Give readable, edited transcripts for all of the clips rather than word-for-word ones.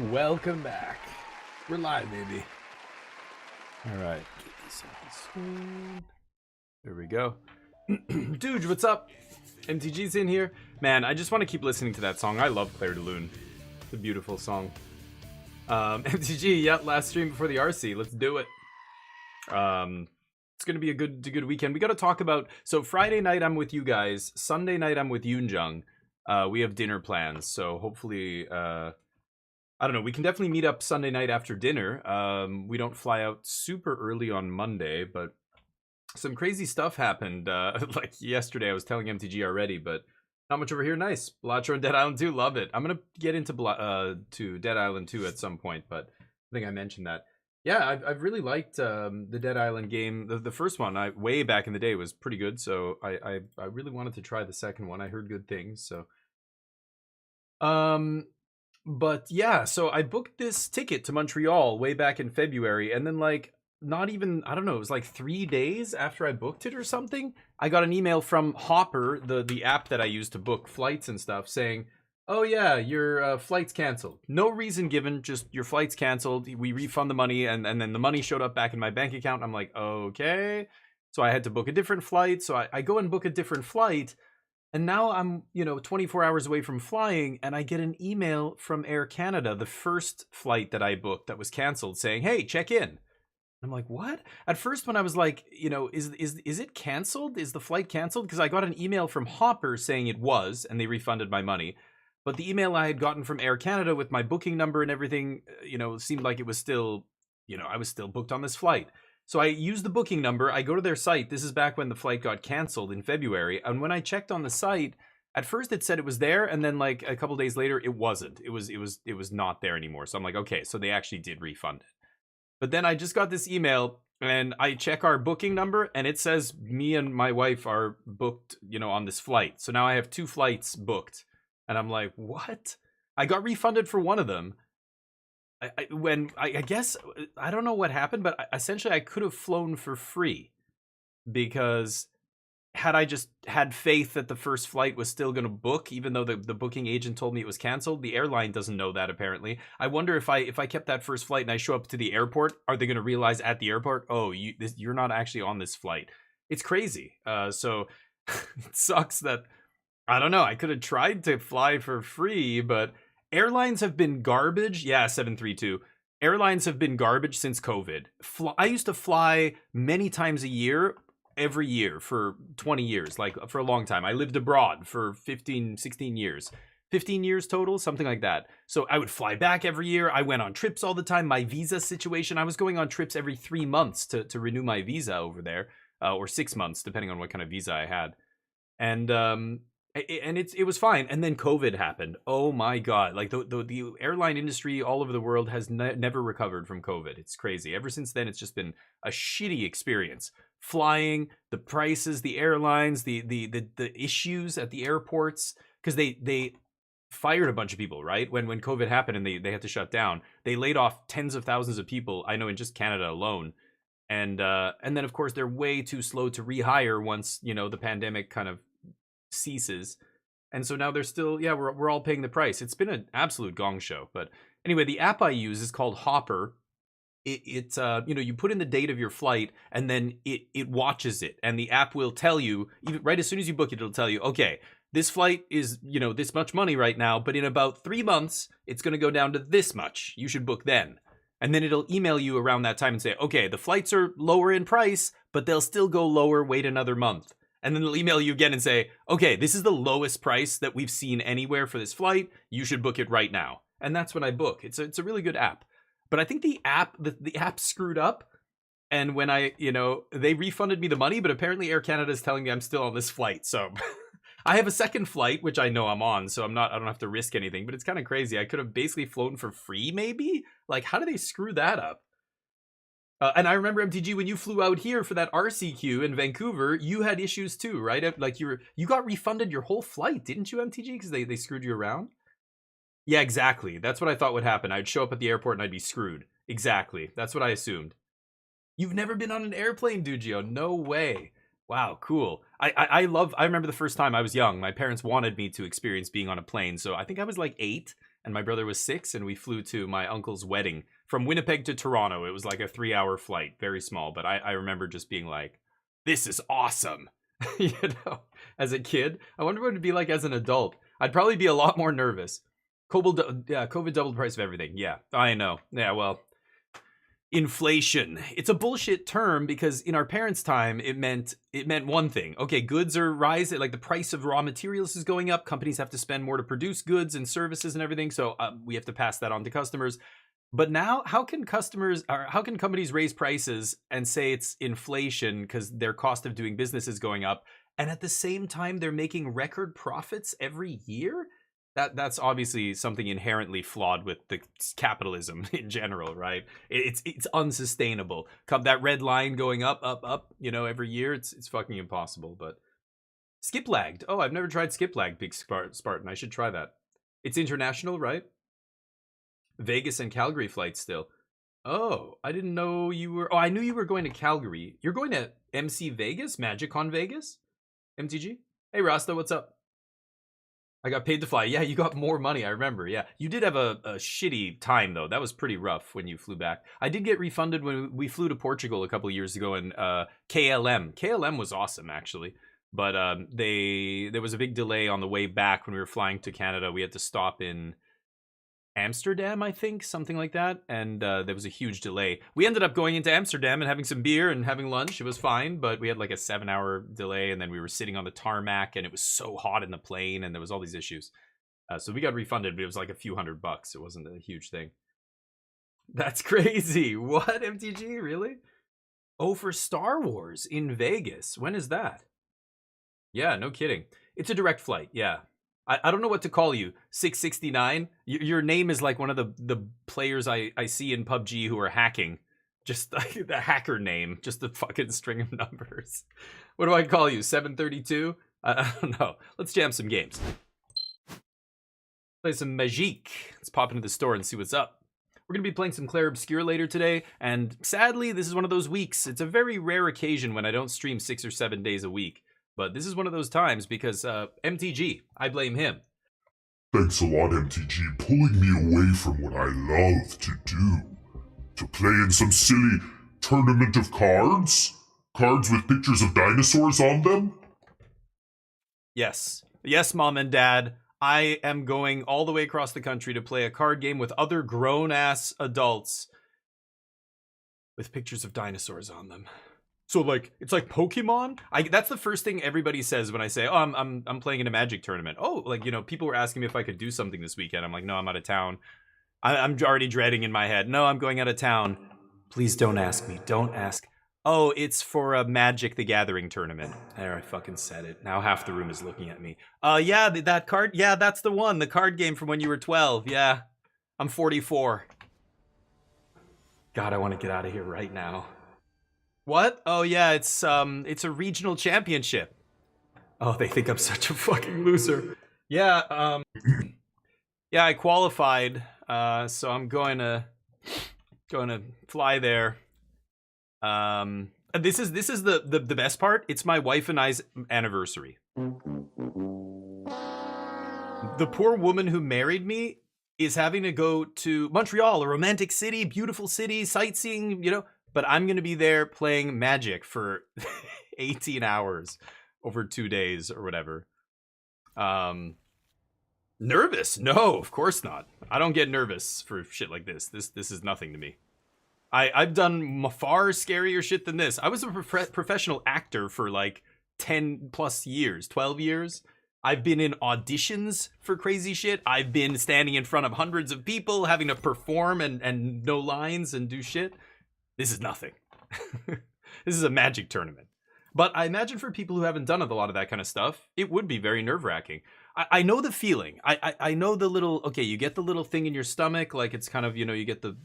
Welcome back. We're live, baby. All right. Get this on the screen. There we go. Dude, what's up? MTG's in here. Man, I just want to keep listening to that song. I love Clair de Lune. It's a beautiful song. MTG, yeah, last stream before the RC. Let's do it. It's going to be a good weekend. We got to talk about... So Friday night, I'm with you guys. Sunday night, I'm with Yoonjung. We have dinner plans, so hopefully... I don't know. We can definitely meet up Sunday night after dinner. We don't fly out super early on Monday, but some crazy stuff happened. Like yesterday, I was telling MTG already, but not much over here. Nice. Blatcher and Dead Island 2. Love it. I'm going to get into to Dead Island 2 at some point, but I think I mentioned that. Yeah, I've really liked the Dead Island game. The first one, way back in the day, was pretty good, so I really wanted to try the second one. I heard good things, so... But yeah, so I booked this ticket to Montreal way back in February, and then like not even, I don't know, it was like 3 days after I booked it or something, I got an email from Hopper, the app that I use to book flights and stuff, saying, oh yeah, your flight's canceled. No reason given, just your flight's canceled. We refund the money, and then the money showed up back in my bank account. I'm like, okay. So I had to book a different flight. So I go and book a different flight. And now I'm, 24 hours away from flying, and I get an email from Air Canada, the first flight that I booked that was canceled, saying, hey, check in. I'm like, what? At first, when I was like, is it canceled? Is the flight canceled? Because I got an email from Hopper saying it was, and they refunded my money. But the email I had gotten from Air Canada with my booking number and everything, seemed like it was still, I was still booked on this flight. So I use the booking number, I go to their site. This is back when the flight got canceled in February. And when I checked on the site, at first it said it was there, and then like a couple days later it wasn't. It was not there anymore. So I'm like, okay, so they actually did refund it. But then I just got this email, and I check our booking number, and it says me and my wife are booked, on this flight. So now I have 2 flights booked. And I'm like, what? I got refunded for one of them. I guess, I don't know what happened, but essentially I could have flown for free, because had I just had faith that the first flight was still going to book, even though the booking agent told me it was canceled, the airline doesn't know that apparently. I wonder if I kept that first flight and I show up to the airport, are they going to realize at the airport, oh, you're not actually on this flight? It's crazy. So it sucks that, I don't know, I could have tried to fly for free, but... Airlines have been garbage. Yeah, 732. Airlines have been garbage since COVID. I used to fly many times a year, every year for 20 years, like for a long time. I lived abroad for 15, 16 years. 15 years total, something like that. So I would fly back every year. I went on trips all the time. My visa situation, I was going on trips every 3 months to renew my visa over there, or 6 months, depending on what kind of visa I had. And it was fine, and then COVID happened. Oh my god, like the airline industry all over the world has never recovered from COVID. It's crazy. Ever since then, it's just been a shitty experience. Flying, the prices, the airlines, the issues at the airports, because they fired a bunch of people, right? When COVID happened and they had to shut down, they laid off tens of thousands of people, I know, in just Canada alone. And then of course they're way too slow to rehire once, the pandemic kind of ceases, and so now they're still, yeah, we're all paying the price. It's been an absolute gong show. But anyway, the app I use is called Hopper. It's you put in the date of your flight, and then it watches it, and the app will tell you, even right as soon as you book it, it'll tell you, okay, this flight is this much money right now, but in about 3 months it's going to go down to this much. You should book then. And then it'll email you around that time and say, okay, the flights are lower in price, but they'll still go lower, wait another month. And then they'll email you again and say, okay, this is the lowest price that we've seen anywhere for this flight. You should book it right now. And that's when I book. It's a really good app. But I think the app screwed up. And when they refunded me the money, but apparently Air Canada is telling me I'm still on this flight. So I have a second flight, which I know I'm on. So I don't have to risk anything. But it's kind of crazy. I could have basically flown for free, maybe? Like, how do they screw that up? And I remember, MTG, when you flew out here for that RCQ in Vancouver, you had issues too, right? Like you got refunded your whole flight, didn't you, MTG? Because they screwed you around? Yeah, exactly. That's what I thought would happen. I'd show up at the airport and I'd be screwed. Exactly. That's what I assumed. You've never been on an airplane, Dugio? No way. Wow, cool. I remember the first time I was young, my parents wanted me to experience being on a plane. So I think I was like 8. and my brother was 6, and we flew to my uncle's wedding from Winnipeg to Toronto. It was like a 3-hour flight, very small, but I remember just being like, this is awesome. You know, as a kid. I wonder what it'd be like as an adult. I'd probably be a lot more nervous. COVID doubled the price of everything. Yeah, I know. Yeah, well, inflation. It's a bullshit term because in our parents' time, it meant one thing. Okay, goods are rising, like the price of raw materials is going up. Companies have to spend more to produce goods and services and everything, so we have to pass that on to customers. But now, how can companies raise prices and say it's inflation because their cost of doing business is going up, and at the same time they're making record profits every year? That's obviously something inherently flawed with the capitalism in general, right? It's unsustainable. That red line going up, you know, every year, it's fucking impossible. But skip lagged. Oh, I've never tried skip lag, Big Spartan. I should try that. It's international, right? Vegas and Calgary flights still. Oh, I didn't know you were. Oh, I knew you were going to Calgary. You're going to MC Vegas, MagicCon Vegas, MTG. Hey Rasta, what's up? I got paid to fly. Yeah, you got more money. I remember. Yeah, you did have a shitty time though. That was pretty rough when you flew back. I did get refunded when we flew to Portugal a couple of years ago, and KLM. KLM was awesome actually, but there was a big delay on the way back when we were flying to Canada. We had to stop in Amsterdam, I think, something like that, and there was a huge delay. We ended up going into Amsterdam and having some beer and having lunch. It was fine, but we had like a 7-hour delay, and then we were sitting on the tarmac, and it was so hot in the plane, and there was all these issues. So we got refunded, but it was like a few $100. It wasn't a huge thing. That's crazy. What, MTG? Really? Oh, for Star Wars in Vegas. When is that? Yeah, no kidding. It's a direct flight, yeah. I don't know what to call you. 669. Your name is like one of the players I see in PUBG who are hacking. Just like the hacker name. Just the fucking string of numbers. What do I call you? 732? I don't know. Let's jam some games. Play some Mythic. Let's pop into the store and see what's up. We're going to be playing some Clair Obscur later today. And sadly, this is one of those weeks. It's a very rare occasion when I don't stream 6 or 7 days a week. But this is one of those times because MTG, I blame him. Thanks a lot, MTG, pulling me away from what I love to do. To play in some silly tournament of cards? Cards with pictures of dinosaurs on them? Yes. Yes, Mom and Dad. I am going all the way across the country to play a card game with other grown-ass adults with pictures of dinosaurs on them. So like it's like Pokemon. That's the first thing everybody says when I say, "Oh, I'm playing in a Magic tournament." Oh, like, you know, people were asking me if I could do something this weekend. I'm like, "No, I'm out of town." I'm already dreading in my head. "No, I'm going out of town." Please don't ask me. Don't ask. Oh, it's for a Magic the Gathering tournament. There, I fucking said it. Now half the room is looking at me. Yeah, that card. Yeah, that's the one. The card game from when you were 12. Yeah, I'm 44. God, I want to get out of here right now. What? Oh yeah, it's a regional championship. Oh, they think I'm such a fucking loser. Yeah, yeah, I qualified. So I'm going to fly there. This is the best part. It's my wife and I's anniversary. The poor woman who married me is having to go to Montreal, a romantic city, beautiful city, sightseeing, you know. But I'm going to be there playing Magic for 18 hours over 2 days or whatever. Nervous? No, of course not. I don't get nervous for shit like this. This is nothing to me. I've done far scarier shit than this. I was a professional actor for like 10 plus years, 12 years. I've been in auditions for crazy shit. I've been standing in front of hundreds of people having to perform and know lines and do shit. This is nothing. This is a Magic tournament. But I imagine for people who haven't done a lot of that kind of stuff, it would be very nerve-wracking. I know the feeling. I know the little, okay, you get the little thing in your stomach, like it's kind of, you know, you get the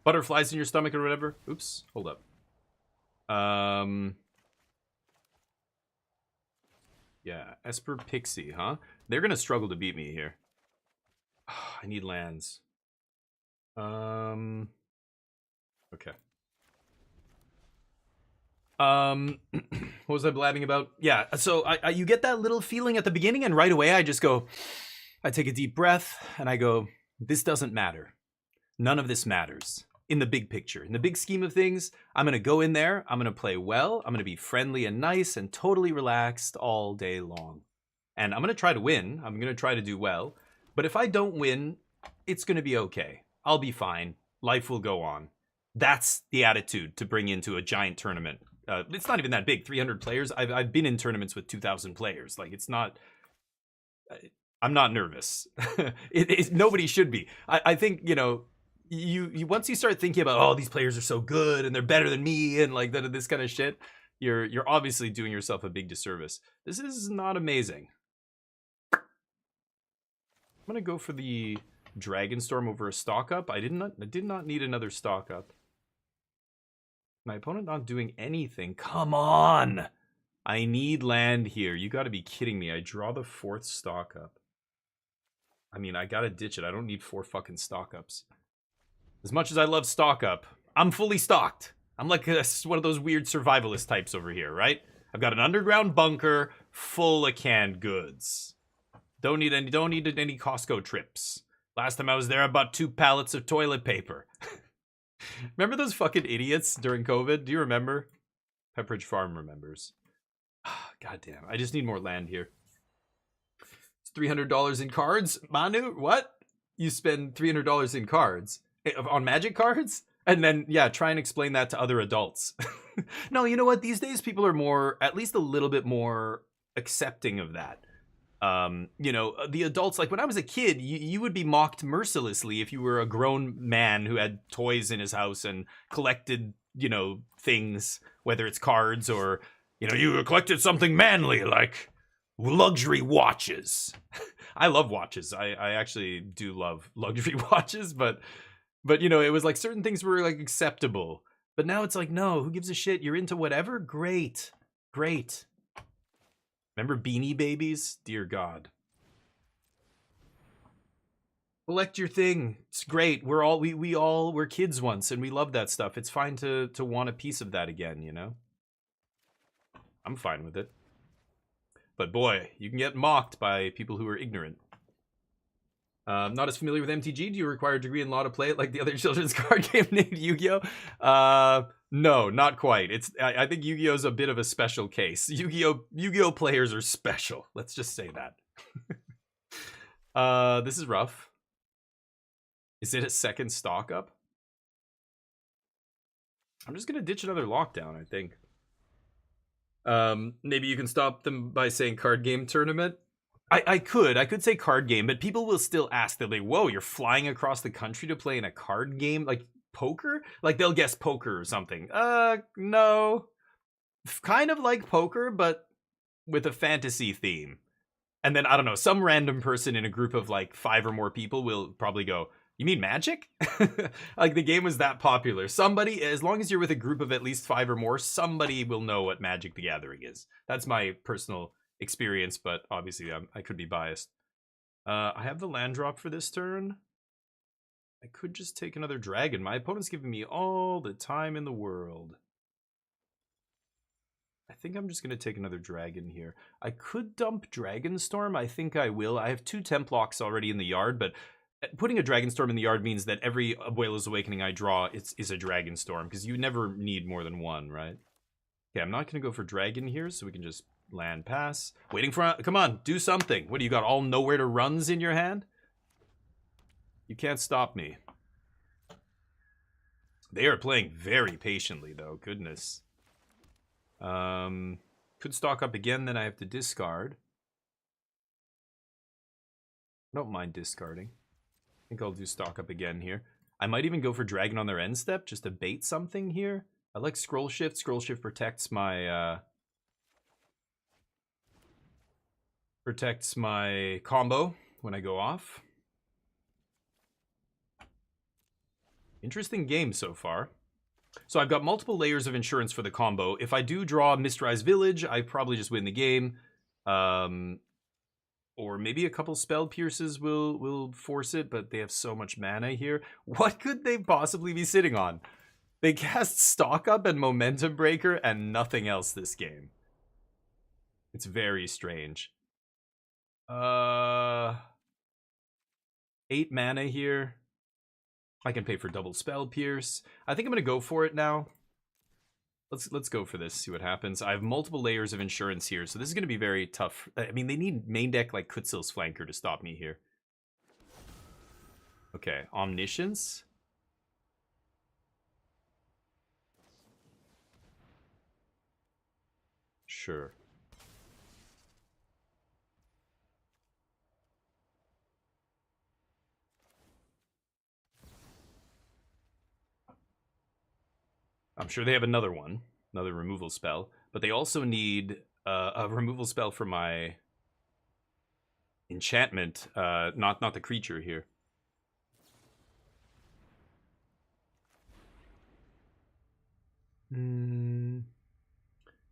butterflies in your stomach or whatever. Oops, hold up. Yeah, Esper Pixie, huh? They're going to struggle to beat me here. I need lands. Okay. What was I blabbing about? Yeah, so you get that little feeling at the beginning, and right away I just go, I take a deep breath and I go, this doesn't matter. None of this matters. In the big picture, in the big scheme of things, I'm going to go in there, I'm going to play well, I'm going to be friendly and nice and totally relaxed all day long. And I'm going to try to win, I'm going to try to do well, but if I don't win, it's going to be okay. I'll be fine. Life will go on. That's the attitude to bring into a giant tournament. It's not even that big, 300 players. I've been in tournaments with 2,000 players. Like, it's not... I'm not nervous. Nobody should be. I think, you know, you once you start thinking about, oh, these players are so good and they're better than me and like this kind of shit, you're obviously doing yourself a big disservice. This is not amazing. I'm gonna go for the Dragon Storm over a stock up. I did not need another stock up. My opponent not doing anything. Come on! I need land here. You gotta be kidding me. I draw the 4th stock up. I mean, I gotta ditch it. I don't need 4 fucking stock ups. As much as I love stock up, I'm fully stocked. I'm like one of those weird survivalist types over here, right? I've got an underground bunker full of canned goods. Don't need any Costco trips. Last time I was there, I bought 2 pallets of toilet paper. Remember those fucking idiots during COVID? Do you remember? Pepperidge Farm remembers. God damn, I just need more land here. It's $300 in cards? Manu, what? You spend $300 in cards? On Magic cards? And then, yeah, try and explain that to other adults. No, you know what? These days people are more, at least a little bit more accepting of that. You know, the adults, like when I was a kid, you would be mocked mercilessly if you were a grown man who had toys in his house and collected, you know, things, whether it's cards or, you know, you collected something manly like luxury watches. I love watches. I actually do love luxury watches, but you know, it was like certain things were like acceptable. But now it's like, no, who gives a shit? You're into whatever? Great. Great. Remember Beanie Babies? Dear God. Collect your thing. It's great. We're kids once and we love that stuff. It's fine to want a piece of that again, you know? I'm fine with it. But boy, you can get mocked by people who are ignorant. Not as familiar with MTG. Do you require a degree in law to play it like the other children's card game named Yu-Gi-Oh? No, not quite. I think Yu-Gi-Oh is a bit of a special case. Yu-Gi-Oh players are special. Let's just say that. This is rough. Is it a 2nd stock up? I'm just gonna ditch another lockdown, I think. Maybe you can stop them by saying card game tournament. I could say card game, but people will still ask. They're like, whoa, you're flying across the country to play in a card game? Like poker? Like they'll guess poker or something. No. Kind of like poker, but with a fantasy theme. And then, I don't know, some random person in a group of like 5 or more people will probably go, you mean Magic? Like the game was that popular. Somebody, as long as you're with a group of at least 5 or more, somebody will know what Magic the Gathering is. That's my personal experience, but obviously I could be biased. I have the land drop for this turn. I could just take another dragon. My opponent's giving me all the time in the world. I think I'm just going to take another dragon here. I could dump Dragonstorm. I think I will. I have 2 Templocks already in the yard, but putting a Dragonstorm in the yard means that every Abuela's Awakening I draw is a Dragonstorm, because you never need more than one, right? Okay, I'm not going to go for dragon here, so we can just land pass. Waiting for... Come on, do something. What, do you got all nowhere to runs in your hand? You can't stop me. They are playing very patiently, though. Goodness. Could stock up again, then I have to discard. I don't mind discarding. I think I'll do stock up again here. I might even go for dragon on their end step, just to bait something here. I like scroll shift. Scroll shift protects my combo when I go off. Interesting game so far. So I've got multiple layers of insurance for the combo. If I do draw Mistrise Village, I probably just win the game. Or maybe a couple Spell Pierces will force it, but they have so much mana here. What could they possibly be sitting on? They cast Stock Up and Momentum Breaker and nothing else this game. It's very strange. 8 mana here. I can pay for double spell pierce. I think I'm gonna go for it now. Let's go for this, see what happens. I have multiple layers of insurance here, so this is gonna be very tough. I mean, they need main deck like Kutsil's Flanker to stop me here. Okay, Omniscience. Sure. I'm sure they have another one, another removal spell, but they also need a removal spell for my enchantment, not the creature here.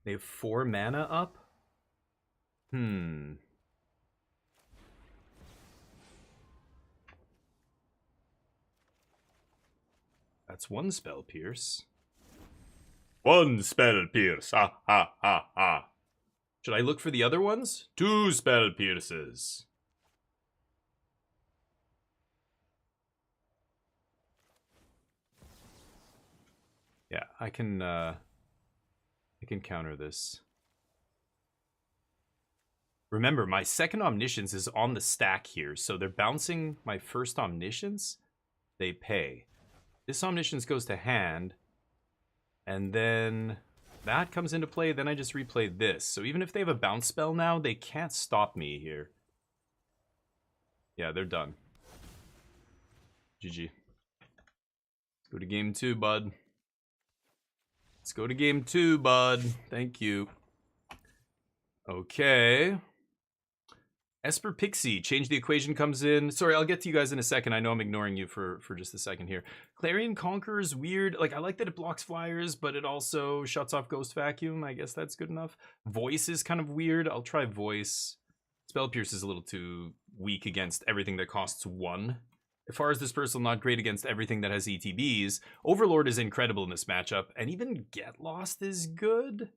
They have 4 mana up? That's 1 spell pierce. 1 spell pierce. Ha ha ha ha. Should I look for the other ones? 2 spell pierces. Yeah, I can counter this. Remember, my second Omniscience is on the stack here, so they're bouncing my first Omniscience. They pay. This Omniscience goes to hand, and then that comes into play, then I just replay this. So even if they have a bounce spell now, they can't stop me here. Yeah, they're done. GG. Let's go to game 2, bud. Let's go to game 2, bud. Thank you. Okay. Esper Pixie, change the equation comes in. Sorry, I'll get to you guys in a second. I know I'm ignoring you for just a second here. Clarion Conqueror's weird. Like, I like that it blocks flyers, but it also shuts off Ghost Vacuum. I guess that's good enough. Voice is kind of weird. I'll try Voice. Spell Pierce is a little too weak against everything that costs 1. As far as Dispersal, not great against everything that has ETBs. Overlord is incredible in this matchup, and even Get Lost is good.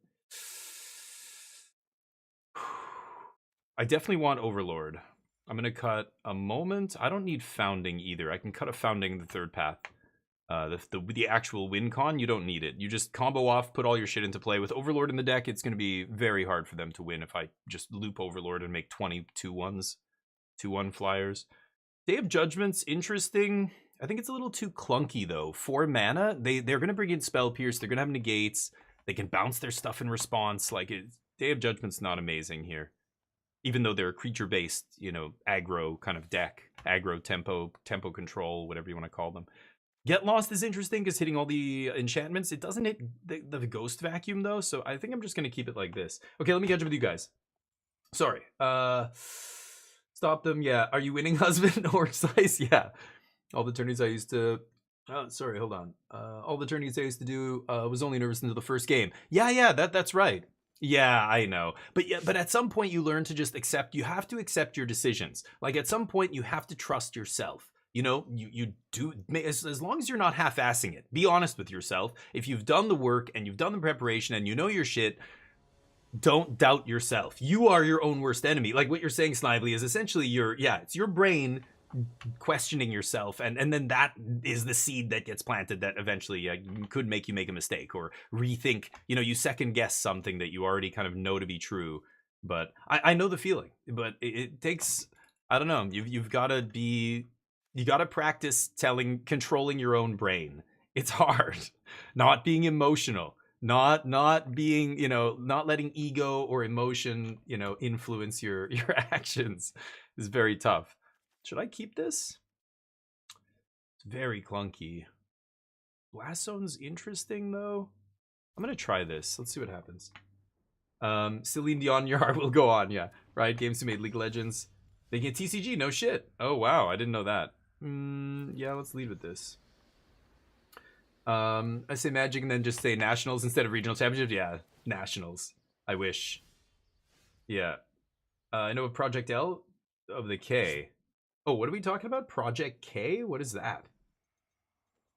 I definitely want Overlord. I'm going to cut a Moment. I don't need Founding either. I can cut a Founding the third path. The actual win con, you don't need it. You just combo off, put all your shit into play. With Overlord in the deck, it's going to be very hard for them to win if I just loop Overlord and make 20 2-1s. 2-1 flyers. Day of Judgment's interesting. I think it's a little too clunky, though. 4 mana, they're going to bring in Spell Pierce. They're going to have negates. They can bounce their stuff in response. Like, Day of Judgment's not amazing here. Even though they're a creature-based, you know, aggro kind of deck. Aggro, tempo control, whatever you want to call them. Get Lost is interesting because hitting all the enchantments, it doesn't hit the Ghost Vacuum, though. So I think I'm just going to keep it like this. Okay, let me catch up with you guys. Sorry. Stop them, yeah. Are you winning, husband? Or Slice? Yeah. All the tourneys I used to... Oh, sorry, hold on. All the tourneys I used to do was only nervous until the first game. Yeah, that's right. Yeah, I know. But at some point you learn to just accept. You have to accept your decisions. Like, at some point you have to trust yourself. You know, you do, as long as you're not half-assing it. Be honest with yourself. If you've done the work and you've done the preparation and you know your shit, don't doubt yourself. You are your own worst enemy. Like what you're saying, Snively, is essentially it's your brain questioning yourself, and then that is the seed that gets planted that eventually could make you make a mistake or rethink. You know, you second guess something that you already kind of know to be true. But I know the feeling. But it takes, I don't know. You gotta practice controlling your own brain. It's hard. Not being emotional. Not being, you know, not letting ego or emotion, you know, influence your actions is very tough. Should I keep this? It's very clunky. Blast Zone's interesting, though. I'm going to try this. Let's see what happens. Celine Dion, your heart will go on. Yeah. Riot Games, who made League of Legends. They get TCG. No shit. Oh, wow. I didn't know that. Yeah, let's leave with this. I say Magic and then just say Nationals instead of Regional Championship. Yeah, Nationals. I wish. Yeah. I know a Project L of the K. Oh, what are we talking about? Project K? What is that?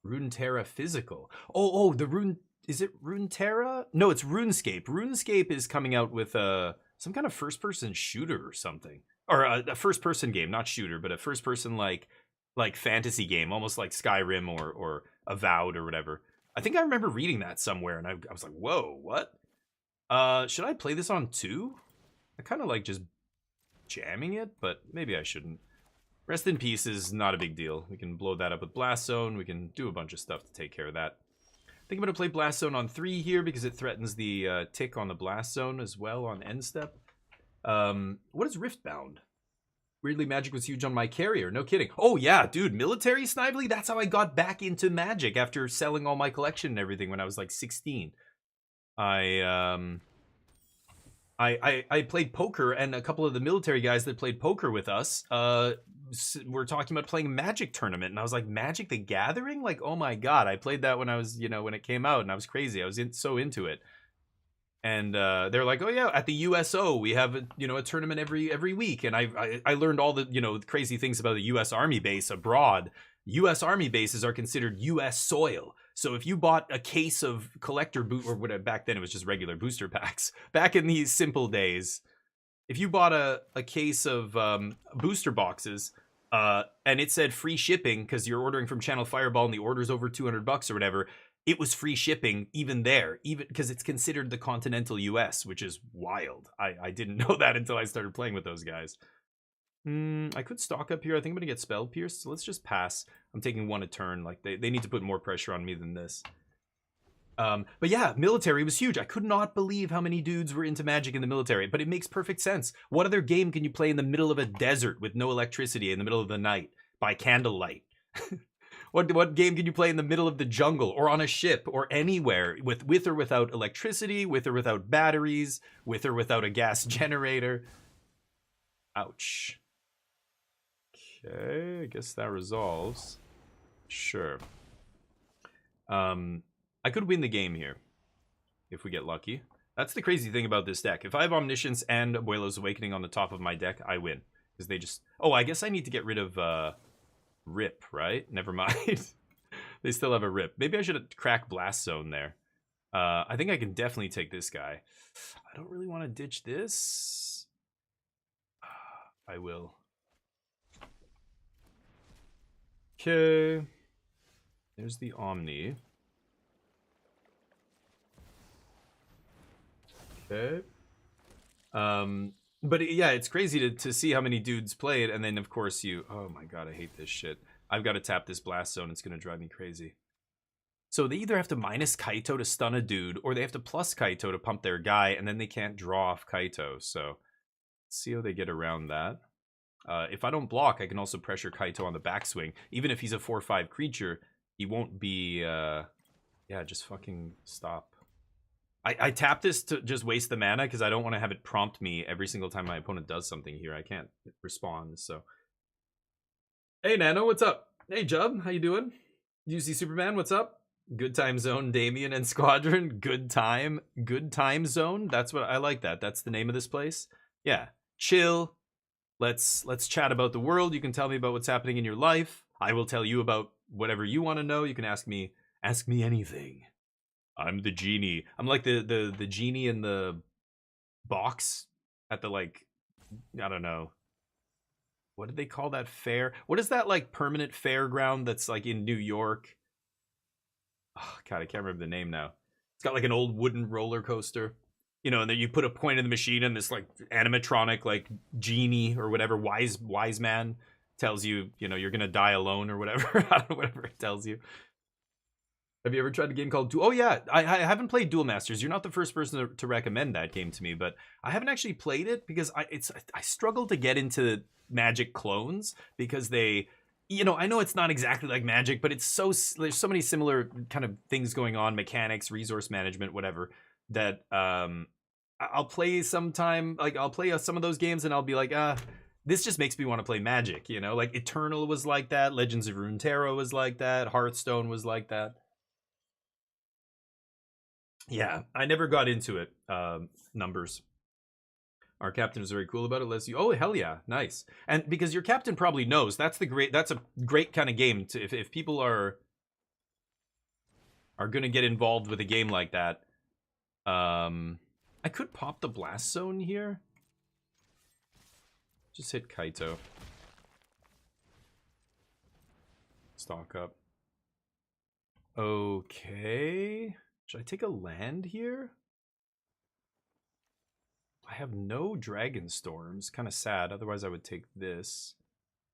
Runeterra Physical. Oh, the Rune... Is it Runeterra? No, it's RuneScape. RuneScape is coming out with some kind of first-person shooter or something. Or a first-person game, not shooter, but a first-person, like, like fantasy game, almost like Skyrim or Avowed or whatever. I think I remember reading that somewhere, and I was like, whoa, what? Should I play this on 2? I kind of like just jamming it, but maybe I shouldn't. Rest in Peace is not a big deal. We can blow that up with Blast Zone. We can do a bunch of stuff to take care of that. I think I'm going to play Blast Zone on 3 here because it threatens the tick on the Blast Zone as well on end step. What is Riftbound? Weirdly, Magic was huge on my carrier. No kidding. Oh, yeah, dude. Military Snively? That's how I got back into Magic after selling all my collection and everything when I was like 16. I played poker, and a couple of the military guys that played poker with us were talking about playing a Magic tournament. And I was like, Magic the Gathering? Like, oh my God. I played that when I was, when it came out, and I was crazy. I was so into it. And they're like, oh yeah, at the USO we have a tournament every week, and I learned all the crazy things about the U.S. Army base abroad. U.S. Army bases are considered U.S. soil, so if you bought a case of collector or whatever, back then it was just regular booster packs. Back in these simple days, if you bought a case of booster boxes, and it said free shipping because you're ordering from Channel Fireball and the order's over $200 or whatever, it was free shipping even because it's considered the continental US, which is wild. I didn't know that until I started playing with those guys. I could stock up here. I think I'm going to get Spell Pierced, so let's just pass. I'm taking 1 a turn. Like, they need to put more pressure on me than this. But yeah, military was huge. I could not believe how many dudes were into Magic in the military, but it makes perfect sense. What other game can you play in the middle of a desert with no electricity in the middle of the night by candlelight? What game can you play in the middle of the jungle or on a ship or anywhere with or without electricity, with or without batteries, with or without a gas generator? Ouch. Okay, I guess that resolves. Sure. I could win the game here if we get lucky. That's the crazy thing about this deck. If I have Omniscience and Abuelo's Awakening on the top of my deck, I win. Because they just... Oh, I guess I need to get rid of... Rip, right? Never mind. They still have a Rip. Maybe I should have cracked Blast Zone there. I think I can definitely take this guy. I don't really want to ditch this. I will. Okay. There's the Omni. Okay. But yeah, it's crazy to see how many dudes play it, and then of course oh my God, I hate this shit. I've got to tap this Blast Zone. It's going to drive me crazy. So they either have to minus Kaito to stun a dude, or they have to plus Kaito to pump their guy, and then they can't draw off Kaito. So let's see how they get around that. If I don't block, I can also pressure Kaito on the backswing. Even if he's a 4/5 creature, he won't be... yeah, just fucking stop. I tap this to just waste the mana because I don't want to have it prompt me every single time my opponent does something here. I can't respond, so... Hey, Nano, what's up? Hey, Jub, how you doing? UC Superman, what's up? Good Time Zone, Damien and Squadron. Good Time Zone. That's what I like. That's the name of this place. Yeah, chill. Let's chat about the world. You can tell me about what's happening in your life. I will tell you about whatever you want to know. You can ask me anything. I'm the genie. I'm like the genie in the box at the, like, I don't know. What did they call that fair? What is that, like, permanent fairground that's, like, in New York? Oh, God, I can't remember the name now. It's got, like, an old wooden roller coaster. And then you put a point in the machine and this, like, animatronic, like, genie or whatever, wise man tells you, you're going to die alone or whatever. I don't know, whatever it tells you. Have you ever tried a game called Oh yeah, I haven't played Duel Masters. You're not the first person to recommend that game to me, but I haven't actually played it because I struggle to get into Magic clones because they, I know it's not exactly like Magic, but there's so many similar kind of things going on, mechanics, resource management, whatever, that I'll play sometime. Like, I'll play some of those games and I'll be like, this just makes me want to play Magic, like Eternal was like that, Legends of Runeterra was like that, Hearthstone was like that. Yeah, I never got into it. Numbers. Our captain is very cool about it. Let's you. Oh, hell yeah, nice. And because your captain probably knows, that's a great kind of game to, if people are gonna get involved with a game like that. I could pop the Blast Zone here. Just hit Kaito. Stock up. Okay. Should I take a land here? I have no Dragon Storms. Kind of sad. Otherwise, I would take this.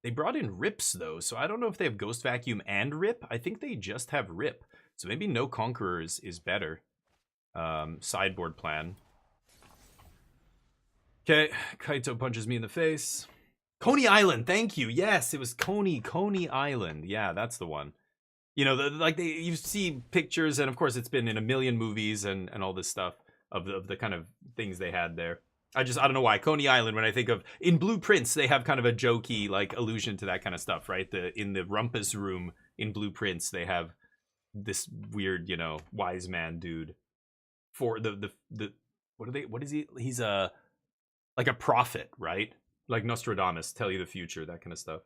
They brought in Rips, though, so I don't know if they have Ghost Vacuum and Rip. I think they just have Rip. So maybe no Conquerors is better. Sideboard plan. Okay, Kaito punches me in the face. Coney Island, thank you. Yes, it was Coney Island. Yeah, that's the one. You know, you see pictures, and of course it's been in a million movies and all this stuff of the kind of things they had there. I don't know why. Coney Island, when I think of, in Blueprints, they have kind of a jokey, like, allusion to that kind of stuff, right? In the Rumpus room in Blueprints, they have this weird, you know, wise man dude. For what is he? He's like a prophet, right? Like Nostradamus, tell you the future, that kind of stuff.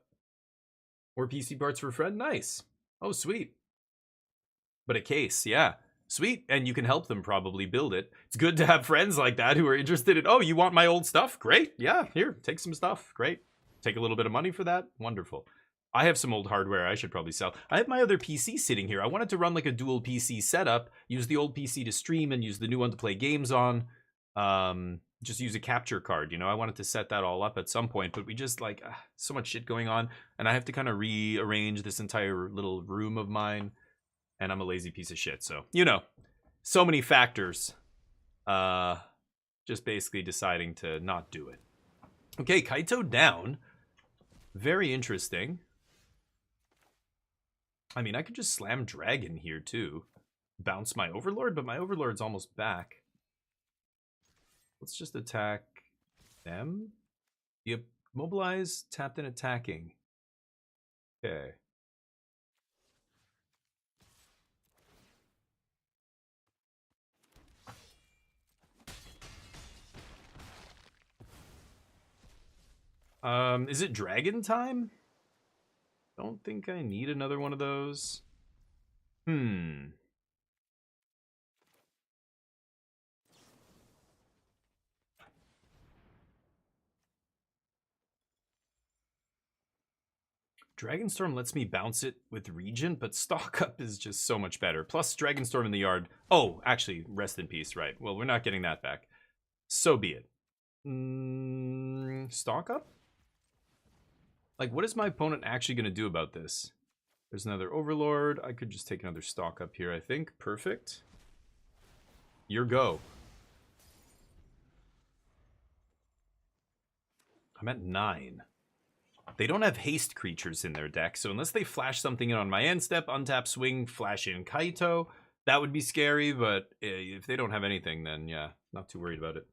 More PC parts for Fred? Nice. Oh, sweet. But a case, yeah. Sweet, and you can help them probably build it. It's good to have friends like that who are interested in, oh, you want my old stuff? Great, yeah, here, take some stuff. Great. Take a little bit of money for that? Wonderful. I have some old hardware I should probably sell. I have my other PC sitting here. I wanted to run like a dual PC setup, use the old PC to stream and use the new one to play games on. Just use a capture card, you know? I wanted to set that all up at some point, but we just like, so much shit going on, and I have to kind of rearrange this entire little room of mine. And I'm a lazy piece of shit, so, you know, so many factors. Just basically deciding to not do it. Okay, Kaito down. Very interesting. I mean, I could just slam Dragon here, too. Bounce my Overlord, but my Overlord's almost back. Let's just attack them. Yep, mobilize, tapped in attacking. Okay. Is it Dragon time? Don't think I need another one of those. Dragonstorm lets me bounce it with Regent, but Stock Up is just so much better. Plus, Dragonstorm in the yard. Oh, actually, rest in peace, right. Well, we're not getting that back. So be it. Stock Up? Like, what is my opponent actually going to do about this? There's another Overlord. I could just take another Stock Up here, I think. Perfect. Your go. I'm at 9. They don't have haste creatures in their deck, so unless they flash something in on my end step, untap, swing, flash in Kaito, that would be scary, but if they don't have anything, then yeah, not too worried about it.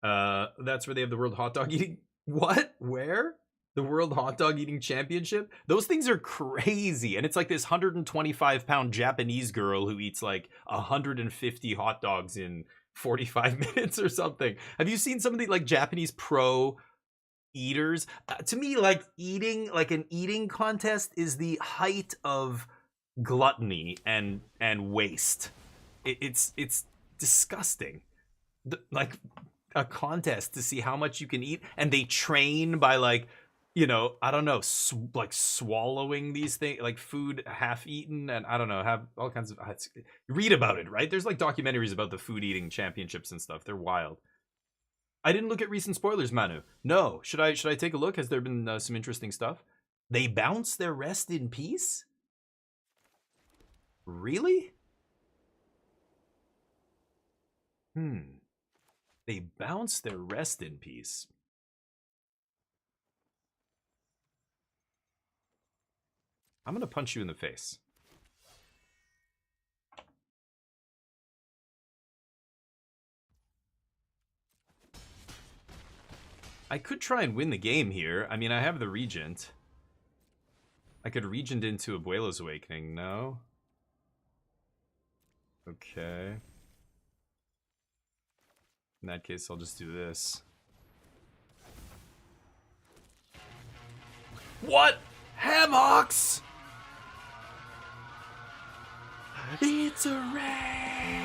That's where they have the World Hot Dog Eating... What? Where? The World Hot Dog Eating Championship? Those things are crazy, and it's like this 125-pound Japanese girl who eats like 150 hot dogs in 45 minutes or something. Have you seen some of the like Japanese pro eaters? To me, like an eating contest is the height of gluttony and waste. It's disgusting. Like a contest to see how much you can eat, and they train by like, you know, I don't know, like swallowing these things, like food half eaten, and I don't know, have all kinds of read about it, right? There's like documentaries about the food eating championships and stuff. They're wild. I didn't look at recent spoilers, Manu. No. Should I take a look? Has there been some interesting stuff? They bounce their rest in peace? Really? They bounce their rest in peace. I'm gonna punch you in the face. I could try and win the game here. I mean, I have the Regent. I could Regent into Abuelo's Awakening. No? Okay. In that case, I'll just do this. What? Hamhocks! It's a raid!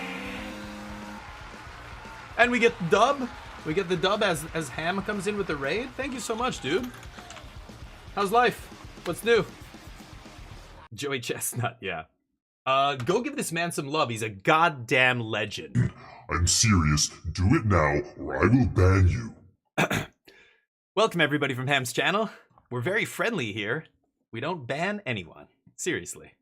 And we get the dub. We get the dub as Ham comes in with the raid. Thank you so much, dude. How's life? What's new? Joey Chestnut, yeah. Go give this man some love. He's a goddamn legend. I'm serious. Do it now, or I will ban you. Welcome, everybody, from Ham's channel. We're very friendly here. We don't ban anyone. Seriously.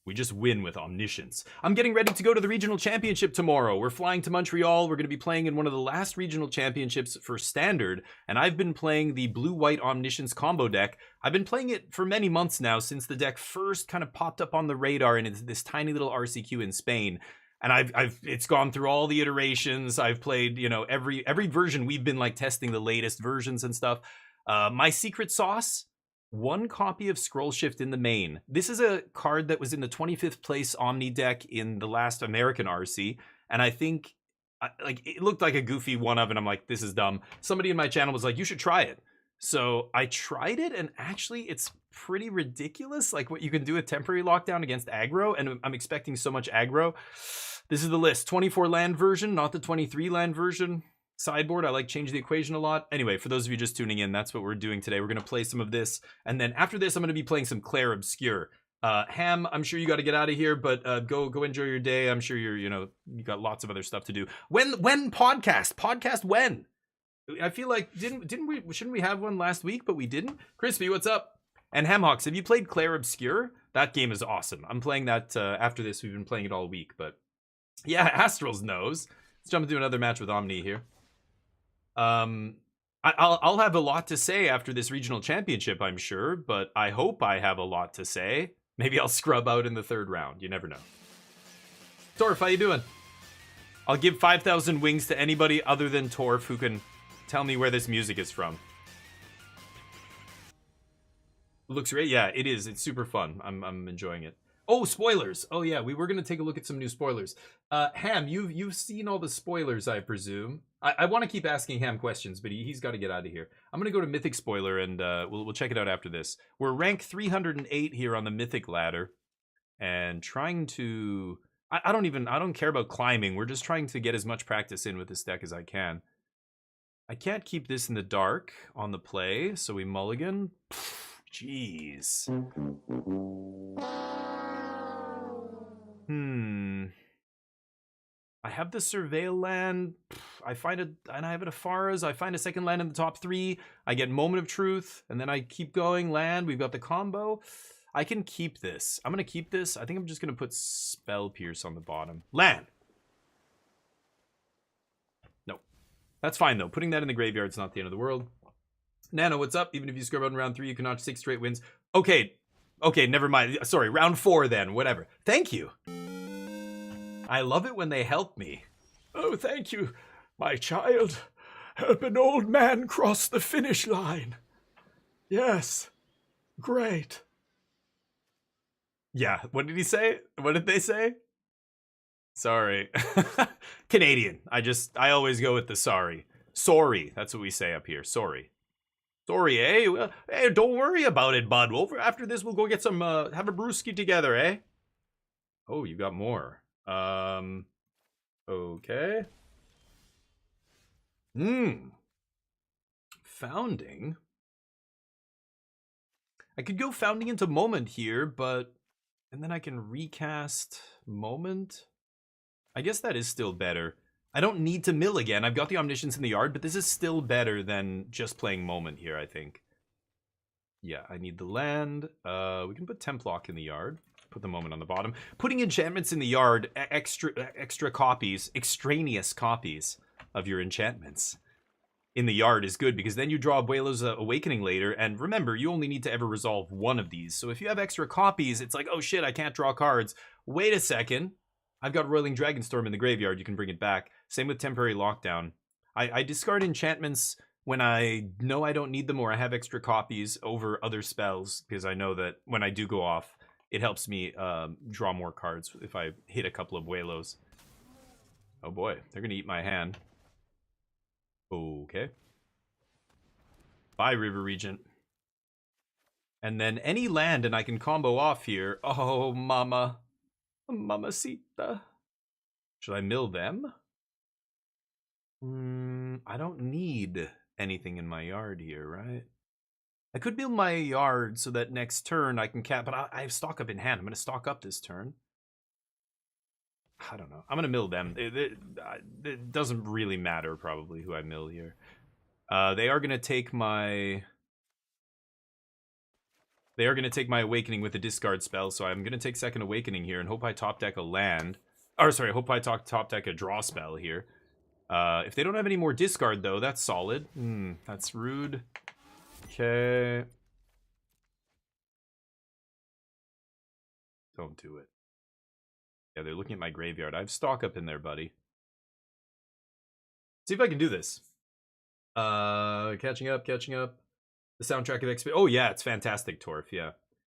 We just win with omniscience. I'm getting ready to go to the regional championship tomorrow. We're flying to Montreal. We're going to be playing in one of the last regional championships for Standard, and I've been playing the blue-white omniscience combo deck. I've been playing it for many months now, since the deck first kind of popped up on the radar in this tiny little RCQ in Spain. And it's gone through all the iterations. I've played, you know, every version. We've been like testing the latest versions and stuff. My secret sauce: 1 copy of Scroll Shift in the main. This is a card that was in the 25th place Omni deck in the last American RC, and I think like it looked like a goofy one of, and I'm like, this is dumb. Somebody in my channel was like, you should try it. So I tried it, and actually it's pretty ridiculous, like what you can do with temporary lockdown against aggro, and I'm expecting so much aggro. This is the list: 24 land version, not the 23 land version. Sideboard, I like change the equation a lot. Anyway, for those of you just tuning in, that's what we're doing today. We're going to play some of this, and then after this, I'm going to be playing some Clair Obscur. Ham, I'm sure you got to get out of here, but go enjoy your day. I'm sure you got lots of other stuff to do. When podcast when? I feel like shouldn't we have one last week, but we didn't. Crispy, what's up? And Hamhawks, have you played Clair Obscur? That game is awesome. I'm playing that after this. We've been playing it all week, but yeah, Astrals knows. Let's jump into another match with Omni here. I'll have a lot to say after this regional championship, I'm sure, but I hope I have a lot to say. Maybe I'll scrub out in the 3rd round. You never know. Torf, how you doing? I'll give 5,000 wings to anybody other than Torf who can tell me where this music is from. Looks great. Yeah, it is. It's super fun. I'm enjoying it. Oh, spoilers. Oh yeah, we were gonna take a look at some new spoilers. Ham, you've seen all the spoilers, I presume. I want to keep asking Ham questions, but he's got to get out of here. I'm gonna go to Mythic spoiler, and we'll check it out after this. We're rank 308 here on the Mythic ladder, and trying to. I don't care about climbing. We're just trying to get as much practice in with this deck as I can. I can't keep this in the dark on the play, so we mulligan. Jeez. I have the Surveil land. I find it, and I have it Afaras. I find a second land in the top 3. I get Moment of Truth, and then I keep going land. We've got the combo. I can keep this. I'm going to keep this. I think I'm just going to put Spell Pierce on the bottom. Land. No. That's fine, though. Putting that in the graveyard's not the end of the world. Nano, what's up? Even if you scrub out in round 3, you can notch 6 straight wins. Okay, never mind. Sorry, round 4 then. Whatever. Thank you. I love it when they help me. Oh, thank you, my child. Help an old man cross the finish line. Yes. Great. Yeah, what did he say? What did they say? Sorry. Canadian. I always go with the sorry. Sorry. That's what we say up here. Sorry. Sorry, eh? Well, hey, don't worry about it, bud. After this, we'll go get some, have a brewski together, eh? Oh, you got more. Okay. Founding. I could go Founding into Moment here, but... And then I can recast Moment. I guess that is still better. I don't need to mill again. I've got the Omniscience in the yard, but this is still better than just playing Moment here, I think. Yeah, I need the land. We can put Templock in the yard. Put the Moment on the bottom. Putting enchantments in the yard, extra copies, extraneous copies of your enchantments in the yard is good, because then you draw Abuelo's Awakening later, and remember, you only need to ever resolve one of these. So if you have extra copies, it's like, oh shit, I can't draw cards. Wait a second. I've got Roiling Dragonstorm in the graveyard. You can bring it back. Same with Temporary Lockdown. I discard enchantments when I know I don't need them, or I have extra copies over other spells, because I know that when I do go off, it helps me draw more cards if I hit a couple of Abuelos. Oh boy, they're going to eat my hand. Okay. Bye, River Regent. And then any land, and I can combo off here. Oh, mama. Mamacita. Should I mill them? I don't need anything in my yard here, right? I could build my yard so that next turn I can cap, but I have stock up in hand. I'm going to stock up this turn. I don't know. I'm going to mill them. It doesn't really matter, probably, who I mill here. They are going to take my... They are going to take my Awakening with a discard spell, so I'm going to take second Awakening here and hope I top deck a land. Or, sorry, hope I top deck a draw spell here. If they don't have any more discard, though, that's solid. That's rude. Okay. Don't do it. Yeah, they're looking at my graveyard. I have stock up in there, buddy. See if I can do this. Catching up. The soundtrack of XP. Oh yeah, it's fantastic, Torf. Yeah,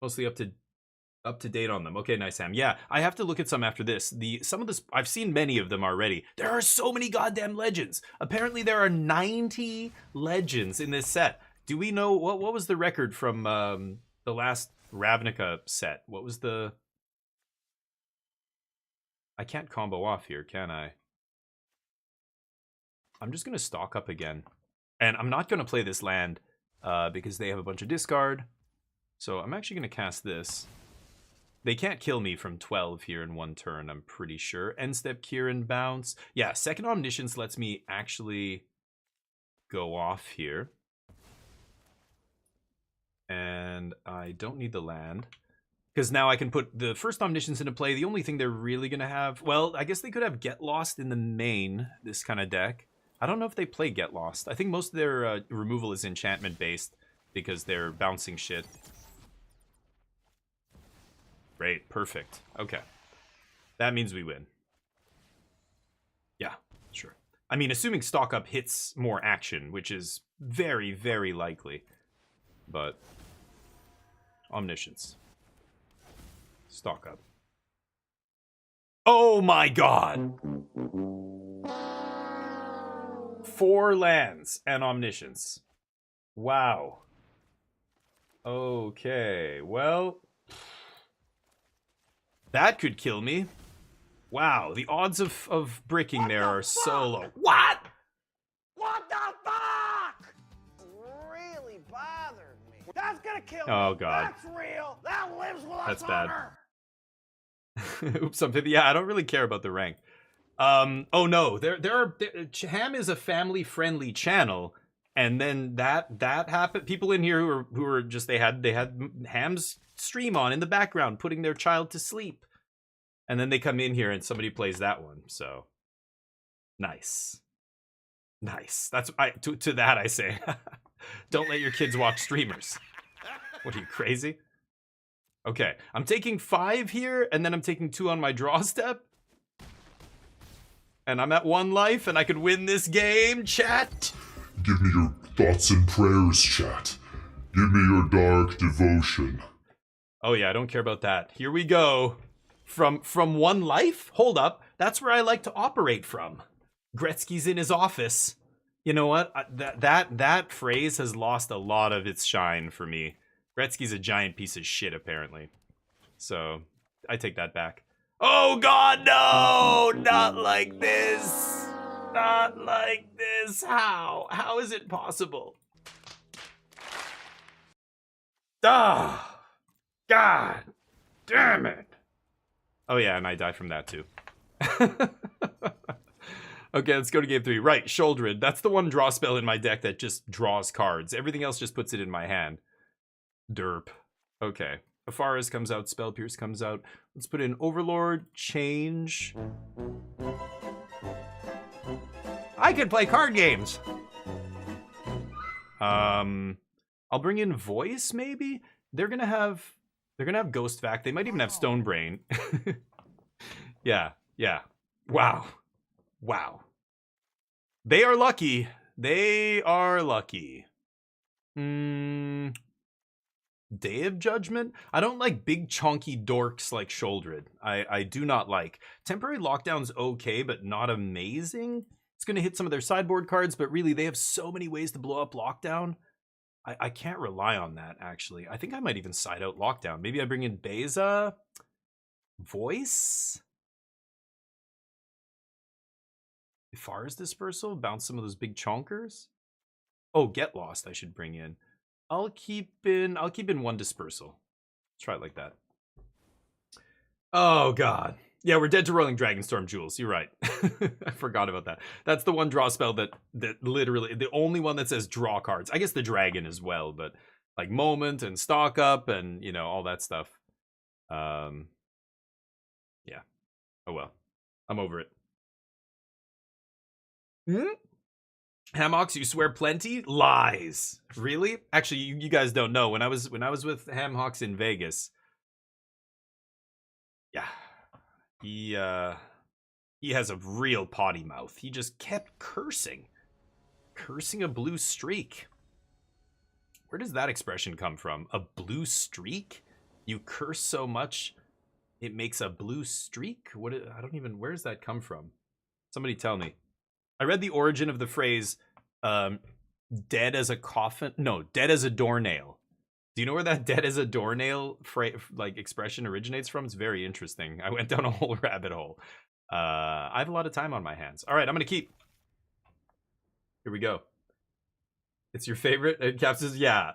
mostly up to date on them. Okay, nice, Sam. Yeah, I have to look at some after this. Some of this, I've seen many of them already. There are so many goddamn legends. Apparently, there are 90 legends in this set. Do we know what was the record from the last Ravnica set? What was the? I can't combo off here, can I? I'm just gonna stock up again, and I'm not gonna play this land. Because they have a bunch of discard. So I'm actually going to cast this. They can't kill me from 12 here in one turn, I'm pretty sure. End step, Kieran, bounce. Yeah, second Omniscience lets me actually go off here. And I don't need the land. Because now I can put the first Omniscience into play. The only thing they're really going to have... Well, I guess they could have Get Lost in the main, this kind of deck. I don't know if they play Get Lost. I think most of their removal is enchantment-based because they're bouncing shit. Great, perfect. Okay. That means we win. Yeah, sure. I mean, assuming stock up hits more action, which is very, very likely. But Omniscience. Stock up. Oh my god! 4 lands and Omniscience. Wow. Okay, well... That could kill me. Wow, the odds of bricking there are so low. What? What the fuck? Really bothered me. That's gonna kill me. Oh god. That's real. That lives with us. That's bad. Oops, yeah, I don't really care about the rank. Oh no, Ham is a family-friendly channel, and then that happened. People in here who were just they had Ham's stream on in the background, putting their child to sleep, and then they come in here and somebody plays that one. So nice. That's to that I say, don't let your kids watch streamers. What are you, crazy? Okay, I'm taking 5 here, and then I'm taking 2 on my draw step. And I'm at 1 life, and I could win this game, chat. Give me your thoughts and prayers, chat. Give me your dark devotion. Oh yeah, I don't care about that. Here we go. From 1 life? Hold up. That's where I like to operate from. Gretzky's in his office. You know what? That phrase has lost a lot of its shine for me. Gretzky's a giant piece of shit, apparently. So, I take that back. Oh god, no! Not like this! Not like this! How? How is it possible? Ah! God damn it! Oh yeah, and I die from that too. Okay, let's go to game 3. Right, Shouldered. That's the one draw spell in my deck that just draws cards. Everything else just puts it in my hand. Derp. Okay. Afaris comes out, Spell Pierce comes out. Let's put in Overlord, change. I could play card games. I'll bring in Voice, maybe? They're gonna have Ghost Vac. They might even have Stone Brain. Yeah. Wow. They are lucky. Day of Judgment? I don't like big chunky dorks like Shouldered. I do not like. Temporary Lockdown's okay, but not amazing. It's going to hit some of their sideboard cards, but really they have so many ways to blow up Lockdown. I can't rely on that, actually. I think I might even side out Lockdown. Maybe I bring in Beza? Voice? Far's Dispersal? Bounce some of those big chonkers? Oh, Get Lost I should bring in. I'll keep in one dispersal. Try it like that. Oh god. Yeah, we're dead to Rolling Dragonstorm Jewels. You're right. I forgot about that. That's the one draw spell that literally the only one that says draw cards. I guess the dragon as well, but like moment and stock up and you know all that stuff. Yeah. Oh well. I'm over it. Hammocks, you swear plenty? Lies. Really? Actually, you guys don't know. When I was with Hamhocks in Vegas, yeah, he has a real potty mouth. He just kept cursing a blue streak. Where does that expression come from? A blue streak? You curse so much, it makes a blue streak? I don't even. Where does that come from? Somebody tell me. I read the origin of the phrase dead as a coffin. No, dead as a doornail. Do you know where that dead as a doornail expression originates from? It's very interesting. I went down a whole rabbit hole. I have a lot of time on my hands. All right, I'm going to keep. Here we go. It's your favorite? Cap says, yeah.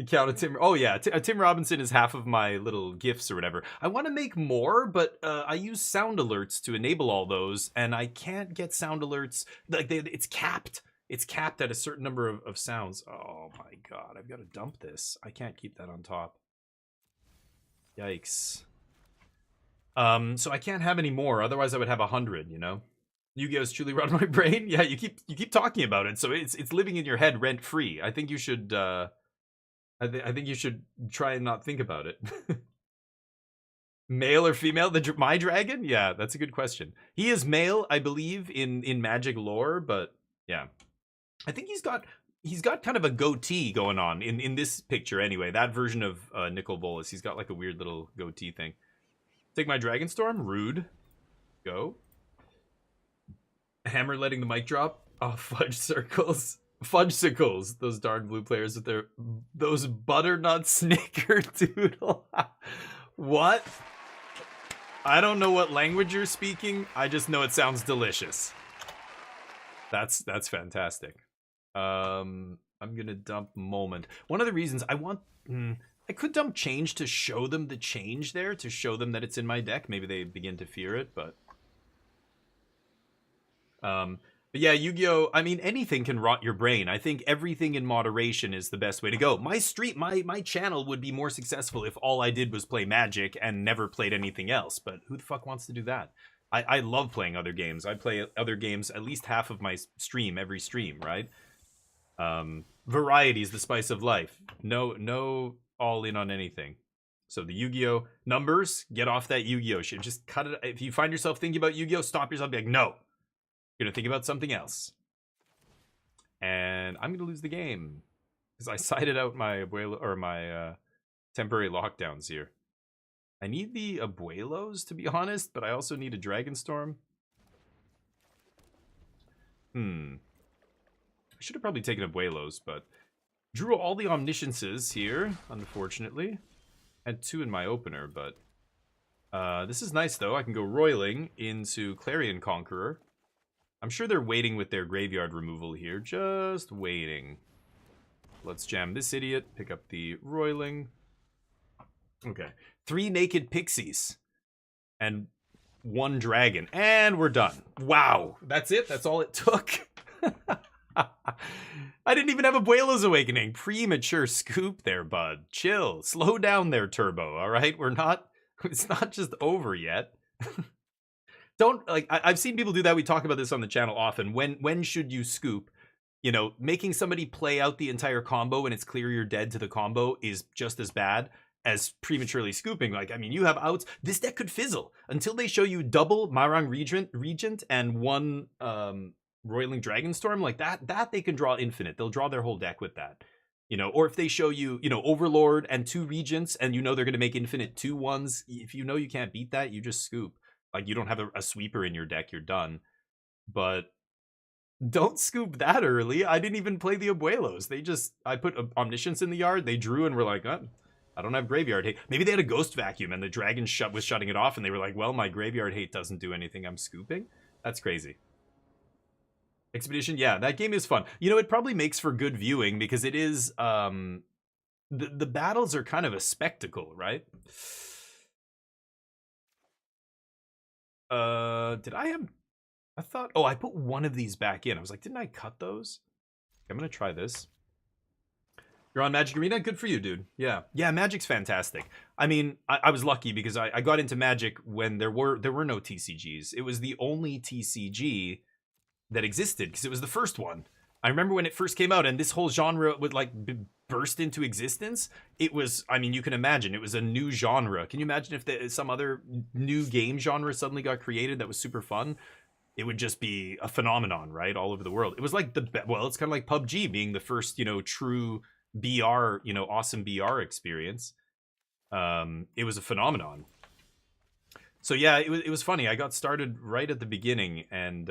Count of Tim. Oh, yeah. Tim Robinson is half of my little gifts or whatever. I want to make more, but I use sound alerts to enable all those, and I can't get sound alerts. Like it's capped. It's capped at a certain number of sounds. Oh, my God. I've got to dump this. I can't keep that on top. Yikes. So I can't have any more. Otherwise, I would have 100, you know? Yu-Gi-Oh's truly run my brain. Yeah, you keep talking about it, so it's living in your head rent free. I think you should I think you should try and not think about it. Male or female? My dragon? Yeah, that's a good question. He is male, I believe, in Magic lore, but yeah, I think he's got kind of a goatee going on in this picture anyway. That version of Nicol Bolas, he's got like a weird little goatee thing. Take my Dragonstorm. Rude. Go. Hammer letting the mic drop. Oh, fudge circles. Fudgesicles. Those darn blue players with those butternut snickerdoodle. What? I don't know what language you're speaking. I just know it sounds delicious. That's fantastic. I'm gonna dump moment. One of the reasons I want I could dump change to show them the change there, to show them that it's in my deck. Maybe they begin to fear it, but yeah, Yu-Gi-Oh! I mean, anything can rot your brain. I think everything in moderation is the best way to go. My channel would be more successful if all I did was play Magic and never played anything else. But who the fuck wants to do that? I love playing other games. I play other games at least half of my stream, every stream, right? Variety is the spice of life. No all in on anything. So the Yu-Gi-Oh! Numbers, get off that Yu-Gi-Oh! Shit. Just cut it. If you find yourself thinking about Yu-Gi-Oh!, stop yourself and be like, no. You're gonna think about something else. And I'm gonna lose the game. Because I sided out my abuelo or my temporary lockdowns here. I need the abuelos, to be honest, but I also need a Dragonstorm. I should have probably taken abuelos, but drew all the omnisciences here, unfortunately. Had 2 in my opener, but this is nice though. I can go roiling into Clarion Conqueror. I'm sure they're waiting with their graveyard removal here. Just waiting. Let's jam this idiot. Pick up the roiling. Okay. 3 naked pixies. And 1 dragon. And we're done. Wow. That's it? That's all it took? I didn't even have Abuelo's Awakening. Premature scoop there, bud. Chill. Slow down there, Turbo. All right? It's not just over yet. Don't, like, I've seen people do that. We talk about this on the channel often. When should you scoop? You know, making somebody play out the entire combo when it's clear you're dead to the combo is just as bad as prematurely scooping. Like, I mean, you have outs. This deck could fizzle until they show you double Marang Regent and 1 Roiling Dragonstorm. Like that they can draw infinite. They'll draw their whole deck with that. You know, or if they show you, you know, Overlord and 2 Regents and you know they're going to make infinite 2/1s. If you know you can't beat that, you just scoop. Like, you don't have a sweeper in your deck, you're done. But don't scoop that early. I didn't even play the Abuelos. I put Omniscience in the yard, they drew and were like, oh, I don't have Graveyard Hate. Maybe they had a Ghost Vacuum and the dragon was shutting it off and they were like, well, my Graveyard Hate doesn't do anything, I'm scooping? That's crazy. Expedition, yeah, that game is fun. You know, it probably makes for good viewing because it is, the battles are kind of a spectacle, right? Did I have... I thought... Oh, I put one of these back in. I was like, didn't I cut those? I'm gonna try this. You're on Magic Arena? Good for you, dude. Yeah. Yeah, Magic's fantastic. I mean, I was lucky because I got into Magic when there were no TCGs. It was the only TCG that existed because it was the first one. I remember when it first came out and this whole genre would like burst into existence. It was, I mean, you can imagine, it was a new genre. Can you imagine if some other new game genre suddenly got created that was super fun? It would just be a phenomenon, right? All over the world. It was like well, it's kind of like PUBG being the first, true BR, awesome BR experience. It was a phenomenon. So yeah, it was funny. I got started right at the beginning, and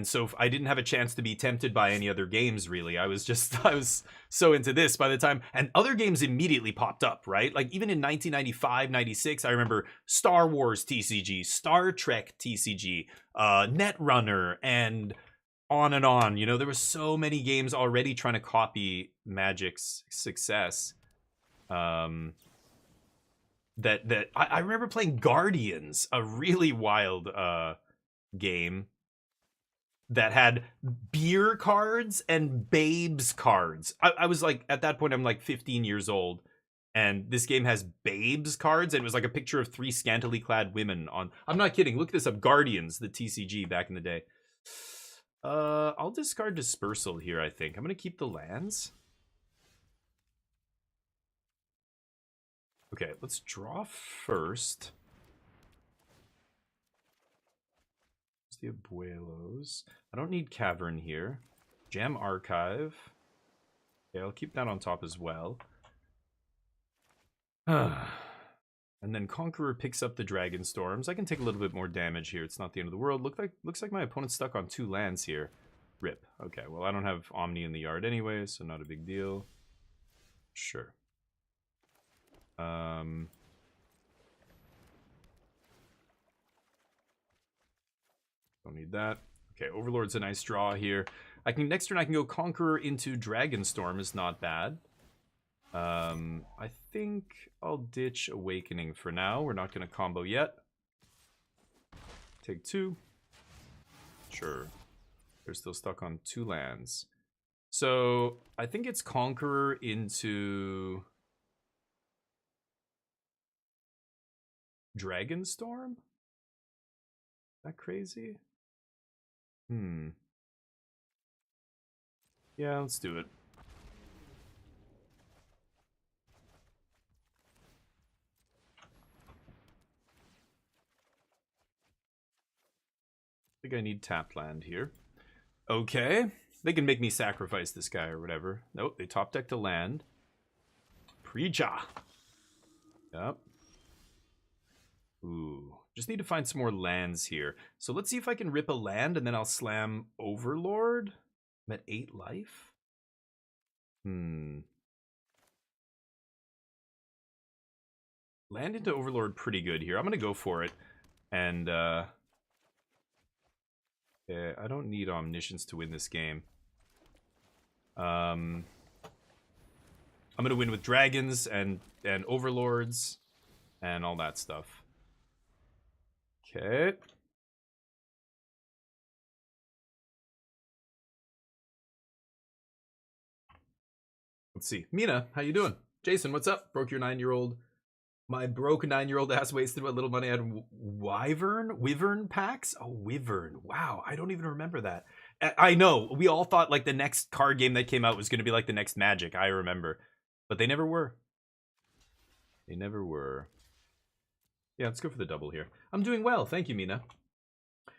so I didn't have a chance to be tempted by any other games, really. I was so into this by the time, and other games immediately popped up, right? Like even in 1995, 96, I remember Star Wars TCG, Star Trek TCG, Netrunner, and on and on. There were so many games already trying to copy Magic's success. That I remember playing Guardians, a really wild game that had beer cards and babes cards. I was like, at that point, I'm like 15 years old. And this game has babes cards. And it was like a picture of 3 scantily clad women on... I'm not kidding. Look this up. Guardians, the TCG back in the day. I'll discard Dispersal here, I think. I'm going to keep the lands. Okay, let's draw first. The Abuelos. I don't need Cavern here. Jam Archive. Okay, I'll keep that on top as well. And then Conqueror picks up the Dragon Storms. I can take a little bit more damage here. It's not the end of the world. Looks like my opponent's stuck on 2 lands here. Rip. Okay, well, I don't have Omni in the yard anyway, so not a big deal. Sure. Don't need that. Okay, Overlord's a nice draw here. Next turn I can go Conqueror into Dragonstorm is not bad. I think I'll ditch Awakening for now. We're not going to combo yet. Take 2. Sure. They're still stuck on 2 lands. So I think it's Conqueror into Dragonstorm? Is that crazy? Yeah, let's do it. I think I need tapped land here. Okay. They can make me sacrifice this guy or whatever. Nope, they top decked a land. Preja. Yep. Ooh. Just need to find some more lands here. So let's see if I can rip a land and then I'll slam Overlord. I'm at 8 life. Land into Overlord pretty good here. I'm going to go for it. And, yeah, I don't need Omniscience to win this game. I'm going to win with Dragons and Overlords and all that stuff. Okay. Let's see. Mina, how you doing? Jason, what's up? Broke your 9-year-old. My broke 9-year-old ass wasted what little money I had. Wyvern packs? Oh, Wyvern. Wow, I don't even remember that. I know. We all thought like the next card game that came out was going to be like the next Magic. I remember. But they never were. They never were. Yeah, let's go for the double here. I'm doing well. Thank you, Mina.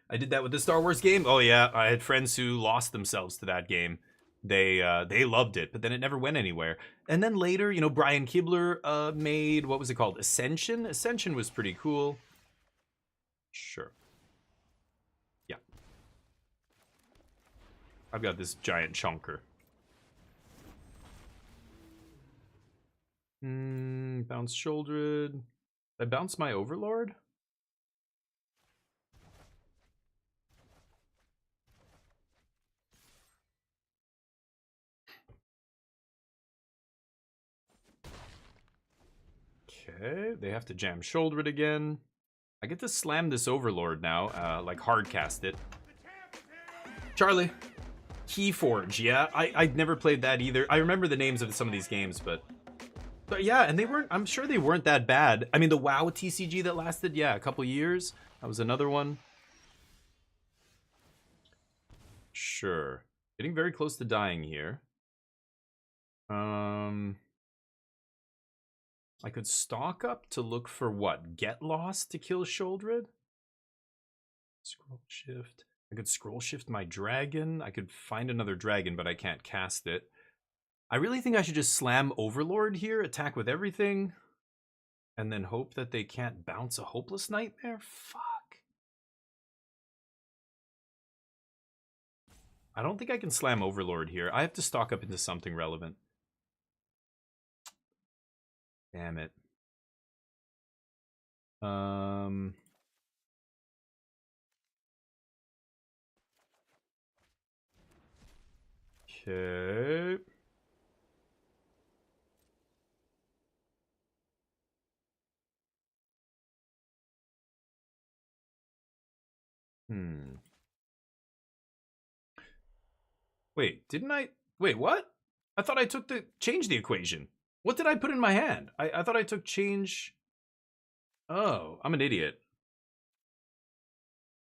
I did that with the Star Wars game. Oh, yeah. I had friends who lost themselves to that game. They loved it, but then it never went anywhere. And then later, Brian Kibler made, what was it called? Ascension? Ascension was pretty cool. Sure. Yeah. I've got this giant chunker. Bounce Shouldered. I bounce my Overlord? Okay, they have to jam shoulder it again. I get to slam this Overlord now, like hard cast it. Charlie. Keyforge, yeah. I'd never played that either. I remember the names of some of these games, but yeah, and they weren't, I'm sure they weren't that bad. I mean, the WoW TCG that lasted, yeah, a couple years. That was another one. Sure. Getting very close to dying here. I could stalk up to look for what? Get Lost to kill Sholdred? Scroll shift. I could scroll shift my dragon. I could find another dragon, but I can't cast it. I really think I should just slam Overlord here, attack with everything, and then hope that they can't bounce a Hopeless Nightmare? Fuck. I don't think I can slam Overlord here. I have to stock up into something relevant. Damn it. Okay. Wait, didn't I? Wait, what? I thought I took the... Change the equation. What did I put in my hand? I thought I took change... Oh, I'm an idiot.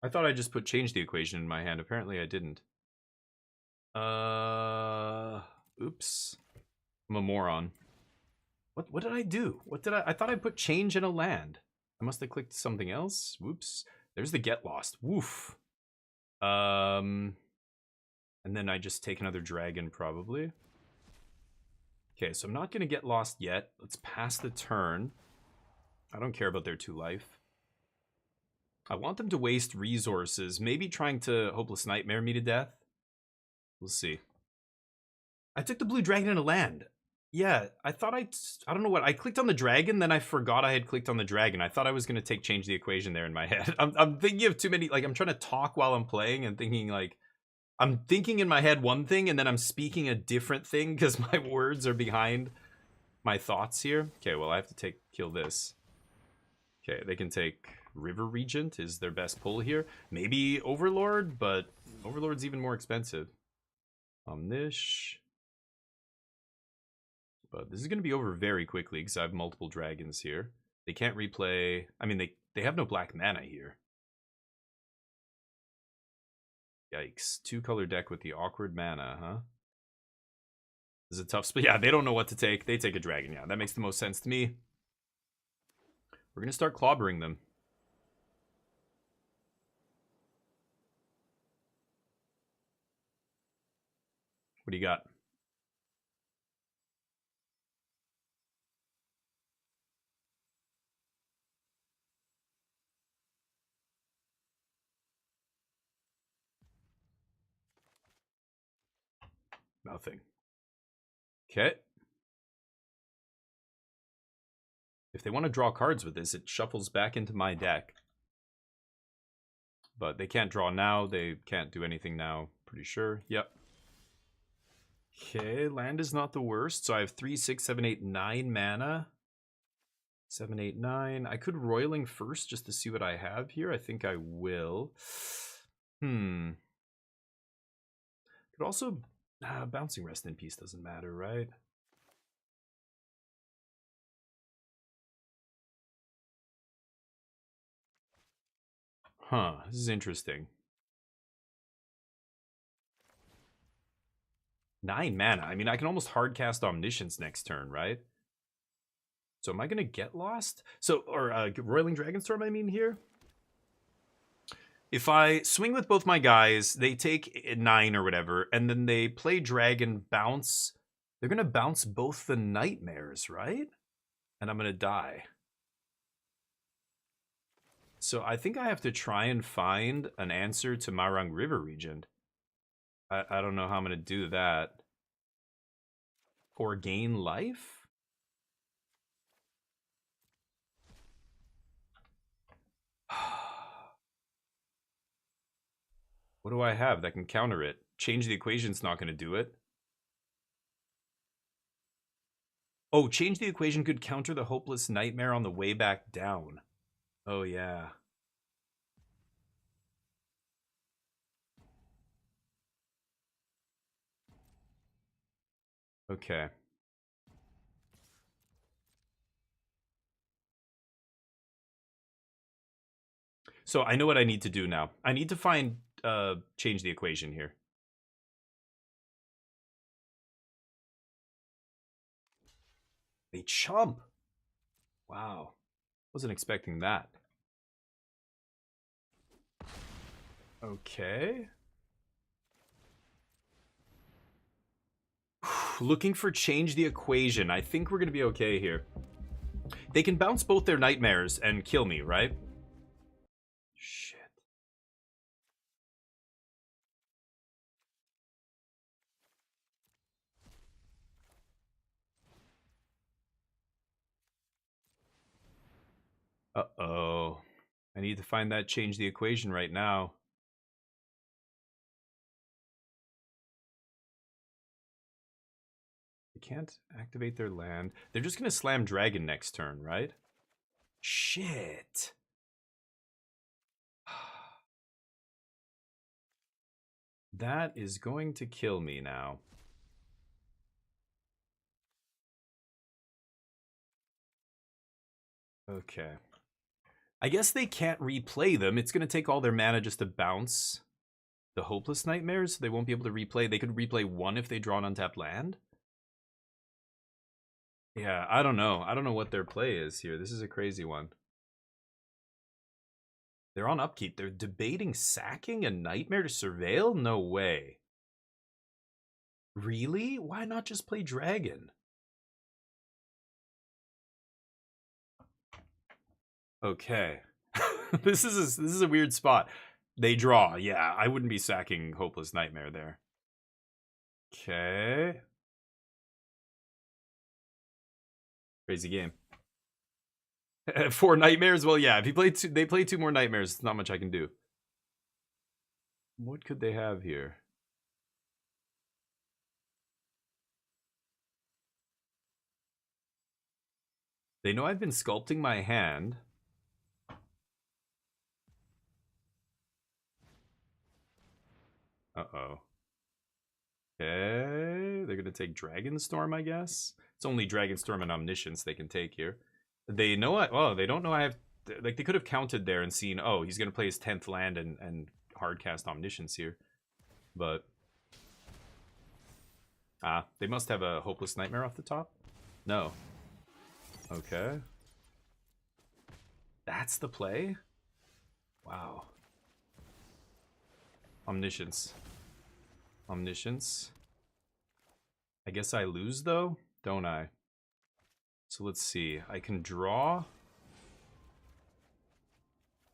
I thought I just put change the equation in my hand. Apparently I didn't. Oops. I'm a moron. What did I do? What did I thought I put change in a land. I must have clicked something else. Whoops. There's the get lost. Woof. And then I just take another dragon probably. Okay, so I'm not going to get lost yet. Let's pass the turn. I don't care about their 2 life. I want them to waste resources. Maybe trying to Hopeless Nightmare me to death. We'll see. I took the blue dragon in a land. Yeah, I thought I don't know what. I clicked on the dragon, then I forgot I had clicked on the dragon. I thought I was going to change the equation there in my head. I'm thinking of too many, like I'm trying to talk while I'm playing and thinking like, I'm thinking in my head one thing and then I'm speaking a different thing because my words are behind my thoughts here. Okay, well I have to kill this. Okay, they can take River Regent is their best pull here. Maybe Overlord, but Overlord's even more expensive. Omnish. But this is going to be over very quickly because I have multiple dragons here. They can't replay... I mean, they have no black mana here. Yikes. 2-color deck with the awkward mana, huh? This is a tough split. Yeah, they don't know what to take. They take a dragon. Yeah, that makes the most sense to me. We're going to start clobbering them. What do you got? Nothing. Okay. If they want to draw cards with this, it shuffles back into my deck. But they can't draw now. They can't do anything now. Pretty sure. Yep. Okay, land is not the worst. So I have 3, 6, 7, 8, 9 mana. 7, 8, 9. I could Roiling first just to see what I have here. I think I will. Could also... Bouncing Rest in Peace doesn't matter, right? Huh, this is interesting. 9 mana. I mean, I can almost hardcast Omniscience next turn, right? So am I going to get lost? So, or Roiling Dragonstorm, I mean, here? If I swing with both my guys, they take 9 or whatever, and then they play Dragon, bounce. They're going to bounce both the Nightmares, right? And I'm going to die. So I think I have to try and find an answer to Marang River Regent. I don't know how I'm going to do that. Or gain life? What do I have that can counter it? Change the equation's not going to do it. Oh, change the equation could counter the hopeless nightmare on the way back down. Oh, yeah. Okay. So I know what I need to do now. I need to find, change the equation here. A chump. Wow. Wasn't expecting that. Okay. Looking for change the equation. I think we're going to be okay here. They can bounce both their nightmares and kill me, right? Shit. Uh-oh. I need to find that change the equation right now. They can't activate their land. They're just going to slam dragon next turn, right? Shit. That is going to kill me now. Okay. I guess they can't replay them. It's going to take all their mana just to bounce the Hopeless Nightmares. They won't be able to replay. They could replay one if they draw an untapped land. Yeah, I don't know. I don't know what their play is here. This is a crazy one. They're on upkeep. They're debating sacking a Nightmare to Surveil? No way. Really? Why not just play Dragon? Okay. This is a weird spot. They draw. Yeah, I wouldn't be sacking Hopeless Nightmare there. Okay. Crazy game. 4 nightmares? Well, yeah, if you play they play 2 more nightmares, it's not much I can do. What could they have here? They know I've been sculpting my hand. Uh-oh. Okay, they're gonna take Dragonstorm, I guess. It's only Dragonstorm and Omniscience they can take here. They know they don't know I have, like, they could have counted there and seen, oh, he's gonna play his 10th land and hardcast Omniscience here. But they must have a Hopeless Nightmare off the top? No. Okay. That's the play? Wow. Omniscience. Omniscience. I guess I lose, though, don't I? So let's see. I can draw.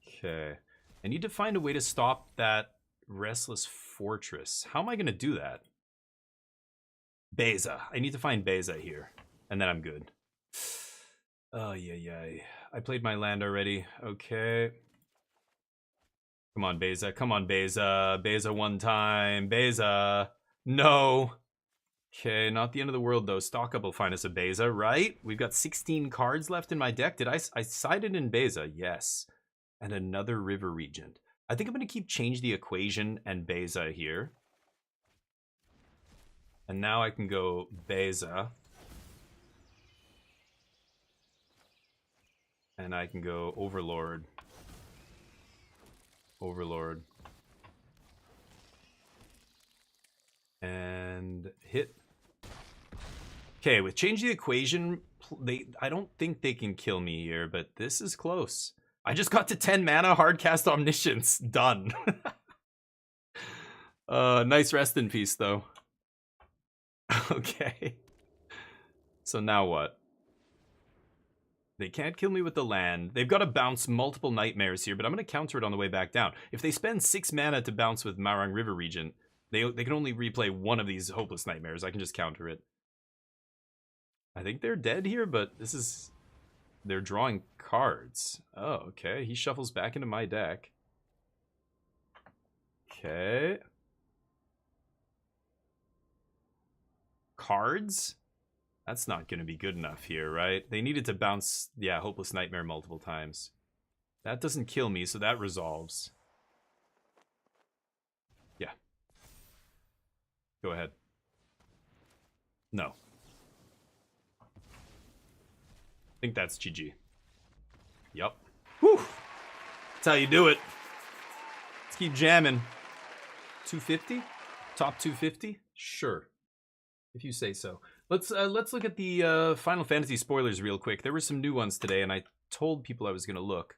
Okay. I need to find a way to stop that Restless Fortress. How am I going to do that? Beza. I need to find Beza here. And then I'm good. Oh, yeah. I played my land already. Okay. Come on, Beza. Come on, Beza. Beza one time. Beza. No. Okay, not the end of the world, though. Stock up will find us a Beza, right? We've got 16 cards left in my deck. Did I sided in Beza? Yes. And another River Regent. I think I'm going to keep change the equation and Beza here. And now I can go Beza. And I can go Overlord. Overlord. And hit. Okay, with change the equation, I don't think they can kill me here, but this is close. I just got to 10 mana, hardcast Omniscience. Done. Nice rest in peace, though. Okay. So now what? They can't kill me with the land. They've got to bounce multiple nightmares here, but I'm going to counter it on the way back down. If they spend 6 mana to bounce with Marang River Regent, they can only replay one of these Hopeless Nightmares. I can just counter it. I think they're dead here, but this is... They're drawing cards. Oh, okay. He shuffles back into my deck. Okay. Cards? That's not going to be good enough here, right? They needed to bounce, yeah, Hopeless Nightmare multiple times. That doesn't kill me, so that resolves. Yeah. Go ahead. No. I think that's GG. Yup. Whew. That's how you do it. Let's keep jamming. 250? Top 250? Sure. If you say so. Let's look at the Final Fantasy spoilers real quick. There were some new ones today, and I told people I was going to look.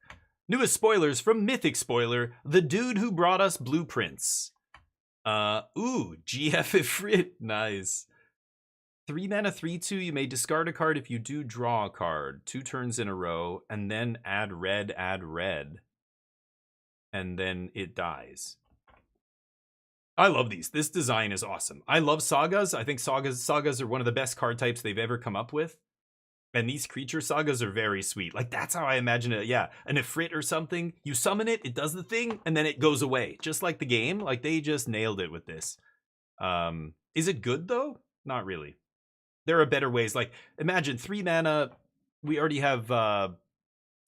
Newest spoilers from Mythic Spoiler, the dude who brought us blueprints. GF Ifrit. Nice. 3 mana, 3/2. You may discard a card if you do draw a card 2 turns in a row, and then add red. And then it dies. I love these. This design is awesome. I love sagas. I think sagas are one of the best card types they've ever come up with. And these creature sagas are very sweet. Like, that's how I imagine it. Yeah, an Ifrit or something. You summon it, it does the thing, and then it goes away. Just like the game. Like, they just nailed it with this. Is it good, though? Not really. There are better ways. Like, imagine 3 mana. We already have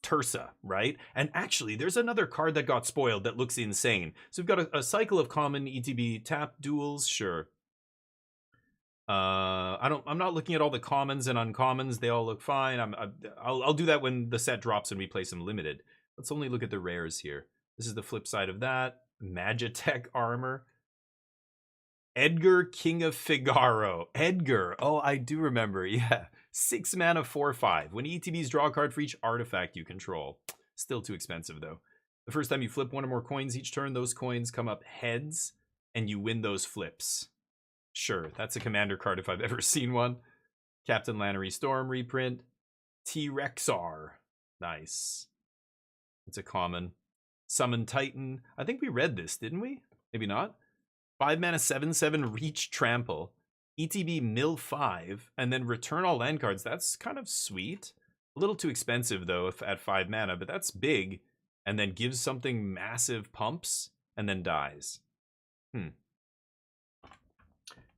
Tersa, right? And actually, there's another card that got spoiled that looks insane. So we've got a cycle of common ETB tap duels. Sure. I'm not looking at all the commons and uncommons. They all look fine. I'll do that when the set drops and we play some limited. Let's only look at the rares here. This is the flip side of that. Magitech armor. Edgar, King of Figaro. Edgar. Oh, I do remember. Yeah. 6 mana, 4/5. When ETBs draw a card for each artifact you control. Still too expensive, though. The first time you flip 1 or more coins each turn, those coins come up heads, and you win those flips. Sure, that's a commander card if I've ever seen one. Captain Lannery Storm reprint. T-Rexar. Nice. It's a common. Summon Titan. I think we read this, didn't we? Maybe not. 5 mana, 7/7 Reach Trample. ETB mill 5, and then return all land cards. That's kind of sweet. A little too expensive, though, if at 5 mana, but that's big. And then gives something massive pumps, and then dies.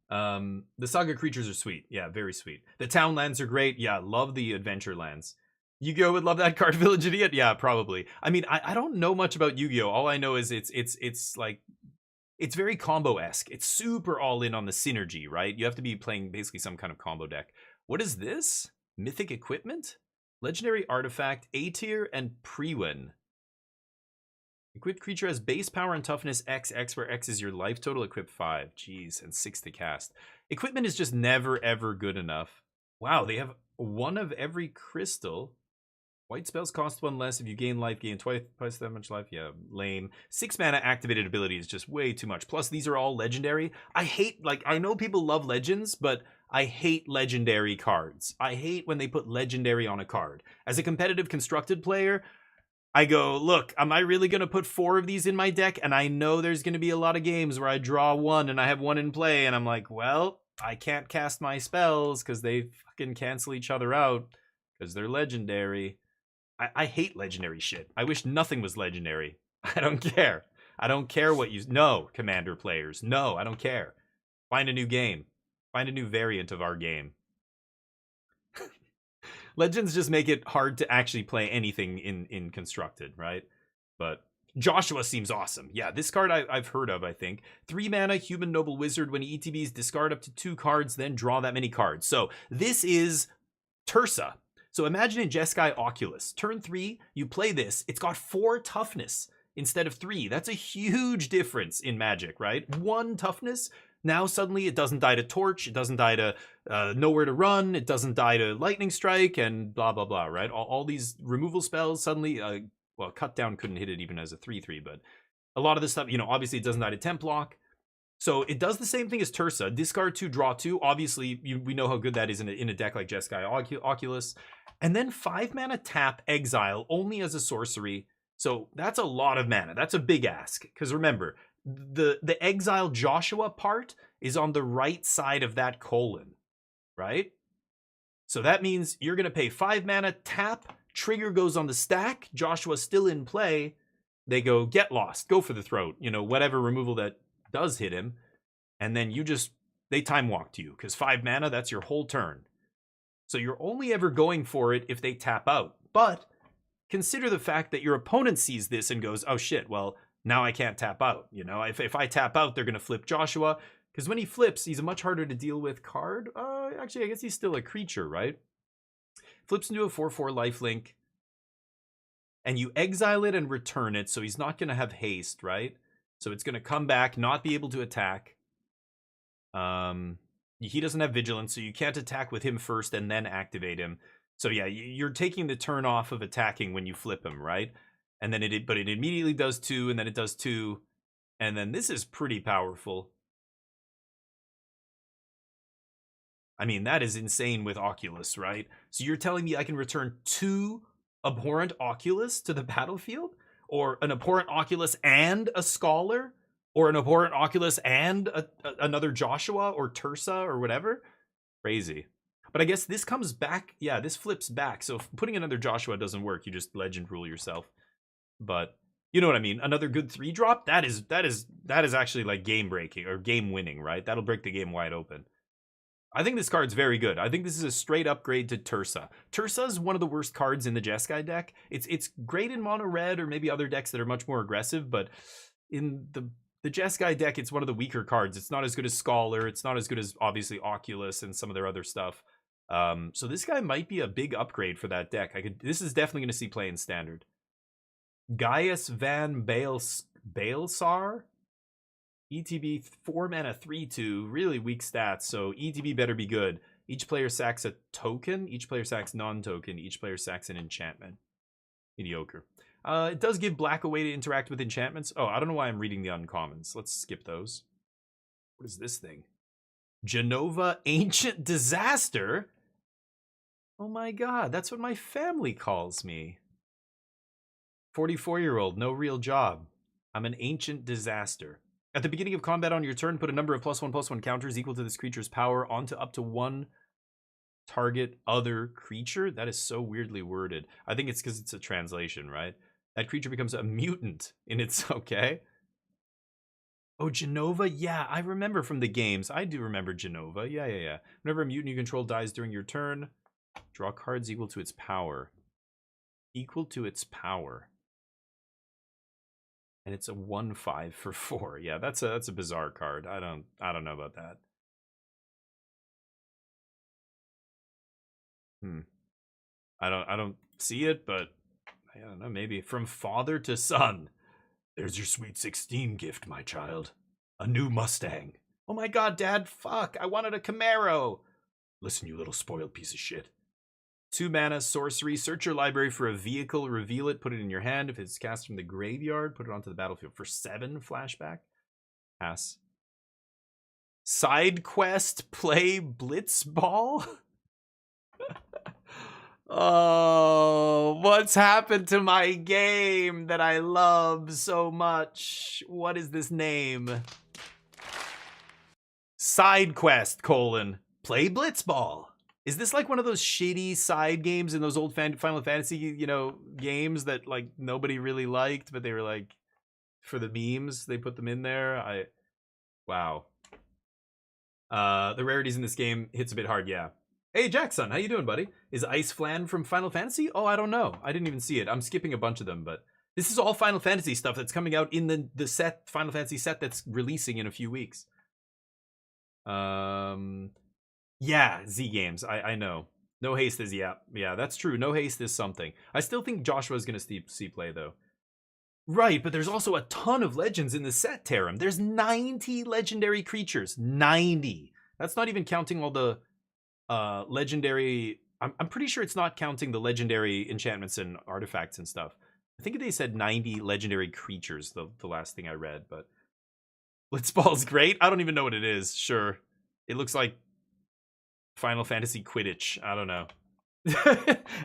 The Saga creatures are sweet. Yeah, very sweet. The town lands are great. Yeah, love the adventure lands. Yu-Gi-Oh! Would love that card, Village Idiot? Yeah, probably. I mean, I don't know much about Yu-Gi-Oh! All I know is it's like... It's very combo-esque. It's super all-in on the synergy, right? You have to be playing basically some kind of combo deck. What is this? Mythic equipment? Legendary artifact, A-tier, and Prewin. Equipped creature has base power and toughness XX, where X is your life total. Equip 5. Jeez, and 6 to cast. Equipment is just never, ever good enough. Wow, they have 1 of every crystal. White spells cost 1 less. If you gain life, gain twice that much life. Yeah, lame. 6 mana activated ability is just way too much. Plus, these are all legendary. I hate, like, I know people love legends, but I hate legendary cards. I hate when they put legendary on a card. As a competitive constructed player, I go, look, am I really going to put 4 of these in my deck? And I know there's going to be a lot of games where I draw 1 and I have 1 in play. And I'm like, well, I can't cast my spells because they fucking cancel each other out because they're legendary. I hate legendary shit. I wish nothing was legendary. I don't care. I don't care what you... No, Commander players. No, I don't care. Find a new game. Find a new variant of our game. Legends just make it hard to actually play anything in Constructed, right? But Joshua seems awesome. Yeah, this card I've heard of, I think. 3 mana, Human Noble Wizard. When ETBs, discard up to 2 cards, then draw that many cards. So this is Tersa. So imagine in Jeskai Oculus. Turn 3, you play this. It's got 4 toughness instead of 3. That's a huge difference in Magic, right? 1 toughness. Now suddenly it doesn't die to Torch. It doesn't die to Nowhere to Run. It doesn't die to Lightning Strike and blah, blah, blah, right? All these removal spells suddenly... well, Cut Down couldn't hit it even as a 3/3, but a lot of this stuff, you know, obviously it doesn't die to Temp Block. So it does the same thing as Tersa. Discard 2, draw 2. Obviously, we know how good that is in a deck like Jeskai Oculus. And then 5 mana tap exile only as a sorcery. So that's a lot of mana. That's a big ask. Because remember, the exile Joshua part is on the right side of that colon, right? So that means you're going to pay 5 mana, tap, trigger goes on the stack, Joshua's still in play. They go, get lost, go for the throat, you know, whatever removal that does hit him. And then you just, they time walk to you. Because 5 mana, that's your whole turn. So you're only ever going for it if they tap out. But consider the fact that your opponent sees this and goes, oh shit, well, now I can't tap out. You know, if I tap out, they're going to flip Joshua. Because when he flips, he's a much harder to deal with card. Actually, I guess he's still a creature, right? Flips into a 4/4 lifelink. And you exile it and return it, so he's not going to have haste, right? So it's going to come back, not be able to attack. He doesn't have vigilance, so you can't attack with him first and then activate him. So yeah, you're taking the turn off of attacking when you flip him, right? And then but it immediately does 2, and then it does 2. And then this is pretty powerful. I mean, that is insane with Oculus, right? So you're telling me I can return 2 Abhorrent Oculus to the battlefield? Or an Abhorrent Oculus and a Scholar? Or an Abhorrent Oculus and another Joshua or Tursa or whatever? Crazy. But I guess this comes back. Yeah, this flips back. So if putting another Joshua doesn't work, you just legend rule yourself. But you know what I mean? Another good 3-drop? That is actually like game breaking or game winning, right? That'll break the game wide open. I think this card's very good. I think this is a straight upgrade to Tursa. Tursa is one of the worst cards in the Jeskai deck. It's great in mono red or maybe other decks that are much more aggressive, but in the Jeskai deck, it's one of the weaker cards. It's not as good as Scholar. It's not as good as, obviously, Oculus and some of their other stuff. So this guy might be a big upgrade for that deck. This is definitely going to see play in Standard. Gaius Van Baelsar? ETB 4 mana 3/2, really weak stats, so ETB better be good. Each player sacks a token, each player sacks non-token, each player sacks an enchantment. Mediocre. It does give black a way to interact with enchantments. Oh, I don't know why I'm reading the uncommons. Let's skip those. What is this thing? Genova Ancient Disaster? Oh my god, that's what my family calls me. 44-year-old, no real job. I'm an ancient disaster. At the beginning of combat on your turn, put a number of +1/+1 counters equal to this creature's power onto up to 1 target other creature. That is so weirdly worded. I think it's because it's a translation, right? That creature becomes a mutant in its... Okay. Oh, Genova? Yeah, I remember from the games. I do remember Genova. Yeah. Whenever a mutant you control dies during your turn, draw cards equal to its power. Equal to its power. And it's a 1/5 for 4. Yeah, that's a bizarre card. I don't know about that. I don't see it, but I don't know, maybe from father to son. There's your sweet 16 gift, my child. A new Mustang. Oh my god, Dad, fuck. I wanted a Camaro. Listen, you little spoiled piece of shit. 2 mana, sorcery. Search your library for a vehicle. Reveal it. Put it in your hand. If it's cast from the graveyard, put it onto the battlefield for 7 flashback. Pass. Side quest. Play Blitzball. Oh, what's happened to my game that I love so much? What is this name? Side quest, play Blitzball. Is this like one of those shitty side games in those old Final Fantasy, you know, games that like nobody really liked, but they were like for the memes, they put them in there? Wow. The rarities in this game hits a bit hard, yeah. Hey Jackson, how you doing, buddy? Is Ice Flan from Final Fantasy? Oh, I don't know. I didn't even see it. I'm skipping a bunch of them, but this is all Final Fantasy stuff that's coming out in the set, Final Fantasy set that's releasing in a few weeks. Yeah, Z Games. I know. No Haste is, yeah, that's true. No Haste is something. I still think Joshua's going to see play, though. Right, but there's also a ton of legends in the set, Tarim. There's 90 legendary creatures. 90. That's not even counting all the legendary... I'm pretty sure it's not counting the legendary enchantments and artifacts and stuff. I think they said 90 legendary creatures, the last thing I read, but... Blitzball's great? I don't even know what it is. Sure. It looks like Final Fantasy Quidditch. I don't know.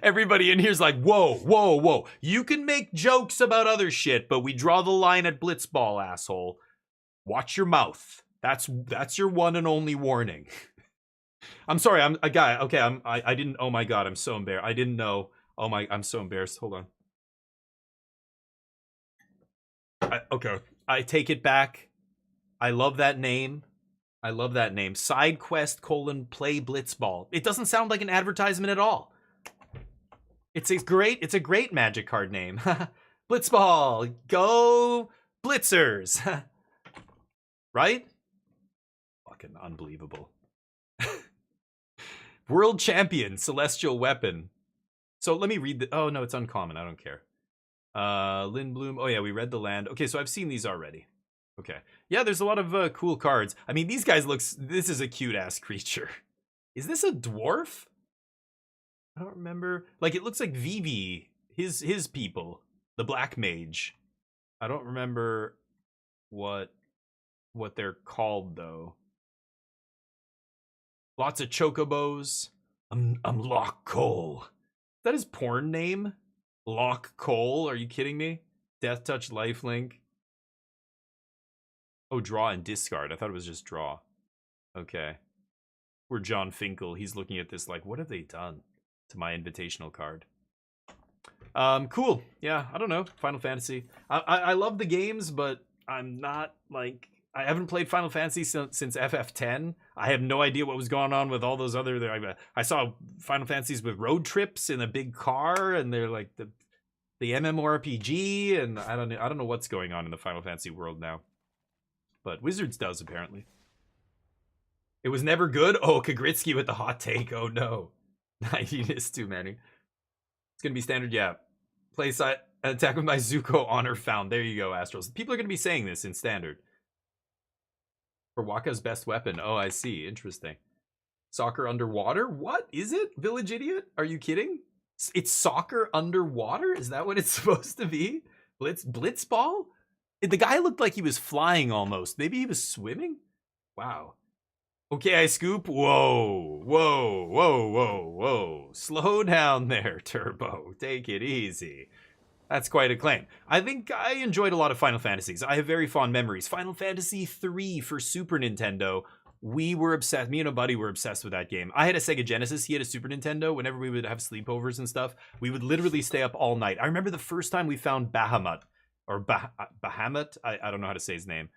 Everybody in here's like, whoa. You can make jokes about other shit, but we draw the line at Blitzball, asshole. Watch your mouth. That's your one and only warning. I'm sorry, I'm a guy. Okay, I didn't. Oh my god, I'm so embarrassed. I didn't know. Oh my, I'm so embarrassed. Hold on. Okay, I take it back. I love that name. I love that name. Side quest : play blitzball. It doesn't sound like an advertisement at all. It's a great Magic card name. Blitzball, go Blitzers. Right? Fucking unbelievable. World Champion, Celestial Weapon. So let me read the... Oh, no, it's uncommon. I don't care. Lindblom. Oh, yeah, we read the land. Okay, so I've seen these already. Okay. Yeah, there's a lot of cool cards. I mean, these guys looks... This is a cute-ass creature. Is this a dwarf? I don't remember. Like, it looks like Vivi, his people. The Black Mage. I don't remember what they're called, though. Lots of chocobos. I'm Lock Cole. Is that his porn name? Lock Cole? Are you kidding me? Death Touch, Lifelink. Oh, draw and discard. I thought it was just draw. Okay. Poor John Finkel. He's looking at this like, what have they done to my invitational card? Cool. Yeah, I don't know. Final Fantasy. I love the games, but I'm not like... I haven't played Final Fantasy since FF10. I have no idea what was going on with all those other... I saw Final Fantasies with road trips in a big car, and they're like the MMORPG, and I don't know what's going on in the Final Fantasy world now. But Wizards does, apparently. It was never good? Oh, Kagritsky with the hot take. Oh, no. 19 is too many. It's going to be standard, yeah. Play side, attack with my Zuko honor found. There you go, Astros. People are going to be saying this in standard. For Waka's best weapon. Oh, I see. Interesting. Soccer underwater? What is it? Village Idiot? Are you kidding? It's soccer underwater? Is that what it's supposed to be? Blitzball? The guy looked like he was flying almost. Maybe he was swimming? Wow. Okay, I scoop. Whoa. Whoa. Whoa. Whoa. Whoa. Slow down there, Turbo. Take it easy. That's quite a claim. I think I enjoyed a lot of Final Fantasies. I have very fond memories. Final Fantasy 3 for Super Nintendo. We were obsessed. Me and a buddy were obsessed with that game. I had a Sega Genesis. He had a Super Nintendo. Whenever we would have sleepovers and stuff, we would literally stay up all night. I remember the first time we found Bahamut. Or Bahamut? I don't know how to say his name.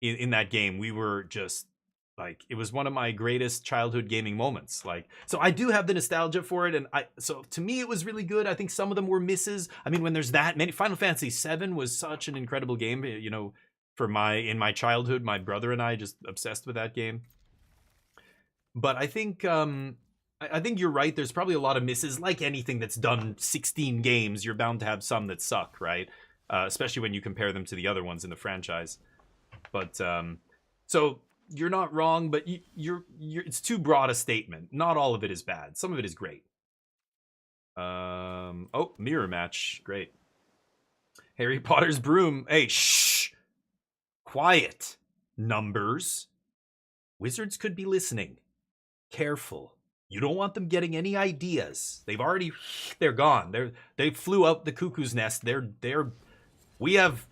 In that game, we were just... Like, it was one of my greatest childhood gaming moments. Like, so I do have the nostalgia for it, and so to me it was really good. I think some of them were misses. I mean, when there's that many, Final Fantasy VII was such an incredible game. You know, in my childhood, my brother and I just obsessed with that game. But I think I think you're right. There's probably a lot of misses. Like anything that's done 16 games, you're bound to have some that suck, right? Especially when you compare them to the other ones in the franchise. But so. You're not wrong, but you're it's too broad a statement. Not all of it is bad. Some of it is great. Oh, mirror match. Great. Harry Potter's broom. Hey, shh. Quiet. Numbers. Wizards could be listening. Careful. You don't want them getting any ideas. They're gone. They flew out the cuckoo's nest. We have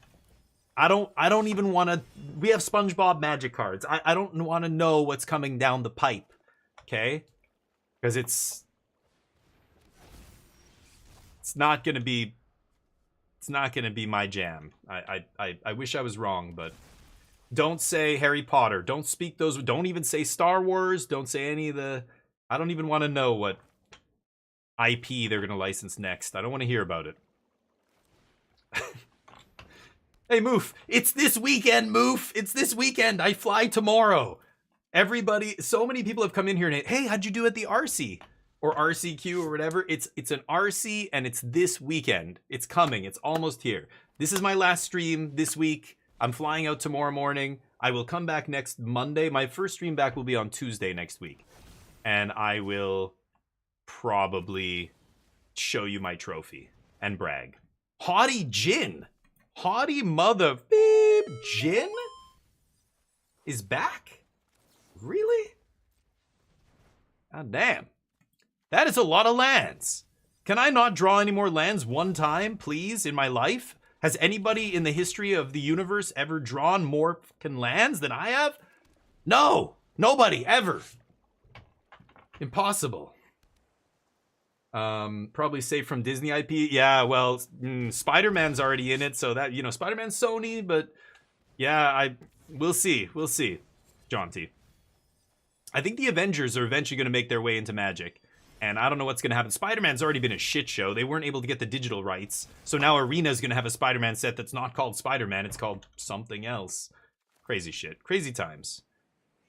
SpongeBob Magic cards. I don't want to know what's coming down the pipe. Okay? Because it's not gonna be my jam. I wish I was wrong, but don't say Harry Potter. Don't speak those. Don't even say Star Wars. Don't say any of the. I don't even want to know what IP they're gonna license next. I don't want to hear about it. Hey, Moof, it's this weekend, Moof. It's this weekend. I fly tomorrow. Everybody, so many people have come in here and, hey, how'd you do at the RC? Or RCQ or whatever. It's an RC and it's this weekend. It's coming. It's almost here. This is my last stream this week. I'm flying out tomorrow morning. I will come back next Monday. My first stream back will be on Tuesday next week. And I will probably show you my trophy and brag. Haughty Jin. Haughty mother beep Jin is back? Really? God damn. That is a lot of lands. Can I not draw any more lands one time, please, in my life? Has anybody in the history of the universe ever drawn more fucking lands than I have? No. Nobody, ever. Impossible. Probably safe from Disney IP. Yeah, well, Spider-Man's already in it, so that, you know, Spider-Man's Sony, but yeah, we'll see. We'll see, John T. I think the Avengers are eventually going to make their way into Magic. And I don't know what's going to happen. Spider-Man's already been a shit show. They weren't able to get the digital rights. So now Arena's going to have a Spider-Man set that's not called Spider-Man. It's called something else. Crazy shit. Crazy times.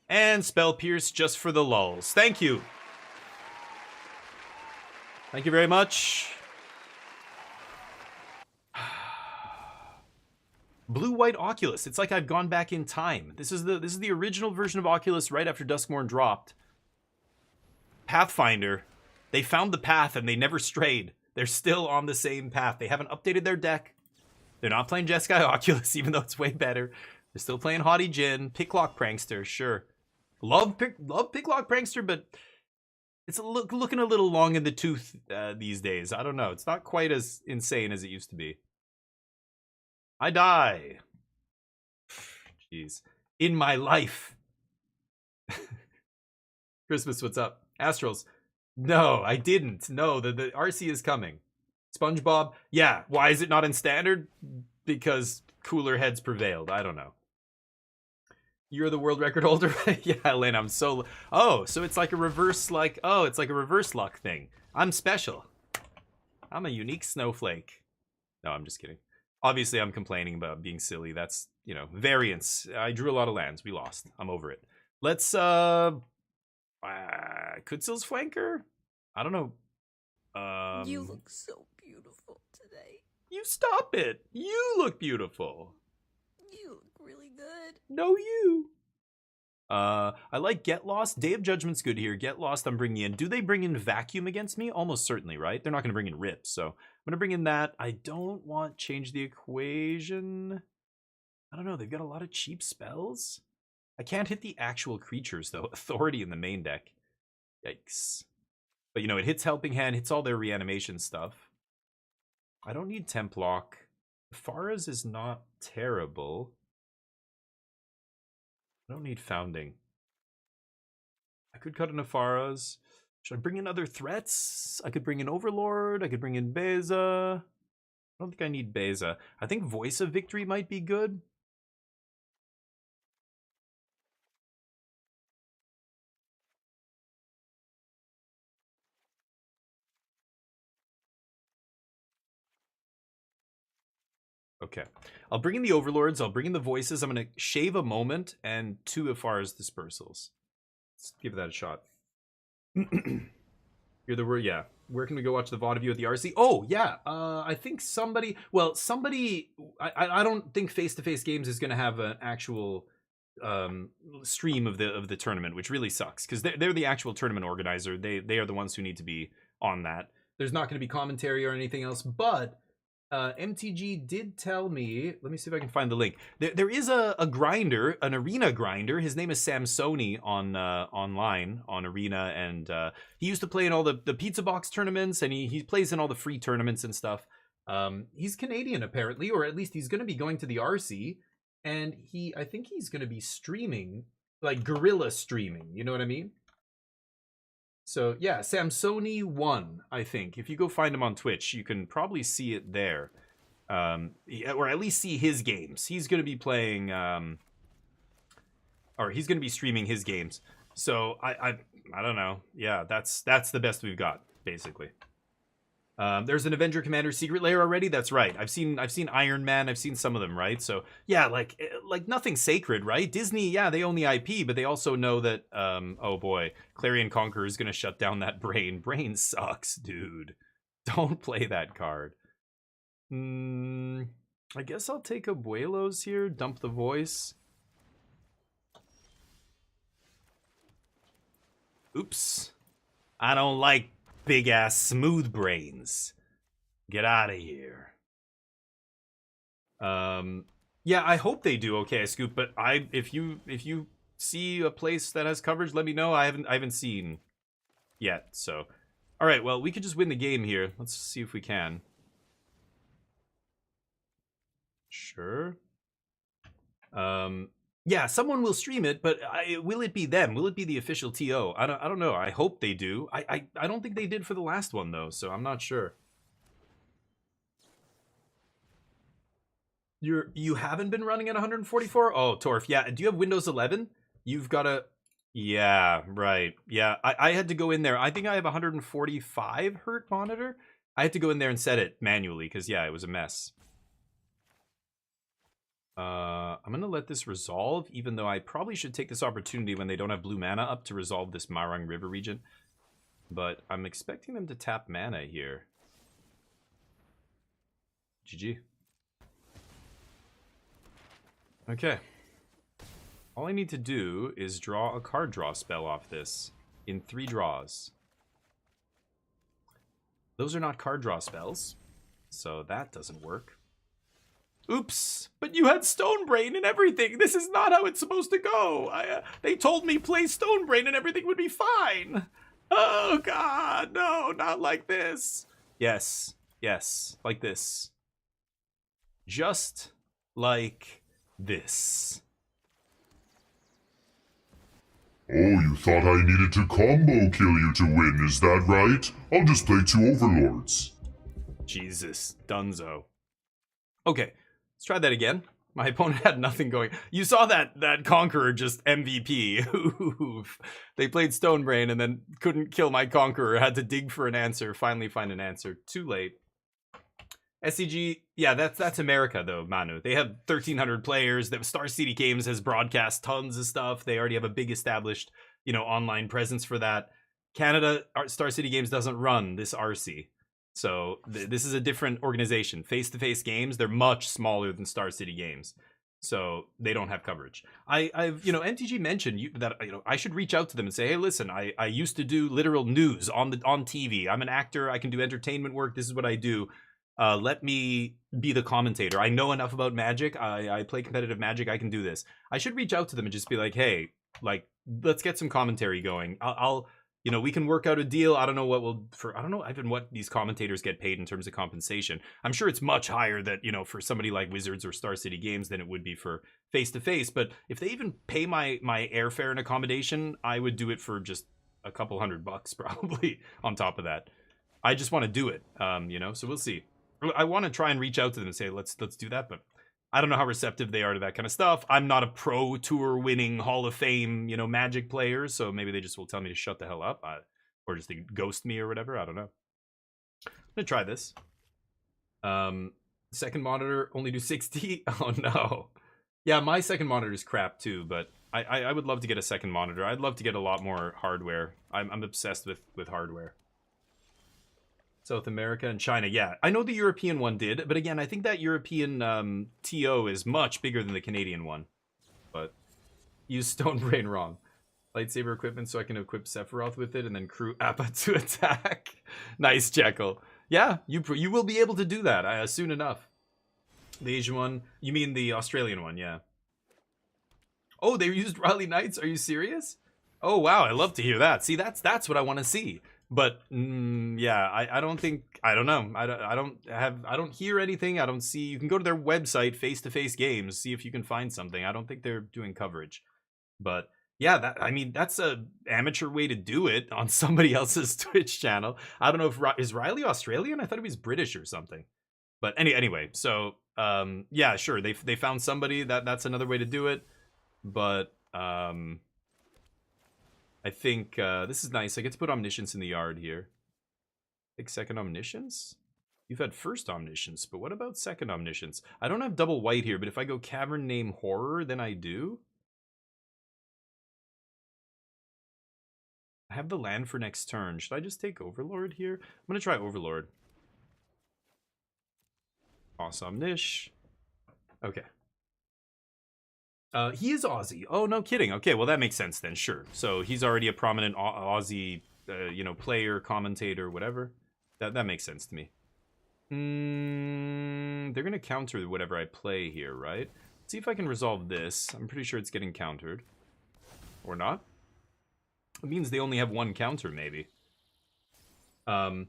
And Spell Pierce just for the lulz. Thank you. Thank you very much. Blue-white Oculus. It's like I've gone back in time. This is the original version of Oculus right after Duskmourn dropped. Pathfinder. They found the path and they never strayed. They're still on the same path. They haven't updated their deck. They're not playing Jeskai Oculus, even though it's way better. They're still playing Haughty Jin, Picklock Prankster, sure. Love Picklock Prankster, but it's looking a little long in the tooth these days. I don't know. It's not quite as insane as it used to be. I die. Jeez. In my life. Christmas, what's up? Astrals. No, I didn't. No, the RC is coming. SpongeBob. Yeah, why is it not in standard? Because cooler heads prevailed. I don't know. You're the world record holder? Yeah, Lynn, I'm so... Oh, so it's like a reverse, like... Oh, it's like a reverse luck thing. I'm special. I'm a unique snowflake. No, I'm just kidding. Obviously, I'm complaining about being silly. That's, you know, variance. I drew a lot of lands. We lost. I'm over it. Let's, Kutsil's flanker? I don't know. You look so beautiful today. You stop it. You look beautiful. You look really good. No, you. I like Get Lost. Day of Judgment's good here. Get Lost, I'm bringing in. Do they bring in Vacuum against me? Almost certainly, right? They're not going to bring in Rip, so I'm going to bring in that. I don't want Change the Equation. I don't know. They've got a lot of cheap spells. I can't hit the actual creatures, though. Authority in the main deck. Yikes. But, you know, it hits Helping Hand, hits all their reanimation stuff. I don't need Templock. Faraz is not terrible. I don't need Founding. I could cut in a Faraz. Should I bring in other threats? I could bring in Overlord. I could bring in Beza. I don't think I need Beza. I think Voice of Victory might be good. Okay. I'll bring in the Overlords. I'll bring in the Voices. I'm going to shave a moment and 2 Afar's Dispersals. Let's give that a shot. You're the word, yeah. Where can we go watch the VOD of you at the RC? Oh, yeah. I think somebody... Well, somebody... I don't think face-to-face games is going to have an actual stream of the tournament, which really sucks. Because they're the actual tournament organizer. They are the ones who need to be on that. There's not going to be commentary or anything else, but... MTG did tell me, let me see if I can find the link. There is a grinder, an arena grinder. His name is Samsoni on online on Arena, and he used to play in all the pizza box tournaments, and he plays in all the free tournaments and stuff. He's Canadian apparently, or at least he's going to be going to the RC, and I think he's going to be streaming, like guerrilla streaming. You know what I mean? So, yeah, Samsoni1, I think. If you go find him on Twitch, you can probably see it there. Or at least see his games. He's going to be playing... or he's going to be streaming his games. So, I don't know. Yeah, that's the best we've got, basically. There's an Avenger Commander Secret Lair already. That's right. I've seen Iron Man. I've seen some of them, right? So yeah, like nothing sacred, right? Disney, yeah, they own the IP, but they also know that oh boy, Clarion Conqueror is gonna shut down that brain. Brain sucks, dude. Don't play that card. I guess I'll take Abuelos here. Dump the voice. Oops. I don't like big ass smooth brains. Get out of here. Yeah, I hope they do okay, Scoop, but if you see a place that has coverage, let me know. I haven't seen yet, so. All right, well, we could just win the game here. Let's see if we can. Sure. Yeah, someone will stream it, but will it be them? Will it be the official TO? I don't know. I hope they do. I don't think they did for the last one though, so I'm not sure. You haven't been running at 144? Oh, Torf, yeah. Do you have Windows 11? You've got to Yeah, right. Yeah, I had to go in there. I think I have 145 hertz monitor. I had to go in there and set it manually because, yeah, it was a mess. I'm going to let this resolve, even though I probably should take this opportunity when they don't have blue mana up to resolve this Marang River region. But I'm expecting them to tap mana here. GG. Okay. All I need to do is draw a card draw spell off this in 3 draws. Those are not card draw spells, so that doesn't work. Oops, but you had Stonebrain and everything. This is not how it's supposed to go. They told me play Stonebrain and everything would be fine. Oh god, no, not like this. Yes, yes, like this. Just like this. Oh, you thought I needed to combo kill you to win, is that right? I'll just play 2 Overlords. Jesus, dunzo. Okay, let's try that again. My opponent had nothing going. You saw that Conqueror just MVP. Oof. They played Stonebrain and then couldn't kill my Conqueror. Had to dig for an answer. Finally find an answer. Too late. SCG, yeah, that's America though, Manu. They have 1,300 players. That Star City Games has broadcast tons of stuff. They already have a big established, online presence for that. Canada, Star City Games doesn't run this RC. So this is a different organization. Face-to-face games, they're much smaller than Star City Games. So they don't have coverage. I've NTG mentioned that I should reach out to them and say, hey, listen, I used to do literal news on TV. I'm an actor. I can do entertainment work. This is what I do. Let me be the commentator. I know enough about Magic. I play competitive Magic. I can do this. I should reach out to them and just be like, hey, let's get some commentary going. I'll we can work out a deal. I don't know I don't know even what these commentators get paid in terms of compensation. I'm sure it's much higher that, for somebody like Wizards or Star City Games than it would be for face-to-face. But if they even pay my airfare and accommodation, I would do it for just a couple $100 probably on top of that. I just want to do it, so we'll see. I want to try and reach out to them and say, let's do that, but I don't know how receptive they are to that kind of stuff. I'm not a pro tour winning Hall of Fame, Magic player, so maybe they just will tell me to shut the hell up, or just ghost me or whatever. I don't know. I'm gonna try this. Second monitor only do 60. Oh no. Yeah, my second monitor is crap too, but I would love to get a second monitor. I'd love to get a lot more hardware. I'm obsessed with hardware. South America and China, yeah. I know the European one did, but again, I think that European TO is much bigger than the Canadian one. But use Stonebrain wrong. Lightsaber equipment so I can equip Sephiroth with it and then crew Appa to attack. Nice, Jekyll. Yeah, you will be able to do that soon enough. The Asian one, you mean the Australian one, yeah. Oh, they used Riley Knights? Are you serious? Oh wow, I love to hear that. See, that's what I want to see. But yeah, I don't know. I don't hear anything. I don't see. You can go to their website, Face-to-Face Games, see if you can find something. I don't think they're doing coverage. But yeah, that's a amateur way to do it on somebody else's Twitch channel. I don't know if is Riley Australian? I thought he was British or something. But anyway, so yeah, sure. They found somebody that's another way to do it. But I think this is nice. I get to put Omniscience in the yard here. Take second Omniscience? You've had first Omniscience, but what about second Omniscience? I don't have double white here, but if I go Cavern Name Horror, then I do. I have the land for next turn. Should I just take Overlord here? I'm going to try Overlord. Awesome Nish. Okay. He is Aussie. Oh, no kidding. Okay, well, that makes sense then, sure. So he's already a prominent Aussie, player, commentator, whatever. That makes sense to me. They're going to counter whatever I play here, right? Let's see if I can resolve this. I'm pretty sure it's getting countered. Or not. It means they only have one counter, maybe. Oh,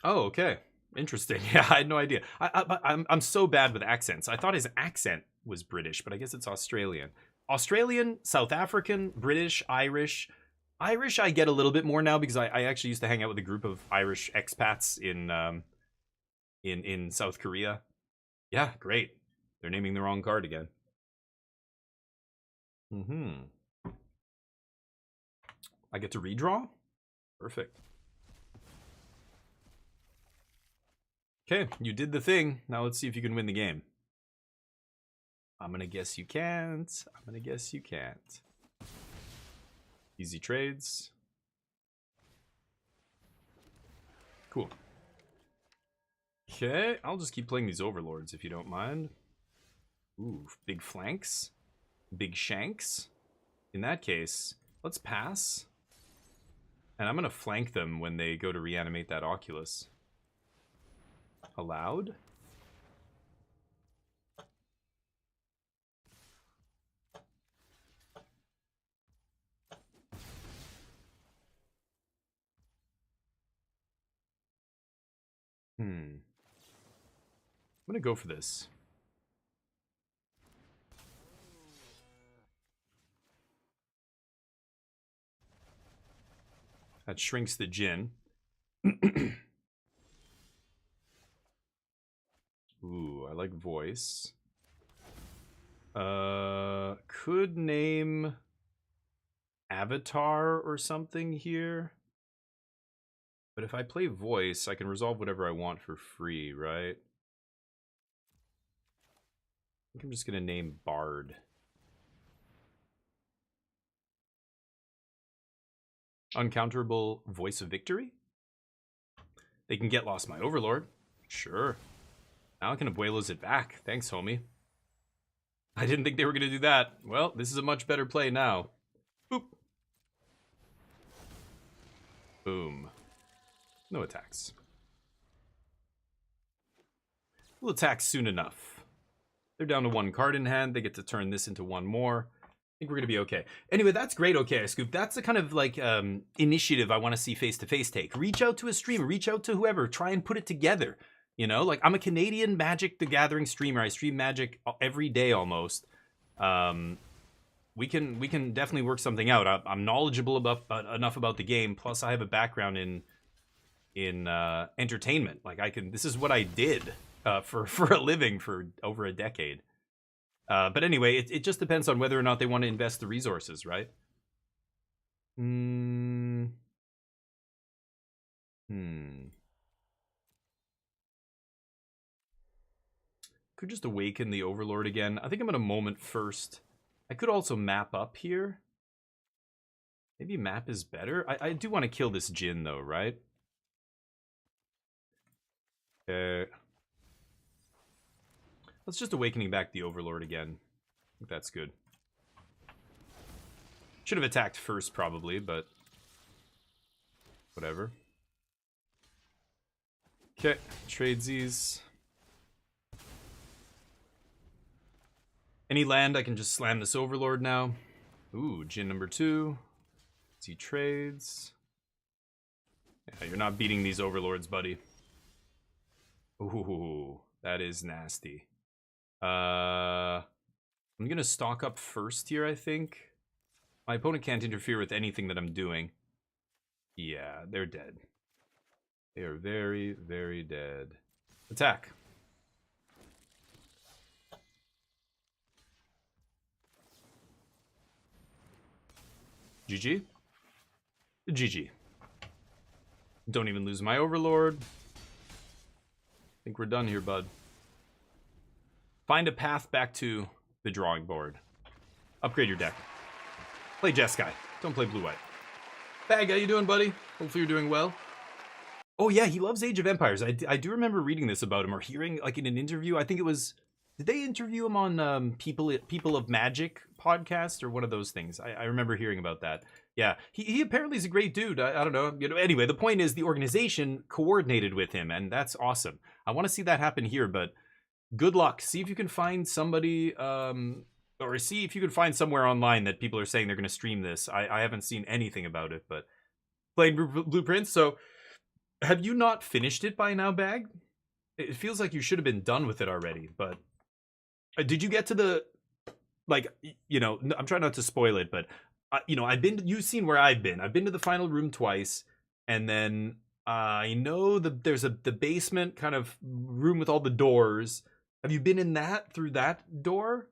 okay. Interesting. Yeah, I had no idea. I'm so bad with accents. I thought his accent was British, but I guess it's Australian. Australian, South African, British, Irish. Irish I get a little bit more now because I actually used to hang out with a group of Irish expats in South Korea. Yeah, great. They're naming the wrong card again. I get to redraw? Perfect. Okay, you did the thing. Now let's see if you can win the game. I'm gonna guess you can't. I'm gonna guess you can't. Easy trades. Cool. Okay, I'll just keep playing these overlords if you don't mind. Ooh, big flanks. Big shanks. In that case, let's pass. And I'm gonna flank them when they go to reanimate that Oculus. Allowed? I'm gonna go for this. That shrinks the Jin. Ooh, I like voice. Could name Avatar or something here. But if I play voice, I can resolve whatever I want for free, right? I think I'm just gonna name Bard. Uncounterable Voice of Victory? They can get Lost My Overlord. Sure. Now I can abuelos it back. Thanks, homie. I didn't think they were going to do that. Well, this is a much better play now. Boop. Boom. No attacks. We'll attack soon enough. They're down to 1 card in hand. They get to turn this into 1 more. I think we're going to be okay. Anyway, that's great, okay, Scoop. That's the kind of, like, initiative I want to see face-to-face take. Reach out to a streamer. Reach out to whoever. Try and put it together. You know, like, I'm a Canadian Magic the Gathering streamer. I stream Magic every day almost. We can definitely work something out. I'm knowledgeable enough about the game. Plus, I have a background in entertainment. Like, this is what I did for a living for over a decade. But anyway, it just depends on whether or not they want to invest the resources, right? Could just awaken the Overlord again. I think I'm going to moment first. I could also map up here. Maybe map is better. I do want to kill this Jin though, right? Let's just awakening back the Overlord again. I think that's good. Should have attacked first probably, but whatever. Okay, tradesies. Any land, I can just slam this Overlord now. Ooh, Jin number 2. See trades. Yeah, you're not beating these Overlords, buddy. Ooh, that is nasty. I'm gonna stock up first here, I think. My opponent can't interfere with anything that I'm doing. Yeah, they're dead. They are very, very dead. Attack. GG? GG. Don't even lose my Overlord. I think we're done here, bud. Find a path back to the drawing board. Upgrade your deck. Play Jeskai. Don't play blue-white. Bag, how you doing, buddy? Hopefully you're doing well. Oh yeah, he loves Age of Empires. I do remember reading this about him or hearing, like, in an interview. I think it was... Did they interview him on People of Magic podcast or one of those things? I remember hearing about that. Yeah, he apparently is a great dude. I don't know. You know. Anyway, the point is the organization coordinated with him, and that's awesome. I want to see that happen here, but good luck. See if you can find somebody, or see if you can find somewhere online that people are saying they're going to stream this. I haven't seen anything about it, but playing Blueprints. So, have you not finished it by now, Bag? It feels like you should have been done with it already, but... Did you get to the, like, you know, I'm trying not to spoil it, but, you know, you've seen where I've been. I've been to the final room twice, and then I know there's the basement kind of room with all the doors. Have you been in through that door?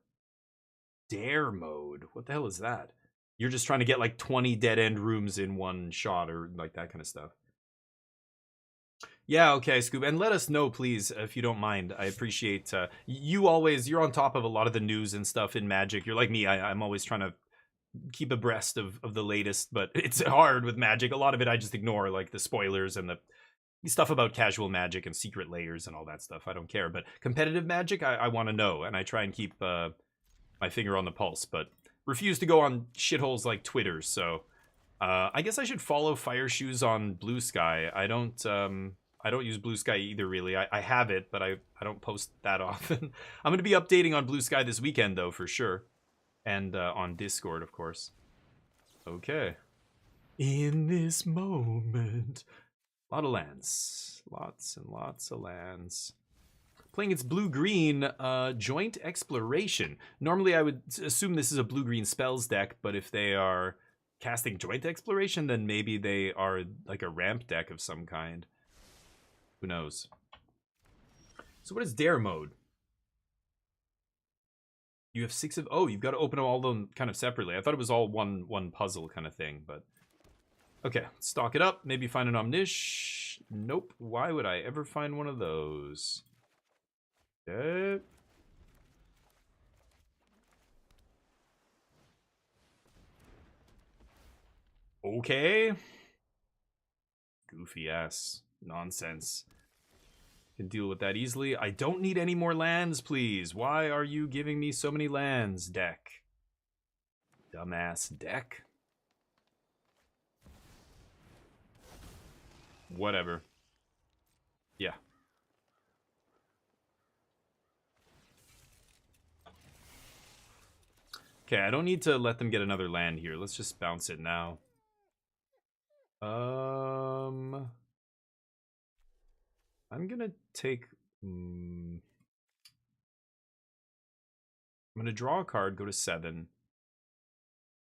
Dare mode. What the hell is that? you're just trying to get like 20 dead end rooms in one shot or like that kind of stuff. Yeah, okay, Scoop. And let us know, please, if you don't mind. I appreciate you're on top of a lot of the news and stuff in Magic. You're like me, I'm always trying to keep abreast of the latest, but it's hard with Magic. A lot of it I just ignore, like the spoilers and the stuff about casual Magic and secret layers and all that stuff. I don't care. But competitive Magic, I want to know, and I try and keep my finger on the pulse, but refuse to go on shitholes like Twitter, so I guess I should follow Fire Shoes on Blue Sky. I don't use Blue Sky either, really. I have it, but I don't post that often. I'm going to be updating on Blue Sky this weekend, though, for sure. And on Discord, of course. Okay. In this moment. A lot of lands. Lots and lots of lands. Playing its blue-green joint exploration. Normally, I would assume this is a blue-green spells deck, but if they are casting joint exploration, then maybe they are like a ramp deck of some kind. Who knows? So what is dare mode? You have 6 of... Oh, you've got to open all of them kind of separately. I thought it was all one puzzle kind of thing, but... Okay, stock it up. Maybe find an Omnish. Nope. Why would I ever find one of those? Okay. Okay. Goofy ass nonsense. Can deal with that easily. I don't need any more lands, please. Why are you giving me so many lands, deck? Dumbass deck. Whatever. Yeah. Okay, I don't need to let them get another land here. Let's just bounce it now. I'm gonna take... I'm gonna draw a card, go to 7.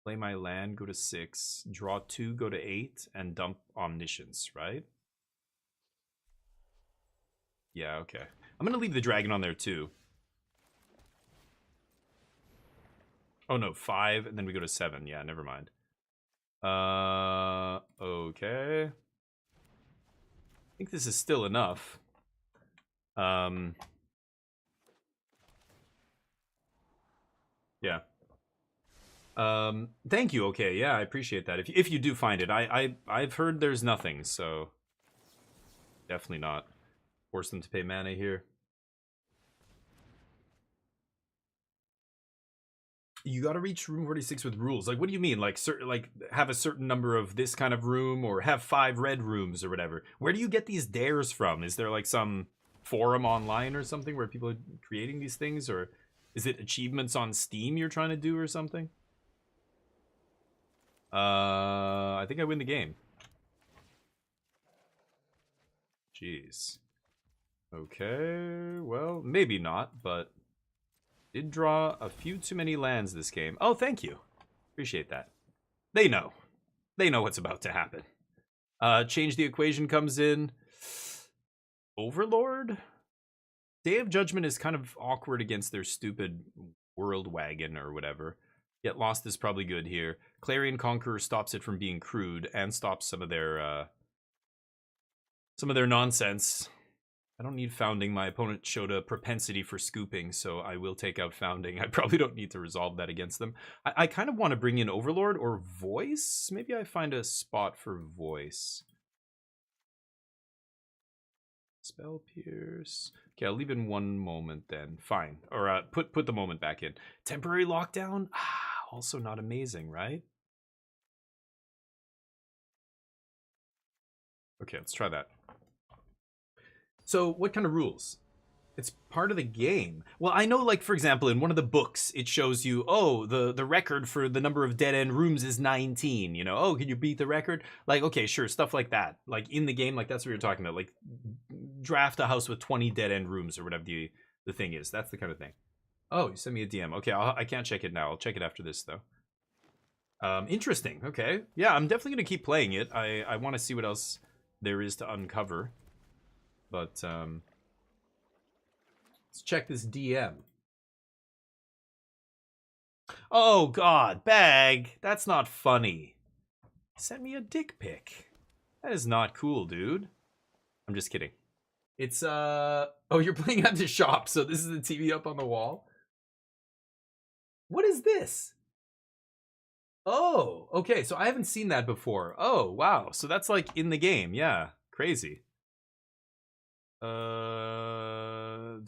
Play my land, go to 6. Draw 2, go to 8, and dump Omniscience, right? Yeah, okay. I'm gonna leave the dragon on there too. Oh no, 5, and then we go to 7. Yeah, never mind. Okay. I think this is still enough. Yeah. Thank you. Okay, yeah, I appreciate that. If you do find it, I've heard there's nothing, so definitely not. Force them to pay mana here. You got to reach room 46 with rules. Like, what do you mean? Like, have a certain number of this kind of room, or have 5 red rooms, or whatever. Where do you get these dares from? Is there like some forum online or something where people are creating these things, or is it achievements on Steam you're trying to do or something? I think I win the game. Jeez. Okay, well, maybe not, but did draw a few too many lands this game. Oh, thank you. Appreciate that. They know. They know what's about to happen. Change the equation comes in. Overlord? Day of Judgment is kind of awkward against their stupid World Wagon or whatever. Yet Lost is probably good here. Clarion Conqueror stops it from being crude and stops some of their nonsense. I don't need Founding. My opponent showed a propensity for scooping, so I will take out Founding. I probably don't need to resolve that against them. I kind of want to bring in Overlord or Voice. Maybe I find a spot for Voice. Spell Pierce. Okay, I'll leave in one moment then. Fine. Or put the moment back in. Temporary Lockdown? Also not amazing, right? Okay, let's try that. So, what kind of rules? It's part of the game. Well, I know, like, for example, in one of the books, it shows you, oh, the record for the number of dead-end rooms is 19, you know? Oh, can you beat the record? Like, okay, sure, stuff like that. Like, in the game, like, that's what you're talking about. Like, draft a house with 20 dead-end rooms or whatever the thing is. That's the kind of thing. Oh, you sent me a DM. Okay, I can't check it now. I'll check it after this, though. Interesting. Okay. Yeah, I'm definitely going to keep playing it. I want to see what else there is to uncover. But, let's check this DM. Oh, God. Bag. That's not funny. Send me a dick pic. That is not cool, dude. I'm just kidding. It's, oh, you're playing at the shop, so this is the TV up on the wall? What is this? Oh, okay, so I haven't seen that before. Oh, wow. So that's like in the game. Yeah, crazy. Did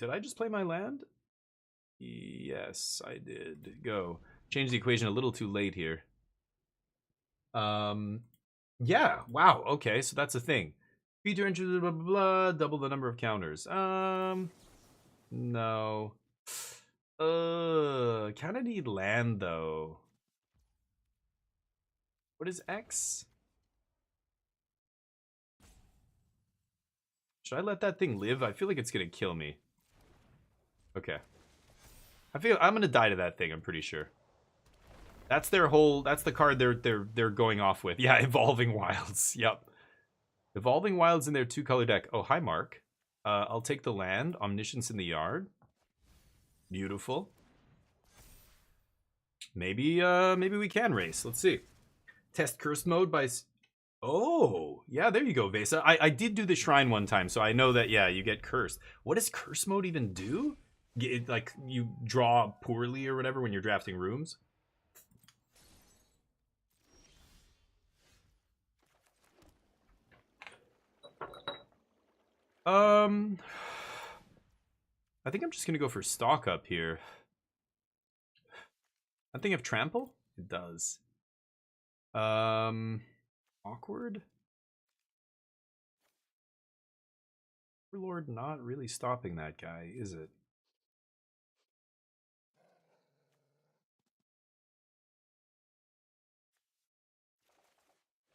I just play my land? Yes, I did. Go. Change the equation a little too late here. Yeah, wow, okay, so that's a thing. Feature inches, blah, blah, blah, double the number of counters. No. Kinda need land, though. What is X? Should I let that thing live? I feel like it's gonna kill me. Okay. I feel I'm gonna die to that thing, I'm pretty sure. That's their whole, that's the card they're going off with. Yeah, Evolving Wilds. Yep. Evolving Wilds in their 2-color deck. Oh, hi, Mark. I'll take the land. Omniscience in the yard. Beautiful. Maybe we can race. Let's see. Test curse mode by... Oh, yeah, there you go, Vesa. I did do the shrine one time, so I know that, yeah, you get cursed. What does curse mode even do? Like, you draw poorly or whatever when you're drafting rooms? I think I'm just gonna go for stock up here. I think of trample? It does. Awkward? Overlord not really stopping that guy, is it?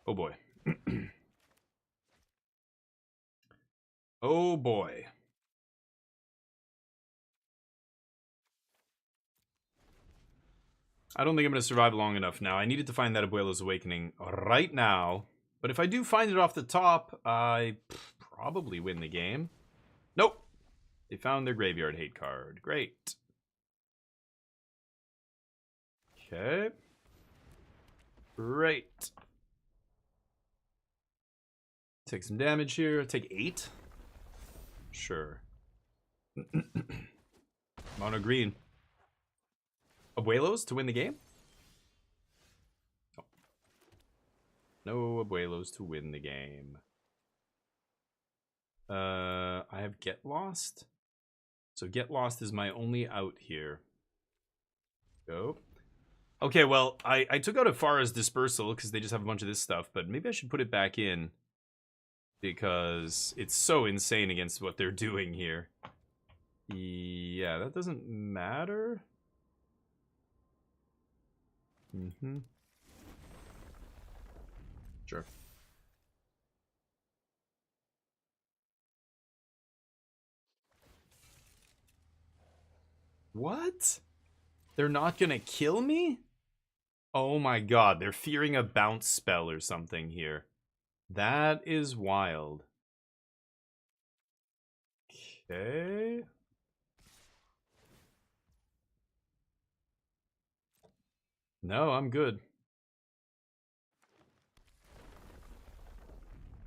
Oh boy. Oh boy. I don't think I'm going to survive long enough now. I needed to find that Abuelo's Awakening right now. But if I do find it off the top, I probably win the game. Nope. They found their Graveyard Hate card. Great. Okay. Great. Take some damage here. Take 8. Sure. Mono green. Abuelos to win the game? Oh. No Abuelos to win the game. I have Get Lost. So Get Lost is my only out here. Go. Okay, well, I took out Afara's Dispersal because they just have a bunch of this stuff, but maybe I should put it back in because it's so insane against what they're doing here. Yeah, that doesn't matter. Sure. What? They're not gonna kill me? Oh my god, they're fearing a bounce spell or something here. That is wild. Okay. No, I'm good.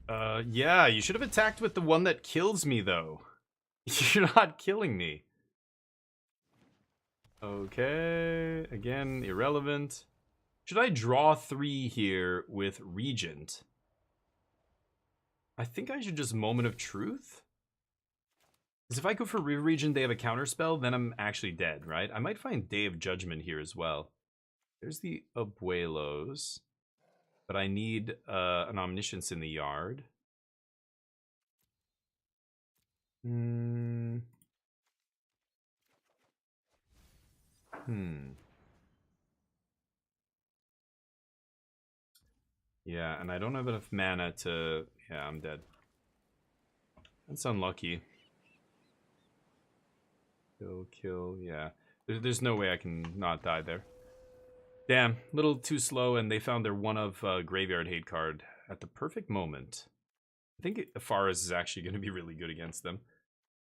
Yeah, you should have attacked with the one that kills me, though. You're not killing me. Okay, again, irrelevant. Should I draw 3 here with Regent? I think I should just Moment of Truth? Because if I go for Regent, they have a counterspell, then I'm actually dead, right? I might find Day of Judgment here as well. There's the Abuelos. But I need an Omniscience in the yard. Yeah, and I don't have enough mana to... Yeah, I'm dead. That's unlucky. Kill, yeah. There's no way I can not die there. Damn, little too slow, and they found their one of Graveyard Hate card at the perfect moment. I think Afara's is actually going to be really good against them.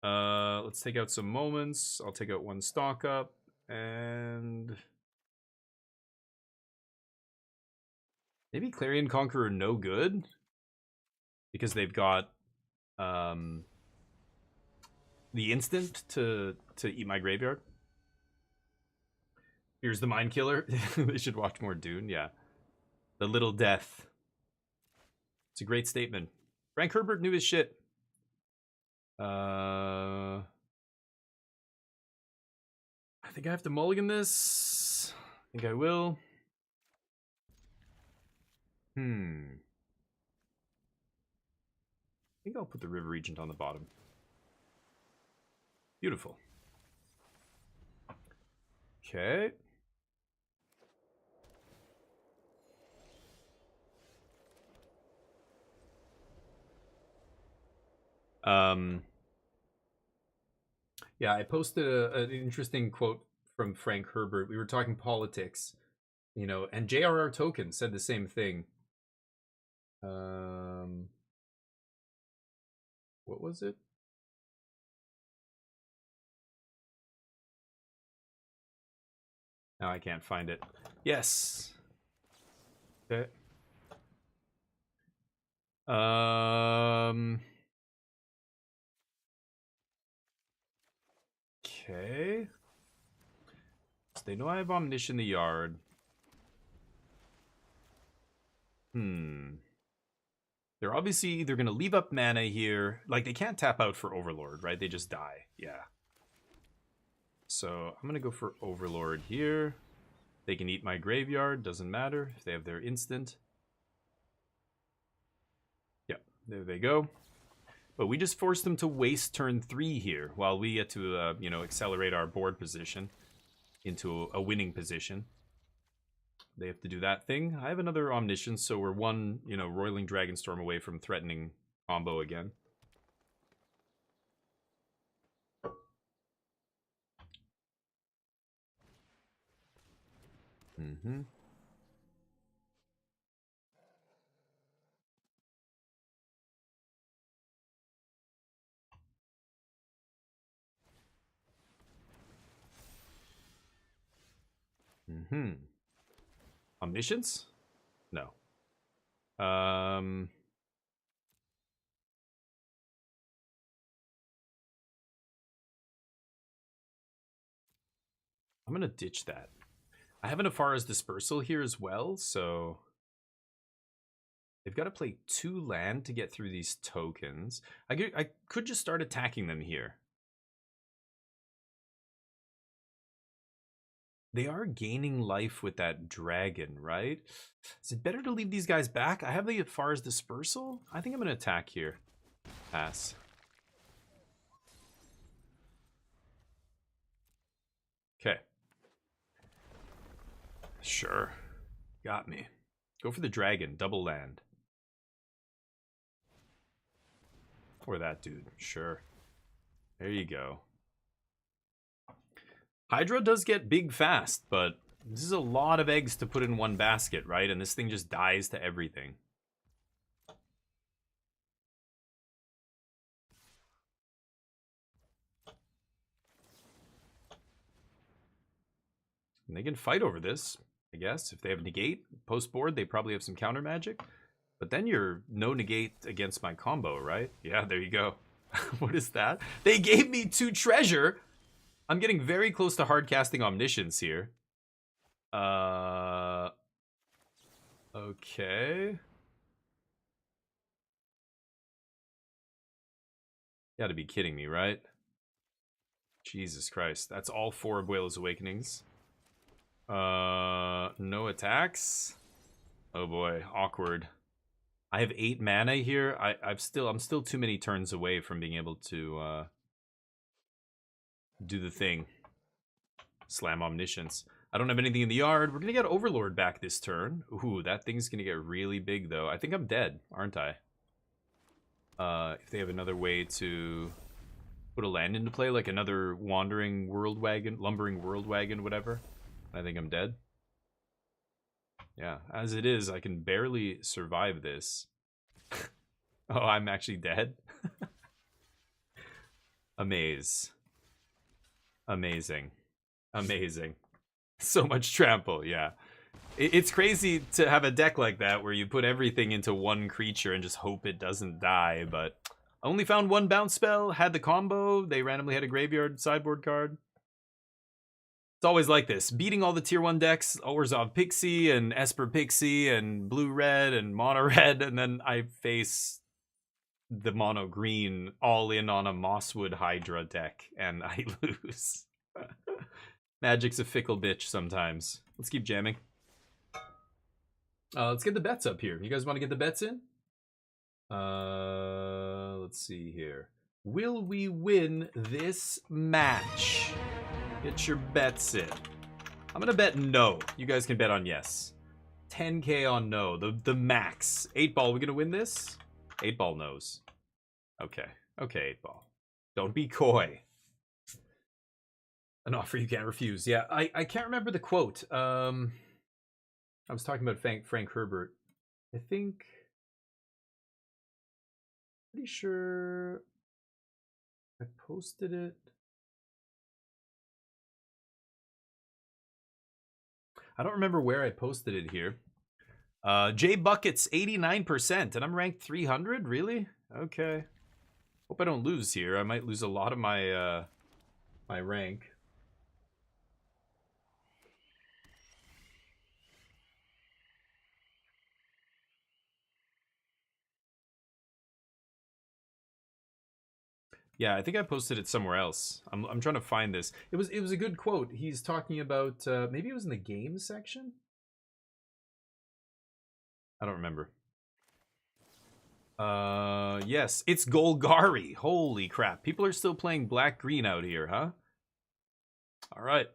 Let's take out some moments. I'll take out 1 stock up, and Maybe Clarion Conqueror no good? Because they've got the instant to eat my graveyard. Here's the Mind Killer. They should watch more Dune, yeah. The Little Death. It's a great statement. Frank Herbert knew his shit. I think I have to mulligan this. I think I will. I think I'll put the River Regent on the bottom. Beautiful. Okay. Yeah, I posted an interesting quote from Frank Herbert. We were talking politics, you know, and J.R.R. Tolkien said the same thing. What was it? Now I can't find it. Yes. Okay. Okay. So they know I have Omniscient in the yard. They're obviously either going to leave up mana here. Like, they can't tap out for Overlord, right? They just die. Yeah. So I'm going to go for Overlord here. They can eat my graveyard. Doesn't matter if they have their instant. Yep, there they go. But we just forced them to waste turn 3 here while we get to, you know, accelerate our board position into a winning position. They have to do that thing. I have another Omniscience, so we're one, you know, Roiling Dragonstorm away from threatening combo again. Omniscience? No. I'm gonna ditch that. I have an Afara's Dispersal here as well, so they've got to play 2 land to get through these tokens. I could just start attacking them here. They are gaining life with that dragon, right? Is it better to leave these guys back? I have the Afara's Dispersal. I think I'm going to attack here. Pass. Okay. Sure. Got me. Go for the dragon. Double land. Or that dude. Sure. There you go. Hydra does get big fast, but this is a lot of eggs to put in one basket, right? And this thing just dies to everything. And they can fight over this, I guess. If they have negate post board, they probably have some counter magic. But then you're no negate against my combo, right? Yeah, there you go. What is that? They gave me 2 treasure. I'm getting very close to hard casting Omniscience here. Okay. You gotta be kidding me, right? Jesus Christ. That's all 4 Abuela's Awakenings. No attacks. Oh boy, awkward. I have 8 mana here. I'm still too many turns away from being able to do the thing. Slam Omniscience. I don't have anything in the yard. We're gonna get Overlord back this turn. Ooh, that thing's gonna get really big though. I think I'm dead, aren't I? If they have another way to put a land into play, like another wandering world wagon, lumbering world wagon, whatever, I think I'm dead. Yeah, as it is, I can barely survive this. Oh, I'm actually dead? Amaze. Amazing. Amazing. So much trample, yeah. It's crazy to have a deck like that where you put everything into one creature and just hope it doesn't die, but I only found one bounce spell, had the combo, they randomly had a graveyard sideboard card. It's always like this, beating all the tier 1 decks, Orzhov Pixie and Esper Pixie and blue-red and mono-red, and then I face the mono-green all in on a Mosswood Hydra deck, and I lose. Magic's a fickle bitch sometimes. Let's keep jamming. Let's get the bets up here. You guys want to get the bets in? Let's see here. Will we win this match? Get your bets in. I'm gonna bet no. You guys can bet on yes. 10k on no. The max. 8-ball, we gonna win this? 8-ball knows. Okay. Okay, 8-ball. Don't be coy. An offer you can't refuse. Yeah, I can't remember the quote. I was talking about Frank Herbert. I think... Pretty sure I posted it. I don't remember where I posted it here. J Bucket's 89%, and I'm ranked 300? Really? Okay. Hope I don't lose here. I might lose a lot of my my rank. Yeah, I think I posted it somewhere else. I'm trying to find this. It was a good quote. He's talking about maybe it was in the games section. I don't remember. Yes, it's Golgari. Holy crap! People are still playing black green out here, huh? All right.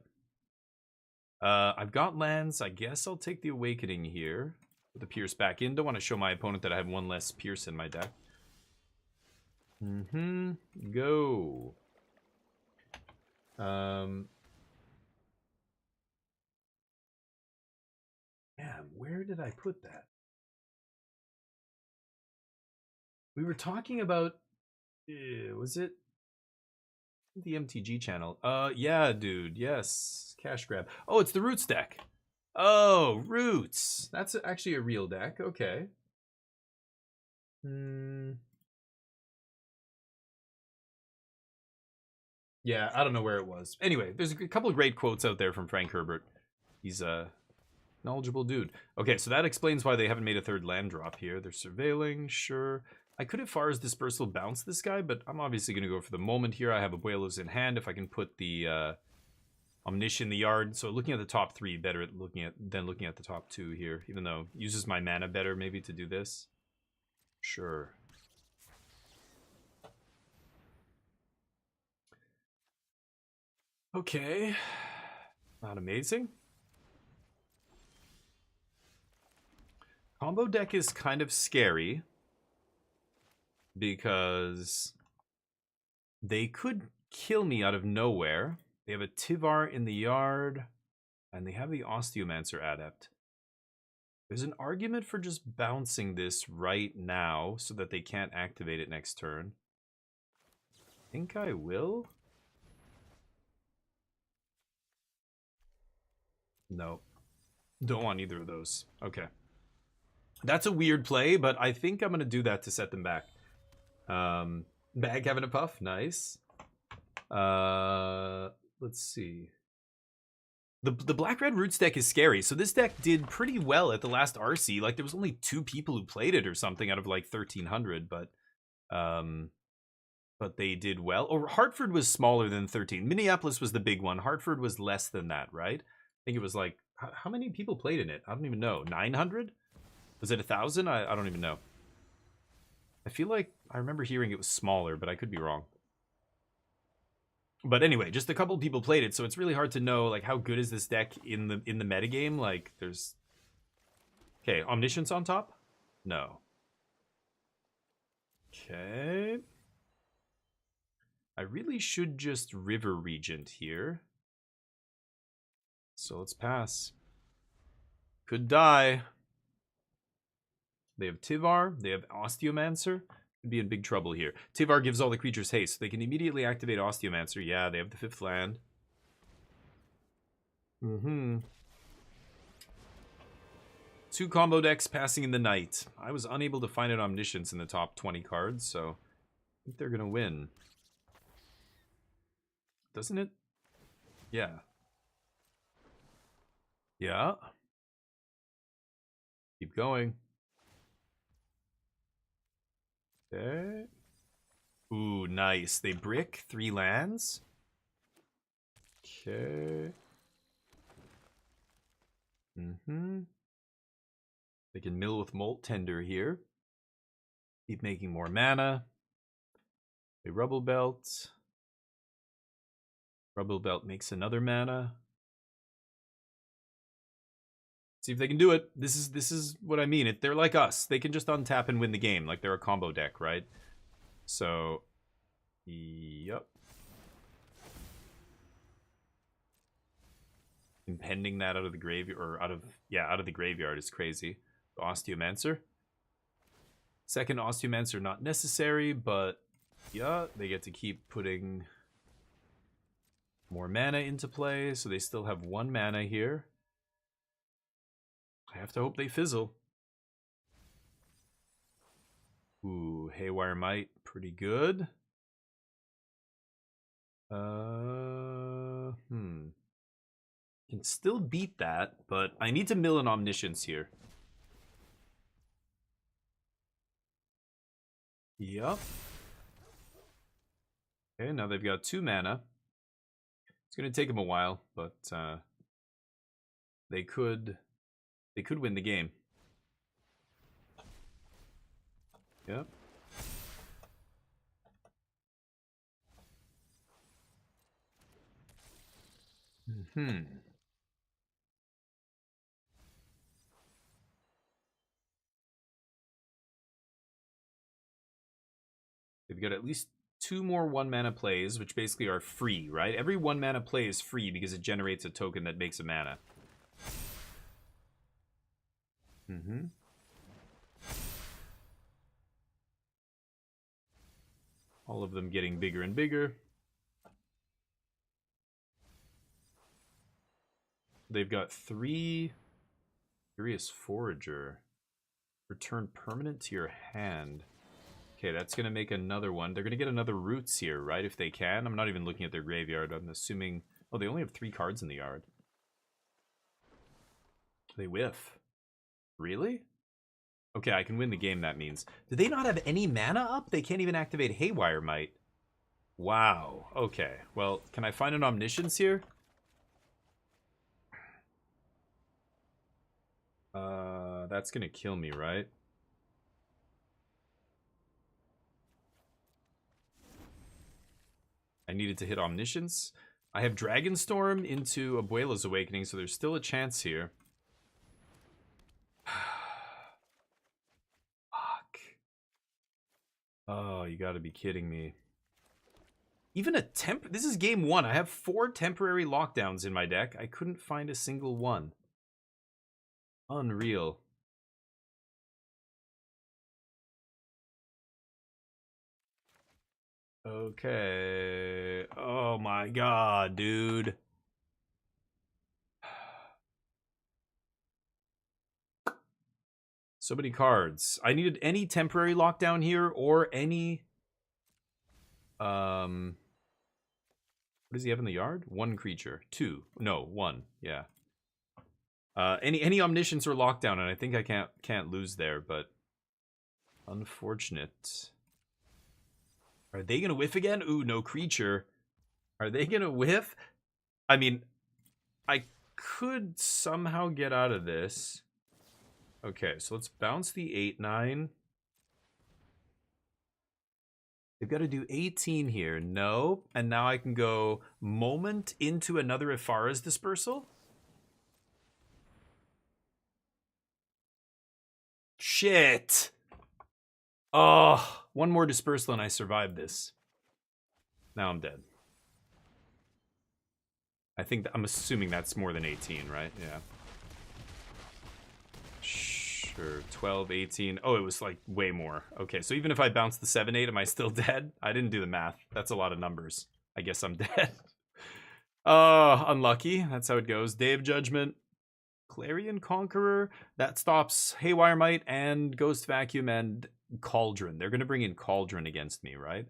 I've got lands. I guess I'll take the Awakening here. Put the Pierce back in. Don't want to show my opponent that I have one less Pierce in my deck. Go. Man, where did I put that? We were talking about, was it the MTG channel? Yeah, dude. Yes, cash grab. Oh, it's the Roots deck. Oh, Roots. That's actually a real deck. Okay. Yeah, I don't know where it was. Anyway, there's a couple of great quotes out there from Frank Herbert. He's a knowledgeable dude. Okay, so that explains why they haven't made a third land drop here. They're surveilling, sure. I could have Far's Dispersal bounce this guy, but I'm obviously going to go for the moment here. I have Abuelos in hand. If I can put the Omniscient in the yard. So looking at the top 3 better than looking at the top 2 here, even though uses my mana better maybe to do this. Sure. Okay. Not amazing. Combo deck is kind of scary because they could kill me out of nowhere. They have a Tivar in the yard, and they have the Osteomancer Adept. There's an argument for just bouncing this right now so that they can't activate it next turn. I think I will. No. Don't want either of those. Okay. That's a weird play, but I think I'm going to do that to set them back. Bag having a puff. Nice. Let's see. The Black-Red Roots deck is scary. So this deck did pretty well at the last RC. Like, there was only 2 people who played it or something out of, like, 1,300. But they did well. Or Hartford was smaller than 13. Minneapolis was the big one. Hartford was less than that, right? I think it was, like... How many people played in it? I don't even know. 900? Was it 1,000? I don't even know. I feel like I remember hearing it was smaller, but I could be wrong. But anyway, just a couple people played it, so it's really hard to know like how good is this deck in the metagame. Like there's okay, Omniscience on top? No. Okay. I really should just River Regent here. So let's pass. Could die. They have Tivar. They have Osteomancer. Could be in big trouble here. Tivar gives all the creatures haste. They can immediately activate Osteomancer. Yeah, they have the 5th land. 2 combo decks passing in the night. I was unable to find an Omniscience in the top 20 cards, so I think they're going to win. Doesn't it? Yeah. Yeah. Keep going. Okay. Ooh, nice. They brick 3 lands. Okay. They can mill with Molt Tender here. Keep making more mana. A Rubble Belt. Rubble Belt makes another mana. See if they can do it. This is what I mean. They're like us. They can just untap and win the game. Like they're a combo deck, right? So, yep. Impending that out of the graveyard, or out of the graveyard is crazy. Osteomancer. Second Osteomancer not necessary, but yeah, they get to keep putting more mana into play, so they still have 1 mana here. I have to hope they fizzle. Ooh, Haywire Might, pretty good. Can still beat that, but I need to mill an Omniscience here. Yup. Okay, now they've got 2 mana. It's gonna take them a while, but they could win the game. Yep. They've got at least 2 more 1 mana plays, which basically are free, right? Every 1 mana play is free because it generates a token that makes a mana. All of them getting bigger and bigger. They've got 3 Curious Forager. Return permanent to your hand. Okay, that's going to make another one. They're going to get another Roots here, right? If they can. I'm not even looking at their graveyard. I'm assuming... Oh, they only have 3 cards in the yard. They whiff. Really? Okay, I can win the game, that means. Do they not have any mana up? They can't even activate Haywire Might. Wow. Okay. Well, can I find an Omniscience here? That's going to kill me, right? I needed to hit Omniscience. I have Dragonstorm into Abuela's Awakening, so there's still a chance here. Fuck. Oh, you gotta be kidding me. Even a this is game 1. I have 4 temporary lockdowns in my deck. I couldn't find a single one. Unreal. Okay. Oh my god, dude. So many cards. I needed any temporary lockdown here or any... What does he have in the yard? 1 creature. 2. No, 1. Yeah. Any Omniscience or lockdown, and I think I can't lose there, but... Unfortunate. Are they gonna whiff again? Ooh, no creature. Are they gonna whiff? I mean, I could somehow get out of this. Okay, so let's bounce the 8/9. They've got to do 18 here. No. And now I can go Moment into another Ifara's Dispersal. Shit. Oh, 1 more Dispersal and I survived this. Now I'm dead. I'm assuming that's more than 18, right? Yeah. Sure, 12, 18. Oh, it was like way more. Okay, so even if I bounce the 7/8, am I still dead? I didn't do the math. That's a lot of numbers. I guess I'm dead. Unlucky. That's how it goes. Day of Judgment. Clarion Conqueror. That stops Haywire Might and Ghost Vacuum and Cauldron. They're going to bring in Cauldron against me, right?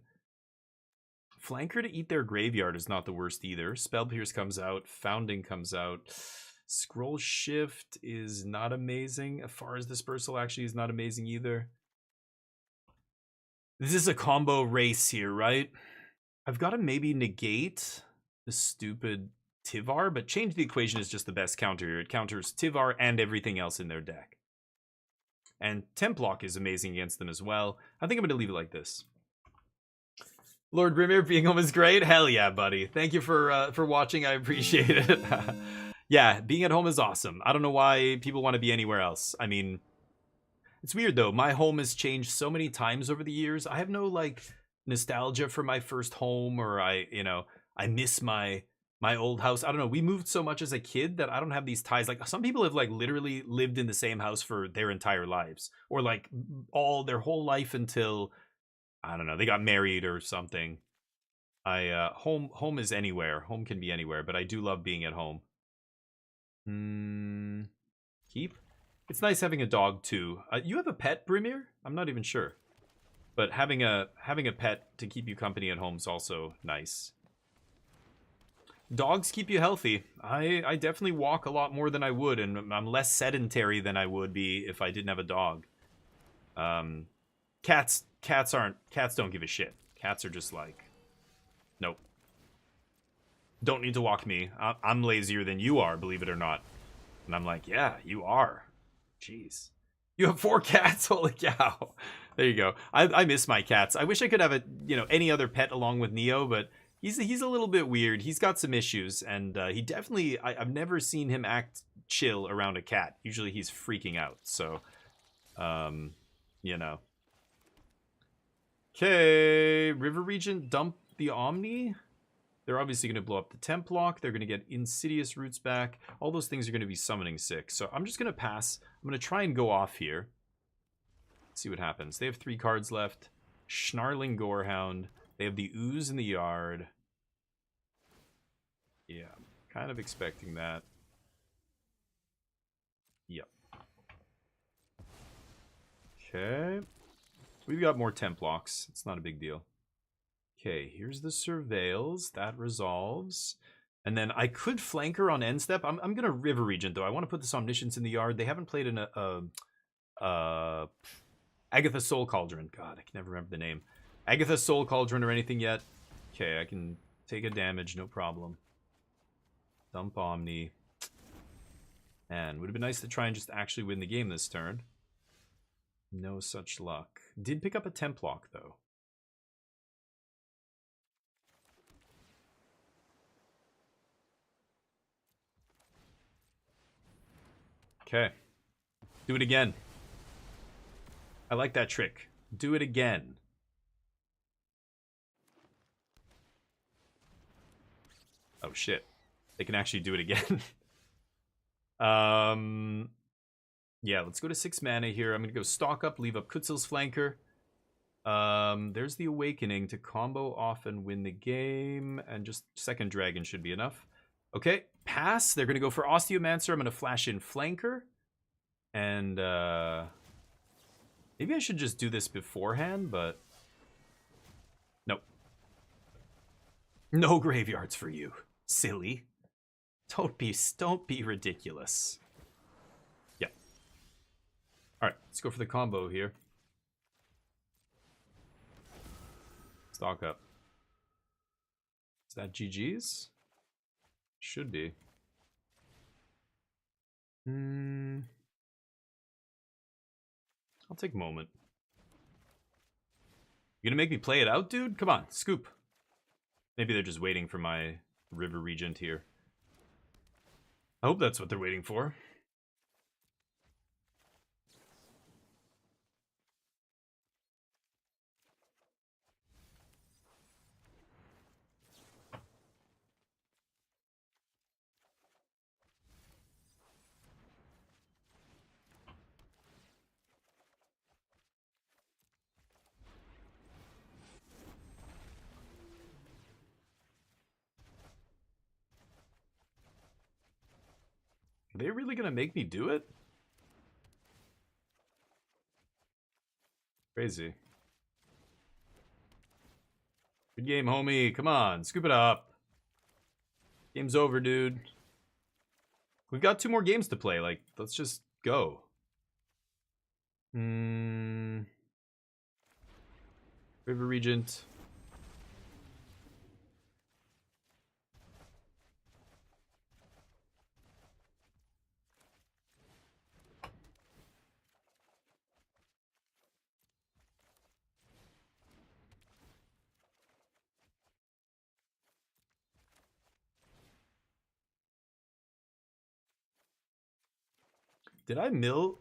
Flanker to eat their graveyard is not the worst either. Spell Pierce comes out. Founding comes out. Scroll Shift is not amazing. As far as Dispersal actually is not amazing either. This is a combo race here, right? I've got to maybe negate the stupid Tivar, but Change the Equation is just the best counter here. It counters Tivar and everything else in their deck. And Templock is amazing against them as well. I think I'm going to leave it like this. Lord Brimir, being home is great. Hell yeah, buddy. Thank you for watching. I appreciate it. Yeah, being at home is awesome. I don't know why people want to be anywhere else. I mean, it's weird though. My home has changed so many times over the years. I have no like nostalgia for my first home, or I miss my old house. I don't know. We moved so much as a kid that I don't have these ties. Like some people have like literally lived in the same house for their entire lives, or like all their whole life until, I don't know, they got married or something. Home is anywhere. Home can be anywhere, but I do love being at home. Keep. It's nice having a dog too. You have a pet, Brimir? I'm not even sure. But having a pet to keep you company at home is also nice. Dogs keep you healthy. I definitely walk a lot more than I would, and I'm less sedentary than I would be if I didn't have a dog. Cats don't give a shit. Cats are just like, nope. Don't need to walk me. I'm lazier than you are, believe it or not. And I'm like, yeah, you are. Jeez. You have 4 cats? Holy cow. There you go. I miss my cats. I wish I could have any other pet along with Neo, but he's a little bit weird. He's got some issues, and he definitely, I've never seen him act chill around a cat. Usually he's freaking out. So, you know. Okay, River Regent, dump the Omni. They're obviously going to blow up the Templock. They're going to get Insidious Roots back. All those things are going to be summoning 6. So I'm just going to pass. I'm going to try and go off here. See what happens. They have 3 cards left. Snarling Gorehound. They have the Ooze in the yard. Yeah, kind of expecting that. Yep. Okay. We've got more Templocks. It's not a big deal. Okay, here's the Surveils. That resolves. And then I could Flanker on end step. I'm going to River Regent, though. I want to put this Omniscience in the yard. They haven't played an Agatha Soul Cauldron. God, I can never remember the name. Agatha Soul Cauldron or anything yet. Okay, I can take a damage, no problem. Dump Omni. And would have been nice to try and just actually win the game this turn. No such luck. Did pick up a Templock, though. Okay. Do it again. I like that trick. Do it again. Oh, shit. They can actually do it again. Yeah, let's go to 6 mana here. I'm going to go stock up, leave up Kutsil's Flanker. There's the Awakening to combo off and win the game. And just second Dragon should be enough. Okay, pass. They're going to go for Osteomancer. I'm going to flash in Flanker. And maybe I should just do this beforehand, but nope. No graveyards for you, silly. Don't be ridiculous. Yep. All right, let's go for the combo here. Stock up. Is that GG's? Should be. I'll take a moment. You gonna make me play it out, dude? Come on, scoop. Maybe they're just waiting for my River Regent here. I hope that's what they're waiting for. they really gonna make me do it? Crazy. Good game, homie. Come on, scoop it up. Game's over, dude. We've got 2 more games to play. Like, let's just go. River Regent. Did I mill?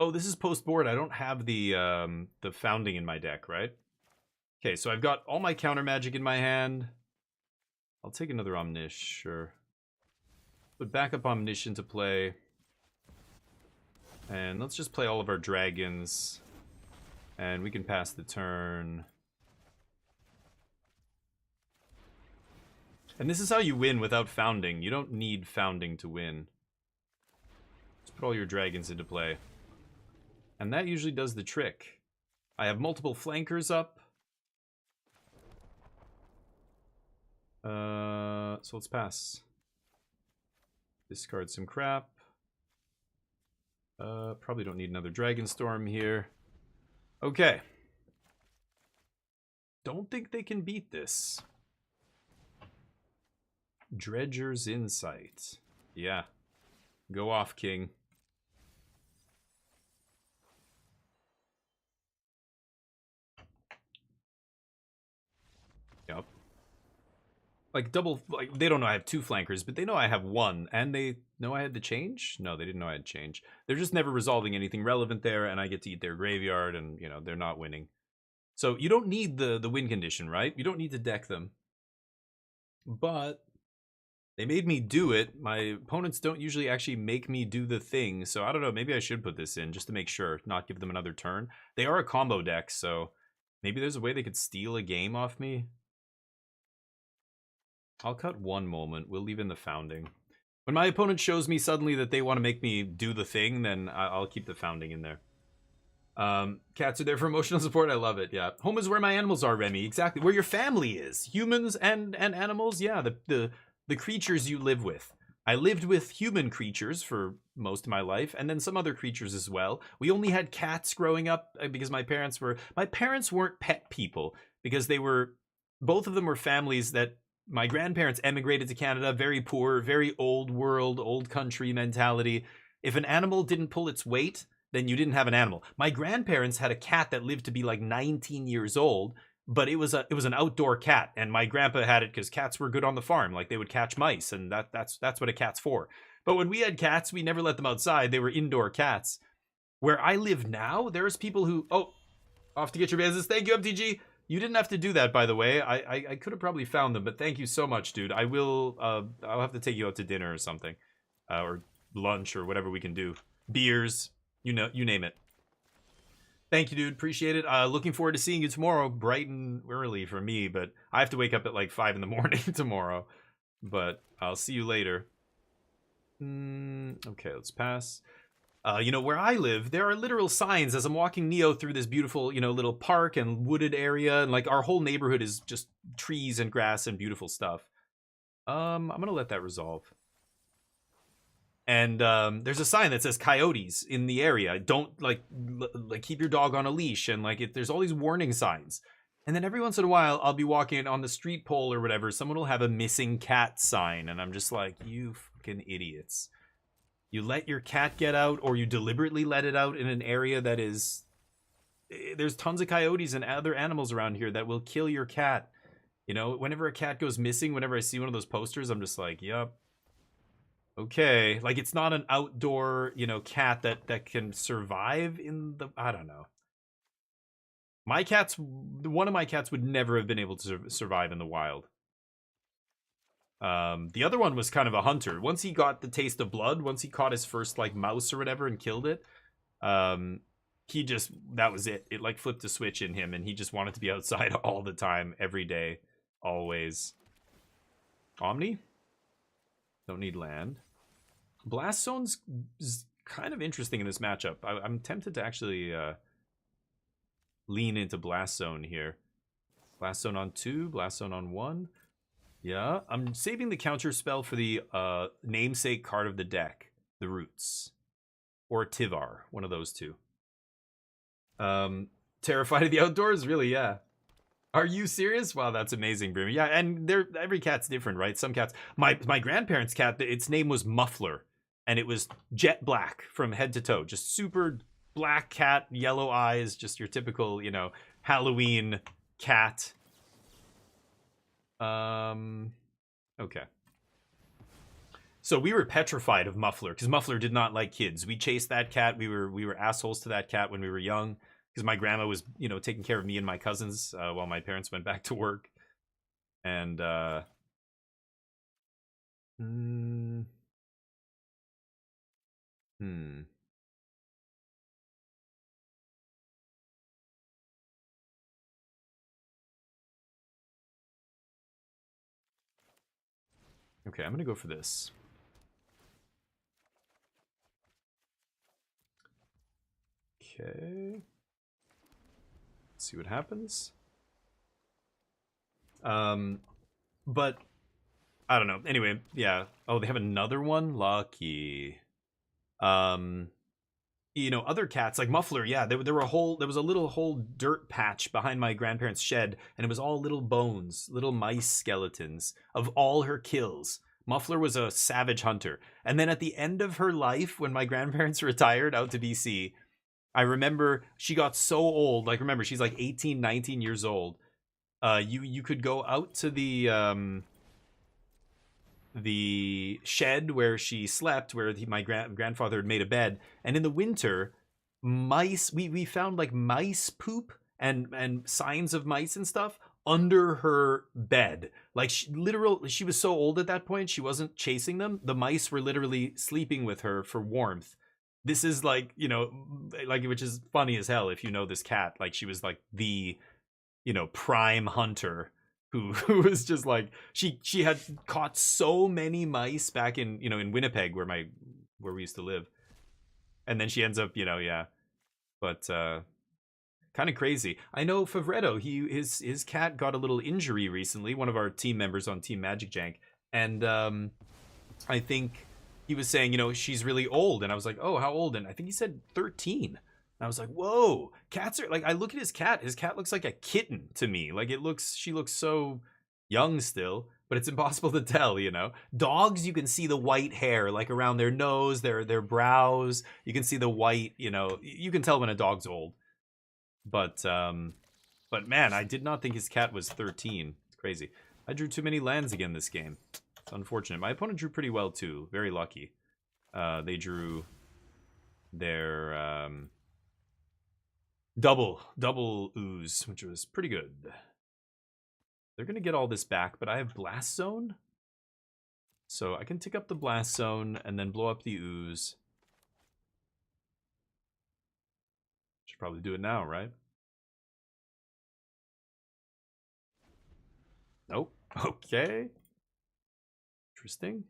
Oh, this is post board. I don't have the founding in my deck, right? Okay, so I've got all my counter magic in my hand. I'll take another Omnish, sure. Put backup Omnish into play. And let's just play all of our dragons. And we can pass the turn. And this is how you win without founding. You don't need founding to win. Just put all your dragons into play. And that usually does the trick. I have multiple flankers up. So let's pass. Discard some crap. Probably don't need another Dragon Storm here. Okay. Don't think they can beat this. Dredger's Insight. Yeah. Go off, King. Yep. Like double, like they don't know I have 2 flankers, but they know I have 1, and they know I had the change? No, they didn't know I had change. They're just never resolving anything relevant there, and I get to eat their graveyard, and you know, they're not winning. So you don't need the win condition, right? You don't need to deck them. But they made me do it. My opponents don't usually actually make me do the thing, so I don't know, maybe I should put this in just to make sure, not give them another turn. They are a combo deck, so maybe there's a way they could steal a game off me. I'll cut 1 moment. We'll leave in the founding. When my opponent shows me suddenly that they want to make me do the thing, then I'll keep the founding in there. Cats are there for emotional support. I love it. Yeah. Home is where my animals are, Remy. Exactly. Where your family is. Humans and animals. Yeah. The creatures you live with. I lived with human creatures for most of my life, and then some other creatures as well. We only had cats growing up because my parents weren't pet people because both of them were families that my grandparents emigrated to Canada, very poor, very old world, old country mentality. If an animal didn't pull its weight, then you didn't have an animal. My grandparents had a cat that lived to be like 19 years old, but it was an outdoor cat, and my grandpa had it because cats were good on the farm. Like they would catch mice, and that's what a cat's for. But when we had cats, we never let them outside. They were indoor cats. Where I live now, there's people who off to get your business. Thank you, MTG. You didn't have to do that, by the way. I could have probably found them, but thank you so much, dude. I will. I'll have to take you out to dinner or something, or lunch or whatever we can do. Beers, you name it. Thank you, dude. Appreciate it. Looking forward to seeing you tomorrow, bright and early for me, but I have to wake up at like 5 in the morning tomorrow. But I'll see you later. Okay, let's pass. Where I live, there are literal signs as I'm walking Neo through this beautiful, little park and wooded area. And like our whole neighborhood is just trees and grass and beautiful stuff. I'm going to let that resolve. And there's a sign that says coyotes in the area. Don't like keep your dog on a leash. And like there's all these warning signs. And then every once in a while, I'll be walking on the street pole or whatever. Someone will have a missing cat sign. And I'm just like, you fucking idiots. You let your cat get out, or you deliberately let it out in an area that is... There's tons of coyotes and other animals around here that will kill your cat. Whenever a cat goes missing, whenever I see one of those posters, I'm just like, yep. Okay. Like, it's not an outdoor, cat that can survive in the... I don't know. One of my cats would never have been able to survive in the wild. The other one was kind of a hunter. Once he got the taste of blood, once he caught his first like mouse or whatever and killed it, that was it. It like flipped a switch in him, and he just wanted to be outside all the time, every day, always. Omni? Don't need land. Blast Zone's is kind of interesting in this matchup. I'm tempted to actually lean into Blast Zone here. Blast Zone on 2, Blast Zone on 1. Yeah, I'm saving the counter spell for the namesake card of the deck, the Roots. Or Tivar, one of those two. Terrified of the outdoors? Really, yeah. Are you serious? Wow, that's amazing, Brim. Yeah, and every cat's different, right? Some cats... My grandparents' cat, its name was Muffler. And it was jet black from head to toe. Just super black cat, yellow eyes. Just your typical, you know, Halloween cat. Okay. So we were petrified of Muffler because Muffler did not like kids. We chased that cat. We were assholes to that cat when we were young because my grandma was, you know, taking care of me and my cousins while my parents went back to work. And Okay, I'm gonna go for this. Okay. Let's see what happens. But I don't know. Anyway, yeah. Oh, they have another one? Lucky. You know, other cats like Muffler, yeah, there was a little whole dirt patch behind my grandparents' shed, and it was all little bones, little mice skeletons of all her kills. Muffler was a savage hunter. And then at the end of her life, when my grandparents retired out to BC, I remember she got so old. Like, remember, she's like 18, 19 years old. You could go out to the shed where she slept, where my grandfather had made a bed, and in the winter, mice. We found like mice poop and signs of mice and stuff under her bed. Like she was so old at that point, she wasn't chasing them. The mice were literally sleeping with her for warmth. This is like, you know, like, which is funny as hell if you know this cat. Like, she was like the, you know, prime hunter who was just like, she had caught so many mice back in, you know, in Winnipeg where we used to live. And then she ends up, you know, yeah. But kind of crazy. I know Favretto, his cat got a little injury recently, one of our team members on Team Magic Jank. And I think he was saying, you know, she's really old. And I was like, oh, how old? And I think he said 13. And I was like, whoa, cats are like, I look at his cat looks like a kitten to me. Like, she looks so young still, but it's impossible to tell, you know. Dogs, you can see the white hair like around their nose, their brows. You can see the white, you know, you can tell when a dog's old. But man, I did not think his cat was 13. It's crazy. I drew too many lands again this game. It's unfortunate. My opponent drew pretty well too. Very lucky. They drew their double ooze, which was pretty good. They're gonna get all this back, but I have Blast Zone, so I can tick up the Blast Zone and then blow up the ooze. Should probably do it now, right? Nope. Okay. Interesting.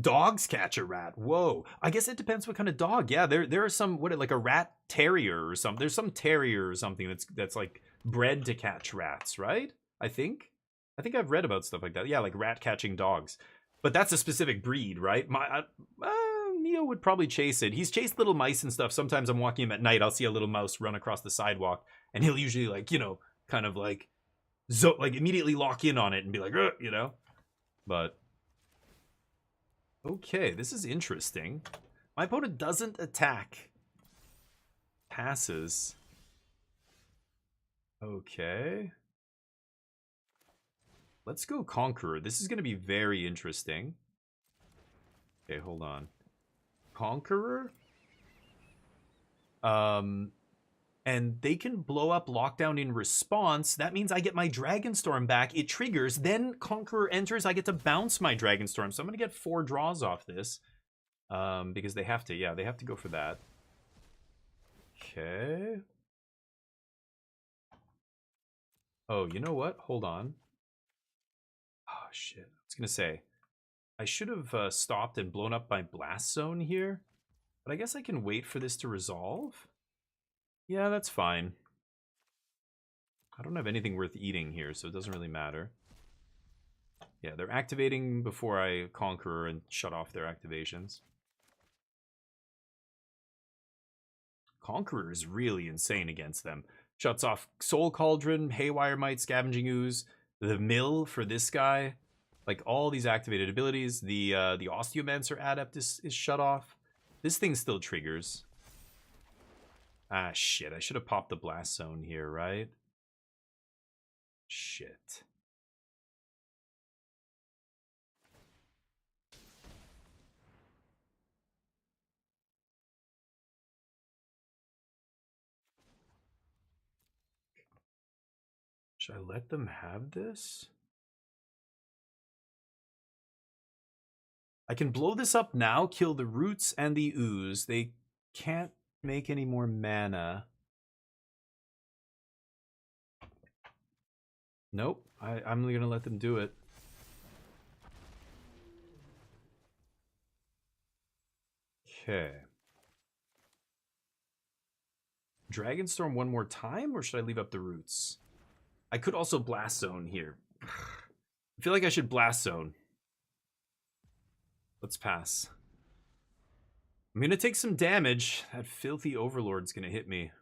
Dogs catch a rat. Whoa. I guess it depends what kind of dog. Yeah, there are some, what, like a rat terrier or something. There's some terrier or something that's like bred to catch rats, right? I think I've read about stuff like that. Yeah, like rat catching dogs. But that's a specific breed, right? Neo would probably chase it. He's chased little mice and stuff. Sometimes I'm walking him at night. I'll see a little mouse run across the sidewalk, and he'll usually, like, you know, kind of like immediately lock in on it and be like, you know. But okay, this is interesting. My opponent doesn't attack. Passes. Okay. Let's go Conqueror. This is going to be very interesting. Okay, hold on. Conqueror? And they can blow up Lockdown in response. That means I get my Dragonstorm back. It triggers. Then Conqueror enters. I get to bounce my Dragonstorm. So I'm going to get 4 draws off this. Because they have to. Yeah, they have to go for that. Okay. Oh, you know what? Hold on. Oh, shit. I was gonna say, I should have stopped and blown up my blast zone here. But I guess I can wait for this to resolve. Yeah, that's fine. I don't have anything worth eating here, so it doesn't really matter. Yeah, they're activating before I Conqueror and shut off their activations. Conqueror is really insane against them. Shuts off Soul Cauldron, Haywire Might, Scavenging Ooze, the Mill for this guy. Like, all these activated abilities. The Osteomancer Adept is shut off. This thing still triggers. Ah, shit. I should have popped the Blast Zone here, right? Shit. Should I let them have this? I can blow this up now, kill the roots and the ooze. They can't make any more mana. Nope. I'm going to let them do it. Okay. Dragonstorm one more time, or should I leave up the roots? I could also Blast Zone here. I feel like I should Blast Zone. Let's pass. I'm going to take some damage. That filthy Overlord's going to hit me.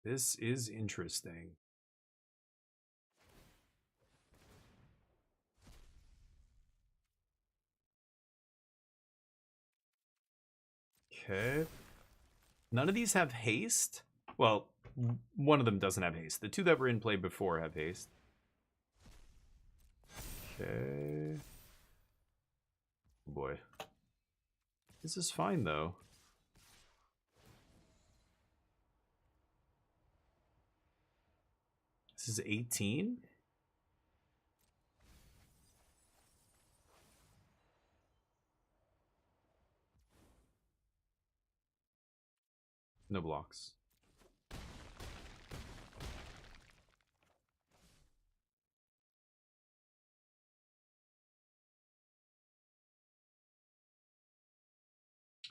This is interesting. Okay. None of these have haste. Well, one of them doesn't have haste. The two that were in play before have haste. Okay. Oh boy. This is fine, though. This is 18? No blocks.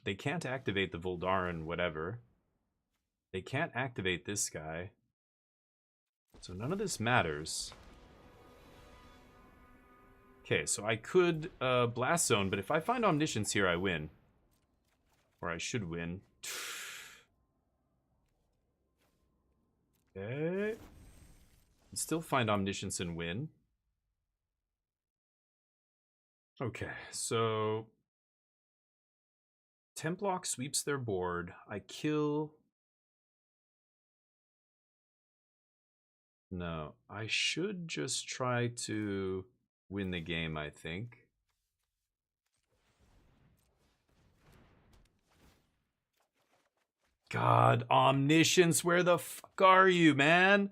They can't activate the Voldaran whatever. They can't activate this guy. So none of this matters. Okay, so I could Blast Zone, but if I find Omniscience here, I win. Or I should win. Okay. Still find Omniscience and win. Okay, so Templock sweeps their board. I kill... No, I should just try to win the game, I think. God, Omniscience, where the fuck are you, man?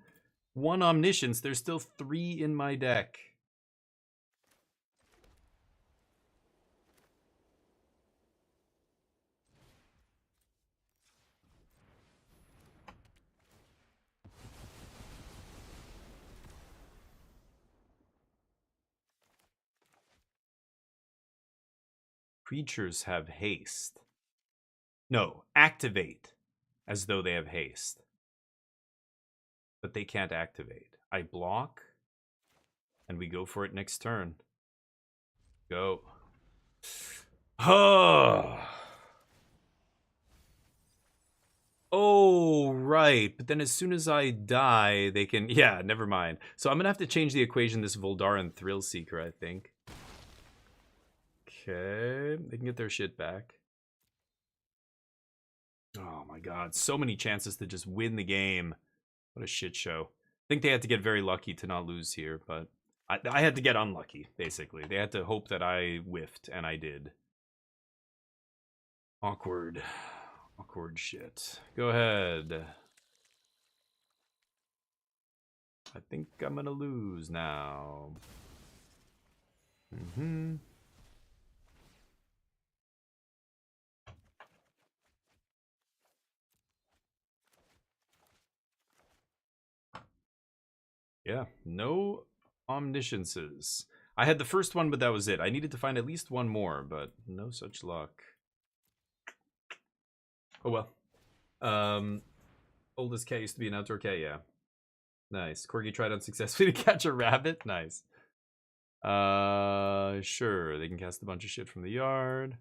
One Omniscience, there's still 3 in my deck. Creatures have haste. No, activate as though they have haste. But they can't activate. I block, and we go for it next turn. Go. Oh, right. But then as soon as I die, they can... Yeah, never mind. So I'm going to have to change the equation this Voldaran Thrillseeker, I think. Okay. They can get their shit back. Oh my god. So many chances to just win the game. What a shit show. I think they had to get very lucky to not lose here, but... I had to get unlucky, basically. They had to hope that I whiffed, and I did. Awkward. Awkward shit. Go ahead. I think I'm gonna lose now. Mm-hmm. Yeah, no omnisciences. I had the first one, but that was it. I needed to find at least one more, but no such luck. Oh well. Oldest cat used to be an outdoor cat, yeah. Nice. Corgi tried unsuccessfully to catch a rabbit. Nice. Sure. They can cast a bunch of shit from the yard.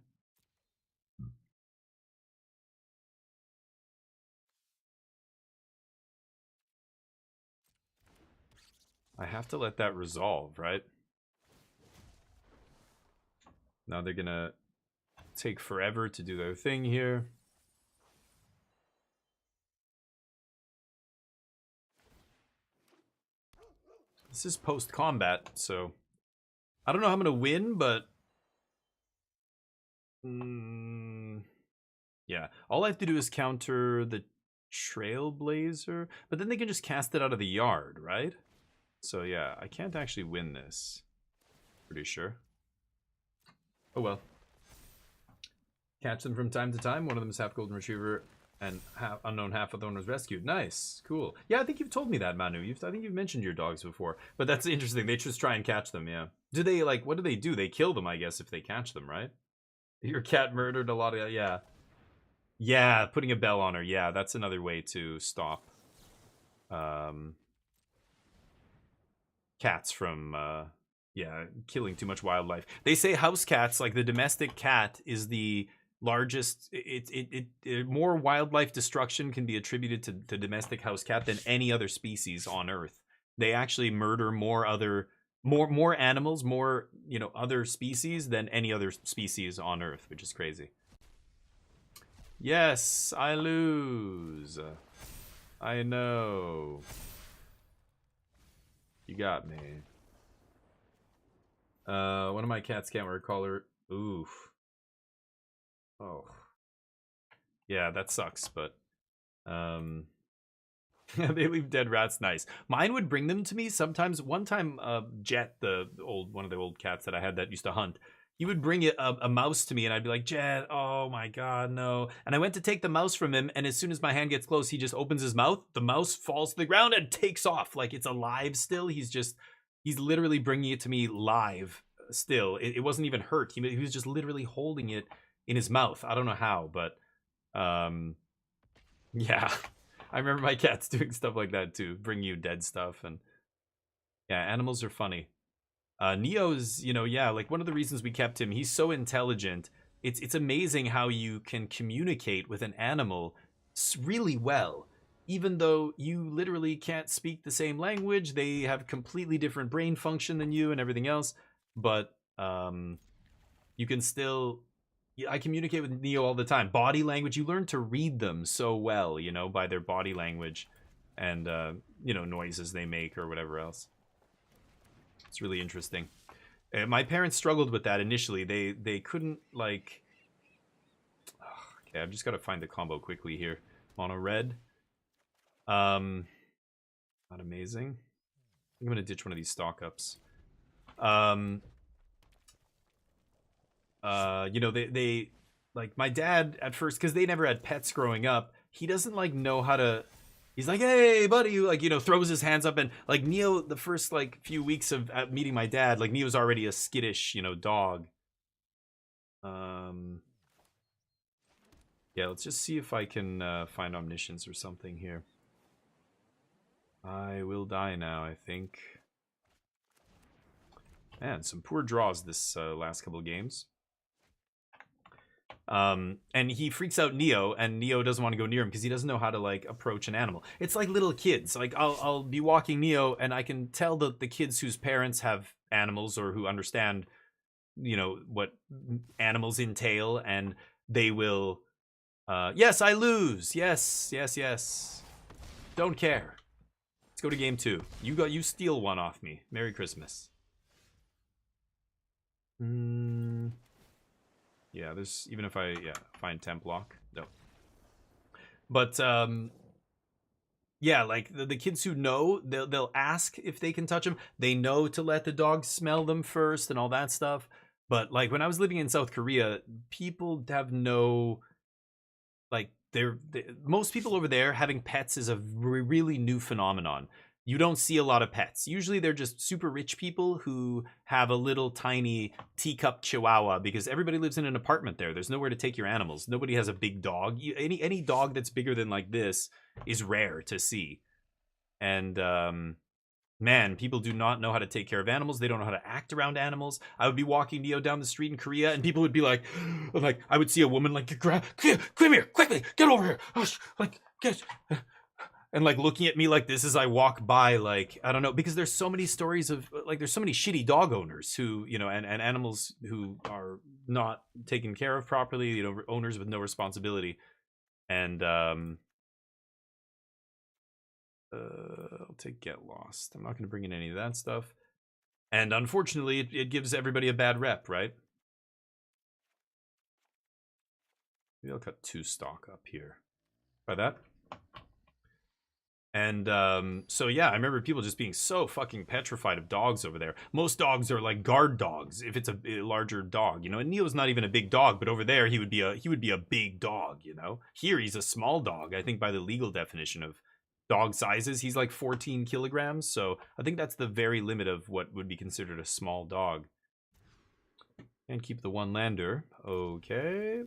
I have to let that resolve, right? Now they're gonna take forever to do their thing here. This is post-combat, so I don't know how I'm gonna win, but yeah, all I have to do is counter the Trailblazer, but then they can just cast it out of the yard, right? So yeah, I can't actually win this. Pretty sure. Oh well. Catch them from time to time. One of them is half golden retriever and unknown half of the one was rescued. Nice, cool. Yeah, I think you've told me that, Manu. I think you've mentioned your dogs before, but that's interesting. They just try and catch them. Yeah. Do they like? What do they do? They kill them, I guess, if they catch them, right? Your cat murdered a lot of yeah. Yeah, putting a bell on her. Yeah, that's another way to stop cats from yeah, killing too much wildlife. They say house cats, like the domestic cat, is the largest. More wildlife destruction can be attributed to domestic house cat than any other species on Earth. They actually murder more animals, more other species than any other species on Earth, which is crazy. Yes, I lose. I know. You got me. One of my cats can't wear a collar. Oof. Oh. Yeah, that sucks, but they leave dead rats. Nice. Mine would bring them to me sometimes. One time, Jet, one of the old cats that I had that used to hunt, he would bring a mouse to me, and I'd be like, Jet, oh my god, no. And I went to take the mouse from him, and as soon as my hand gets close, he just opens his mouth. The mouse falls to the ground and takes off like it's alive still. He's literally bringing it to me live still. It wasn't even hurt. He was just literally holding it in his mouth. I don't know how, but yeah. I remember my cats doing stuff like that too, bring you dead stuff. And yeah, animals are funny. Neo's, yeah, like one of the reasons we kept him, he's so intelligent. It's amazing how you can communicate with an animal really well. Even though you literally can't speak the same language, they have completely different brain function than you and everything else. But you can still... I communicate with Neo all the time. Body language, you learn to read them so well, by their body language and, noises they make or whatever else. It's really interesting. My parents struggled with that initially. They couldn't, like... Okay, I've just got to find the combo quickly here. Mono red. Not amazing. I'm going to ditch one of these stock ups. They like my dad at first, because they never had pets growing up, he doesn't like know how to... He's like, hey buddy, like, throws his hands up, and like Neo, the first like few weeks of meeting my dad, like Neo's already a skittish dog. Yeah, let's just see if I can find omniscience or something here. I will die now, I think. Man, some poor draws this last couple of games. And he freaks out Neo, and Neo doesn't want to go near him because he doesn't know how to like approach an animal. It's like little kids. Like I'll be walking Neo, and I can tell the kids whose parents have animals or who understand, what animals entail, and they will. Yes, I lose. Yes. Don't care. Let's go to game 2. You steal one off me. Merry Christmas. Yeah, there's, even if I find temp lock, no. But yeah, like the kids who know, they'll ask if they can touch them. They know to let the dog smell them first and all that stuff. But like when I was living in South Korea, people have no, like most people over there having pets is a really new phenomenon. you don't see a lot of pets. Usually they're just super rich people who have a little tiny teacup chihuahua because everybody lives in an apartment there. There's nowhere to take your animals. Nobody has a big dog. Any dog that's bigger than like this is rare to see. And man, people do not know how to take care of animals. They don't know how to act around animals. I would be walking Neo down the street in Korea, and people would be like, I would see a woman like, come here, quickly, get over here, like, get, and like looking at me like this as I walk by, like, I don't know, because there's so many stories of like, there's so many shitty dog owners who, you know, and animals who are not taken care of properly, you know, owners with no responsibility, and I'll take get lost. I'm not going to bring in any of that stuff. And unfortunately, it gives everybody a bad rep, right? Maybe I'll cut 2 stock up here. Try that. And so yeah, I remember people just being so fucking petrified of dogs over there. Most dogs are like guard dogs if it's a larger dog, you know. And Neo's not even a big dog, but over there he would be a big dog, you know. Here he's a small dog, I think, by the legal definition of dog sizes. He's like 14 kilograms, so I think that's the very limit of what would be considered a small dog. And keep the 1 lander. Okay.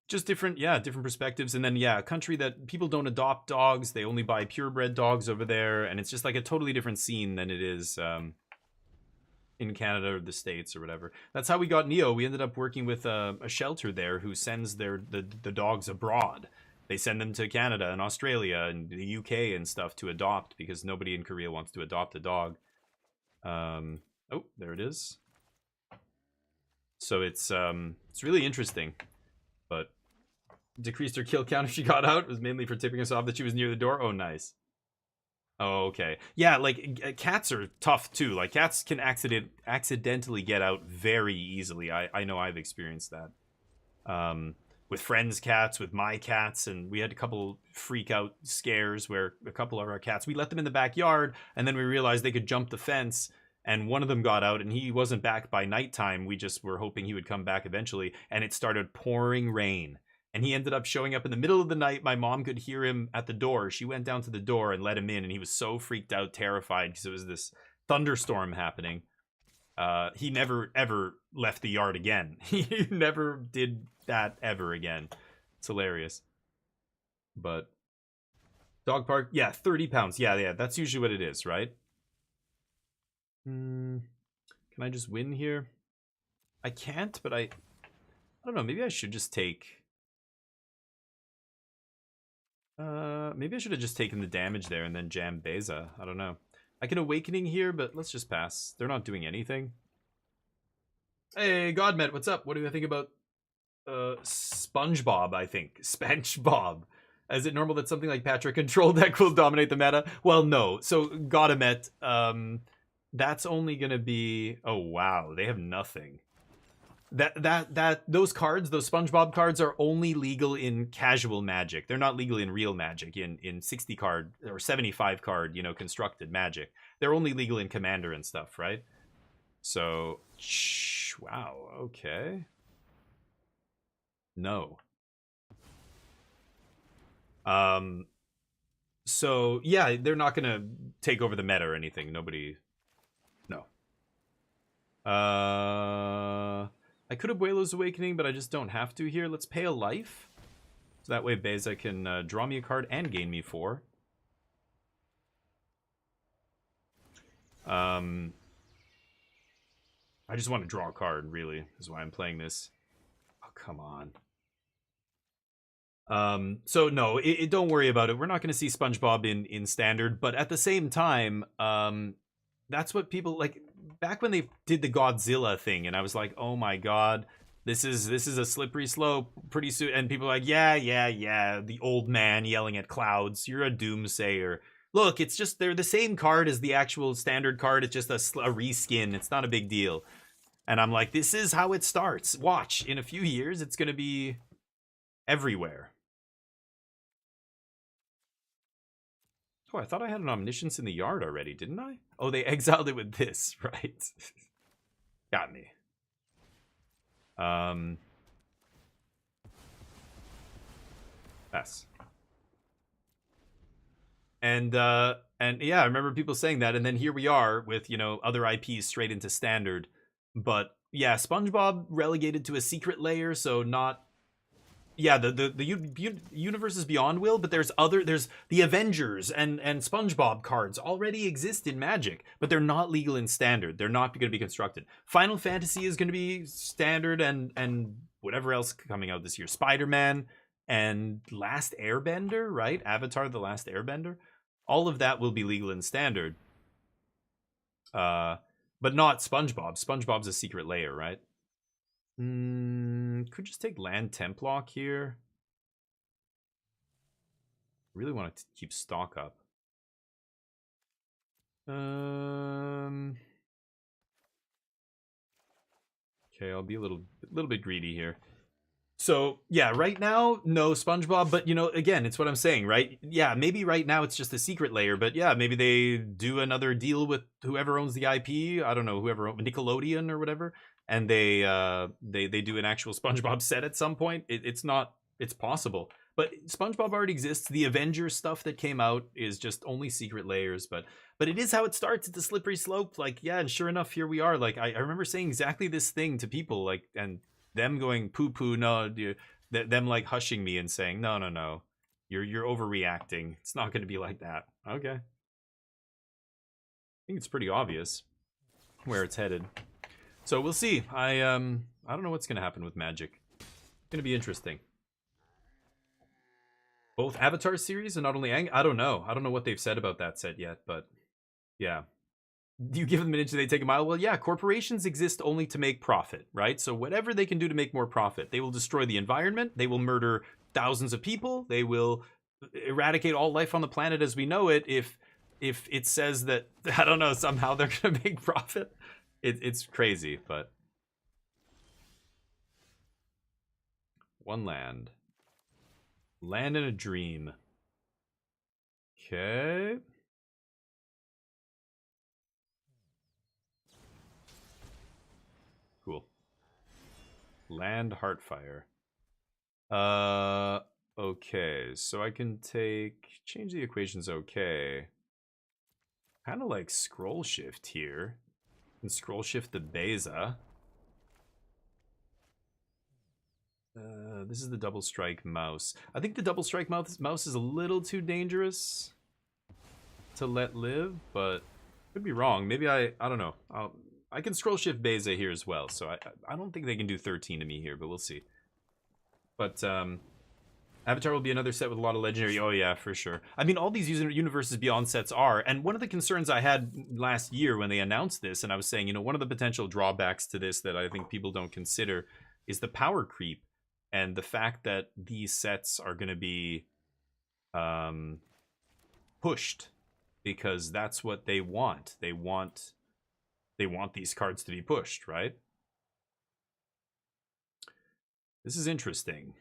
Just different perspectives. And then a country that people don't adopt dogs, they only buy purebred dogs over there, and it's just like a totally different scene than it is in Canada or the States or whatever. That's how we got Neo. We ended up working with a shelter there who sends the dogs abroad. They send them to Canada and Australia and the UK and stuff to adopt, because nobody in Korea wants to adopt a dog. Oh, there it is. So it's really interesting. But decreased her kill count if she got out. It was mainly for tipping us off that she was near the door. Oh, nice. Oh, okay. Yeah, like cats are tough too. Like cats can accidentally get out very easily. I know I've experienced that. With friends' cats, with my cats, and we had a couple freak out scares where a couple of our cats, we let them in the backyard, and then we realized they could jump the fence, and one of them got out, and he wasn't back by nighttime. We just were hoping he would come back eventually, and it started pouring rain. And he ended up showing up in the middle of the night. My mom could hear him at the door. She went down to the door and let him in, and he was so freaked out, terrified, because it was this thunderstorm happening. He never, ever left the yard again. He never did that ever again. It's hilarious. But dog park, yeah, 30 pounds. Yeah, that's usually what it is, right? Can I just win here? I can't, but I don't know. Maybe I should just take... maybe I should have just taken the damage there and then jammed Beza. I don't know. I can Awakening here, but let's just pass. They're not doing anything. Hey, Godmet, what's up? What do you think about SpongeBob, I think? SpongeBob. Is it normal that something like Patrick Control deck will dominate the meta? Well, no. So, Godamet, that's only gonna be... Oh, wow. They have nothing. Those cards, those SpongeBob cards, are only legal in casual Magic. They're not legal in real Magic, in 60 card or 75 card, you know, constructed Magic. They're only legal in Commander and stuff, right? So, wow, okay. No. So yeah, they're not gonna take over the meta or anything. Nobody. No. I could have Abuelo's Awakening, but I just don't have to here. Let's pay a life. So that way Beza can draw me a card and gain me 4. I just want to draw a card, really, is why I'm playing this. Oh, come on. So no, don't worry about it. We're not going to see SpongeBob in Standard, but at the same time, that's what people like. Back when they did the Godzilla thing, and I was like, oh my god, this is a slippery slope pretty soon. And people are like, yeah, the old man yelling at clouds, you're a doomsayer. Look, it's just, they're the same card as the actual Standard card. It's just a reskin. It's not a big deal. And I'm like, this is how it starts. Watch, in a few years, it's going to be everywhere. Oh, I thought I had an Omniscience in the yard already, didn't I? Oh, they exiled it with this, right? Got me. Pass. And yeah, I remember people saying that, and then here we are with, you know, other IPs straight into standard. But yeah, SpongeBob relegated to a secret layer, so not. Yeah, the universe is beyond Will, but there's the Avengers and SpongeBob cards already exist in Magic, but they're not legal in standard. They're not going to be constructed. Final Fantasy is going to be standard, and whatever else coming out this year, Spider-Man and Last Airbender, right? Avatar: The Last Airbender, all of that will be legal in standard. But not SpongeBob. SpongeBob's a secret layer, right? Could just take land Templock here. Really want to keep stock up. Okay, I'll be a little bit greedy here. So yeah, right now, no SpongeBob, but you know, again, it's what I'm saying, right? Yeah, maybe right now it's just a secret layer, but yeah, maybe they do another deal with whoever owns the IP. I don't know, whoever Nickelodeon or whatever, and they do an actual SpongeBob set at some point. It's possible, but SpongeBob already exists. The Avengers stuff that came out is just only secret layers, but it is how it starts. It's a slippery slope. Like, yeah, and sure enough, here we are. Like, I remember saying exactly this thing to people, like, and them going poo-poo, no, them like hushing me and saying, no, you're overreacting. It's not going to be like that. Okay. I think it's pretty obvious where it's headed. So we'll see. I don't know what's going to happen with Magic. It's going to be interesting. Both Avatar series and not only Aang, I don't know. I don't know what they've said about that set yet, but yeah. You give them an inch and they take a mile. Well, yeah, corporations exist only to make profit, right? So whatever they can do to make more profit, they will destroy the environment. They will murder thousands of people. They will eradicate all life on the planet as we know it. If it says that, I don't know, somehow they're going to make profit. It's crazy, but one land in a dream. Okay. Cool. Land Heartfire. Okay, so I can change the equations, okay. Kind of like scroll shift here. And scroll shift the Beza. This is the double strike mouse. I think the double strike mouse is a little too dangerous to let live, but could be wrong. Maybe I don't know. I can scroll shift Beza here as well, so I don't think they can do 13 to me here, but we'll see. But Avatar will be another set with a lot of legendary. Oh yeah, for sure. I mean, all these universes beyond sets are, and one of the concerns I had last year when they announced this, and I was saying, you know, one of the potential drawbacks to this that I think people don't consider is the power creep, and the fact that these sets are going to be pushed because that's what they want. They want these cards to be pushed, right? This is interesting.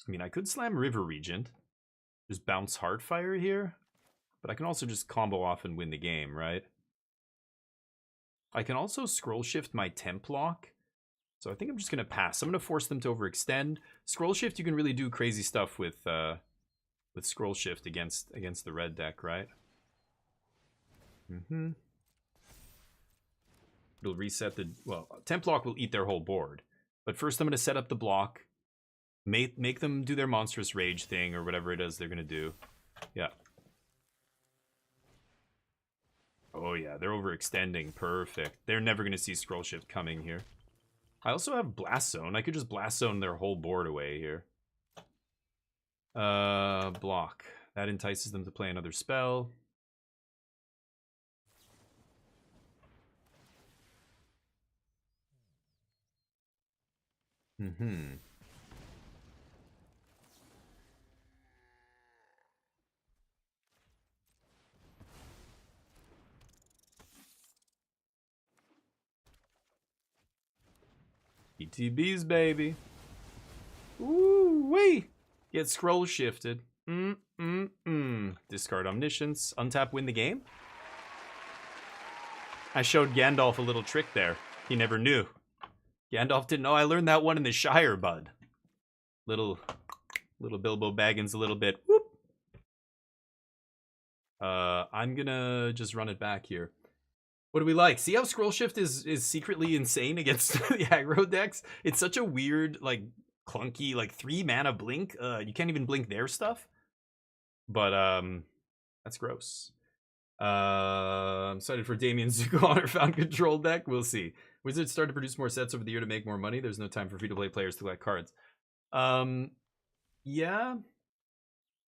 I mean, I could slam River Regent, just bounce Heartfire here, but I can also just combo off and win the game, right? I can also scroll shift my Templock, so I think I'm just going to pass. I'm going to force them to overextend. Scroll shift, you can really do crazy stuff with scroll shift against the red deck, right? It'll reset well, Templock will eat their whole board, but first I'm going to set up the block. Make them do their monstrous rage thing or whatever it is they're gonna do. Yeah. Oh yeah, they're overextending. Perfect. They're never gonna see scroll shift coming here. I also have blast zone. I could just blast zone their whole board away here. Block. That entices them to play another spell. ETBs, baby. Ooh, wee. Get scroll shifted. Discard Omniscience. Untap, win the game. I showed Gandalf a little trick there. He never knew. Gandalf didn't know. I learned that one in the Shire, bud. Little Little Bilbo Baggins a little bit. Whoop. I'm gonna just run it back here. What do we like? See how Scroll Shift is secretly insane against the aggro decks? It's such a weird, like, clunky, like, 3 mana blink. You can't even blink their stuff. But, that's gross. I'm excited for Damien Zuko Honor Found Control deck. We'll see. Wizards start to produce more sets over the year to make more money. There's no time for free-to-play players to collect cards. Yeah.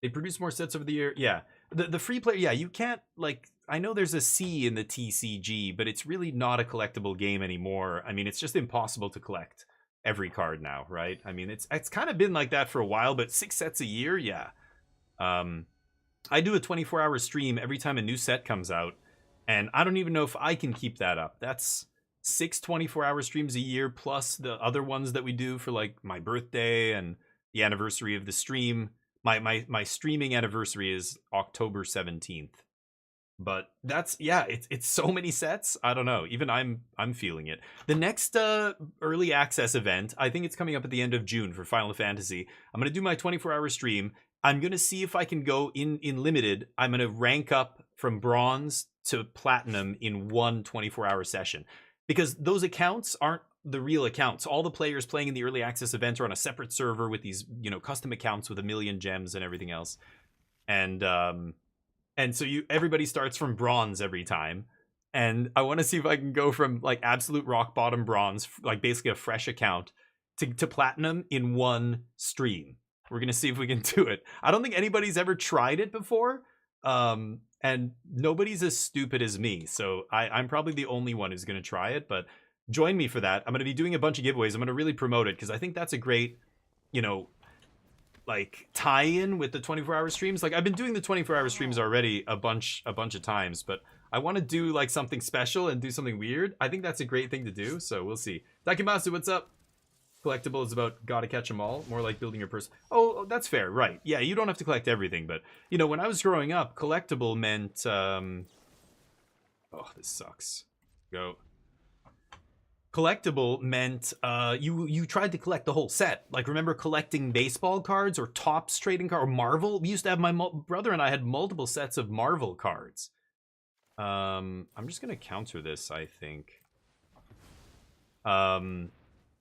They produce more sets over the year. Yeah. The free player, yeah, you can't, like, I know there's a C in the TCG, but it's really not a collectible game anymore. I mean, it's just impossible to collect every card now, right? I mean, it's kind of been like that for a while, but 6 sets a year, yeah. I do a 24-hour stream every time a new set comes out, and I don't even know if I can keep that up. That's 6 24-hour streams a year, plus the other ones that we do for, like, my birthday and the anniversary of the stream. My streaming anniversary is October 17th. But that's, yeah, it's so many sets. I don't know. Even I'm feeling it. The next early access event, I think it's coming up at the end of June for Final Fantasy. I'm going to do my 24-hour stream. I'm going to see if I can go in limited. I'm going to rank up from bronze to platinum in one 24-hour session. Because those accounts aren't the real accounts. All the players playing in the early access event are on a separate server with these, you know, custom accounts with 1 million gems and everything else. And so everybody starts from bronze every time. And I want to see if I can go from, like, absolute rock bottom bronze, like basically a fresh account, to platinum in one stream. We're going to see if we can do it. I don't think anybody's ever tried it before. And nobody's as stupid as me. So I'm probably the only one who's going to try it. But join me for that. I'm going to be doing a bunch of giveaways. I'm going to really promote it because I think that's a great, you know, like, tie-in with the 24-hour streams. Like, I've been doing the 24-hour streams already a bunch of times, but I want to do, like, something special and do something weird. I think that's a great thing to do, so we'll see. Dakimasu, what's up? Collectible is about gotta catch them all, more like building your person. Oh, that's fair, right. Yeah, you don't have to collect everything, but, you know, when I was growing up, collectible meant, oh, this sucks. Go. Collectible meant you tried to collect the whole set. Like, remember collecting baseball cards or Topps trading card or Marvel? We used to have, my brother and I had multiple sets of Marvel cards. I'm just gonna counter this, I think.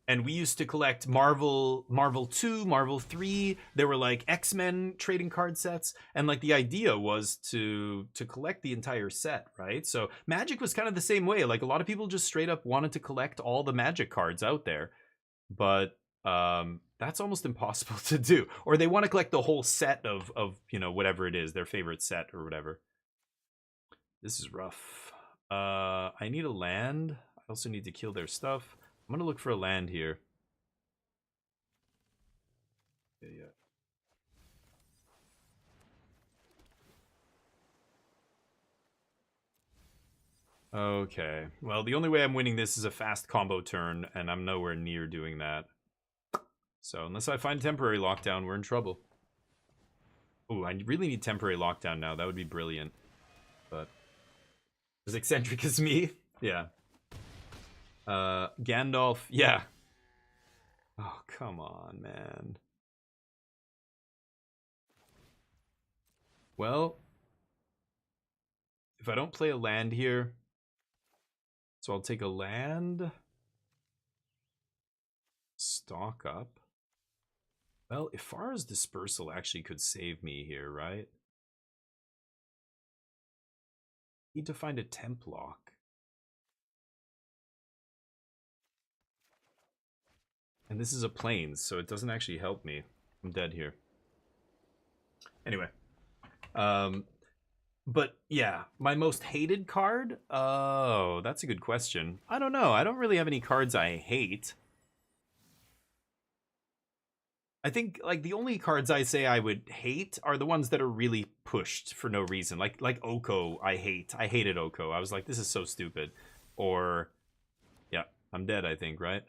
And we used to collect Marvel 2, Marvel 3. There were, like, X-Men trading card sets. And, like, the idea was to collect the entire set, right? So Magic was kind of the same way. Like, a lot of people just straight up wanted to collect all the Magic cards out there. But that's almost impossible to do. Or they want to collect the whole set of, you know, whatever it is, their favorite set or whatever. This is rough. I need a land. I also need to kill their stuff. I'm going to look for a land here. Yeah. Okay. Well, the only way I'm winning this is a fast combo turn, and I'm nowhere near doing that. So, unless I find temporary lockdown, we're in trouble. Ooh, I really need temporary lockdown now. That would be brilliant. But as eccentric as me? Yeah. Gandalf, yeah. Oh, come on, man. Well, if I don't play a land here, so I'll take a land. Stock up. Well, if Farah's Dispersal actually could save me here, right? Need to find a temp lock. And this is a plains, so it doesn't actually help me. I'm dead here. Anyway. But yeah, my most hated card? Oh, that's a good question. I don't know. I don't really have any cards I hate. I think, like, the only cards I say I would hate are the ones that are really pushed for no reason. Like Oko, I hate. I hated Oko. I was like, this is so stupid. Or, yeah, I'm dead, I think, right?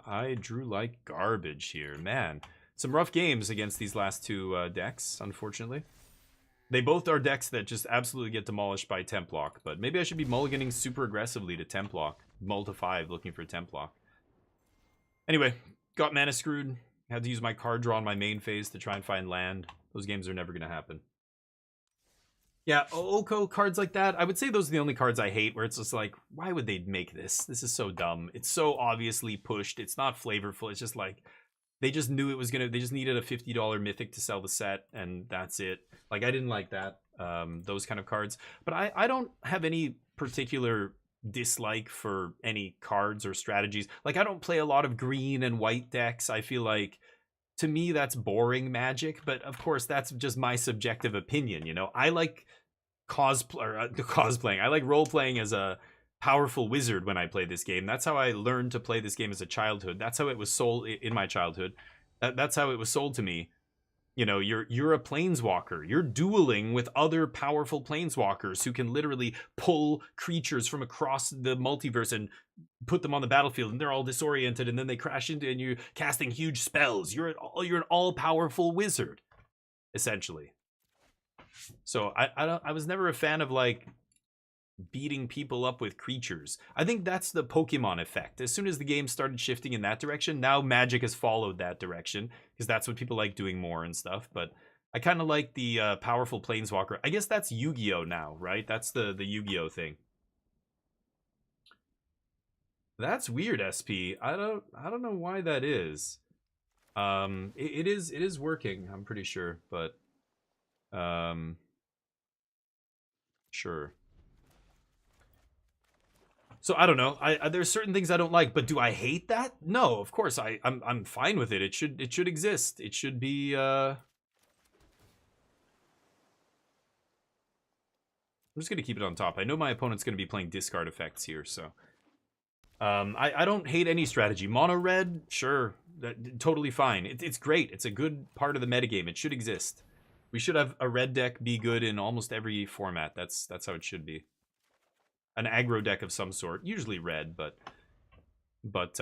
I drew like garbage here. Man, some rough games against these last two decks, unfortunately. They both are decks that just absolutely get demolished by Templock, but maybe I should be mulliganing super aggressively to Templock. Mull to 5 looking for Templock. Anyway, got mana screwed. Had to use my card draw on my main phase to try and find land. Those games are never going to happen. Yeah, Oko cards like that, I would say those are the only cards I hate, where it's just like, why would they make this? This is so dumb. It's so obviously pushed. It's not flavorful. It's just like, they just knew it was going to, they just needed a $50 Mythic to sell the set, and that's it. Like, I didn't like that, those kind of cards. But I don't have any particular dislike for any cards or strategies. Like, I don't play a lot of green and white decks. I feel like, to me, that's boring Magic, but of course that's just my subjective opinion. You know, I like cosplaying. I like role playing as a powerful wizard when I play this game. That's how I learned to play this game as a childhood. That's how it was sold in my childhood. That's how it was sold to me. You know, you're a planeswalker. You're dueling with other powerful planeswalkers who can literally pull creatures from across the multiverse and put them on the battlefield, and they're all disoriented, and then they crash into, and you're casting huge spells. You're an all-powerful wizard, essentially. So I was never a fan of like beating people up with creatures. I think that's the Pokemon effect. As soon as the game started shifting in that direction, now Magic has followed that direction, because that's what people like doing more and stuff. But I kind of like the powerful planeswalker. I guess that's Yu-Gi-Oh now, right? That's the Yu-Gi-Oh thing. That's weird, SP. I don't know why that is. It is working, I'm pretty sure, but sure. So I don't know. There's certain things I don't like, but do I hate that? No, of course I'm fine with it. It should exist. It should be I'm just gonna keep it on top. I know my opponent's gonna be playing discard effects here, so I don't hate any strategy. Mono red, sure, totally fine. It's great. It's a good part of the metagame. It should exist. We should have a red deck be good in almost every format. That's how it should be. An aggro deck of some sort, usually red, but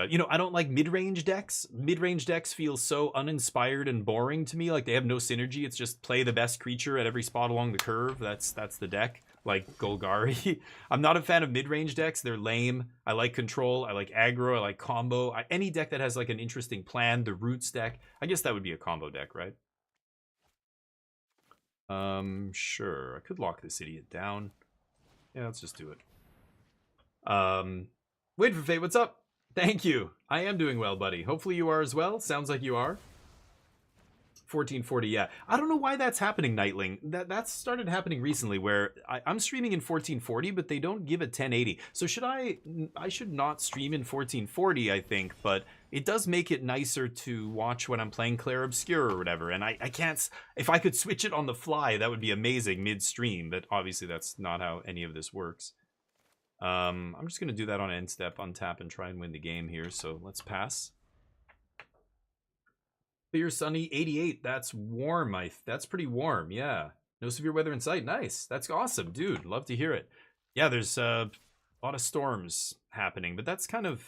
you know, I don't like mid-range decks. Mid-range decks feel so uninspired and boring to me. Like, they have no synergy. It's just play the best creature at every spot along the curve. That's the deck. Like Golgari. I'm not a fan of mid-range decks. They're lame. I like control. I like aggro. I like combo. Any deck that has like an interesting plan. The Roots deck. I guess that would be a combo deck, right? Sure. I could lock this idiot down. Yeah, let's just do it. Wait for Fate, what's up? Thank you. I am doing well, buddy. Hopefully you are as well. Sounds like you are. 1440, yeah. I don't know why that's happening, Nightling. That's started happening recently, where I'm streaming in 1440, but they don't give a 1080. So I should not stream in 1440, I think, but it does make it nicer to watch when I'm playing Clair Obscur or whatever. And I can't, if I could switch it on the fly, that would be amazing mid-stream, but obviously that's not how any of this works. I'm just going to do that on end step, untap, and try and win the game here, so let's pass. Clear, sunny, 88. That's warm. That's pretty warm, yeah. No severe weather in sight. Nice. That's awesome, dude. Love to hear it. Yeah, there's a lot of storms happening, but that's kind of...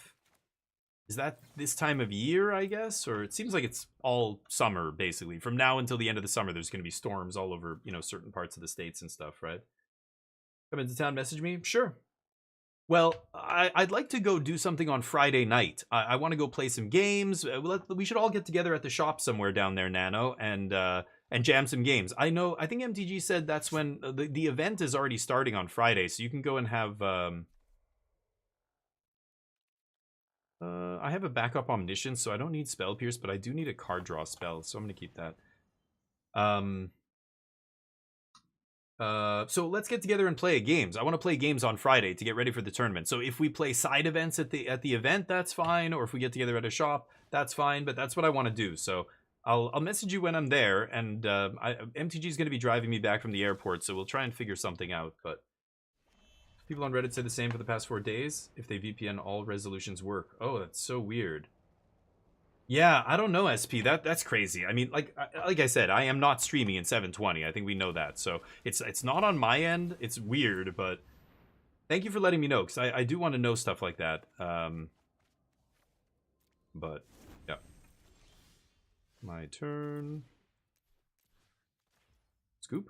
Is that this time of year, I guess? Or it seems like it's all summer, basically. From now until the end of the summer, there's going to be storms all over, you know, certain parts of the states and stuff, right? Come into town, message me? Sure. Well, I'd like to go do something on Friday night. I want to go play some games. We should all get together at the shop somewhere down there, Nano, and jam some games. I think MTG said that's when the event is already starting on Friday, so you can go and have... I have a backup Omniscience, so I don't need Spell Pierce, but I do need a card draw spell, so I'm going to keep that. So let's get together and play games. I want to play games on Friday to get ready for the tournament. So if we play side events at the event, that's fine. Or if we get together at a shop, that's fine. But that's what I want to do. So I'll message you when I'm there. And MTG is going to be driving me back from the airport, so we'll try and figure something out. But people on Reddit say the same for the past 4 days. If they VPN, all resolutions work. Oh, that's so weird. Yeah, I don't know, SP. That's crazy. I mean, like I said, I am not streaming in 720. I think we know that. So it's not on my end. It's weird, but thank you for letting me know, because I do want to know stuff like that. But yeah, my turn. Scoop.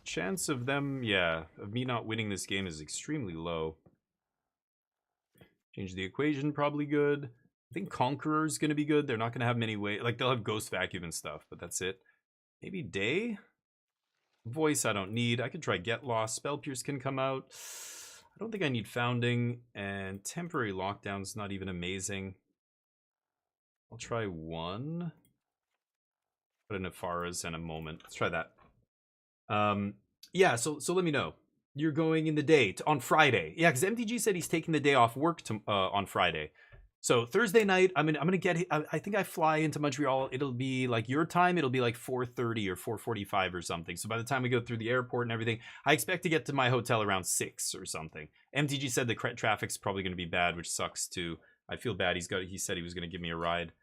Chance of them, yeah, of me not winning this game is extremely low. Change the equation, probably good. I think Conqueror's gonna be good. They're not gonna have many ways. Like, they'll have Ghost Vacuum and stuff, but that's it. Maybe Day? Voice I don't need. I could try Get Lost. Spell Pierce can come out. I don't think I need Founding. And Temporary Lockdown's not even amazing. I'll try one. Put in a Nefaras and a Moment. Let's try that. Yeah, so let me know. You're going in the day on Friday. Yeah, because MTG said he's taking the day off work on Friday. So Thursday night, I'm gonna get. I think I fly into Montreal. It'll be like your time. It'll be like 4:30 or 4:45 or something. So by the time we go through the airport and everything, I expect to get to my hotel around 6 or something. MTG said the traffic's probably gonna be bad, which sucks too. I feel bad. He said he was gonna give me a ride.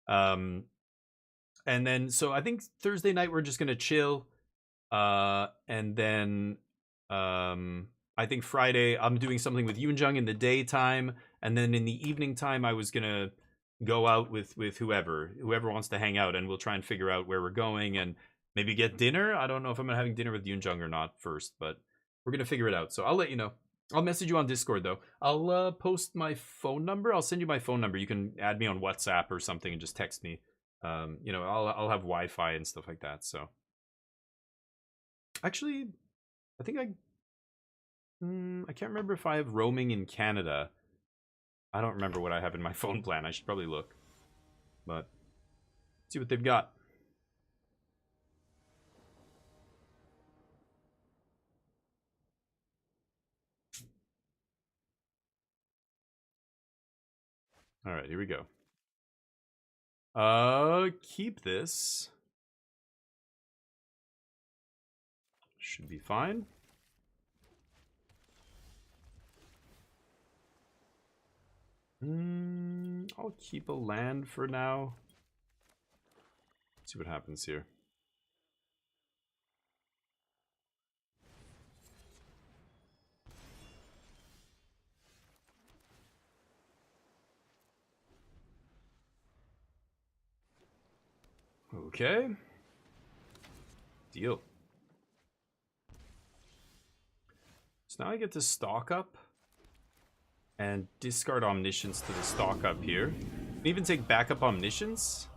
And then so I think Thursday night we're just gonna chill. And then I think Friday I'm doing something with Yoonjung in the daytime, and then in the evening time I was gonna go out with whoever wants to hang out, and we'll try and figure out where we're going and maybe get dinner. I don't know if I'm having dinner with Yoonjung or not first, but we're gonna figure it out. So I'll let you know. I'll message you on Discord though. I'll post my phone number. I'll send you my phone number. You can add me on WhatsApp or something and just text me. You know, I'll have Wi-Fi and stuff like that. So actually, I think I can't remember if I have roaming in Canada. I don't remember what I have in my phone plan. I should probably look. But see what they've got. All right, here we go. Keep this. Should be fine. I'll keep a land for now. See what happens here. Okay. Deal. So now I get to stock up and discard Omniscience to the stock up here. Can even take backup Omniscience.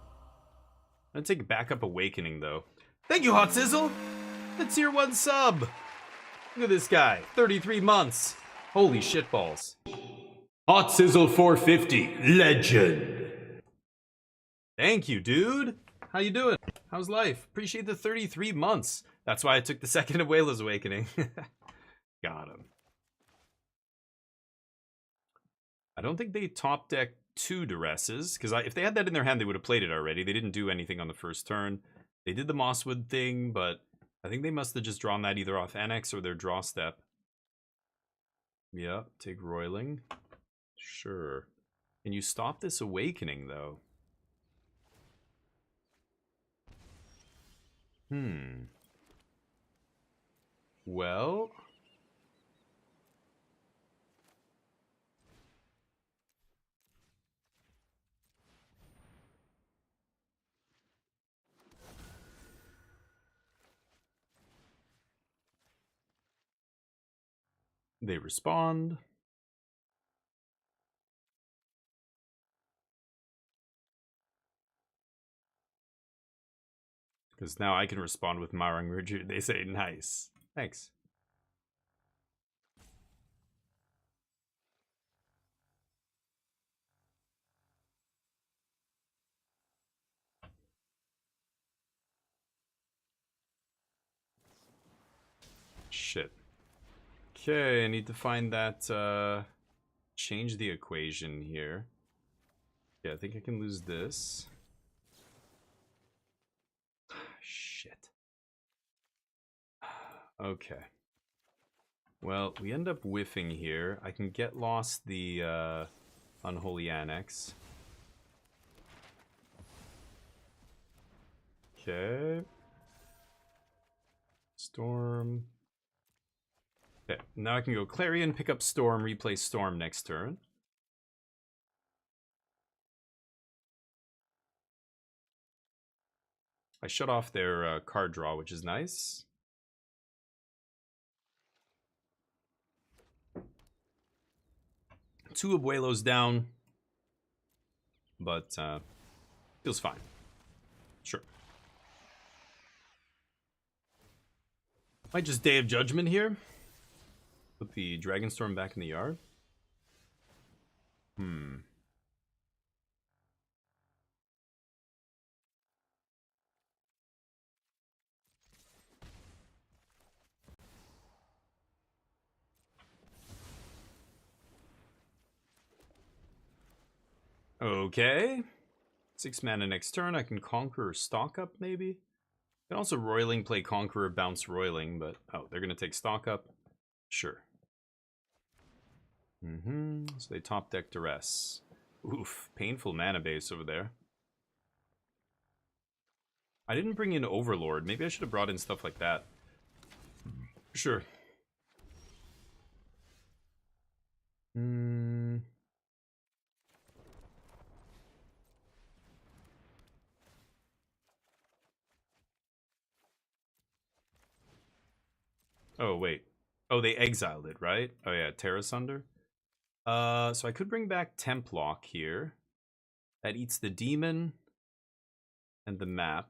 I'm gonna take backup Awakening though. Thank you, Hot Sizzle! The tier 1 sub! Look at this guy, 33 months. Holy shitballs. Hot Sizzle 450, legend! Thank you, dude! How you doing? How's life? Appreciate the 33 months. That's why I took the second of Wayla's Awakening. Got him. I don't think they top deck 2 Duresses, because if they had that in their hand, they would have played it already. They didn't do anything on the first turn. They did the Mosswood thing, but I think they must have just drawn that either off Annex or their draw step. Yep, take Roiling. Sure. Can you stop this Awakening, though? Well... They respond. Because now I can respond with Marang Ruju. They say nice. Thanks. Shit. Okay, I need to find that, change the equation here. Yeah, I think I can lose this. Shit. Okay. Well, we end up whiffing here. I can get lost the, Unholy Annex. Okay. Storm. Okay, now I can go Clarion, pick up Storm, replay Storm next turn. I shut off their card draw, which is nice. Two Abuelos down, but feels fine. Sure. Might just Day of Judgment here. Put the Dragonstorm back in the yard. Okay. 6 mana next turn. I can Conqueror stock up, maybe. I can also Roiling, play Conqueror, bounce Roiling, but... Oh, they're going to take stock up? Sure. So they top deck Duress. Oof, painful mana base over there. I didn't bring in Overlord. Maybe I should have brought in stuff like that. Sure. Oh, wait. Oh, they exiled it, right? Oh, yeah, Terra Sunder. So I could bring back Templock here. That eats the demon and the map.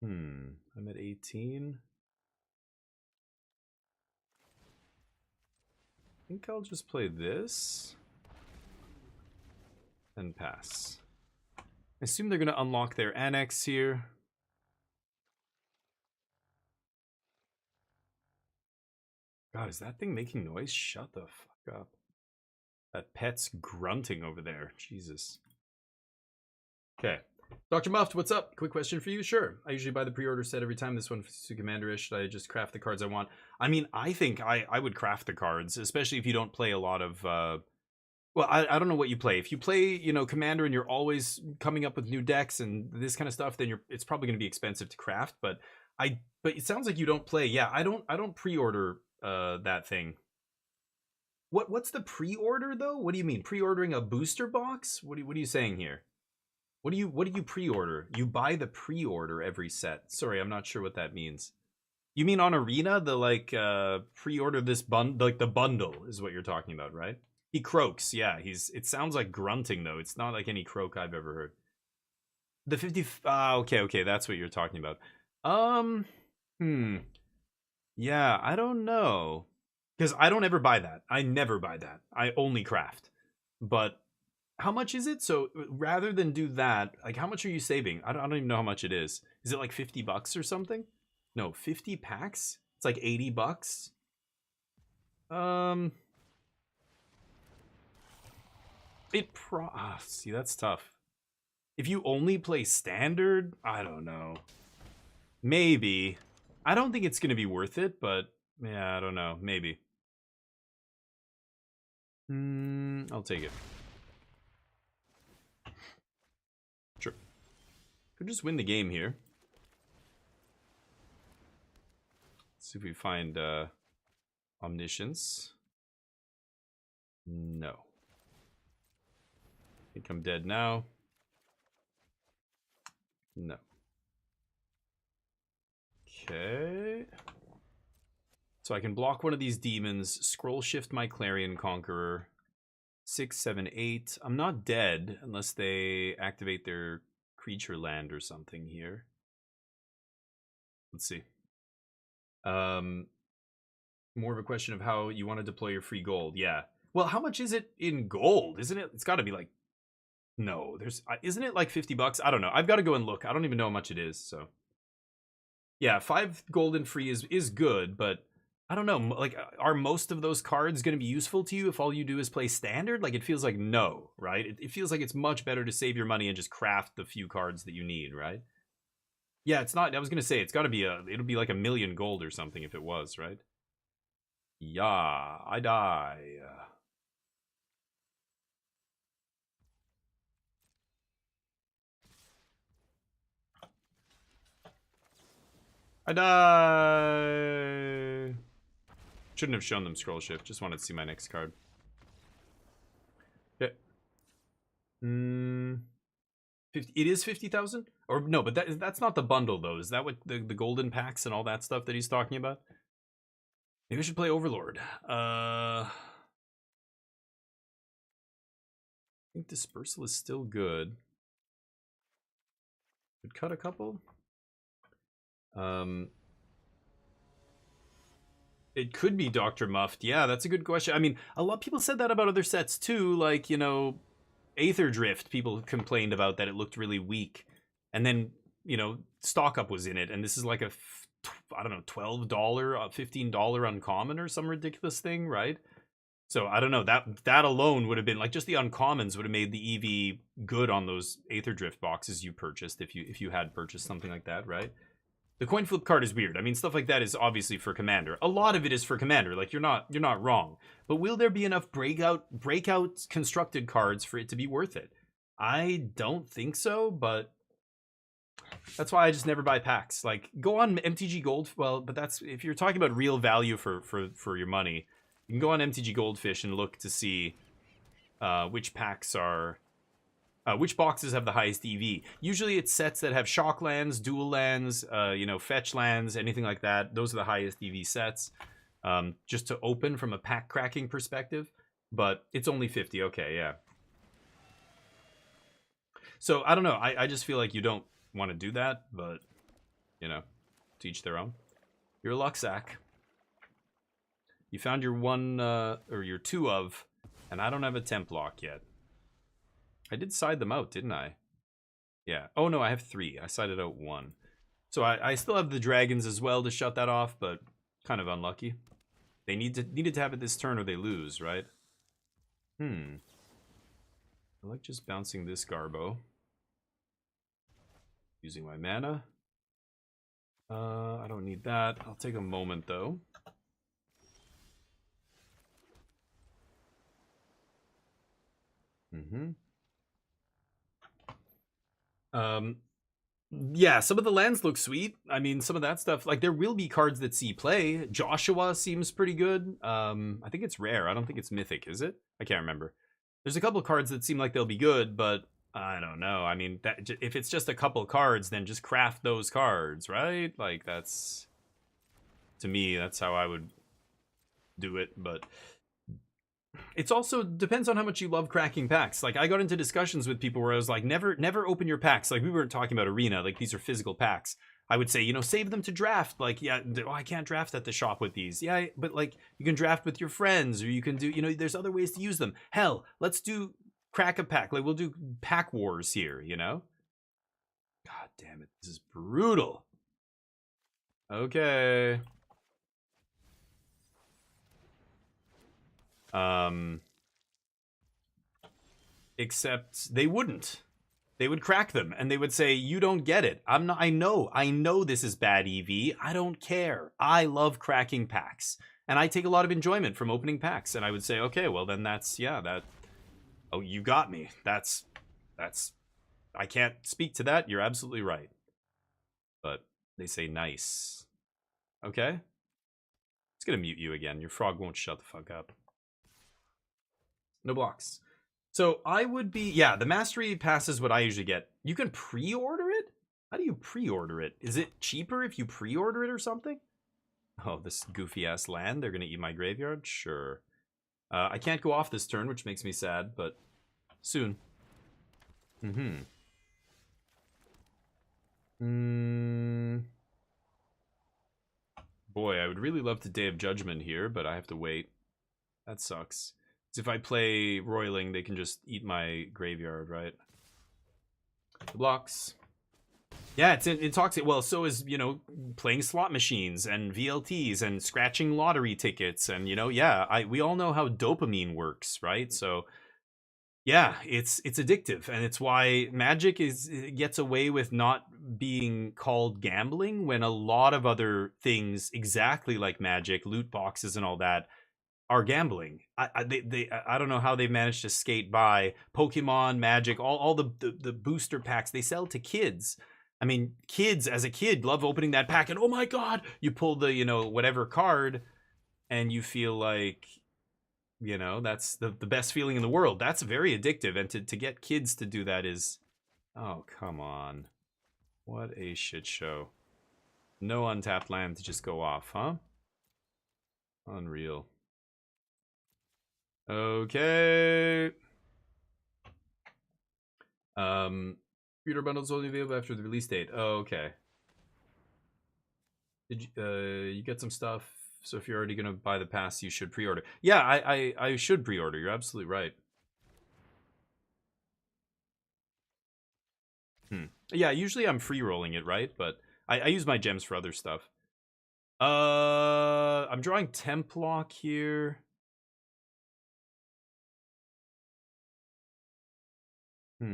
I'm at 18. I think I'll just play this and pass. I assume they're going to unlock their annex here. God, is that thing making noise? Shut the fuck up. That pet's grunting over there. Jesus. Okay. Dr. Muffed, what's up? Quick question for you. Sure. I usually buy the pre-order set every time. This one to Commander-ish. Should I just craft the cards I want? I mean, I think I would craft the cards, especially if you don't play a lot of... well, I don't know what you play. If you play, you know, Commander and you're always coming up with new decks and this kind of stuff, then it's probably going to be expensive to craft. But it sounds like you don't play. Yeah, I don't pre-order that thing. What's the pre-order though? What do you mean? Pre-ordering a booster box? What are you saying here? What do you pre-order? You buy the pre-order every set. Sorry, I'm not sure what that means. You mean on Arena, the like pre-order this like the bundle is what you're talking about, right? He croaks, yeah. It sounds like grunting though. It's not like any croak I've ever heard. The 50 okay, that's what you're talking about. Yeah, I don't know. Because I don't ever buy that. I never buy that. I only craft. But how much is it? So rather than do that, like how much are you saving? I don't even know how much it is. Is it like 50 bucks or something? No, 50 packs? It's like 80 bucks. See, that's tough. If you only play standard, I don't know. Maybe. I don't think it's going to be worth it, but yeah, I don't know. Maybe. I'll take it. Sure. Could just win the game here. Let's see if we find Omniscience. No. I think I'm dead now. No. Okay. So I can block one of these demons, scroll shift my Clarion Conqueror. 6, 7, 8. I'm not dead unless they activate their creature land or something here. Let's see. More of a question of how you want to deploy your free gold. Yeah. Well, how much is it in gold? Isn't it? It's got to be like... No, isn't it like 50 bucks? I don't know. I've got to go and look. I don't even know how much it is, so... Yeah, 5 golden free is good, but I don't know. Like, are most of those cards going to be useful to you if all you do is play standard? Like, it feels like no, right? It feels like it's much better to save your money and just craft the few cards that you need, right? Yeah, it's not. I was going to say, it's got to be it'll be like 1 million gold or something if it was, right? Yeah, I die. I die. Shouldn't have shown them scroll shift. Just wanted to see my next card. Okay. It is 50,000? Or no, but that's not the bundle though. Is that what the golden packs and all that stuff that he's talking about? Maybe I should play Overlord. I think Dispersal is still good. Could cut a couple. It could be Dr. Muffed. Yeah, that's a good question. I mean, a lot of people said that about other sets too. Like, you know, Aether Drift, people complained about that it looked really weak. And then, you know, Stock Up was in it. And this is like a, I don't know, $12, $15 uncommon or some ridiculous thing, right? So I don't know, that alone would have been like, just the uncommons would have made the EV good on those Aether Drift boxes you purchased if you had purchased something like that, right? The coin flip card is weird. I mean, stuff like that is obviously for Commander. A lot of it is for Commander. Like, you're not wrong. But will there be enough breakout constructed cards for it to be worth it? I don't think so, but that's why I just never buy packs. Like, go on MTG Gold. Well, but that's if you're talking about real value for your money. You can go on MTG Goldfish and look to see which packs are. Which boxes have the highest EV? Usually it's sets that have shock lands, dual lands, you know, fetch lands, anything like that. Those are the highest EV sets. Just to open from a pack cracking perspective. But it's only 50. Okay, yeah. So, I don't know. I just feel like you don't want to do that. But, you know, to each their own. You're a luck sack. You found your one, or your two of, and I don't have a temp lock yet. I did side them out, didn't I? Yeah. Oh, no, I have 3. I sided out 1. So I still have the dragons as well to shut that off, but kind of unlucky. They needed to have it this turn or they lose, right? I like just bouncing this Garbo. Using my mana. I don't need that. I'll take a moment, though. Yeah, some of the lands look sweet. I mean, some of that stuff, like, there will be cards that see play. Joshua seems pretty good. I think it's rare. I don't think it's mythic, is it? I can't remember. There's a couple of cards that seem like they'll be good, but I don't know. I mean, if it's just a couple cards, then just craft those cards, right? Like, that's, to me, that's how I would do it, but it's also depends on how much you love cracking packs. Like, I got into discussions with people where I was like, never open your packs. Like, we weren't talking about arena, like these are physical packs. I would say, you know, save them to draft. Like, yeah, oh, I can't draft at the shop with these. Yeah, but like, you can draft with your friends, or you can do, you know, there's other ways to use them. Hell, let's do crack a pack. Like, we'll do pack wars here, you know? God damn it, this is brutal. Okay. Except they wouldn't. They would crack them and they would say, you don't get it. I know this is bad EV. I don't care. I love cracking packs. And I take a lot of enjoyment from opening packs. And I would say, okay, well then that's, yeah, that, oh, you got me. That's, I can't speak to that. You're absolutely right. But they say nice. Okay. It's gonna mute you again. Your frog won't shut the fuck up. No blocks. So I would be, yeah, the mastery pass is what I usually get. You can pre-order it? How do you pre-order it? Is it cheaper if you pre-order it or something? Oh, this goofy ass land. They're gonna eat my graveyard? Sure. I can't go off this turn, which makes me sad, but soon. Boy, I would really love to Day of Judgment here, but I have to wait. That sucks. If I play Roiling, they can just eat my graveyard, right? The blocks. Yeah, it talks it well. So is, you know, playing slot machines and VLTs and scratching lottery tickets and, you know, yeah, we all know how dopamine works, right? So yeah, it's addictive, and it's why Magic gets away with not being called gambling when a lot of other things exactly like Magic, loot boxes and all that, are gambling. I don't know how they've managed to skate by. Pokemon, Magic, all the booster packs they sell to kids. I mean, kids as a kid love opening that pack, and oh my god, you pull the, you know, whatever card, and you feel like, you know, that's the best feeling in the world. That's very addictive, and to get kids to do that is Oh, come on. What a shit show. No untapped land to just go off, huh? Unreal. Okay. Reader bundles only available after the release date. Oh, okay. Did you get some stuff? So if you're already gonna buy the pass, you should pre-order. Yeah, I should pre-order. You're absolutely right. Yeah, usually I'm free rolling it, right? But I use my gems for other stuff. I'm drawing Templock here. I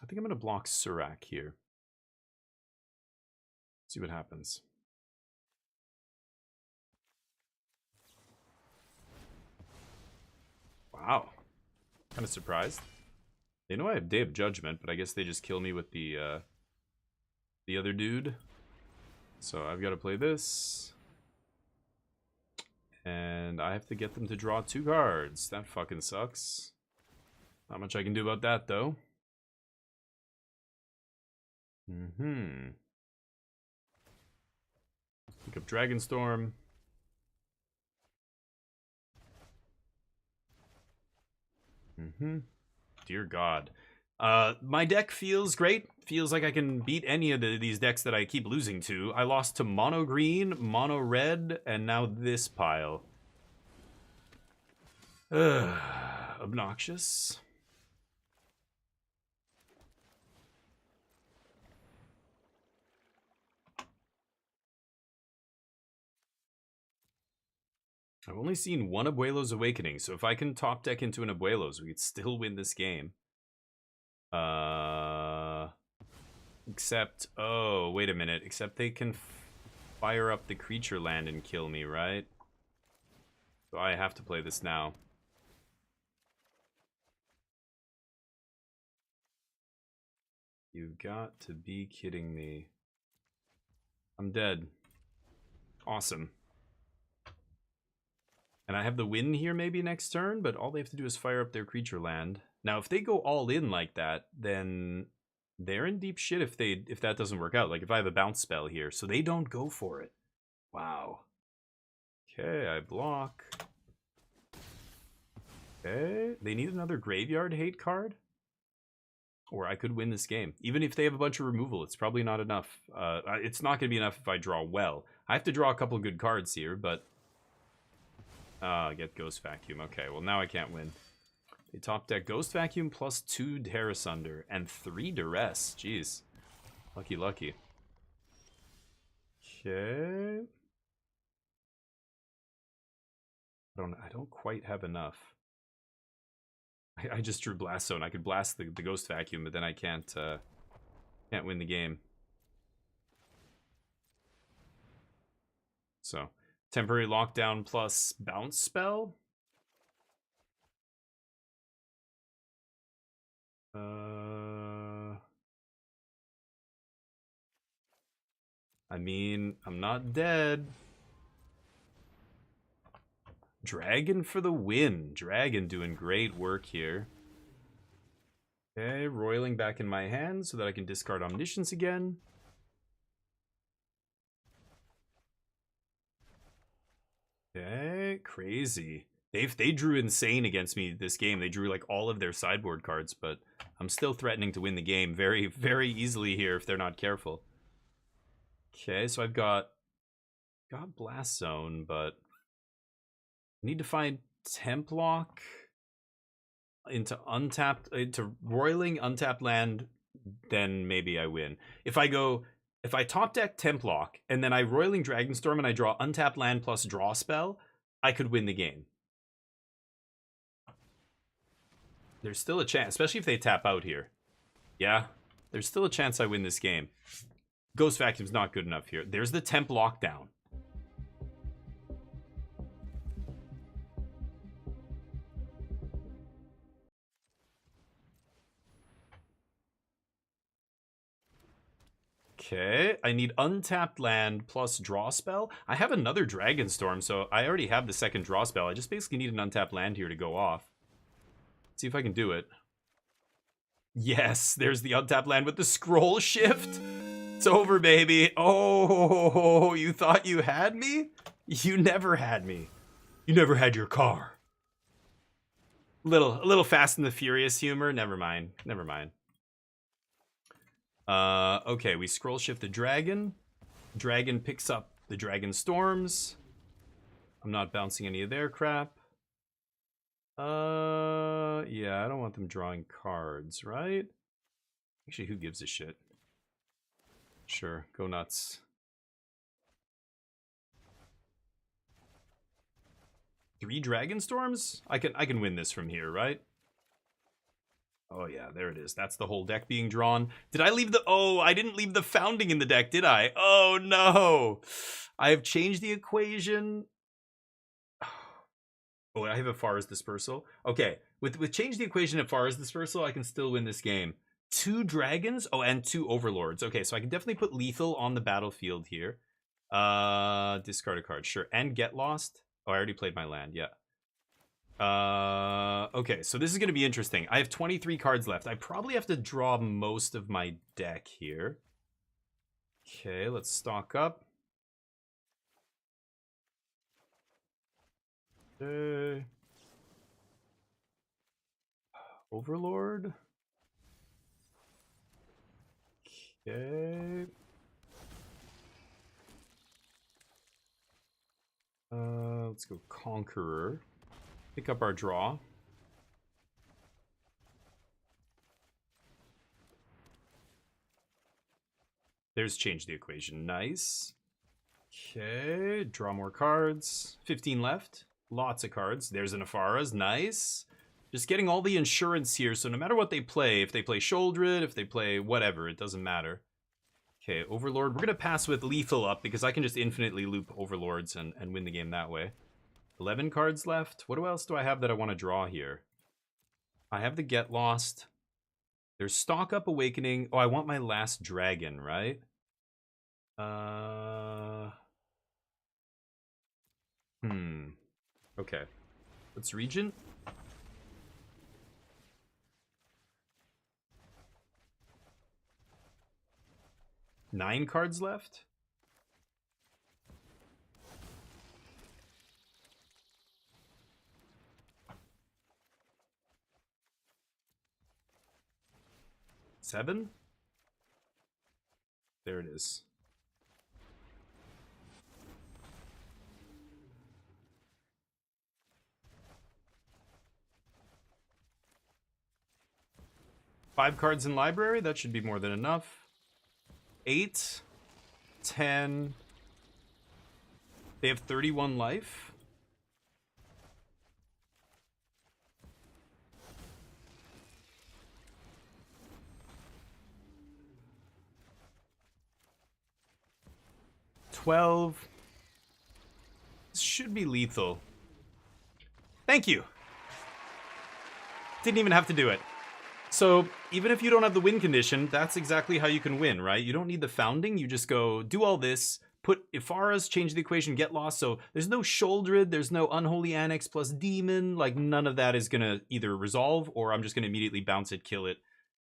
think I'm gonna block Surak here. See what happens. Wow. Kind of surprised. They know I have Day of Judgment, but I guess they just kill me with the other dude. So I've got to play this. And I have to get them to draw 2 cards. That fucking sucks. Not much I can do about that, though. Pick up Dragonstorm. Dear God. My deck feels great. Feels like I can beat any of these decks that I keep losing to. I lost to mono green, mono red, and now this pile. Obnoxious. I've only seen one Abuelo's Awakening, so if I can top deck into an Abuelo's, we could still win this game. Except, oh, wait a minute. Except they can fire up the creature land and kill me, right? So I have to play this now. You've got to be kidding me. I'm dead. Awesome. And I have the win here maybe next turn, but all they have to do is fire up their creature land. Now, if they go all in like that, then they're in deep shit if that doesn't work out. Like if I have a bounce spell here, so they don't go for it. Wow. Okay, I block. Okay, they need another graveyard hate card. Or I could win this game. Even if they have a bunch of removal, it's probably not enough. It's not going to be enough if I draw well. I have to draw a couple good cards here, but... get Ghost Vacuum. Okay, well now I can't win. They top deck Ghost Vacuum plus 2 Terra Sunder and 3 Duress. Jeez. Lucky, lucky. Okay. I don't quite have enough. I just drew Blast Zone. I could blast the Ghost Vacuum, but then I can't win the game. So, temporary lockdown plus bounce spell. I mean, I'm not dead. Dragon for the win. Dragon doing great work here. Okay, roiling back in my hand so that I can discard Omniscience again. Okay, crazy. They drew insane against me this game. They drew like all of their sideboard cards, but I'm still threatening to win the game very, very easily here if they're not careful. Okay, so I've got Blast Zone, but I need to find Templock into roiling untapped land, then maybe I win. If I top deck Templock and then I roiling Dragonstorm and I draw untapped land plus draw spell, I could win the game. There's still a chance, especially if they tap out here. Yeah, there's still a chance I win this game. Ghost Vacuum's not good enough here. There's the Temp Lockdown. Okay, I need untapped land plus draw spell. I have another Dragon Storm, so I already have the second draw spell. I just basically need an untapped land here to go off. See if I can do it. Yes, there's the untapped land with the scroll shift. It's over, baby. Oh, you thought you had me? You never had me. You never had your car. A little Fast and the Furious humor. Never mind. Never mind. Okay, we scroll shift the dragon. Dragon picks up the Dragon Storms. I'm not bouncing any of their crap. Yeah, I don't want them drawing cards, right? Actually, who gives a shit? Sure, go nuts. Three Dragon Storms? I can win this from here, right? Oh yeah, there it is. That's the whole deck being drawn. Did I leave the... Oh, I didn't leave the Founding in the deck, did I? Oh no! I have changed the equation. Oh, I have a Far's Dispersal. Okay, with change the equation at Far's Dispersal, I can still win this game. 2 dragons? Oh, and 2 overlords. Okay, so I can definitely put lethal on the battlefield here. Discard a card, sure. And get lost. Oh, I already played my land, yeah. Okay, so this is going to be interesting. I have 23 cards left. I probably have to draw most of my deck here. Okay, let's stock up. Okay. Overlord. Okay. Let's go Conqueror. Pick up our draw. There's change the equation. Nice. Okay, draw more cards. 15 left. Lots of cards. There's an Afara's. Nice. Just getting all the insurance here, so no matter what they play, if they play Sholdred, if they play whatever, it doesn't matter. Okay, Overlord. We're going to pass with Lethal up, because I can just infinitely loop Overlords and win the game that way. 11 cards left. What else do I have that I want to draw here? I have the Get Lost. There's Stock Up Awakening. Oh, I want my last dragon, right? Okay. Let's Regent. Nine cards left. Seven. There it is. Five cards in library. That should be more than enough. 8, 10. They have 31 life. $12. This should be lethal. Thank you. Didn't even have to do it. So, even if you don't have the win condition, that's exactly how you can win, right? You don't need the Founding, you just go, do all this, put Ifara's, change the equation, get lost, so there's no Sholdred, there's no Unholy Annex plus Demon, like none of that is gonna either resolve, or I'm just gonna immediately bounce it, kill it,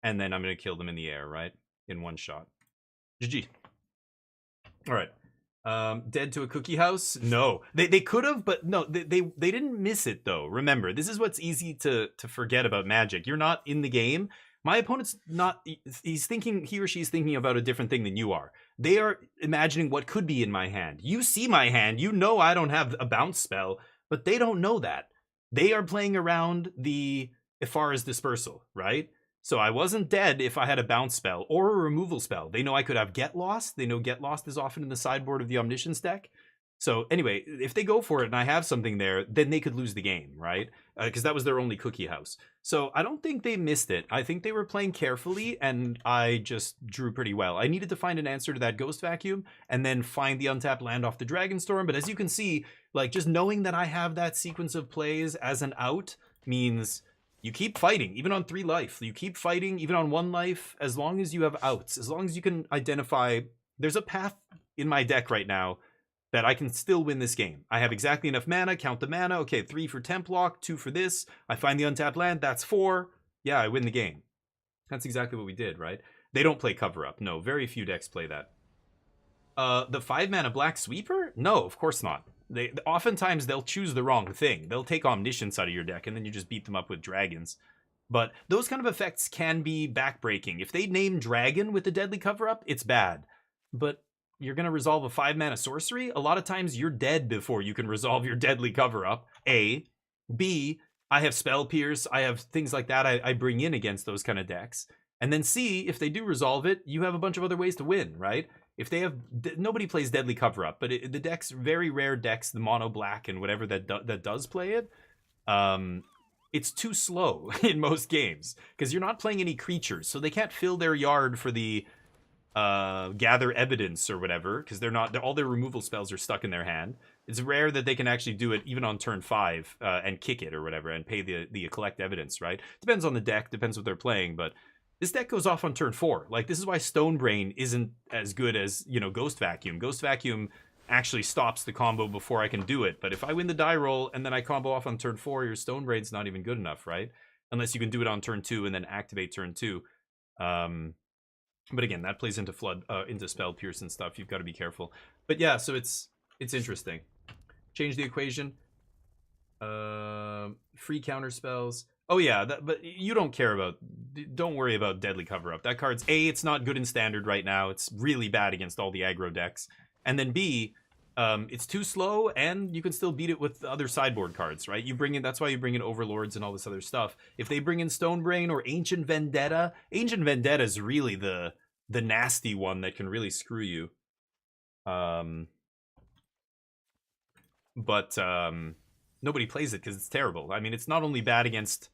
and then I'm gonna kill them in the air, right? In one shot. GG. Alright. Dead to a cookie house? No. They could have, but no, they didn't miss it though. Remember, this is what's easy to forget about Magic. You're not in the game. My opponent's not, he or she's thinking about a different thing than you are. They are imagining what could be in my hand. You see my hand, you know I don't have a bounce spell, but they don't know that. They are playing around the Ifara's Dispersal, right? So I wasn't dead if I had a bounce spell or a removal spell. They know I could have Get Lost. They know Get Lost is often in the sideboard of the Omniscience deck. So anyway, if they go for it and I have something there, then they could lose the game, right? Because that was their only cookie house. So I don't think they missed it. I think they were playing carefully and I just drew pretty well. I needed to find an answer to that Ghost Vacuum and then find the untapped land off the Dragon Storm. But as you can see, like just knowing that I have that sequence of plays as an out means You keep fighting, even on 3 life. You keep fighting, even on 1 life, as long as you have outs. As long as you can identify... There's a path in my deck right now that I can still win this game. I have exactly enough mana, count the mana. Okay, 3 for Temp Lock, 2 for this. I find the untapped land, that's 4. Yeah, I win the game. That's exactly what we did, right? They don't play Cover Up. No, very few decks play that. The 5 mana Black Sweeper? No, of course not. Oftentimes they'll choose the wrong thing. They'll take Omniscience out of your deck, and then you just beat them up with dragons. But those kind of effects can be backbreaking. If they name Dragon with the Deadly Cover-Up, it's bad. But you're going to resolve a 5 mana sorcery? A lot of times you're dead before you can resolve your Deadly Cover-Up, A. B, I have Spell Pierce, I have things like that I bring in against those kind of decks. And then C, if they do resolve it, you have a bunch of other ways to win, right? If they have... Nobody plays Deadly Cover-Up, but the decks, very rare decks, the mono black and whatever that does play it, it's too slow in most games. Because you're not playing any creatures, so they can't fill their yard for the gather evidence or whatever, because they're not... all their removal spells are stuck in their hand. It's rare that they can actually do it even on turn 5 and kick it or whatever and pay the collect evidence, right? Depends on the deck, depends what they're playing, but... This deck goes off on turn 4. Like, this is why Stonebrain isn't as good as, you know, Ghost Vacuum. Ghost Vacuum actually stops the combo before I can do it. But if I win the die roll and then I combo off on turn 4, your Stonebrain's not even good enough, right? Unless you can do it on turn 2 and then activate turn 2. But again, that plays into into Spell Pierce and stuff. You've got to be careful. But yeah, so it's interesting. Change the equation. Free counter spells. Oh yeah, but you don't care about... Don't worry about Deadly Cover-Up. That card's A, it's not good in Standard right now. It's really bad against all the aggro decks. And then B, it's too slow, and you can still beat it with other sideboard cards, right? You bring in... That's why you bring in Overlords and all this other stuff. If they bring in Stonebrain or Ancient Vendetta... Ancient Vendetta is really the nasty one that can really screw you. Nobody plays it because it's terrible. I mean, it's not only bad against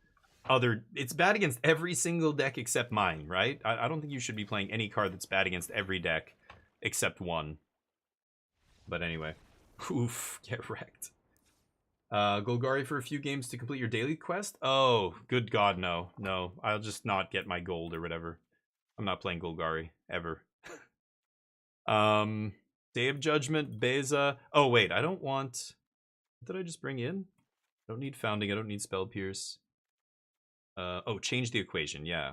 other... It's bad against every single deck except mine, right? I don't think you should be playing any card that's bad against every deck except one. But anyway. Oof, get wrecked. Golgari for a few games to complete your daily quest? Oh, good God, no. No, I'll just not get my gold or whatever. I'm not playing Golgari, ever. Day of Judgment, Beza. Oh, wait, I don't want... What did I just bring in? I don't need Founding, I don't need Spell Pierce. Oh, Change the Equation, yeah.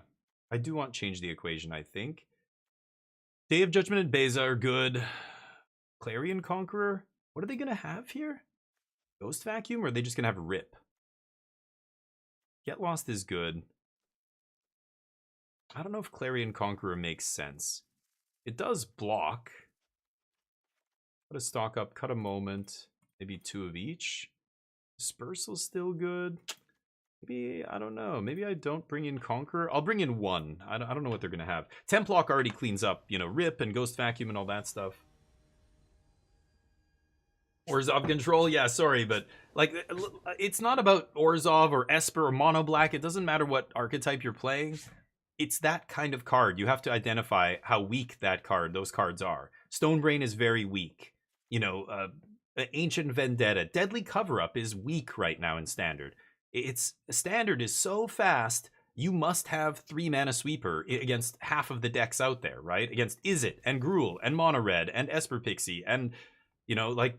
I do want Change the Equation, I think. Day of Judgment and Beza are good. Clarion Conqueror? What are they going to have here? Ghost Vacuum, or are they just going to have Rip? Get Lost is good. I don't know if Clarion Conqueror makes sense. It does block. Put a stock up, cut a moment. Maybe 2 of each. Dispersal's still good. Maybe, I don't know. Maybe I don't bring in Conqueror. I'll bring in 1. I don't know what they're going to have. Templock already cleans up, you know, Rip and Ghost Vacuum and all that stuff. Orzhov Control? Yeah, sorry, but, like, it's not about Orzhov or Esper or Mono Black. It doesn't matter what archetype you're playing. It's that kind of card. You have to identify how weak those cards are. Stonebrain is very weak. You know, Ancient Vendetta. Deadly Cover-Up is weak right now in Standard. Standard is so fast, you must have 3 mana Sweeper against half of the decks out there, right? Against Izzet and Gruul and Mono Red and Esper Pixie and, you know, like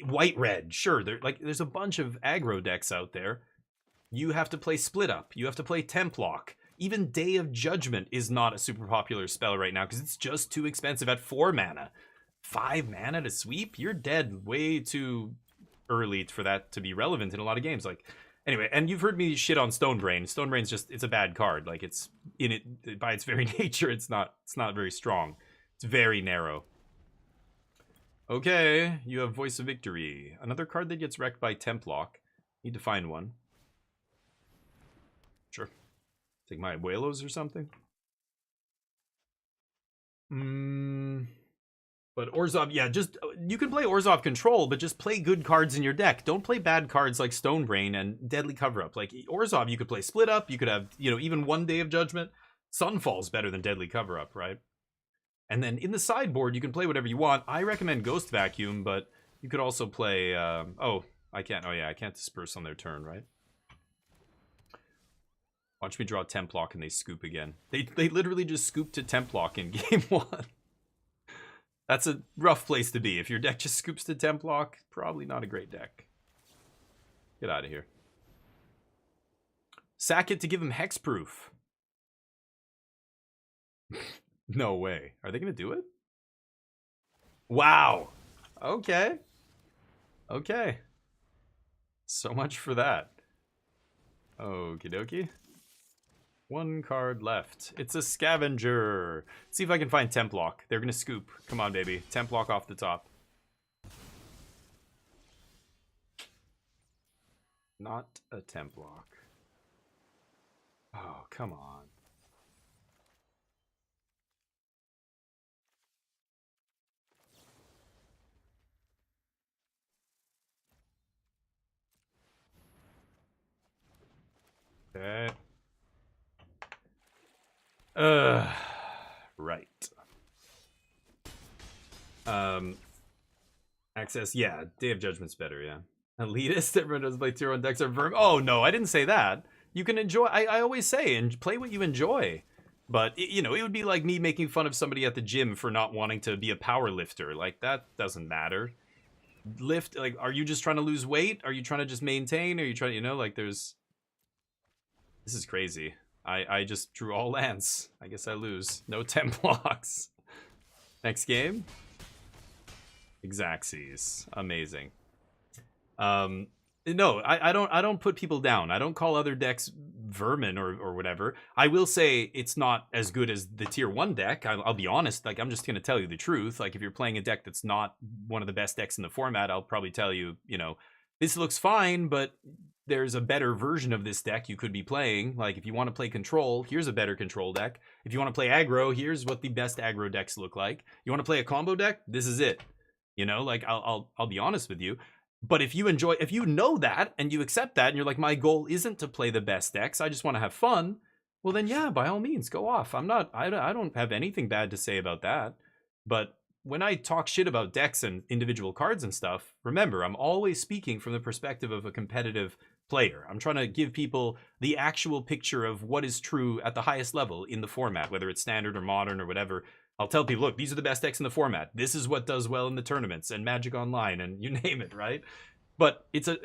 White Red. Sure, there's a bunch of aggro decks out there. You have to play Split Up. You have to play Templock. Even Day of Judgment is not a super popular spell right now because it's just too expensive at 4 mana. 5 mana to sweep? You're dead way too early for that to be relevant in a lot of games. Like, anyway, and you've heard me shit on Stonebrain. Stonebrain's just, it's a bad card. Like, it's in it by its very nature, it's not very strong. It's very narrow. Okay, you have Voice of Victory. Another card that gets wrecked by Templock. Need to find one. Sure. Take my Abuelos or something. But Orzhov, yeah, just, you can play Orzhov Control, but just play good cards in your deck. Don't play bad cards like Stonebrain and Deadly Cover-Up. Like, Orzhov, you could play Split Up, you could have, you know, even 1 Day of Judgment. Sunfall's better than Deadly Cover-Up, right? And then in the sideboard, you can play whatever you want. I recommend Ghost Vacuum, but you could also play, I can't disperse on their turn, right? Watch me draw Templock and they scoop again. They literally just scoop to Templock in game 1. That's a rough place to be. If your deck just scoops to Templock, probably not a great deck. Get out of here. Sack it to give him hexproof. No way. Are they going to do it? Wow. Okay. Okay. So much for that. Okie dokie. 1 card left. It's a scavenger. Let's see if I can find Templock. They're going to scoop. Come on, baby. Templock off the top. Not a Templock. Oh, come on. Okay. Right. Access, yeah. Day of Judgment's better, yeah. Elitist, everyone doesn't play tier 1 decks are verm. Oh, no, I didn't say that. You can enjoy, I always say, and play what you enjoy. But, you know, it would be like me making fun of somebody at the gym for not wanting to be a power lifter. Like, that doesn't matter. Lift, like, are you just trying to lose weight? Are you trying to just maintain? Are you trying, you know, like, there's... This is crazy. I just drew all lands. I guess I lose. No Templocks. Next game. Xaxes. Amazing. No, I don't put people down. I don't call other decks vermin or whatever. I will say it's not as good as the tier 1 deck. I'll be honest. Like, I'm just going to tell you the truth. Like, if you're playing a deck that's not one of the best decks in the format, I'll probably tell you, you know, this looks fine, but there's a better version of this deck you could be playing. Like, if you want to play control, here's a better control deck. If you want to play aggro, here's what the best aggro decks look like. You want to play a combo deck? This is it. You know, like, I'll be honest with you. But if you enjoy, if you know that and you accept that and you're like, my goal isn't to play the best decks, I just want to have fun, well then yeah, by all means, go off. I don't have anything bad to say about that. But when I talk shit about decks and individual cards and stuff, remember, I'm always speaking from the perspective of a competitive player. I'm trying to give people the actual picture of what is true at the highest level in the format, whether it's standard or modern or whatever. I'll tell people, look, these are the best decks in the format. This is what does well in the tournaments and Magic Online and you name it, right? But it's a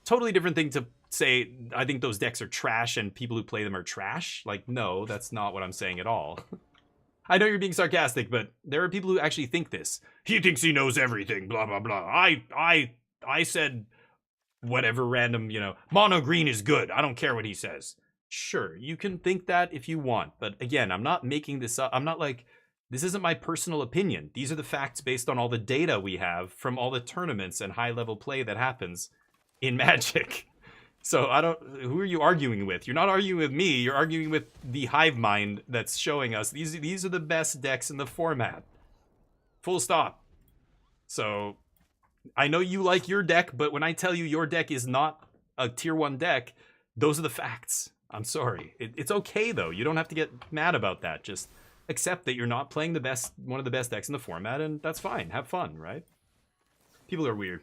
totally different thing to say, I think those decks are trash and people who play them are trash. Like, no, that's not what I'm saying at all. I know you're being sarcastic, but there are people who actually think this. He thinks he knows everything, blah, blah, blah. I said whatever random, you know, mono green is good. I don't care what he says. Sure, you can think that if you want. But again, I'm not making this up. I'm not like, this isn't my personal opinion. These are the facts based on all the data we have from all the tournaments and high-level play that happens in Magic. So who are you arguing with? You're not arguing with me. You're arguing with the hive mind that's showing us these are the best decks in the format. Full stop. So I know you like your deck, but when I tell you your deck is not a tier 1 deck, those are the facts. I'm sorry. It's okay though. You don't have to get mad about that. Just accept that you're not playing one of the best decks in the format, and that's fine. Have fun, right? People are weird.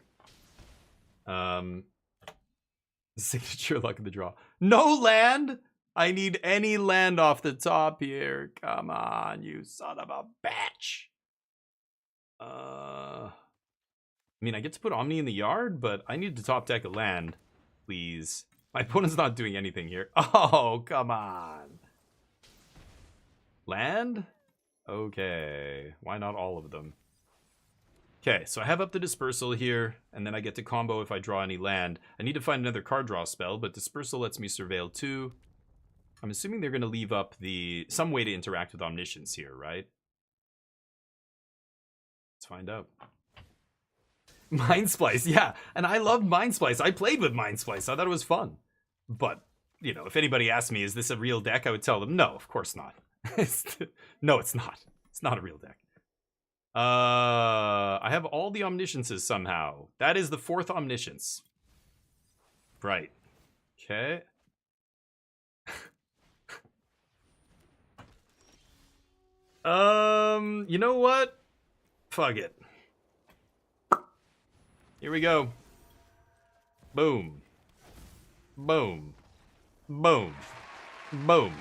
Signature luck of the draw. No land! I need any land off the top here. Come on, you son of a bitch. I mean, I get to put Omni in the yard, but I need to top deck a land. Please. My opponent's not doing anything here. Oh, come on. Land? Okay. Why not all of them? Okay, so I have up the Dispersal here, and then I get to combo if I draw any land. I need to find another card draw spell, but Dispersal lets me Surveil too. I'm assuming they're going to leave up some way to interact with Omniscience here, right? Let's find out. Mind Splice, yeah. And I love Mind Splice. I played with Mind Splice. I thought it was fun. But, you know, if anybody asked me, is this a real deck? I would tell them, no, of course not. No, it's not. It's not a real deck. I have all the Omnisciences somehow. That is the 4th Omniscience. Right. Okay. You know what? Fuck it. Here we go. Boom. Boom. Boom. Boom.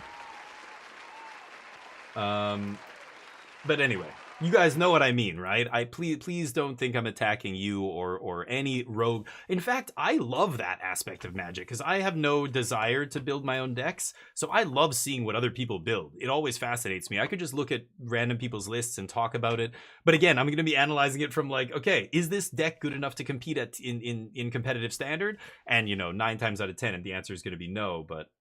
But anyway, you guys know what I mean, right? Please don't think I'm attacking you or any rogue. In fact, I love that aspect of Magic because I have no desire to build my own decks. So I love seeing what other people build. It always fascinates me. I could just look at random people's lists and talk about it. But again, I'm going to be analyzing it from like, okay, is this deck good enough to compete at in competitive standard? And 9 times out of 10, and the answer is going to be no. But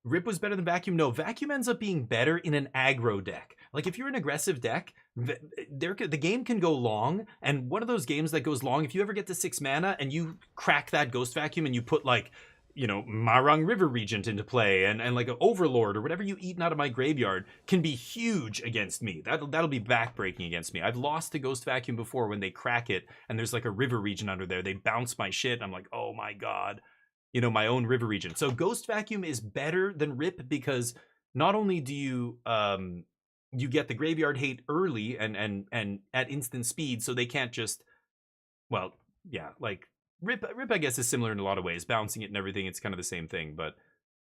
Rip was better than Vacuum? No, Vacuum ends up being better in an aggro deck. Like, if you're an aggressive deck, the game can go long, and one of those games that goes long, if you ever get to 6 mana and you crack that Ghost Vacuum and you put, like, Marang River Regent into play and like an Overlord or whatever you eaten out of my graveyard can be huge against me. That'll be backbreaking against me. I've lost to Ghost Vacuum before when they crack it and there's like a River Regent under there. They bounce my shit, and I'm like, oh my god. My own river region. So Ghost Vacuum is better than Rip because not only do you you get the graveyard hate early and at instant speed, so they can't just, well, yeah, like Rip I guess is similar in a lot of ways, bouncing it and everything. It's kind of the same thing, but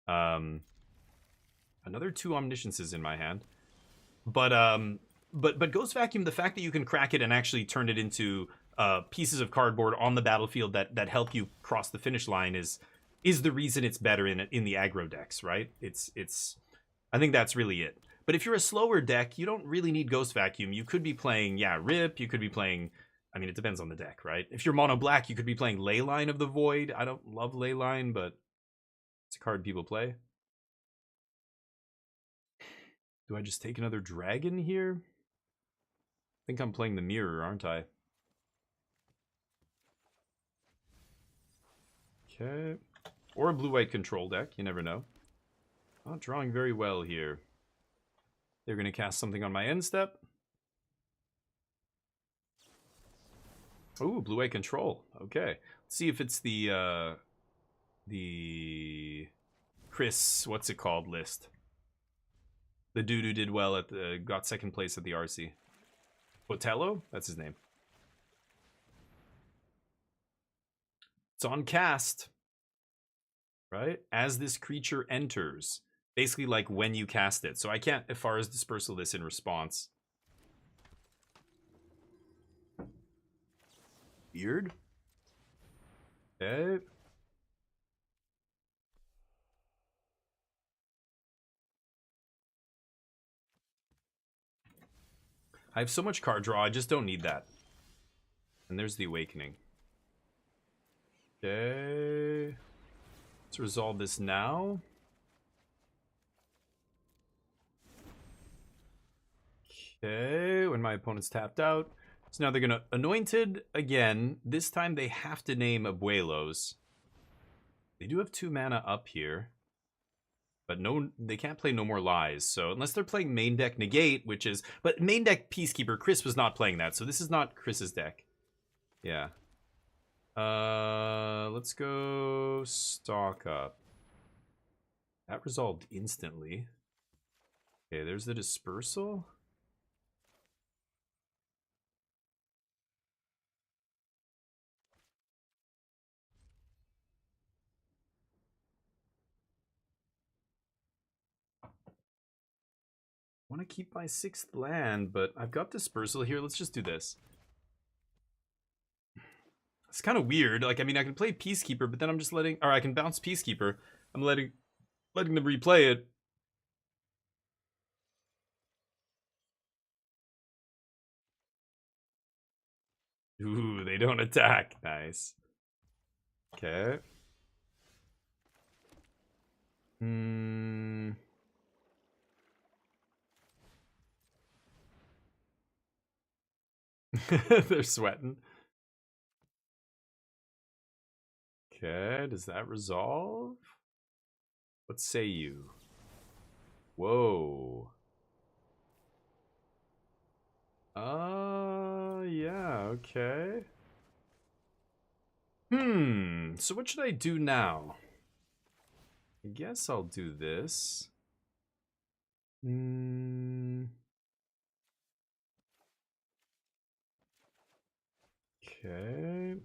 another 2 Omnisciences in my hand. But Ghost Vacuum, the fact that you can crack it and actually turn it into pieces of cardboard on the battlefield that help you cross the finish line is the reason it's better in the aggro decks, right? It's I think that's really it. But if you're a slower deck, you don't really need Ghost Vacuum. You could be playing, Rip. You could be playing, I mean, it depends on the deck, right? If you're mono black, you could be playing Leyline of the Void. I don't love Leyline, but it's a card people play. Do I just take another dragon here? I think I'm playing the mirror, aren't I? Okay. Or a blue-white control deck, you never know. Not drawing very well here. They're going to cast something on my end step. Ooh, blue-white control. Okay. Let's see if it's the Chris, what's it called, list. The dude who did well at got 2nd place at the RC. Botello? That's his name. It's on cast. Right? As this creature enters. Basically like when you cast it. So I can't as far as dispersal this in response. Weird. Okay. I have so much card draw, I just don't need that. And there's the Awakening. Okay. Let's resolve this now. Okay, when my opponent's tapped out. So now they're going to Anointed again. This time they have to name Abuelos. They do have 2 mana up here. But no, they can't play No More Lies. So unless they're playing main deck Negate, which is... But main deck Peacekeeper, Chris was not playing that. So this is not Chris's deck. Yeah. Let's go stock up. That resolved instantly. Okay, there's the dispersal. I want to keep my 6th land, but I've got dispersal here. Let's just do this. It's kind of weird. Like, I mean, I can play Peacekeeper, but then I'm just letting... Or I can bounce Peacekeeper. I'm letting them replay it. Ooh, they don't attack. Nice. Okay. They're sweating. Okay, does that resolve? What say you? Whoa. Yeah, okay. So what should I do now? I guess I'll do this. Okay.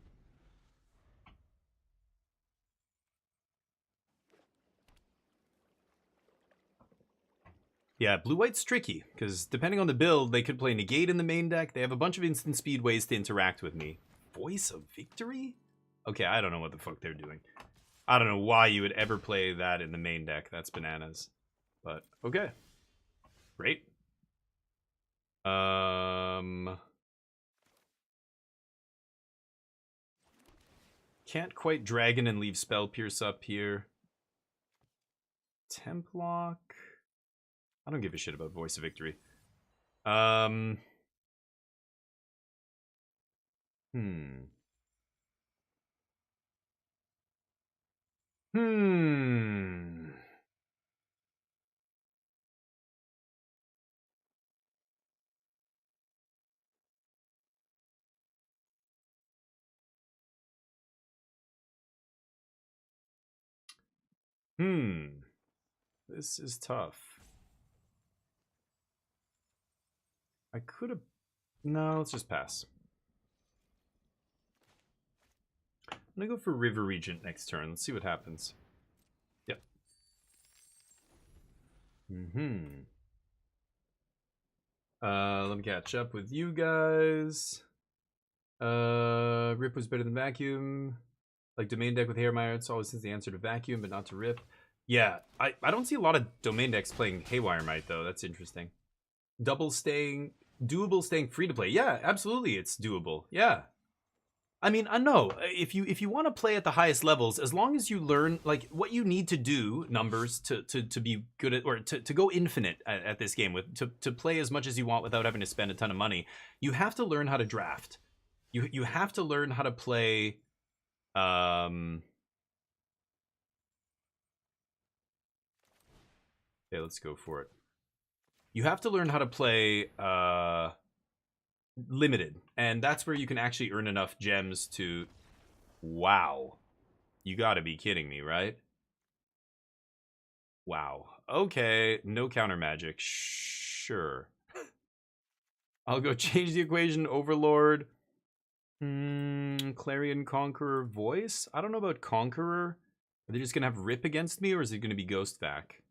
Yeah, blue-white's tricky, because depending on the build, they could play Negate in the main deck. They have a bunch of instant speed ways to interact with me. Voice of Victory? Okay, I don't know what the fuck they're doing. I don't know why you would ever play that in the main deck. That's bananas. But, okay. Great. Can't quite Dragon and leave Spell Pierce up here. Templock. I don't give a shit about Voice of Victory. Hmm. Hmm. This is tough. I could have... No, let's just pass. I'm gonna go for River Regent next turn. Let's see what happens. Yep. Let me catch up with you guys. Rip was better than Vacuum. Like domain deck with Hairmire, it's always the answer to Vacuum, but not to Rip. Yeah, I don't see a lot of domain decks playing Haywire Might, though. That's interesting. Doable staying free to play. Yeah, absolutely, it's doable. Yeah. I mean, I know if you want to play at the highest levels, as long as you learn like what you need to do, numbers to be good at, or to go infinite at this game, with to play as much as you want without having to spend a ton of money, you have to learn how to draft. You have to learn how to play. Okay, let's go for it. You have to learn how to play limited, and that's where you can actually earn enough gems to... Wow. You gotta be kidding me, right? Wow. Okay, no counter magic. Sure. I'll go change the equation. Overlord. Clarion Conqueror Voice? I don't know about Conqueror. Are they just gonna have Rip against me, or is it gonna be Ghost Vac?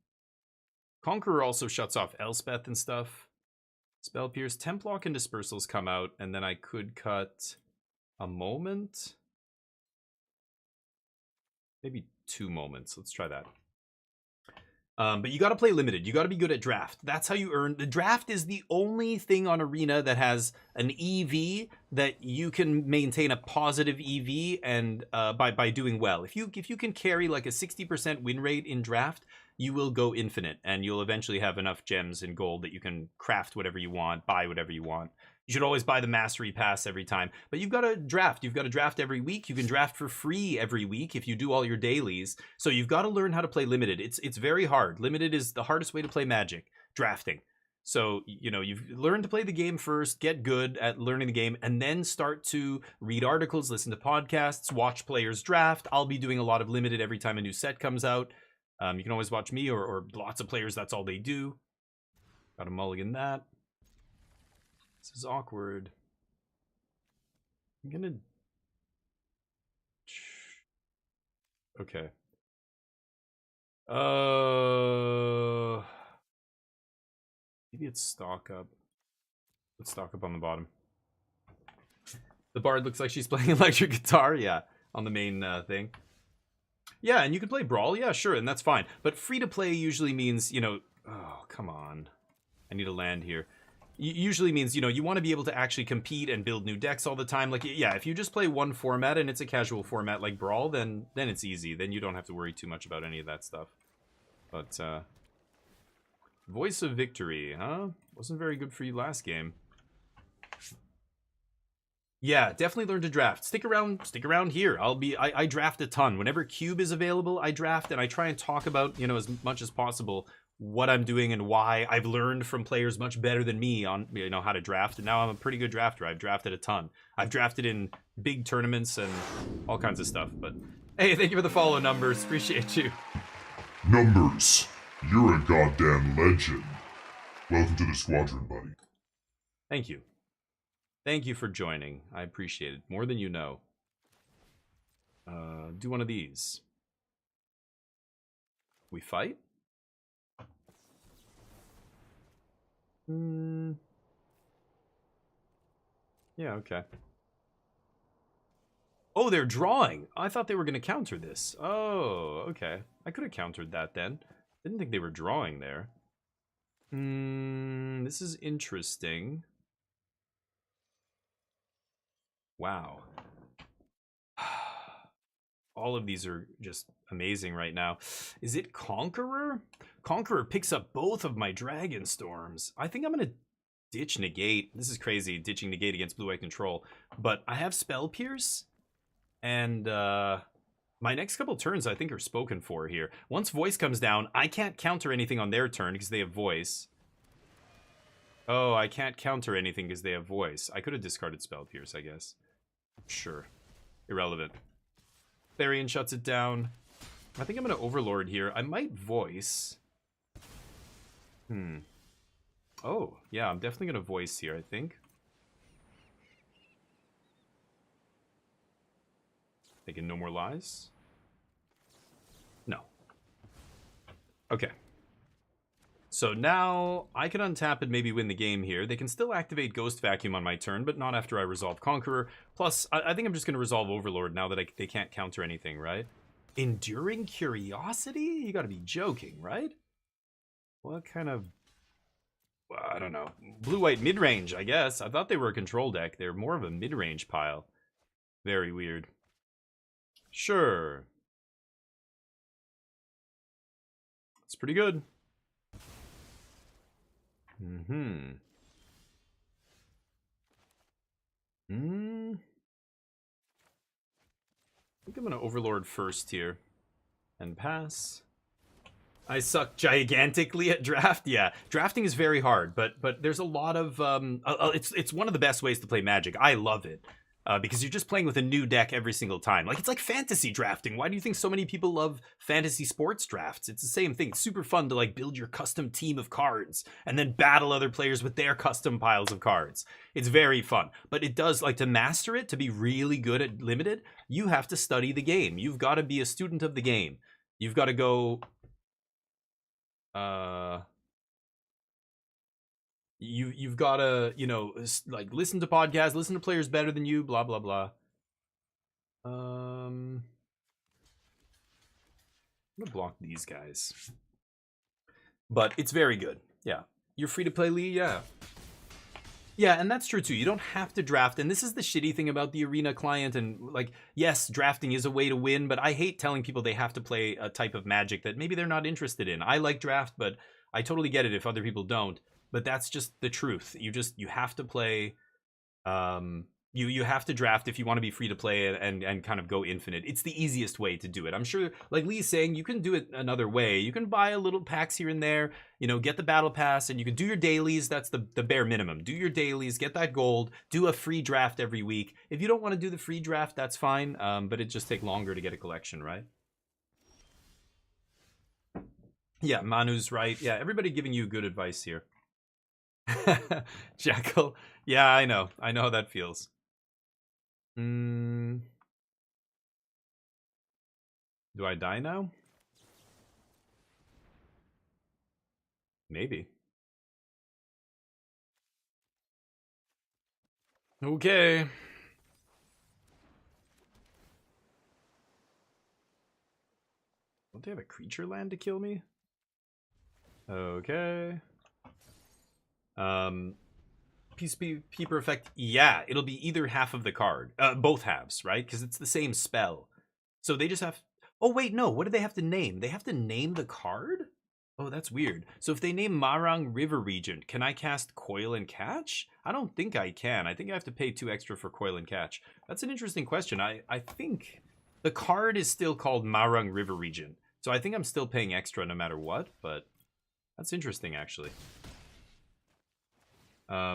Conqueror also shuts off Elspeth and stuff. Spell Pierce, Templock, and Dispersals come out, and then I could cut a moment. Maybe 2 moments. Let's try that. But you got to play limited. You got to be good at draft. That's how you earn. The draft is the only thing on Arena that has an EV that you can maintain a positive EV and by doing well. If you can carry like a 60% win rate in draft, you will go infinite, and you'll eventually have enough gems and gold that you can craft whatever you want, buy whatever you want. You should always buy the Mastery Pass every time. But you've got to draft. You've got to draft every week. You can draft for free every week if you do all your dailies. So you've got to learn how to play limited. It's very hard. Limited is the hardest way to play Magic, drafting. So, you know, you've learned to play the game first, get good at learning the game, and then start to read articles, listen to podcasts, watch players draft. I'll be doing a lot of limited every time a new set comes out. You can always watch me or lots of players, that's all they do. Got to mulligan that. This is awkward. I'm gonna... Okay. Maybe it's stock up. Let's stock up on the bottom. The Bard looks like she's playing electric guitar. Yeah, on the main thing. Yeah, and you can play Brawl. Yeah, sure, and that's fine. But free to play usually means, you know... Oh, come on. I need to land here. Usually means, you know, you want to be able to actually compete and build new decks all the time. Like, yeah, if you just play one format and it's a casual format like Brawl, then it's easy. Then you don't have to worry too much about any of that stuff. But, Voice of Victory, huh? Wasn't very good for you last game. Yeah, definitely learn to draft. Stick around here. I draft a ton. Whenever Cube is available, I draft, and I try and talk about, you know, as much as possible what I'm doing and why. I've learned from players much better than me on, you know, how to draft, and now I'm a pretty good drafter. I've drafted a ton. I've drafted in big tournaments and all kinds of stuff. But hey, thank you for the follow, Numbers. Appreciate you. Numbers, you're a goddamn legend. Welcome to the squadron, buddy. Thank you. Thank you for joining. I appreciate it more than you know. Do one of these. We fight? Yeah, okay. Oh, they're drawing. I thought they were going to counter this. Oh, okay. I could have countered that then. Didn't think they were drawing there. This is interesting. Wow. All of these are just amazing right now. Is it Conqueror? Conqueror picks up both of my Dragon Storms. I think I'm going to ditch Negate. This is crazy, ditching Negate against Blue-White Control. But I have Spell Pierce. And my next couple turns, I think, are spoken for here. Once Voice comes down, I can't counter anything on their turn because they have Voice. Oh, I can't counter anything because they have Voice. I could have discarded Spell Pierce, I guess. Sure. Irrelevant. Therian shuts it down. I think I'm going to Overlord here. I might Voice. Oh, yeah, I'm definitely going to Voice here, I think. Thinking no more lies? No. Okay. So now I can untap and maybe win the game here. They can still activate Ghost Vacuum on my turn, but not after I resolve Conqueror. Plus, I think I'm just going to resolve Overlord now that they can't counter anything, right? Enduring Curiosity? You got to be joking, right? What kind of... I don't know. Blue-white mid-range, I guess. I thought they were a control deck. They're more of a mid-range pile. Very weird. Sure. It's pretty good. I think I'm going to Overlord first here. And pass. I suck gigantically at draft. Yeah, drafting is very hard, but there's a lot of... it's one of the best ways to play Magic. I love it. Because you're just playing with a new deck every single time. Like, it's like fantasy drafting. Why do you think so many people love fantasy sports drafts? It's the same thing. It's super fun to, like, build your custom team of cards and then battle other players with their custom piles of cards. It's very fun. But it does, like, to master it, to be really good at Limited, you have to study the game. You've got to be a student of the game. You've got to go... You've got to, you know, like, listen to podcasts, listen to players better than you, blah, blah, blah. I'm gonna block these guys. But it's very good. Yeah. You're free to play, Lee? Yeah. Yeah, and that's true too. You don't have to draft, and this is the shitty thing about the Arena client, and, like, yes, drafting is a way to win, but I hate telling people they have to play a type of Magic that maybe they're not interested in. I like draft, but I totally get it if other people don't. But that's just the truth. You have to play, you have to draft if you want to be free to play and kind of go infinite. It's the easiest way to do it. I'm sure, like Lee's saying, you can do it another way. You can buy a little packs here and there, you know, get the battle pass, and you can do your dailies. That's the bare minimum. Do your dailies, get that gold, do a free draft every week. If you don't want to do the free draft, that's fine, but it just takes longer to get a collection, right? Yeah, Manu's right. Yeah, everybody giving you good advice here. Jackal. Yeah, I know how that feels. Do I die now? Maybe. Okay. Don't they have a creature land to kill me? Okay. Peacekeeper effect, yeah, it'll be either half of the card. Both halves, right? Because it's the same spell. So they just have... Oh, wait, no. What do they have to name? They have to name the card? Oh, that's weird. So if they name Marang River Regent, can I cast Coil and Catch? I don't think I can. I think I have to pay 2 extra for Coil and Catch. That's an interesting question. I think the card is still called Marang River Regent. So I think I'm still paying extra no matter what, but that's interesting, actually.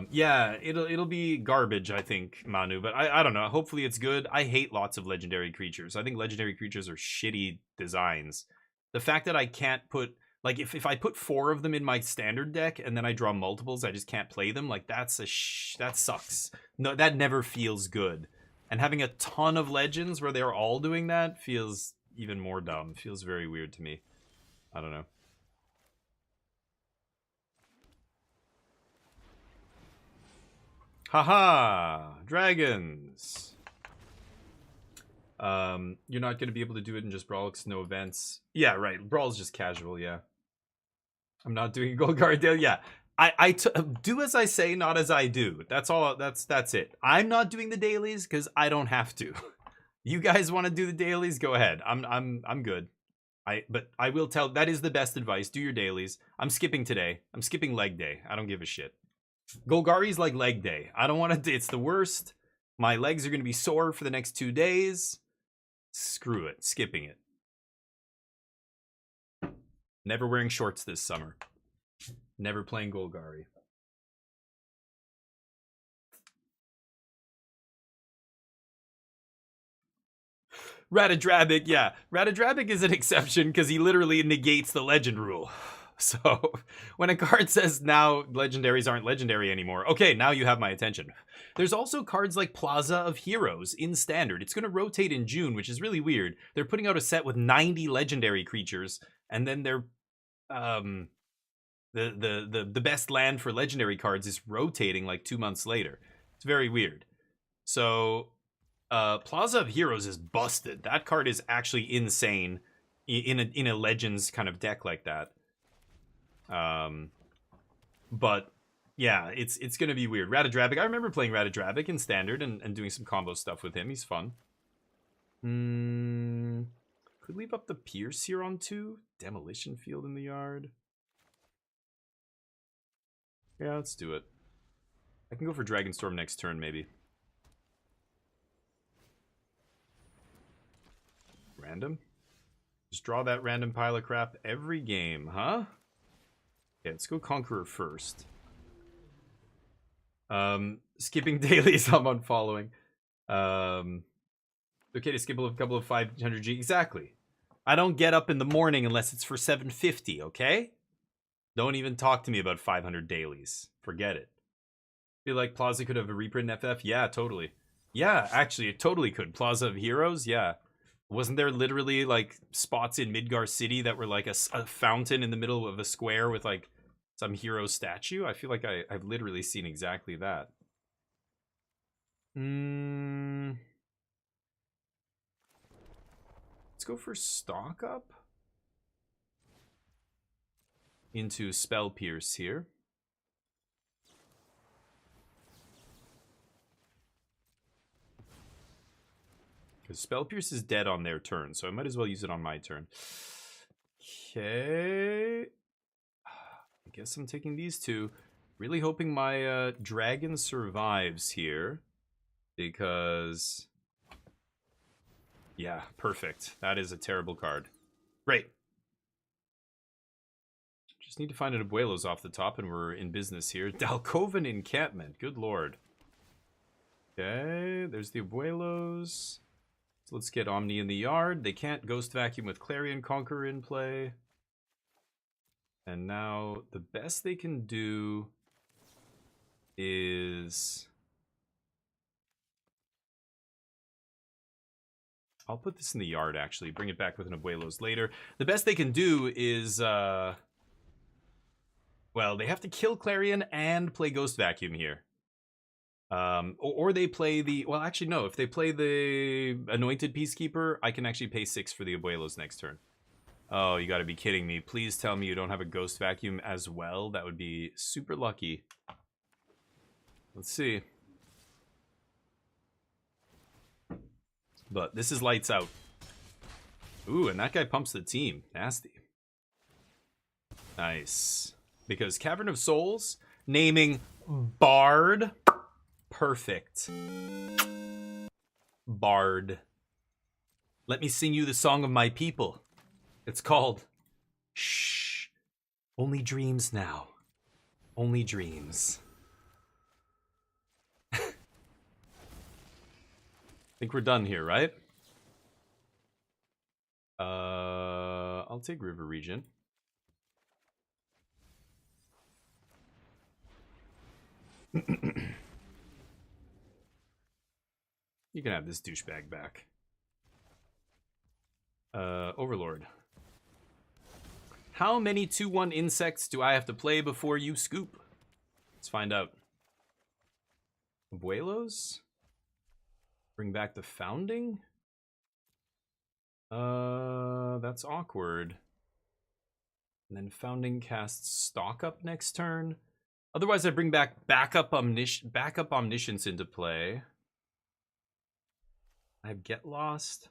Yeah, it'll be garbage, I think, Manu, but I don't know. Hopefully it's good. I hate lots of legendary creatures. I think legendary creatures are shitty designs. The fact that I can't put, like, if I put 4 of them in my standard deck and then I draw multiples, I just can't play them, like, that sucks. No, that never feels good. And having a ton of legends where they're all doing that feels even more dumb. Feels very weird to me. I don't know. Haha! Dragons! You're not going to be able to do it in just Brawl because no events. Yeah, right. Brawl's just casual, yeah. I'm not doing a gold guard daily. Yeah. Do as I say, not as I do. That's all. That's it. I'm not doing the dailies because I don't have to. You guys want to do the dailies? Go ahead. I'm good. But I will tell, that is the best advice. Do your dailies. I'm skipping today. I'm skipping leg day. I don't give a shit. Golgari's like leg day. I don't want to. It's the worst. My legs are going to be sore for the next 2 days. Screw it. Skipping it. Never wearing shorts this summer. Never playing Golgari. Ratadrabic, yeah. Ratadrabic is an exception because he literally negates the legend rule. So when a card says now legendaries aren't legendary anymore, okay, now you have my attention. There's also cards like Plaza of Heroes in Standard. It's going to rotate in June, which is really weird. They're putting out a set with 90 legendary creatures, and then they're the best land for legendary cards is rotating like 2 months later. It's very weird. So Plaza of Heroes is busted. That card is actually insane in a Legends kind of deck like that. But yeah, it's gonna be weird. Ratadrabic, I remember playing Ratadrabic in Standard and doing some combo stuff with him. He's fun. Could leave up the Pierce here on 2. Demolition Field in the yard. Yeah, let's do it. I can go for Dragonstorm next turn, maybe. Random? Just draw that random pile of crap every game, huh? Okay, let's go Conqueror first. Skipping dailies, I'm unfollowing. Okay to skip a couple of 500G. Exactly. I don't get up in the morning unless it's for 750, okay? Don't even talk to me about 500 dailies. Forget it. Feel like Plaza could have a reprint FF? Yeah, totally. Yeah, actually, it totally could. Plaza of Heroes? Yeah. Wasn't there literally, like, spots in Midgar City that were, like, a fountain in the middle of a square with, like, some hero statue? I feel like I've literally seen exactly that. Let's go for Stock Up. Into Spell Pierce here. Because Spell Pierce is dead on their turn, so I might as well use it on my turn. Okay. I guess I'm taking these two. Really hoping my dragon survives here. Because... yeah, perfect. That is a terrible card. Great. Just need to find an Abuelos off the top and we're in business here. Dalcoven Encampment. Good lord. Okay, there's the Abuelos. So let's get Omni in the yard. They can't Ghost Vacuum with Clarion Conqueror in play. And now the best they can do is... I'll put this in the yard, actually. Bring it back with an Abuelos later. The best they can do is... well, they have to kill Clarion and play Ghost Vacuum here. Or they play the... well, actually, no. If they play the Anointed Peacekeeper, I can actually pay 6 for the Abuelos next turn. Oh, you gotta be kidding me. Please tell me you don't have a Ghost Vacuum as well. That would be super lucky. Let's see. But this is lights out. Ooh, and that guy pumps the team. Nasty. Nice. Because Cavern of Souls, naming Bard... perfect. Bard. Let me sing you the song of my people. It's called Shh. Only dreams now. Only dreams. I think we're done here, right? I'll take River Region. You can have this douchebag back. Overlord. How many 2/1 insects do I have to play before you scoop? Let's find out. Abuelos? Bring back the founding? That's awkward. And then founding casts stock up next turn. Otherwise, I bring back backup omniscience into play. I have get lost.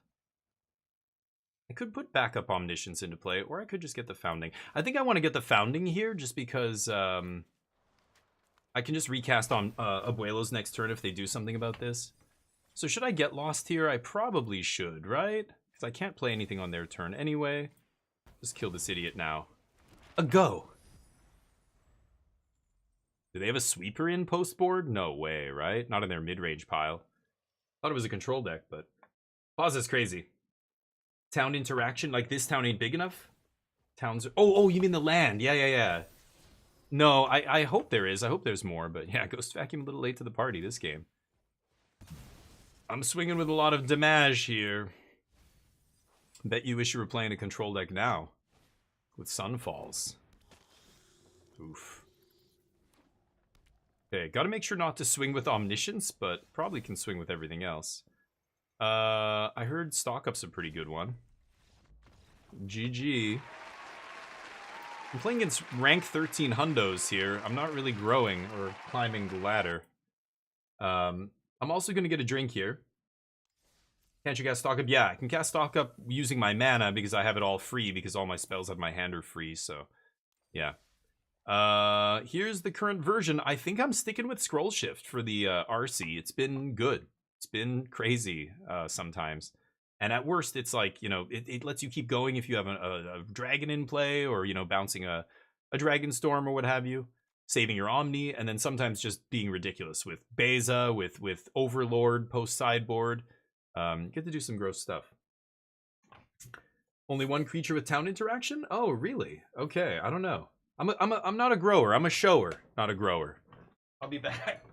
I could put backup omniscience into play, or I could just get the founding. I think I want to get the founding here, just because I can just recast on Abuelos next turn if they do something about this. So should I get lost here? I probably should, right? Because I can't play anything on their turn anyway. Just kill this idiot now. A go! Do they have a sweeper in post board? No way, right? Not in their mid-range pile. Thought it was a control deck, but pause is crazy. Town interaction, like this town ain't big enough? Towns are... Oh, you mean the land? Yeah. No, I hope there is. I hope there's more, but yeah, Ghost Vacuum a little late to the party this game. I'm swinging with a lot of damage here. Bet you wish you were playing a control deck now. With Sunfalls. Oof. Okay, gotta make sure not to swing with Omniscience, but probably can swing with everything else. I heard Stock Up's a pretty good one. GG. I'm playing against rank 13 hundos here. I'm not really growing or climbing the ladder. I'm also gonna get a drink here. Can't you cast Stock Up? Yeah, I can cast Stock Up using my mana because I have it all free because all my spells of my hand are free, so yeah. Here's the current version. I think I'm sticking with Scroll Shift for the RC. It's been good. It's been crazy sometimes. And at worst, it's like, you know, it lets you keep going if you have a dragon in play or, you know, bouncing a Dragon Storm or what have you. Saving your Omni, and then sometimes just being ridiculous with Beza, with Overlord post sideboard. Get to do some gross stuff. Only one creature with town interaction? Oh, really? Okay, I don't know. I'm not a grower. I'm a shower, not a grower. I'll be back.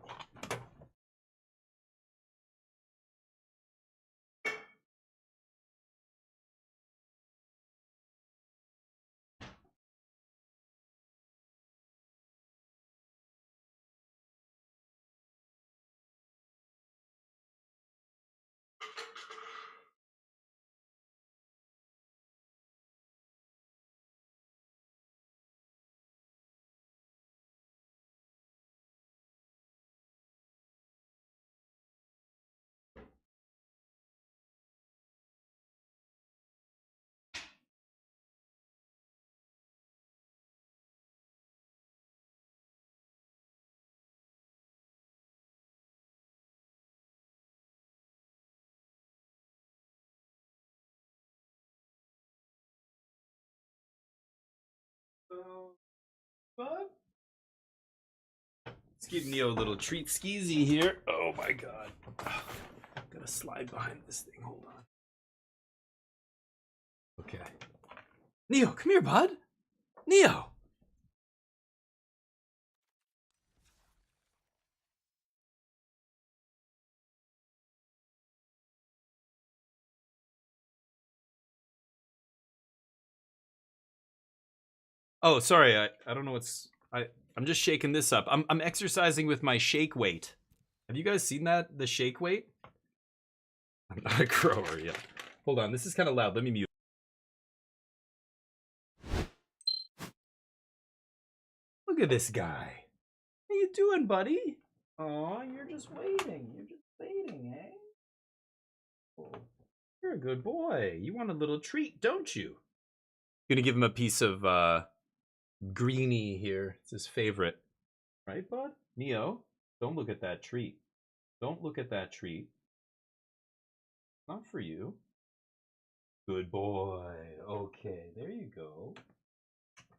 What? Let's give Neo a little treat skeezy here. Oh my god. Gotta slide behind this thing. Hold on. Okay. Neo, come here, bud. Neo. Oh, sorry. I don't know what's... I'm just shaking this up. I'm exercising with my shake weight. Have you guys seen that? The shake weight? I'm not a grower yet. Hold on. This is kind of loud. Let me mute. Look at this guy. How you doing, buddy? Oh, you're just waiting. You're just waiting, eh? Oh, you're a good boy. You want a little treat, don't you? Gonna give him a piece of greenie here. It's his favorite. Right, bud? Neo, don't look at that treat. Don't look at that treat. Not for you. Good boy. Okay, there you go.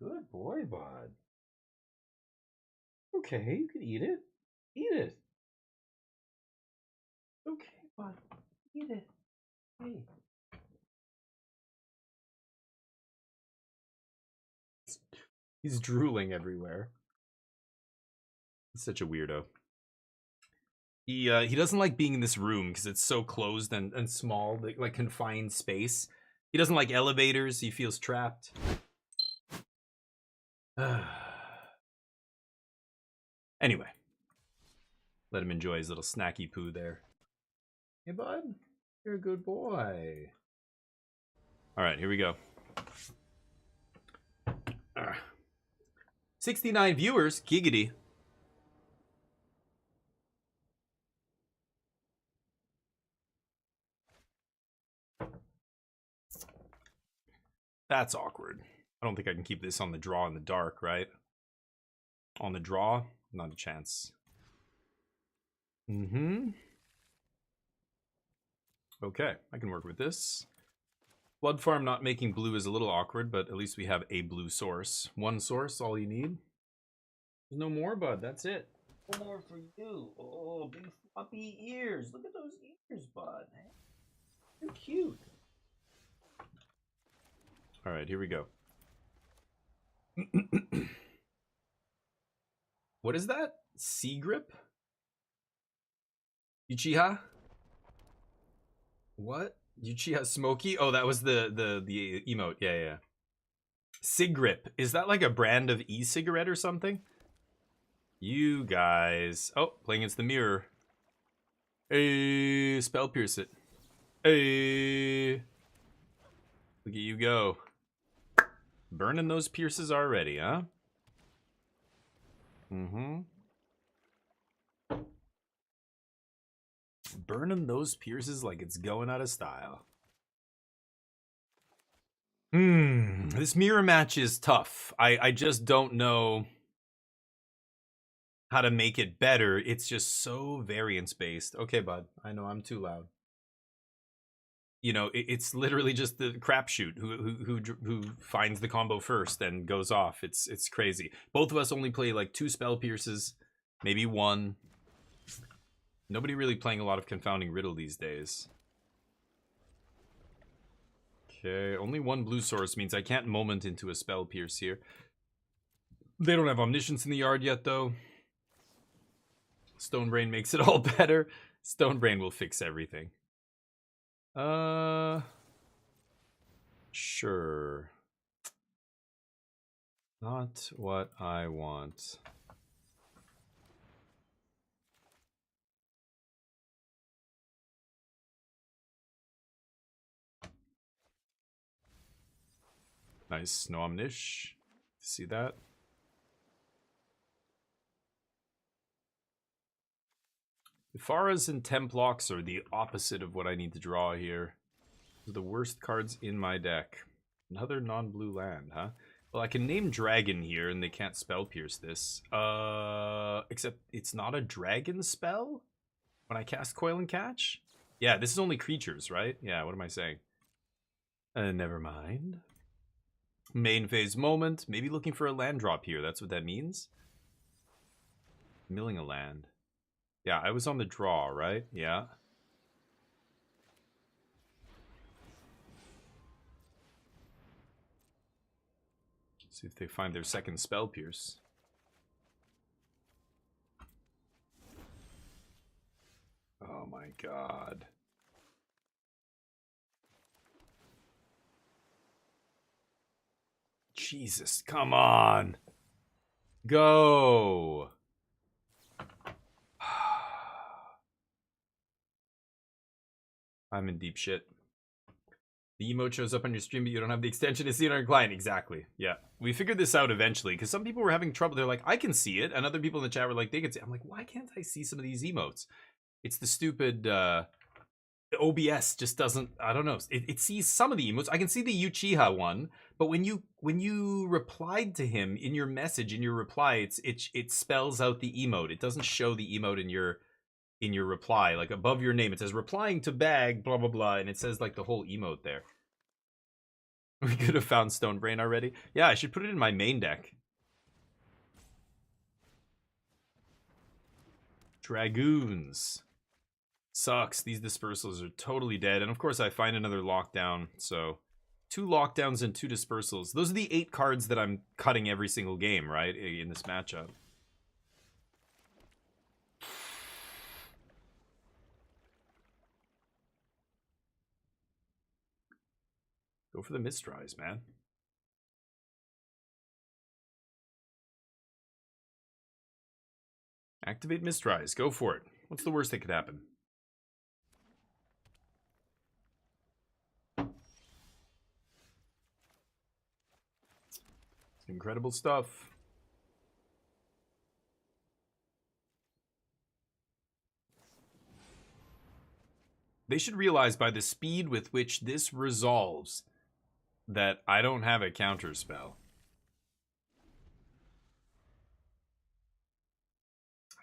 Good boy, bud. Okay, you can eat it. Eat it. Okay, bud. Eat it. Hey. He's drooling everywhere. He's such a weirdo. He doesn't like being in this room because it's so closed and small, like confined space. He doesn't like elevators. He feels trapped. Anyway. Let him enjoy his little snacky poo there. Hey, bud. You're a good boy. All right, here we go. 69 viewers. Giggity. That's awkward. I don't think I can keep this on the draw in the dark, right? On the draw? Not a chance. Okay, I can work with this. Blood Farm not making blue is a little awkward, but at least we have a blue source. One source, all you need. There's no more, bud. That's it. No more for you. Oh, big floppy ears. Look at those ears, bud. They're cute. All right, here we go. What is that? Sea grip? Uchiha? What? Uchiha Smoky? Oh, that was the emote. Yeah. Sig grip. Is that like a brand of e-cigarette or something? You guys. Oh, playing against the mirror. Hey, spell pierce it. Hey. Look at you go. Burning those pierces already, huh? Burning those pierces like it's going out of style. This mirror match is tough. I just don't know how to make it better. It's just so variance based. Okay, bud. I know I'm too loud. You know, it's literally just the crapshoot who finds the combo first and goes off. It's crazy. Both of us only play like 2 spell pierces, maybe 1. Nobody really playing a lot of Confounding Riddle these days. Okay, only 1 blue source means I can't moment into a spell pierce here. They don't have Omniscience in the yard yet, though. Stonebrain makes it all better. Stonebrain will fix everything. Sure. Not what I want. Nice, no Omnish. See that? Ifaras and Templocks are the opposite of what I need to draw here. Those are the worst cards in my deck. Another non-blue land, huh? Well, I can name Dragon here, and they can't spell pierce this. Except it's not a dragon spell when I cast Coil and Catch? Yeah, this is only creatures, right? Yeah, what am I saying? Never mind. Main phase moment. Maybe looking for a land drop here. That's what that means. Milling a land. Yeah, I was on the draw, right? Yeah. See if they find their second spell pierce. Oh my god. Jesus, come on. Go. I'm in deep shit. The emote shows up on your stream, but you don't have the extension to see it on your client. Exactly. Yeah. We figured this out eventually, because some people were having trouble. They're like, I can see it. And other people in the chat were like, they can see it. I'm like, why can't I see some of these emotes? It's the stupid OBS just doesn't, I don't know. It sees some of the emotes. I can see the Uchiha one, but when you replied to him in your message, in your reply, it spells out the emote. It doesn't show the emote in your reply, like above your name. It says replying to bag, blah, blah, blah. And it says like the whole emote there. We could have found Stonebrain already. Yeah, I should put it in my main deck. Dragoons. Sucks. These dispersals are totally dead. And of course I find another lockdown. So 2 lockdowns and 2 dispersals. Those are the 8 cards that I'm cutting every single game, right? In this matchup. Go for the Mistrise, man. Activate Mistrise. Go for it. What's the worst that could happen? It's incredible stuff. They should realize by the speed with which this resolves that I don't have a counter spell.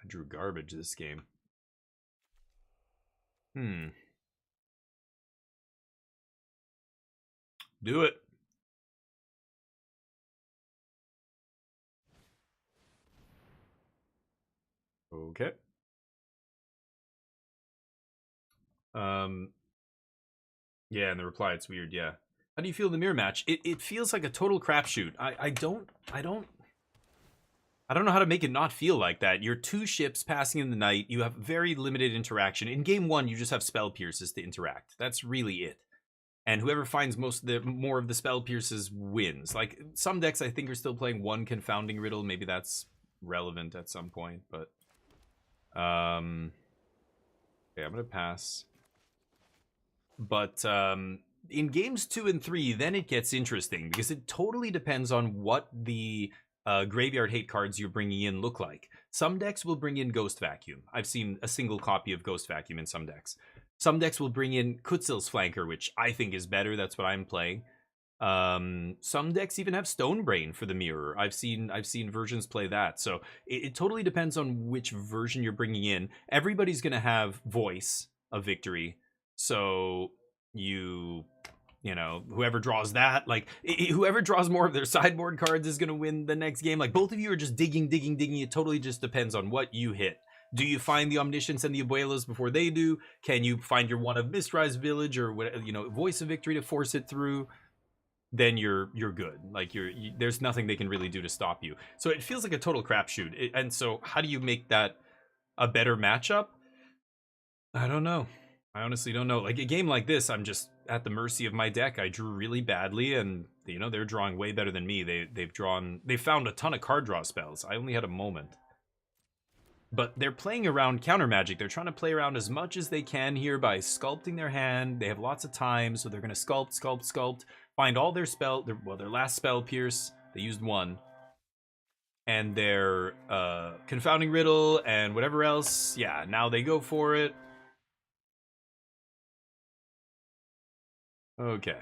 I drew garbage this game. Do it. Okay. Yeah, and the reply, it's weird, yeah. How do you feel in the mirror match? It feels like a total crapshoot. I don't know how to make it not feel like that. You're two ships passing in the night. You have very limited interaction. In game one, you just have spell pierces to interact. That's really it. And whoever finds more of the spell pierces wins. Like, some decks I think are still playing one confounding riddle. Maybe that's relevant at some point, but okay, I'm gonna pass. But in games 2 and 3, then it gets interesting because it totally depends on what the graveyard hate cards you're bringing in look like. Some decks will bring in Ghost Vacuum. I've seen a single copy of Ghost Vacuum in some decks. Some decks will bring in Kutzil's Flanker, which I think is better. That's what I'm playing. Some decks even have Stonebrain for the mirror. I've seen versions play that. So it totally depends on which version you're bringing in. Everybody's going to have Voice of Victory. So you know, whoever draws that, like, whoever draws more of their sideboard cards is going to win the next game. Like, both of you are just digging. It totally just depends on what you hit. Do you find the Omniscience and the Abuelas before they do? Can you find your one of Mistrise Village or whatever, you know, Voice of Victory to force it through? Then you're good. Like, there's nothing they can really do to stop you. So it feels like a total crapshoot. And so how do you make that a better matchup? I don't know. I honestly don't know. Like, a game like this, I'm just at the mercy of my deck. I drew really badly, and you know, they're drawing way better than me. They found a ton of card draw spells. I only had a moment. But they're playing around counter magic. They're trying to play around as much as they can here by sculpting their hand. They have lots of time, so they're going to sculpt, find all their their last spell pierce. They used one. And their confounding riddle and whatever else. Yeah, now they go for it. Okay.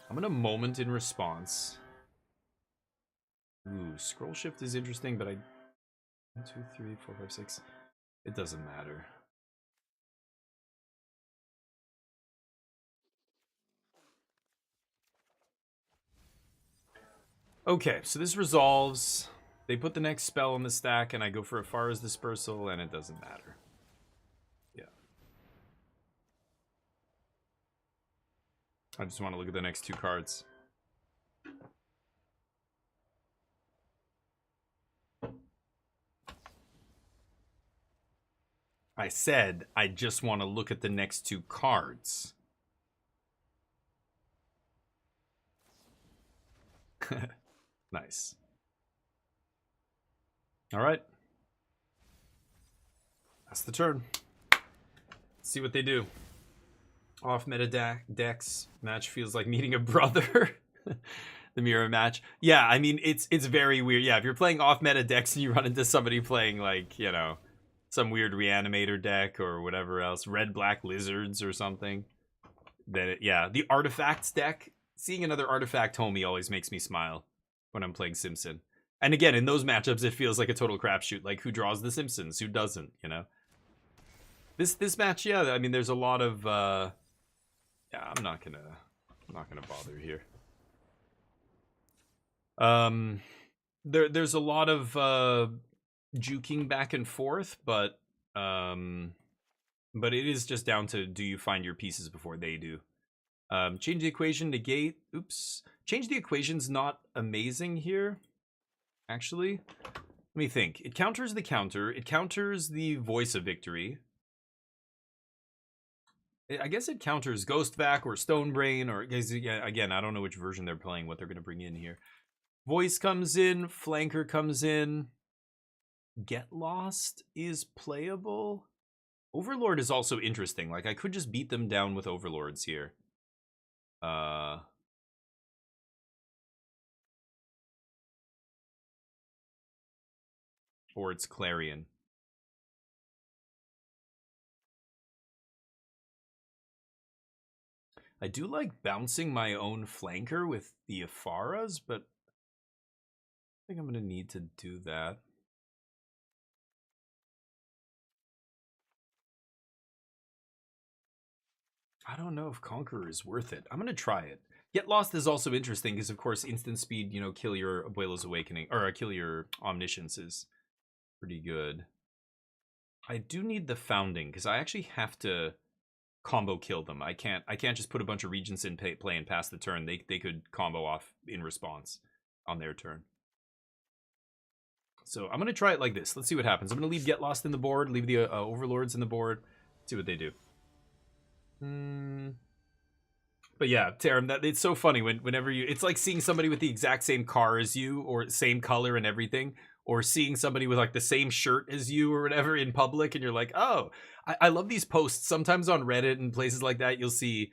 I'm going to moment in response. Ooh, scroll shift is interesting, but 1, 2, 3, 4, 5, 6. It doesn't matter. Okay, so this resolves. They put the next spell on the stack, and I go for a Farah's Dispersal, and it doesn't matter. Yeah. I just want to look at the next two cards. I said I just want to look at the next two cards. Nice. All right. That's the turn. Let's see what they do. Off meta decks. Match feels like meeting a brother. The mirror match. Yeah, I mean, it's very weird. Yeah, if you're playing off meta decks and you run into somebody playing, like, you know, some weird Reanimator deck or whatever else, red black lizards or something, then yeah, the artifacts deck, seeing another artifact homie always makes me smile when I'm playing Simpson. And again, in those matchups, it feels like a total crapshoot. Like, who draws the Simpsons? Who doesn't? You know. This match, yeah. I mean, there's a lot of. Yeah, I'm not gonna bother here. There's a lot of juking back and forth, but it is just down to, do you find your pieces before they do? Change the equation, negate. Oops. Change the equation's not amazing here, actually. Let me think. It counters the counter. It counters the Voice of Victory. I guess it counters Ghost Vac or Stonebrain, or again, I don't know which version they're playing, what they're going to bring in here. Voice comes in, Flanker comes in. Get Lost is playable. Overlord is also interesting. Like, I could just beat them down with Overlords here. Or it's Clarion. I do like bouncing my own flanker with the Apharas, but I think I'm going to need to do that. I don't know if Conqueror is worth it. I'm going to try it. Get Lost is also interesting because, of course, instant speed, you know, kill your Abuelo's Awakening, or kill your Omniscience is pretty good. I do need the Founding because I actually have to combo kill them. I can't just put a bunch of Regents in play and pass the turn. They could combo off in response on their turn. So I'm going to try it like this. Let's see what happens. I'm going to leave Get Lost in the board, leave the Overlords in the board, see what they do. But yeah, Taram, that it's so funny whenever you, it's like seeing somebody with the exact same car as you, or same color and everything, or seeing somebody with like the same shirt as you or whatever in public, and you're like, oh, I love these posts. Sometimes on Reddit and places like that, you'll see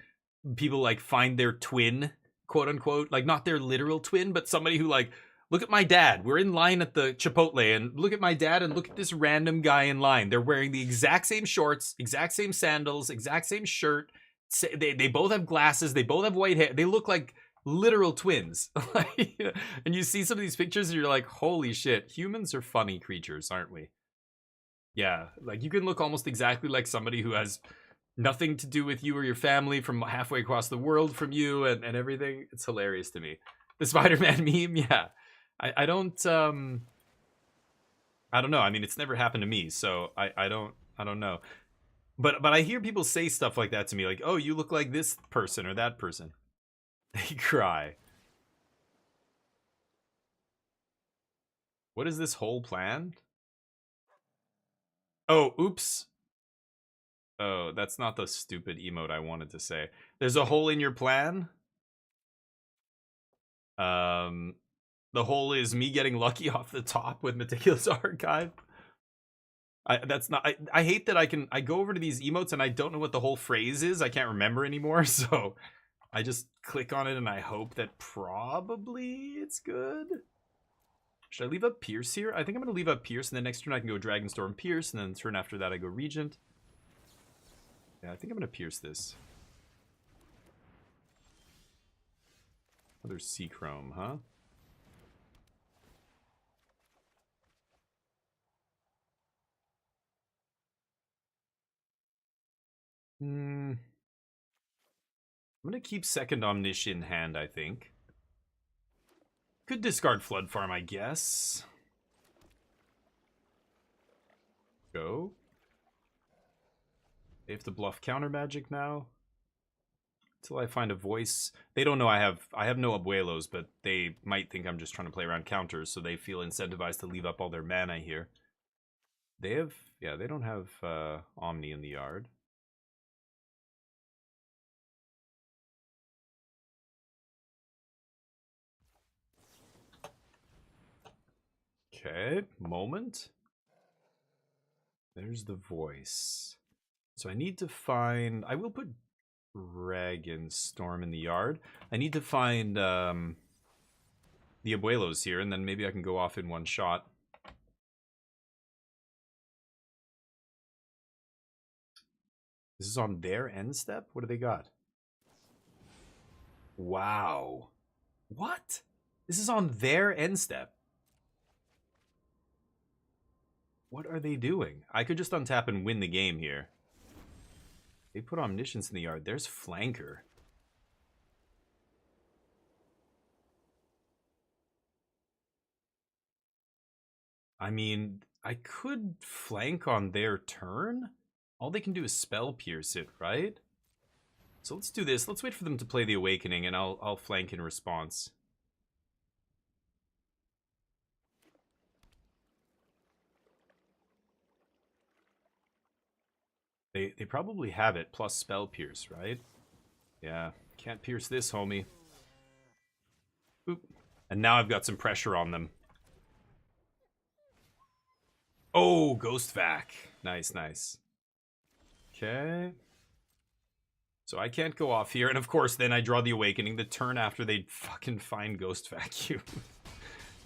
people like find their twin, quote unquote, like not their literal twin, but somebody who like, look at my dad. We're in line at the Chipotle, and look at my dad, and look at this random guy in line. They're wearing the exact same shorts, exact same sandals, exact same shirt. They both have glasses. They both have white hair. They look like literal twins. And you see some of these pictures, and you're like, holy shit, humans are funny creatures, aren't we? Yeah, like you can look almost exactly like somebody who has nothing to do with you or your family from halfway across the world from you and everything. It's hilarious to me. The Spider-Man meme, yeah. I don't know. I mean, it's never happened to me, so I don't know. But I hear people say stuff like that to me, like, oh, you look like this person or that person. They cry. What is this whole plan? Oh, oops. Oh, that's not the stupid emote I wanted to say. There's a hole in your plan. The hole is me getting lucky off the top with Meticulous Archive. I hate that I go over to these emotes and I don't know what the whole phrase is. I can't remember anymore, so I just click on it and I hope that probably it's good. Should I leave up Pierce here? I think I'm going to leave up Pierce, and then next turn I can go Dragonstorm Pierce, and then the turn after that I go Regent. Yeah, I think I'm going to Pierce this. Another Seachrome, huh? I'm going to keep second Omniscient in hand, I think. Could discard Flood Farm, I guess. Go. They have to bluff counter magic now. Until I find a voice. They don't know I have no Abuelos, but they might think I'm just trying to play around counters, so they feel incentivized to leave up all their mana here. They have, yeah, they don't have Omni in the yard. Okay, moment. There's the voice. So I need to find, I will put Dragonstorm in the yard. I need to find the Abuelos here, and then maybe I can go off in one shot. This is on their end step? What do they got? Wow. What? This is on their end step. What are they doing? I could just untap and win the game here. They put Omniscience in the yard. There's Flanker. I mean, I could flank on their turn. All they can do is Spell Pierce it, right? So let's do this. Let's wait for them to play the Awakening, and I'll flank in response. They probably have it, plus Spell Pierce, right? Yeah, can't pierce this, homie. Oop. And now I've got some pressure on them. Oh, Ghost Vac. Nice, nice. Okay. So I can't go off here. And of course, then I draw the Awakening the turn after they fucking find Ghost Vacuum.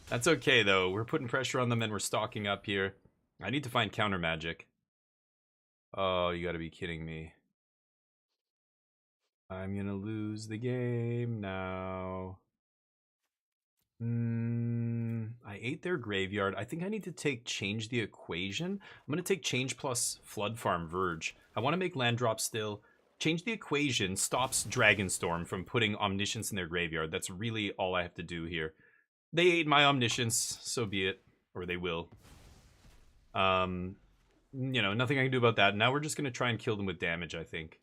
That's okay, though. We're putting pressure on them and we're stocking up here. I need to find counter magic. Oh, you gotta be kidding me. I'm gonna lose the game now. I ate their graveyard. I think I need to change the equation. I'm gonna take change plus Flood Farm Verge. I want to make land drop still. Change the equation stops Dragonstorm from putting Omniscience in their graveyard. That's really all I have to do here. They ate my Omniscience, so be it. Or they will. You know, nothing I can do about that. Now we're just gonna try and kill them with damage, I think.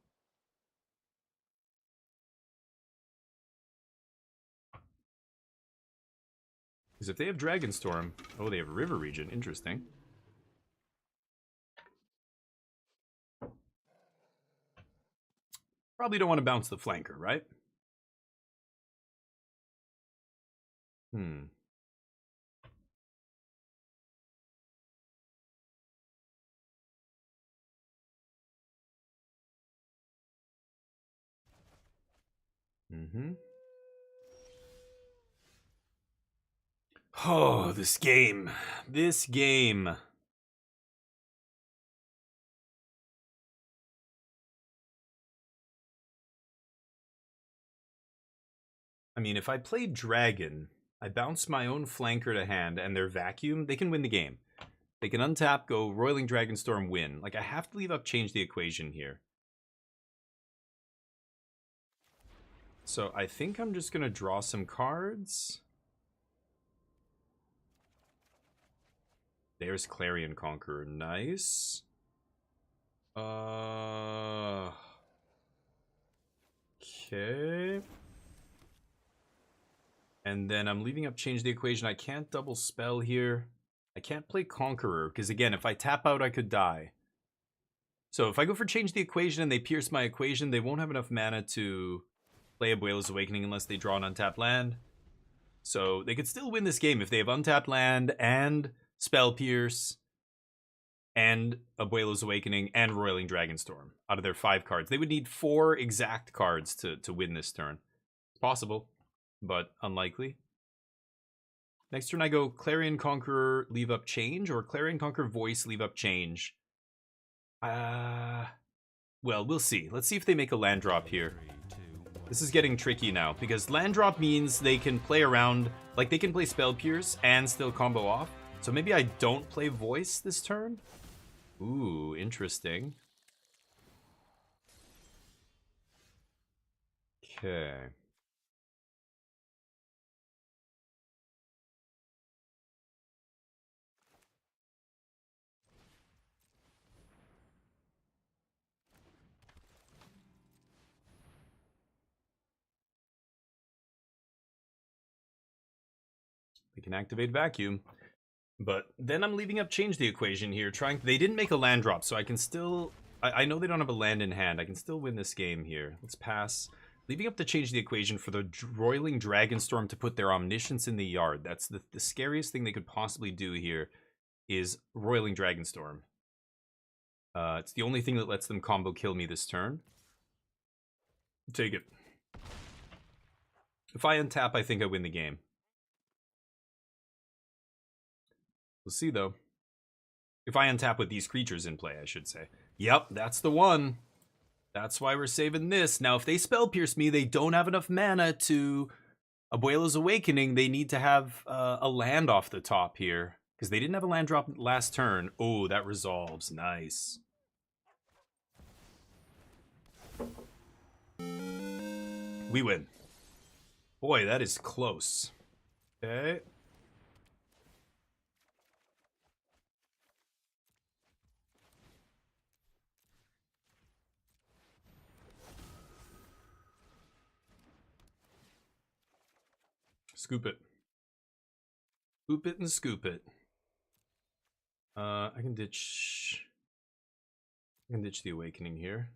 Because if they have Dragonstorm... Oh, they have River Region. Interesting. Probably don't want to bounce the flanker, right? Oh, this game. This game. I mean, if I play Dragon, I bounce my own flanker to hand and their Vacuum, they can win the game. They can untap, go Roiling Dragonstorm, win. Like, I have to leave up change the equation here. So I think I'm just going to draw some cards. There's Clarion Conqueror. Nice. Okay. And then I'm leaving up change the equation. I can't double spell here. I can't play Conqueror, because again, if I tap out, I could die. So if I go for change the equation and they pierce my equation, they won't have enough mana to play Abuela's Awakening unless they draw an untapped land. So they could still win this game if they have untapped land and Spell Pierce and Abuela's Awakening and Roiling Dragonstorm out of their 5 cards. They would need 4 exact cards to win this turn. It's possible, but unlikely. Next turn I go Clarion Conqueror, leave up change, or Clarion Conqueror Voice, leave up change. Well, we'll see. Let's see if they make a land drop here. This is getting tricky now, because land drop means they can play around, like they can play Spell Pierce and still combo off. So maybe I don't play Voice this turn? Ooh, interesting. Okay. They can activate Vacuum. But then I'm leaving up change the equation here. They didn't make a land drop, so I can still... I know they don't have a land in hand. I can still win this game here. Let's pass. Leaving up to change the equation for the Roiling Dragonstorm to put their Omniscience in the yard. That's the scariest thing they could possibly do here, is Roiling Dragonstorm. It's the only thing that lets them combo kill me this turn. Take it. If I untap, I think I win the game. We'll see, though. If I untap with these creatures in play, I should say. Yep, that's the one. That's why we're saving this. Now, if they Spell Pierce me, they don't have enough mana to Abuela's Awakening. They need to have a land off the top here, because they didn't have a land drop last turn. Oh, that resolves. Nice. We win. Boy, that is close. Okay. Scoop it. Scoop it and scoop it. I can ditch the Awakening here.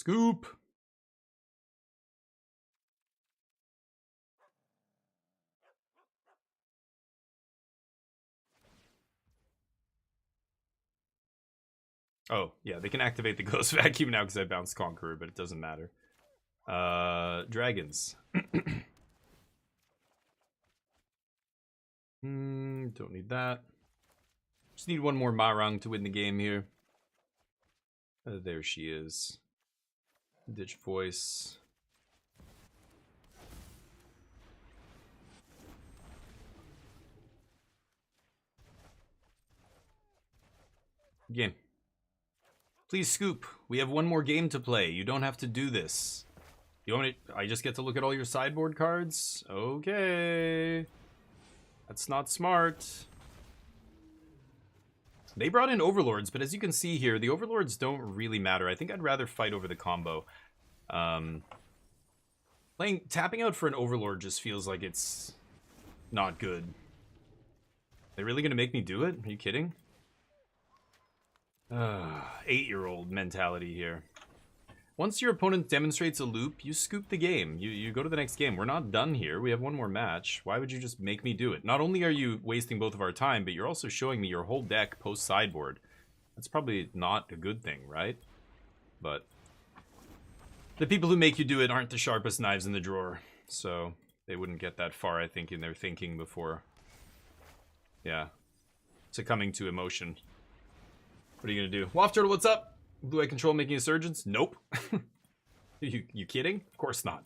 Scoop. Oh, yeah, they can activate the Ghost Vacuum now because I bounced Conqueror, but it doesn't matter. Dragons. Don't need that. Just need one more Marang to win the game here. There she is. Ditch voice. Game. Please scoop. We have one more game to play. You don't have to do this. You want me to, I just get to look at all your sideboard cards? Okay. That's not smart. They brought in Overlords, but as you can see here, the Overlords don't really matter. I think I'd rather fight over the combo. Tapping out for an Overlord just feels like it's not good. They really gonna make me do it? Are you kidding? 8-year-old mentality here. Once your opponent demonstrates a loop, you scoop the game. You go to the next game. We're not done here. We have one more match. Why would you just make me do it? Not only are you wasting both of our time, but you're also showing me your whole deck post-sideboard. That's probably not a good thing, right? But the people who make you do it aren't the sharpest knives in the drawer. So they wouldn't get that far, I think, in their thinking before. Yeah. Succumbing to emotion. What are you gonna do? Waft Turtle, what's up? Blue Eye Control making a surgeons? Nope. you kidding? Of course not.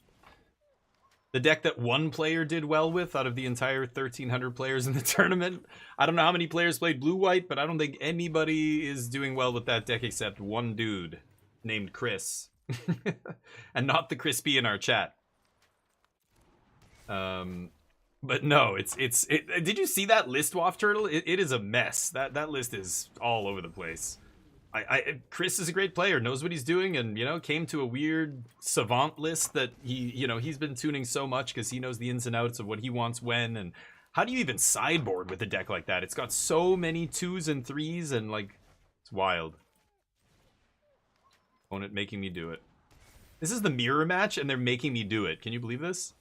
The deck that one player did well with out of the entire 1,300 players in the tournament. I don't know how many players played blue-white, but I don't think anybody is doing well with that deck except one dude named Chris. And not the Crispy in our chat. But no, did you see that list, Waft Turtle? It is a mess. That list is all over the place. Chris is a great player, knows what he's doing, and came to a weird savant list that he's been tuning so much because he knows the ins and outs of what he wants when. And how do you even sideboard with a deck like that? It's got so many 2s and 3s, and it's wild. Opponent making me do it. This is the mirror match, and they're making me do it. Can you believe this?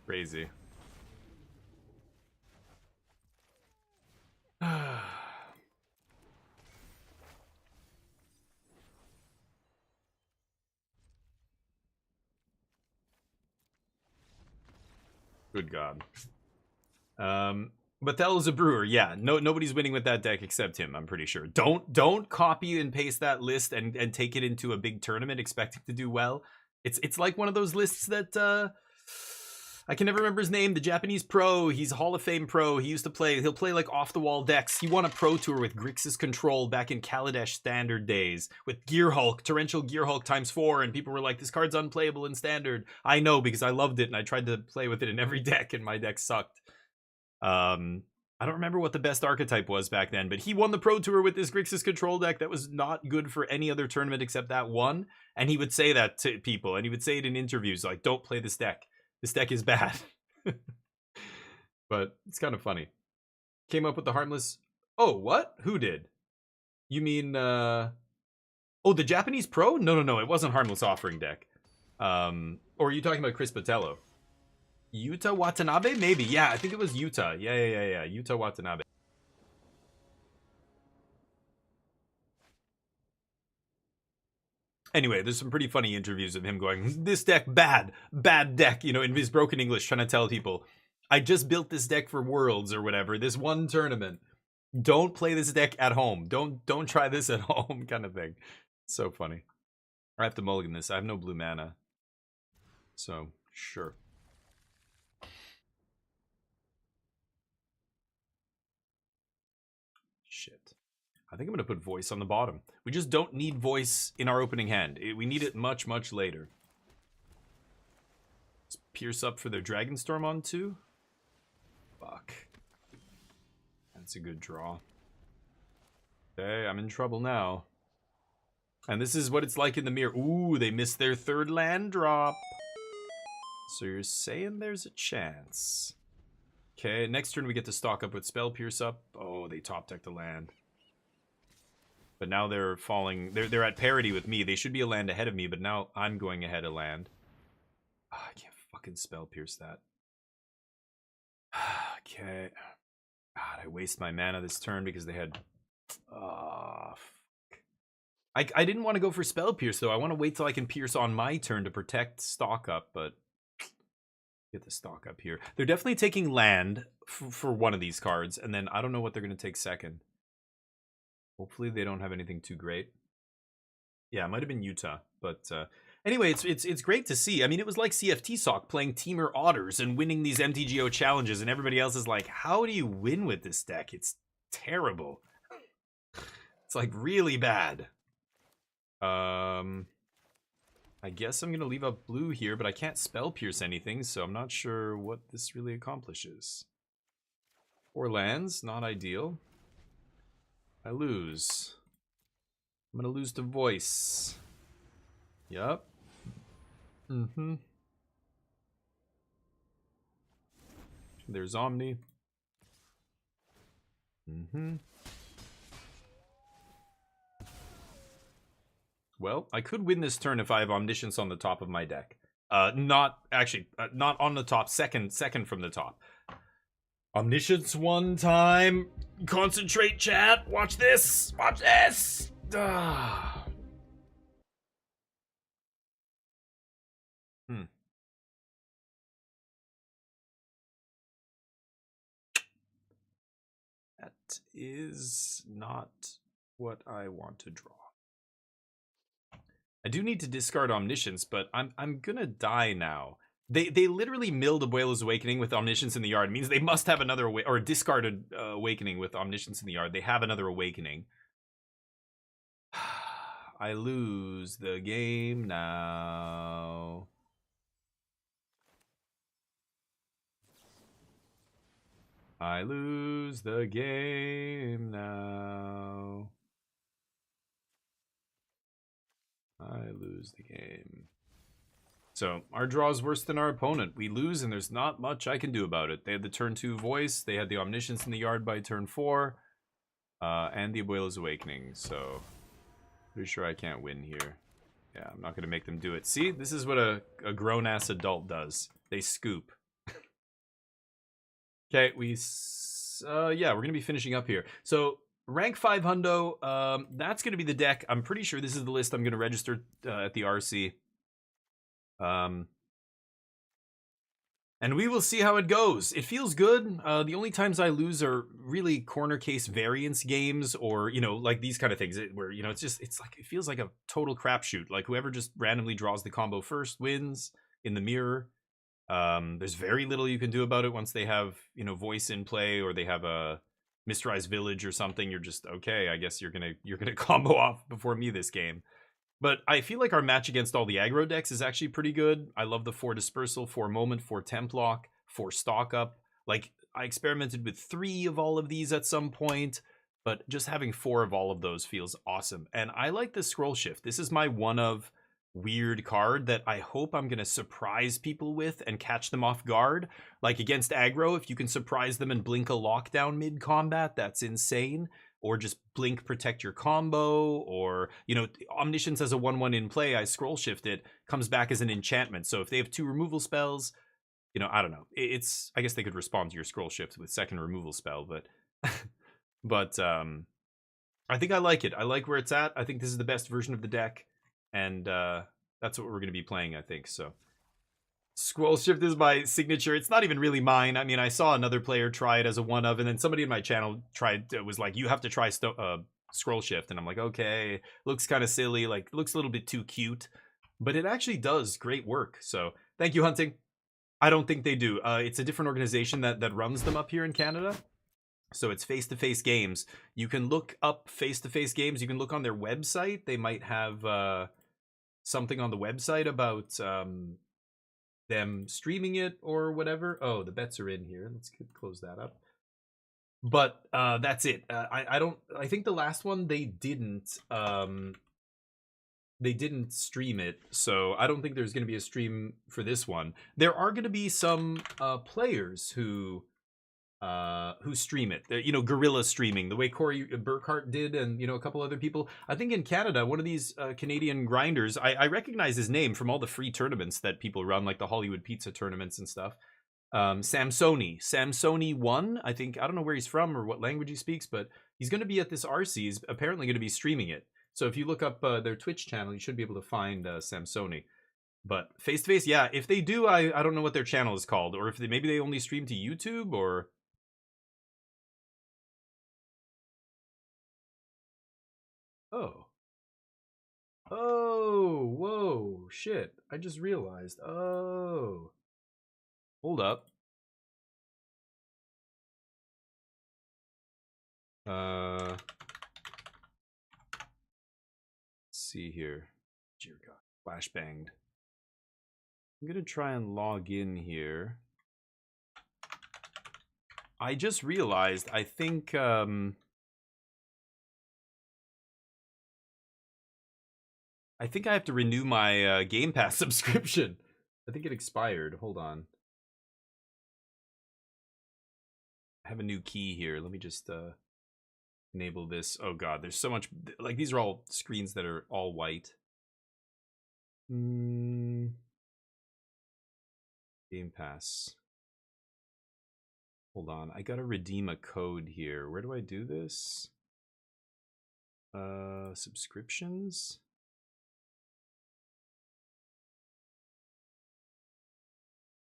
Crazy. Good God. Bethel is a brewer. Yeah, nobody's winning with that deck except him, I'm pretty sure. Don't copy and paste that list and take it into a big tournament expecting to do well. It's like one of those lists that I can never remember his name. The Japanese pro. He's a Hall of Fame pro. He'll play like off-the-wall decks. He won a pro tour with Grixis Control back in Kaladesh Standard days with Gear Hulk, Torrential Gear Hulk ×4, and people were like, this card's unplayable in Standard. I know, because I loved it, and I tried to play with it in every deck, and my deck sucked. I don't remember what the best archetype was back then, but he won the pro tour with this Grixis Control deck that was not good for any other tournament except that one, and he would say that to people, and he would say it in interviews, like, don't play this deck. This deck is bad. But it's kind of funny. Came up with the harmless... Oh, what? Who did? You mean, Oh, the Japanese pro? No. It wasn't Harmless Offering deck. Or are you talking about Chris Botello? Yuta Watanabe? Maybe. Yeah, I think it was Yuta. Yeah. Yuta Watanabe. Anyway, there's some pretty funny interviews of him going, this deck, bad deck, in his broken English, trying to tell people, I just built this deck for Worlds or whatever, this one tournament. Don't play this deck at home. Don't try this at home, kind of thing. So funny. I have to mulligan this. I have no blue mana. So, sure. Shit. I think I'm going to put voice on the bottom. We just don't need voice in our opening hand. We need it much, much later. Let's Pierce up for their Dragonstorm on 2. Fuck. That's a good draw. Okay, I'm in trouble now. And this is what it's like in the mirror. Ooh, they missed their 3rd land drop. So you're saying there's a chance. Okay, next turn we get to stock up with Spell Pierce up. Oh, they top deck the land. But now they're falling. They're at parity with me. They should be a land ahead of me, but now I'm going ahead of land. Oh, I can't fucking spell pierce that. Okay. God, I waste my mana this turn because they had. Fuck. I didn't want to go for spell pierce though. I want to wait till I can pierce on my turn to protect stock up, but get the stock up here. They're definitely taking land for one of these cards, and then I don't know what they're going to take second. Hopefully they don't have anything too great. Yeah, it might have been Utah, but anyway, it's great to see. I mean, it was like CFT Sock playing Teamer Otters and winning these MTGO challenges, and everybody else is like, how do you win with this deck? It's terrible. It's like really bad. I guess I'm gonna leave up blue here, but I can't spell pierce anything, so I'm not sure what this really accomplishes. 4 lands, not ideal. I lose. I'm gonna lose to voice. Yup. There's Omni. Well, I could win this turn if I have Omniscience on the top of my deck. Not on the top. Second from the top. Omniscience one time. Concentrate, chat. Watch this. Watch this. That is not what I want to draw. I do need to discard Omniscience, but I'm gonna die now. They literally milled Abuela's Awakening with Omniscience in the yard. It means they must have another or discarded Awakening with Omniscience in the yard. They have another Awakening. I lose the game now. I lose the game now. I lose the game. So, our draw is worse than our opponent. We lose, and there's not much I can do about it. They had the turn 2 voice, they had the Omniscience in the yard by turn 4, and the Abuela's Awakening, so pretty sure I can't win here. Yeah, I'm not going to make them do it. See, this is what a grown-ass adult does. They scoop. Okay, yeah, we're going to be finishing up here. So, rank 5 hundo, that's going to be the deck. I'm pretty sure this is the list I'm going to register at the RC. And we will see how it goes. It feels good. The only times I lose are really corner case variance games, or, you know, like these kind of things where, you know, it's like, it feels like a total crapshoot. Like whoever just randomly draws the combo first wins in the mirror. There's very little you can do about it once they have, you know, voice in play, or they have a Mysterized Village or something. You're just, okay, I guess you're gonna combo off before me this game. But I feel like our match against all the aggro decks is actually pretty good. I love the 4 Dispersal, 4 Moment, 4 Temp Lock, 4 Stock Up. Like, I experimented with 3 of all of these at some point, but just having 4 of all of those feels awesome. And I like the Scroll Shift. This is my one of weird card that I hope I'm going to surprise people with and catch them off guard. Like against aggro, if you can surprise them and blink a lockdown mid-combat, that's insane. Or just blink, protect your combo, or, you know, Omniscience as a 1/1 in play, I scroll shift it, comes back as an enchantment. So if they have 2 removal spells, you know, I don't know. I guess they could respond to your scroll shift with 2nd removal spell, but I think I like it. I like where it's at. I think this is the best version of the deck, and that's what we're going to be playing, I think. So Scroll Shift is my signature. It's not even really mine. I mean, I saw another player try it as a one of, and then somebody in my channel was like, you have to try Scroll Shift. And I'm like, okay, looks kind of silly. Like, looks a little bit too cute. But it actually does great work. So thank you, Hunting. I don't think they do. It's a different organization that runs them up here in Canada. So it's face-to-face games. You can look up face-to-face games. You can look on their website. They might have something on the website about them streaming it or whatever. Oh, the bets are in here. Let's close that up. But that's it. I think the last one they didn't stream it, so I don't think there's going to be a stream for this one. There are going to be some players who who stream it. You know, guerrilla streaming, the way Corey Burkhart did, and you know, a couple other people. I think in Canada, one of these Canadian grinders, I recognize his name from all the free tournaments that people run, like the Hollywood Pizza tournaments and stuff. Samsoni 1, I think. I don't know where he's from or what language he speaks, but he's going to be at this RC. He's apparently going to be streaming it. So if you look up their Twitch channel, you should be able to find Samsoni. But face to face, yeah. If they do, I don't know what their channel is called, or if maybe they only stream to YouTube, or. Oh. Oh, whoa, shit. I just realized. Oh. Hold up. Let's see here. Dear God. Flashbanged. I'm gonna try and log in here. I just realized, I think, I have to renew my Game Pass subscription. I think it expired. Hold on. I have a new key here. Let me just enable this. Oh god, there's so much. Like, these are all screens that are all white. Game Pass. Hold on. I gotta redeem a code here. Where do I do this? Subscriptions?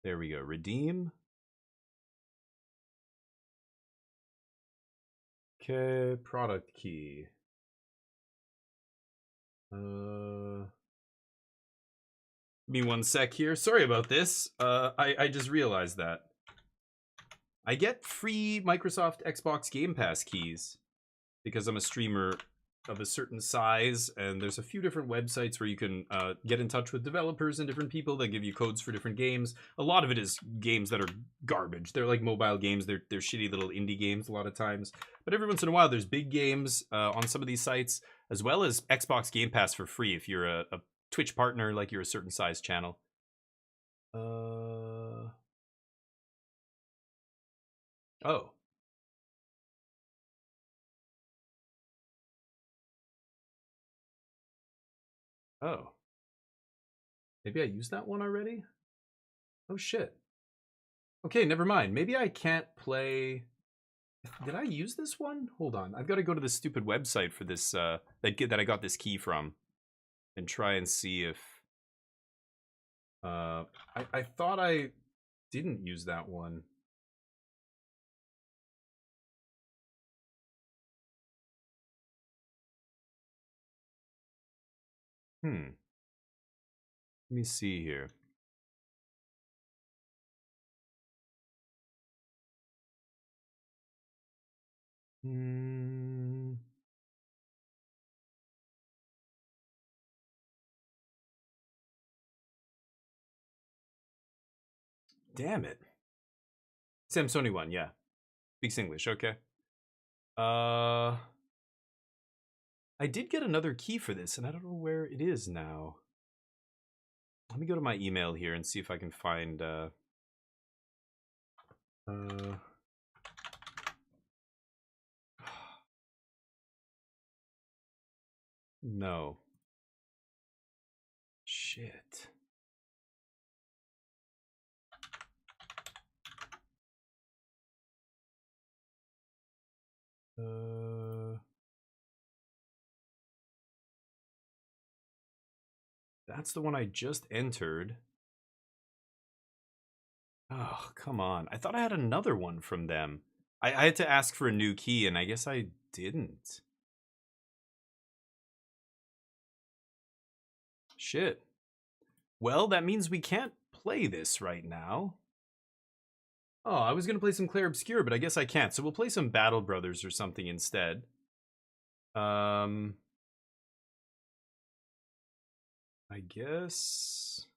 There we go. Redeem. Okay, product key. Give me 1 sec here. Sorry about this. I just realized that. I get free Microsoft Xbox Game Pass keys because I'm a streamer of a certain size, and there's a few different websites where you can get in touch with developers and different people that give you codes for different games. A lot of it is games that are garbage. They're like mobile games. They're shitty little indie games a lot of times. But every once in a while, there's big games on some of these sites, as well as Xbox Game Pass for free if you're a Twitch partner, like you're a certain size channel. Oh. Oh. Maybe I used that one already? Oh, shit. Okay, never mind. Maybe I can't play... Did I use this one? Hold on. I've got to go to this stupid website for this, that I got this key from. And try and see if... I thought I didn't use that one. Let me see here. Damn it. Samsoni one, yeah. Speaks English, okay. I did get another key for this, and I don't know where it is now. Let me go to my email here and see if I can find, no. Shit. That's the one I just entered. Oh, come on. I thought I had another one from them. I had to ask for a new key, and I guess I didn't. Shit. Well, that means we can't play this right now. Oh, I was going to play some Clair Obscur, but I guess I can't. So we'll play some Battle Brothers or something instead. I guess...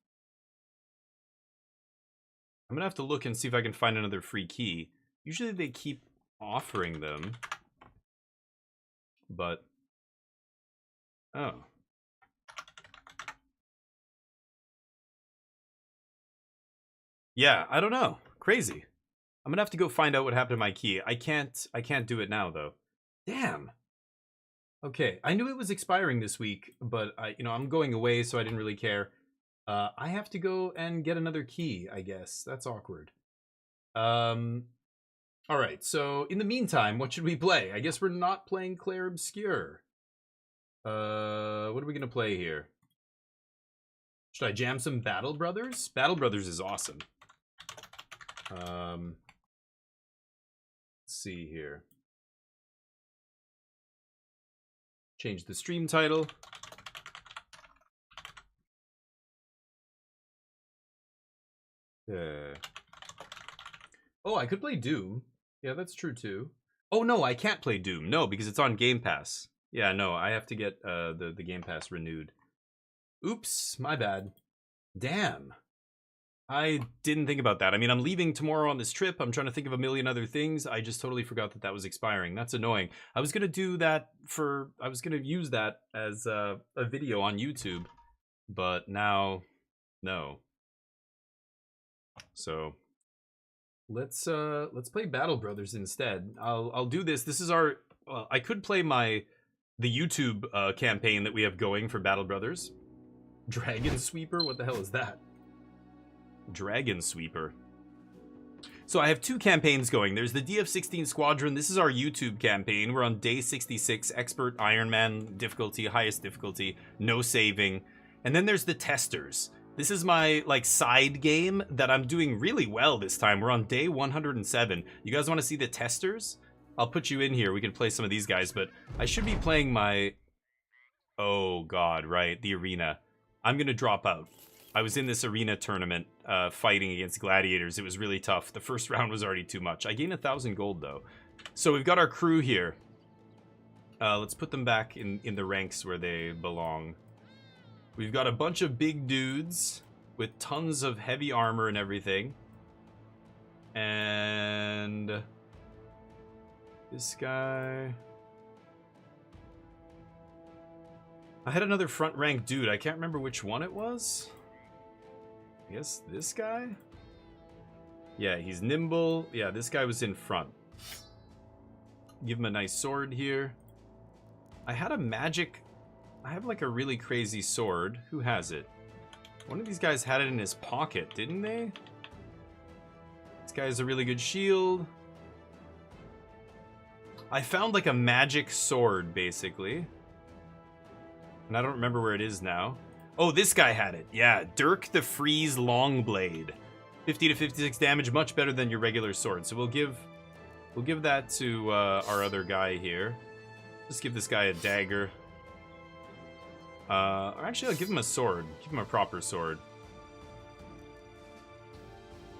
I'm going to have to look and see if I can find another free key. Usually they keep offering them. But... Oh. Yeah, I don't know. Crazy. I'm gonna have to go find out what happened to my key. I can't do it now though. Damn. Okay, I knew it was expiring this week, but I'm going away, so I didn't really care. I have to go and get another key, I guess. That's awkward. All right, so in the meantime, what should we play? I guess we're not playing Clair Obscur. What are we gonna play here? Should I jam some Battle Brothers? Battle Brothers is awesome. Let's see here. Change the stream title. Oh, I could play Doom. Yeah, that's true too. Oh no, I can't play Doom. No, because it's on Game Pass. Yeah, no, I have to get the Game Pass renewed. Oops, my bad. Damn. I didn't think about that. I mean, I'm leaving tomorrow on this trip. I'm trying to think of a million other things. I just totally forgot that that was expiring. That's annoying. I was going to do that I was going to use that as a video on YouTube, but now, no. So, let's play Battle Brothers instead. I'll do this. This is our, I could play the YouTube campaign that we have going for Battle Brothers. Dragon Sweeper? What the hell is that? Dragon Sweeper. So I have two campaigns going. There's the DF-16 Squadron. This is our YouTube campaign. We're on day 66, Expert Iron Man difficulty, highest difficulty, no saving. And then there's the Testers. This is my side game that I'm doing really well this time. We're on day 107. You guys want to see the Testers? I'll put you in here. We can play some of these guys, but I should be playing my... Oh god, right, the arena. I'm gonna drop out. I was in this arena tournament fighting against gladiators. It was really tough. The first round was already too much. I gained 1,000 gold though. So we've got our crew here. Let's put them back in the ranks where they belong. We've got a bunch of big dudes with tons of heavy armor and everything. And this guy... I had another front rank dude. I can't remember which one it was. I guess this guy? Yeah, he's nimble. Yeah, this guy was in front. Give him a nice sword here. I had a magic... I have a really crazy sword. Who has it? One of these guys had it in his pocket, didn't they? This guy has a really good shield. I found a magic sword, basically. And I don't remember where it is now. Oh, this guy had it. Yeah, Dirk the Freeze Longblade. 50 to 56 damage, much better than your regular sword. So we'll give that to our other guy here. Just give this guy a dagger. Or actually, I'll give him a sword. Give him a proper sword.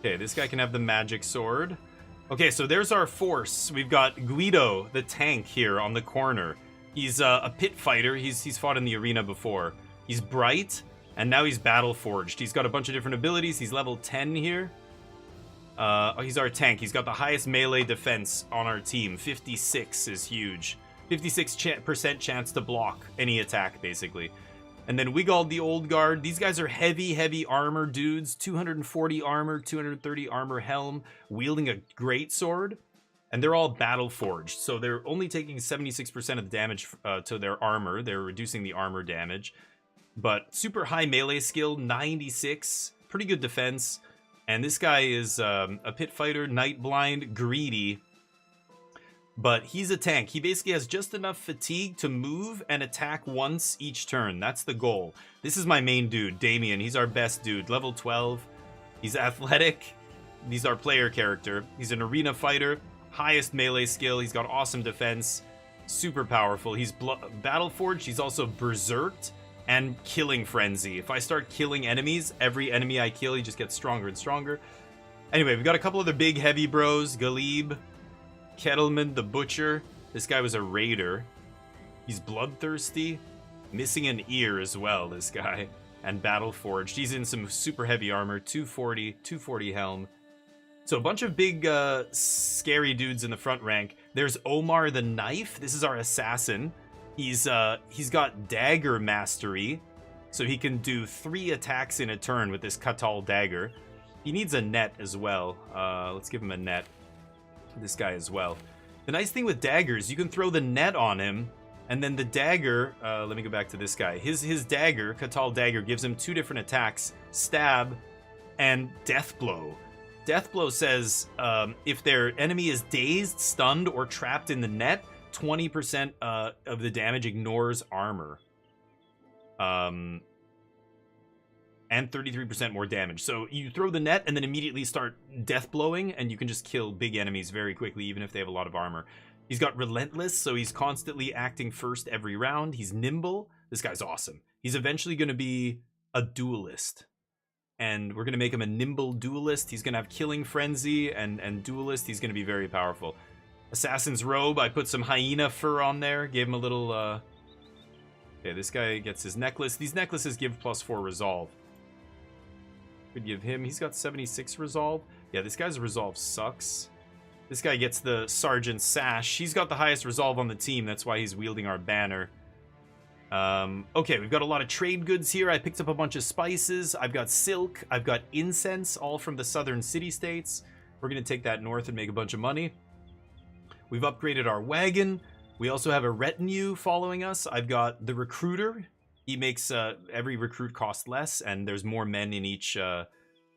Okay, this guy can have the magic sword. Okay, so there's our force. We've got Guido, the tank, here on the corner. He's a pit fighter. He's fought in the arena before. He's bright, and now he's battle forged. He's got a bunch of different abilities. He's level 10 here. He's our tank. He's got the highest melee defense on our team. 56 is huge. 56% chance to block any attack, basically. And then Wigald the Old Guard. These guys are heavy armor dudes. 240 armor, 230 armor helm, wielding a great sword. And they're all battle forged, so they're only taking 76% of the damage to their armor. They're reducing the armor damage. But super high melee skill, 96. Pretty good defense. And this guy is a pit fighter, night blind, greedy. But he's a tank. He basically has just enough fatigue to move and attack once each turn. That's the goal. This is my main dude, Damien. He's our best dude. Level 12. He's athletic. He's our player character. He's an arena fighter. Highest melee skill. He's got awesome defense. Super powerful. He's battle forged. He's also berserked and killing frenzy. If I start killing enemies, every enemy I kill, he just gets stronger and stronger. Anyway, we've got a couple other big heavy bros. Galib, Kettleman the Butcher. This guy was a raider. He's bloodthirsty. Missing an ear as well, this guy. And battle forged. He's in some super heavy armor. 240 helm. So a bunch of big, scary dudes in the front rank. There's Omar the Knife. This is our assassin. He's got dagger mastery, so he can do 3 attacks in a turn with this Katal dagger. He needs a net as well. Let's give him a net. This guy as well. The nice thing with daggers, you can throw the net on him, and then the dagger, let me go back to this guy. His dagger, Katal dagger, gives him 2 different attacks, stab and death blow. Death blow says if their enemy is dazed, stunned, or trapped in the net, 20% of the damage ignores armor. And 33% more damage. So you throw the net and then immediately start death blowing, and you can just kill big enemies very quickly, even if they have a lot of armor. He's got Relentless, so he's constantly acting first every round. He's nimble. This guy's awesome. He's eventually going to be a duelist. And we're going to make him a nimble duelist. He's going to have Killing Frenzy and duelist. He's going to be very powerful. Assassin's Robe, I put some hyena fur on there. Gave him a little... Okay, this guy gets his necklace. These necklaces give +4 resolve. Could give him... He's got 76 resolve. Yeah, this guy's resolve sucks. This guy gets the Sergeant Sash. He's got the highest resolve on the team. That's why he's wielding our banner. Okay, we've got a lot of trade goods here. I picked up a bunch of spices. I've got silk. I've got incense, all from the southern city-states. We're going to take that north and make a bunch of money. We've upgraded our wagon. We also have a retinue following us. I've got the recruiter. He makes every recruit cost less, and there's more men in each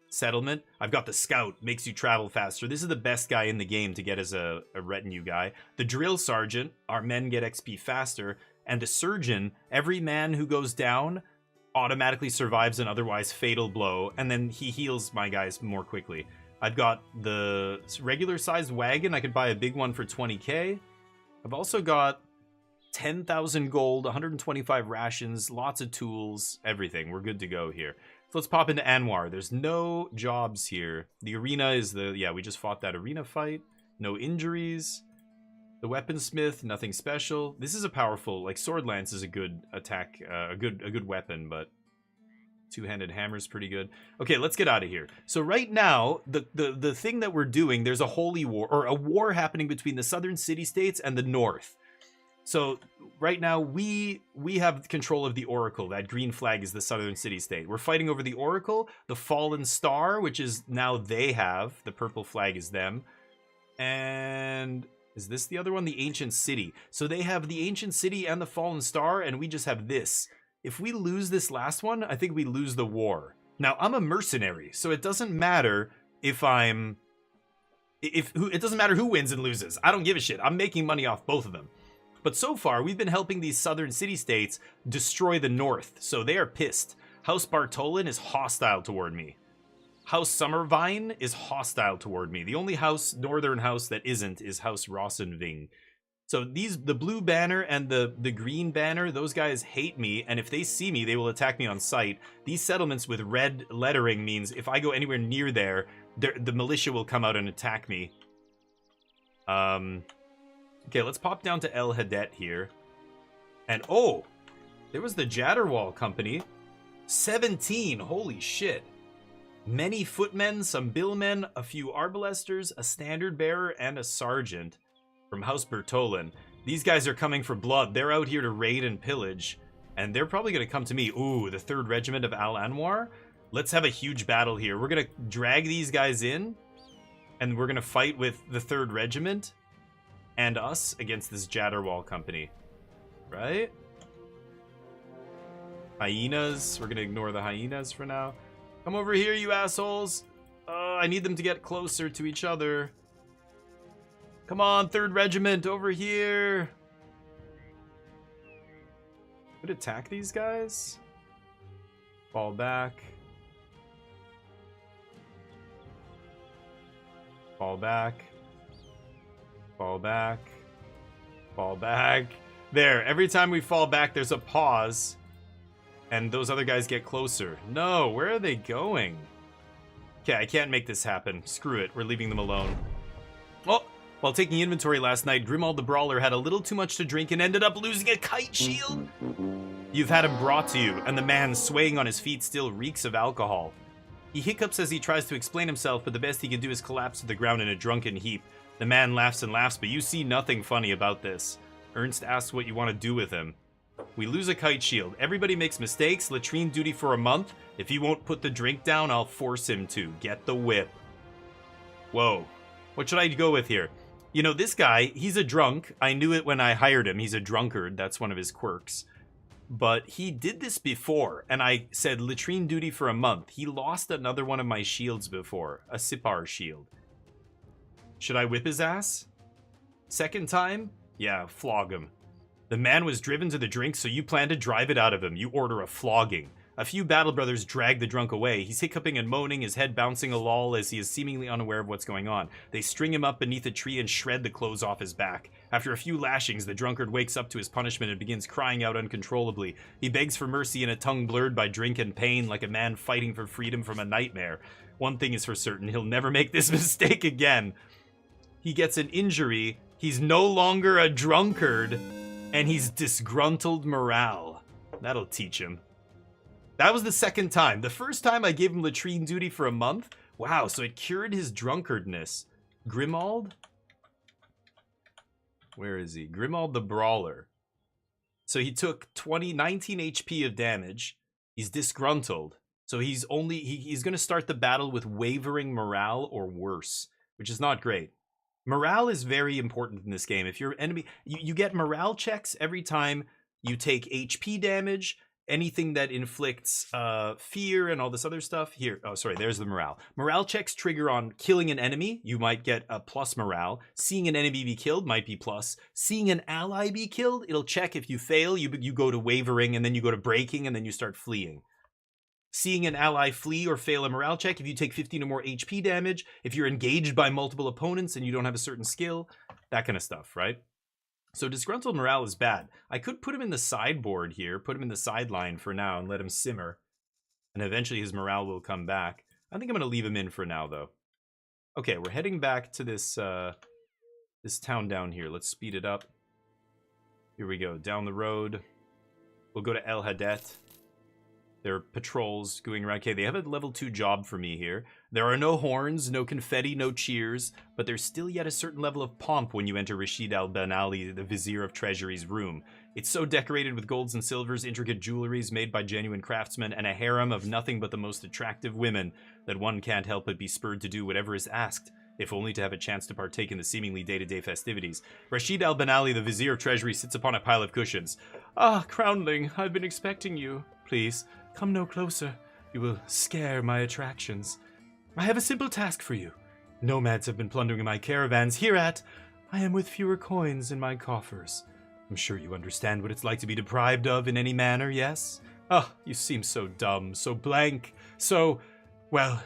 settlement. I've got the scout, makes you travel faster. This is the best guy in the game to get as a retinue guy. The drill sergeant, our men get XP faster. And the surgeon, every man who goes down automatically survives an otherwise fatal blow, and then he heals my guys more quickly. I've got the regular sized wagon. I could buy a big one for 20k. I've also got 10,000 gold, 125 rations, lots of tools, everything. We're good to go here. So let's pop into Anwar. There's no jobs here. The arena is the... Yeah, we just fought that arena fight. No injuries. The weaponsmith, nothing special. This is a powerful... Like, sword lance is a good attack, a good weapon, but... Two-handed hammer's pretty good. Okay, let's get out of here. So right now, the thing that we're doing, there's a holy war, or a war happening between the southern city-states and the north. So right now, we have control of the Oracle. That green flag is the southern city-state. We're fighting over the Oracle, the Fallen Star, which is now they have. The purple flag is them. And... Is this the other one? The Ancient City. So they have the Ancient City and the Fallen Star, and we just have this. If we lose this last one, I think we lose the war. Now, I'm a mercenary, so it doesn't matter if I'm... It doesn't matter who wins and loses. I don't give a shit. I'm making money off both of them. But so far, we've been helping these southern city-states destroy the north, so they are pissed. House Bartolin is hostile toward me. House Summervine is hostile toward me. The only northern house that isn't is House Rossenving. So the blue banner and the green banner, those guys hate me, and if they see me, they will attack me on sight. These settlements with red lettering means if I go anywhere near there, the militia will come out and attack me. Okay, let's pop down to El Hadet here. And oh, there was the Jadderwall Company. 17, holy shit. Many footmen, some billmen, a few arbalesters, a standard bearer, and a sergeant from House Bertolin. These guys are coming for blood. They're out here to raid and pillage, and they're probably going to come to me. Ooh, the 3rd Regiment of Al Anwar. Let's have a huge battle here. We're going to drag these guys in, and we're going to fight with the 3rd Regiment and us against this Jadderwall Company. Right? Hyenas. We're going to ignore the hyenas for now. Come over here, you assholes. I need them to get closer to each other. Come on, 3rd Regiment, over here. Would attack these guys? Fall back. Fall back. Fall back. Fall back. There, every time we fall back, there's a pause. And those other guys get closer. No, where are they going? Okay, I can't make this happen. Screw it, we're leaving them alone. Oh, while taking inventory last night, Grimald the Brawler had a little too much to drink and ended up losing a kite shield. You've had him brought to you, and the man swaying on his feet still reeks of alcohol. He hiccups as he tries to explain himself, but the best he can do is collapse to the ground in a drunken heap. The man laughs and laughs, but you see nothing funny about this. Ernst asks what you want to do with him. We lose a kite shield. Everybody makes mistakes. Latrine duty for a month. If he won't put the drink down, I'll force him to. Get the whip. Whoa. What should I go with here? You know, this guy, he's a drunk. I knew it when I hired him. He's a drunkard. That's one of his quirks. But he did this before, and I said latrine duty for a month. He lost another one of my shields before. A Sipar shield. Should I whip his ass? Second time? Yeah, flog him. The man was driven to the drink, so you plan to drive it out of him. You order a flogging. A few battle brothers drag the drunk away. He's hiccuping and moaning, his head bouncing a lull as he is seemingly unaware of what's going on. They string him up beneath a tree and shred the clothes off his back. After a few lashings, the drunkard wakes up to his punishment and begins crying out uncontrollably. He begs for mercy in a tongue blurred by drink and pain, like a man fighting for freedom from a nightmare. One thing is for certain, he'll never make this mistake again. He gets an injury, he's no longer a drunkard, and he's disgruntled morale. That'll teach him. That was the second time. The first time I gave him latrine duty for a month. Wow, so it cured his drunkardness. Grimald? Where is he? Grimald the Brawler. So he took 19 HP of damage. He's disgruntled. So he's going to start the battle with wavering morale or worse, which is not great. Morale is very important in this game. If your enemy, you get morale checks every time you take HP damage, anything that inflicts fear and all this other stuff. Here, oh, sorry, there's the morale. Morale checks trigger on killing an enemy. You might get a plus morale. Seeing an enemy be killed might be plus. Seeing an ally be killed, it'll check. If you fail, you go to wavering, and then you go to breaking, and then you start fleeing. Seeing an ally flee or fail a morale check, if you take 15 or more HP damage, if you're engaged by multiple opponents and you don't have a certain skill, that kind of stuff, right? So disgruntled morale is bad. I could put him in the sideboard here, put him in the sideline for now and let him simmer. And eventually his morale will come back. I think I'm going to leave him in for now, though. Okay, we're heading back to this this town down here. Let's speed it up. Here we go, down the road. We'll go to El Hadet. There are patrols going around. Okay, they have a level 2 job for me here. There are no horns, no confetti, no cheers, but there's still yet a certain level of pomp when you enter Rashid al-Banali, the Vizier of Treasury's room. It's so decorated with golds and silvers, intricate jewelries made by genuine craftsmen, and a harem of nothing but the most attractive women that one can't help but be spurred to do whatever is asked, if only to have a chance to partake in the seemingly day-to-day festivities. Rashid al-Banali, the Vizier of Treasury, sits upon a pile of cushions. Ah, Crownling, I've been expecting you. Please, come no closer. You will scare my attractions. I have a simple task for you. Nomads have been plundering my caravans. Hereat, I am with fewer coins in my coffers. I'm sure you understand what it's like to be deprived of in any manner, yes? Ah, you seem so dumb, so blank, so, well,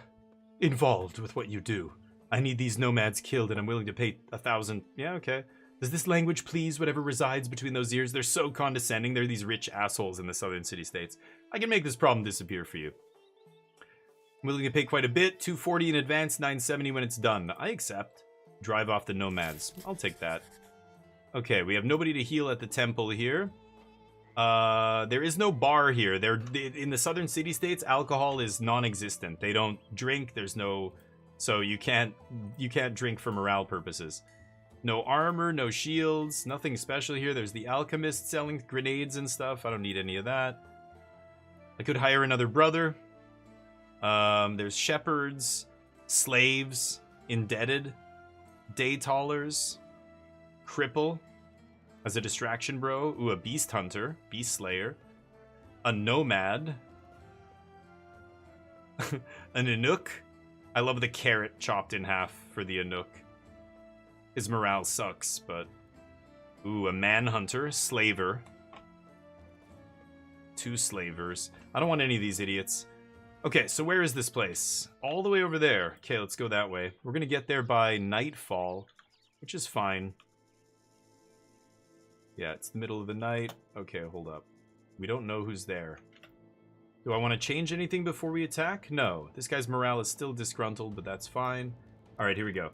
involved with what you do. I need these nomads killed, and I'm willing to pay 1,000. Yeah, okay. Does this language please whatever resides between those ears? They're so condescending. They're these rich assholes in the southern city-states. I can make this problem disappear for you. I'm willing to pay quite a bit. 240 in advance, 970 when it's done. I accept. Drive off the nomads. I'll take that. Okay, we have nobody to heal at the temple here. There is no bar here. In the southern city-states, alcohol is non-existent. They don't drink. There's no... So you can't drink for morale purposes. No armor, no shields, nothing special here. There's the alchemist selling grenades and stuff. I don't need any of that. I could hire another brother. There's shepherds, slaves, indebted, day tallers, cripple as a distraction bro. Ooh, a beast hunter, beast slayer, a nomad, an Inuk. I love the carrot chopped in half for the Inuk. His morale sucks, but... Ooh, a manhunter, slaver. 2 slavers. I don't want any of these idiots. Okay, so where is this place? All the way over there. Okay, let's go that way. We're gonna get there by nightfall, which is fine. Yeah, it's the middle of the night. Okay, hold up. We don't know who's there. Do I want to change anything before we attack? No. This guy's morale is still disgruntled, but that's fine. Alright, here we go.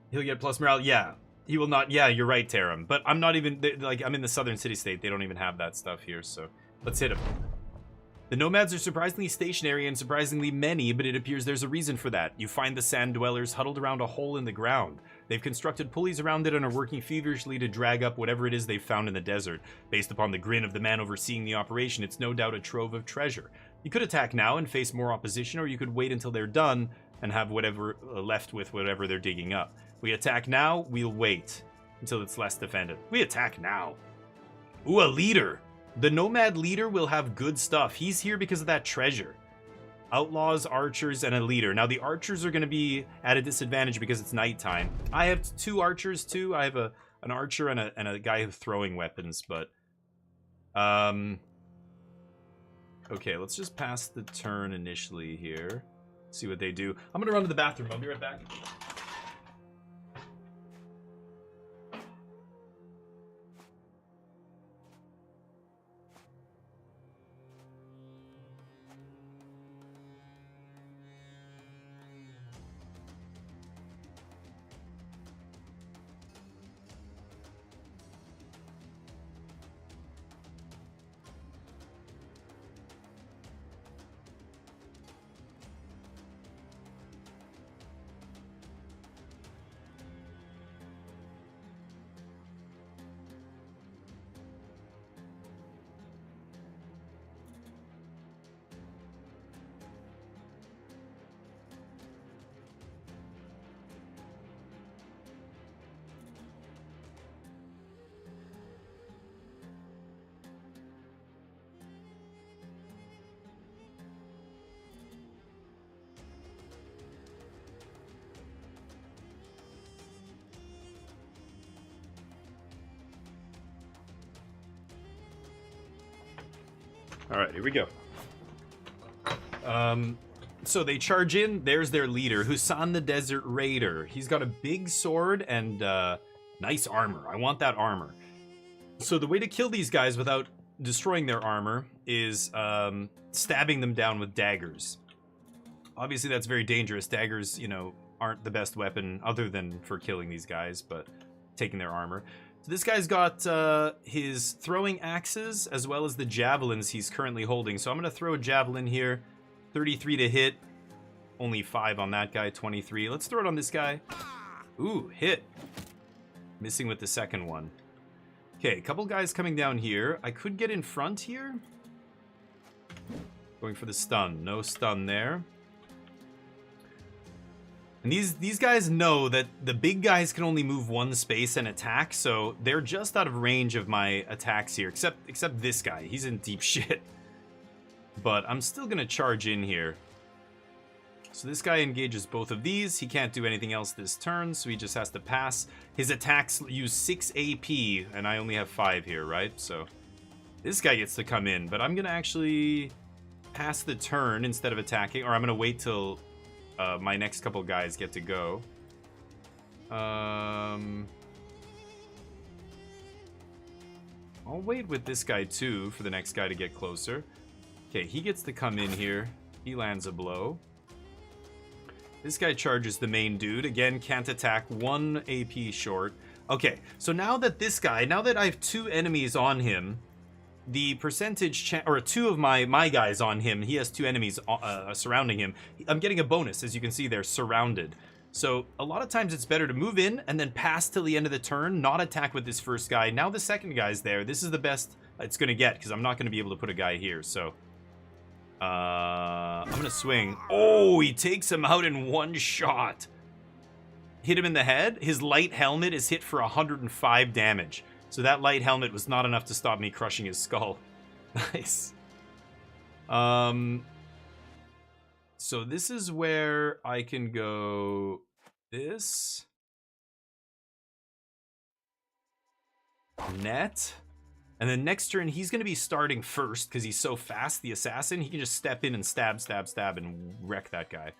He'll get plus morale. Yeah, he will not. Yeah, you're right, Taram. But I'm not even, like, I'm in the southern city-state. They don't even have that stuff here, so let's hit him. The nomads are surprisingly stationary and surprisingly many, but it appears there's a reason for that. You find the sand dwellers huddled around a hole in the ground. They've constructed pulleys around it and are working feverishly to drag up whatever it is they've found in the desert. Based upon the grin of the man overseeing the operation, it's no doubt a trove of treasure. You could attack now and face more opposition, or you could wait until they're done and have whatever left with whatever they're digging up. We attack now, we'll wait until it's less defended. We attack now. Ooh, a leader. The nomad leader will have good stuff. He's here because of that treasure. Outlaws, archers, and a leader. Now, the archers are going to be at a disadvantage because it's nighttime. I have 2 archers, too. I have an archer and a guy who's throwing weapons, but... Okay, let's just pass the turn initially here. See what they do. I'm going to run to the bathroom. I'll be right back. All right, here we go. So they charge in. There's their leader, Husan the Desert Raider. He's got a big sword and nice armor. I want that armor. So the way to kill these guys without destroying their armor is stabbing them down with daggers. Obviously, that's very dangerous. Daggers, you know, aren't the best weapon other than for killing these guys, but taking their armor. So this guy's got his throwing axes as well as the javelins he's currently holding. So I'm going to throw a javelin here. 33 to hit. Only 5 on that guy, 23. Let's throw it on this guy. Ooh, hit. Missing with the second one. Okay, a couple guys coming down here. I could get in front here. Going for the stun. No stun there. And these guys know that the big guys can only move one space and attack, so they're just out of range of my attacks here, except this guy. He's in deep shit. But I'm still going to charge in here. So this guy engages both of these. He can't do anything else this turn, so he just has to pass. His attacks use 6 AP, and I only have 5 here, right? So this guy gets to come in, but I'm going to actually pass the turn instead of attacking, or I'm going to wait till my next couple guys get to go. I'll wait with this guy too for the next guy to get closer. Okay, he gets to come in here. He lands a blow. This guy charges the main dude. Again, can't attack. 1 AP short. Okay, so now that I have 2 enemies on him, the percentage or 2 of my guys on him, he has 2 enemies surrounding him. I'm getting a bonus, as you can see, they're surrounded. So a lot of times it's better to move in and then pass till the end of the turn, not attack with this first guy. Now the second guy's there. This is the best it's going to get because I'm not going to be able to put a guy here. So I'm going to swing. Oh, he takes him out in 1 shot. Hit him in the head. His light helmet is hit for 105 damage. So that light helmet was not enough to stop me crushing his skull. Nice. So this is where I can go this. Net. And then next turn, he's going to be starting first because he's so fast, the assassin. He can just step in and stab, stab, stab, and wreck that guy.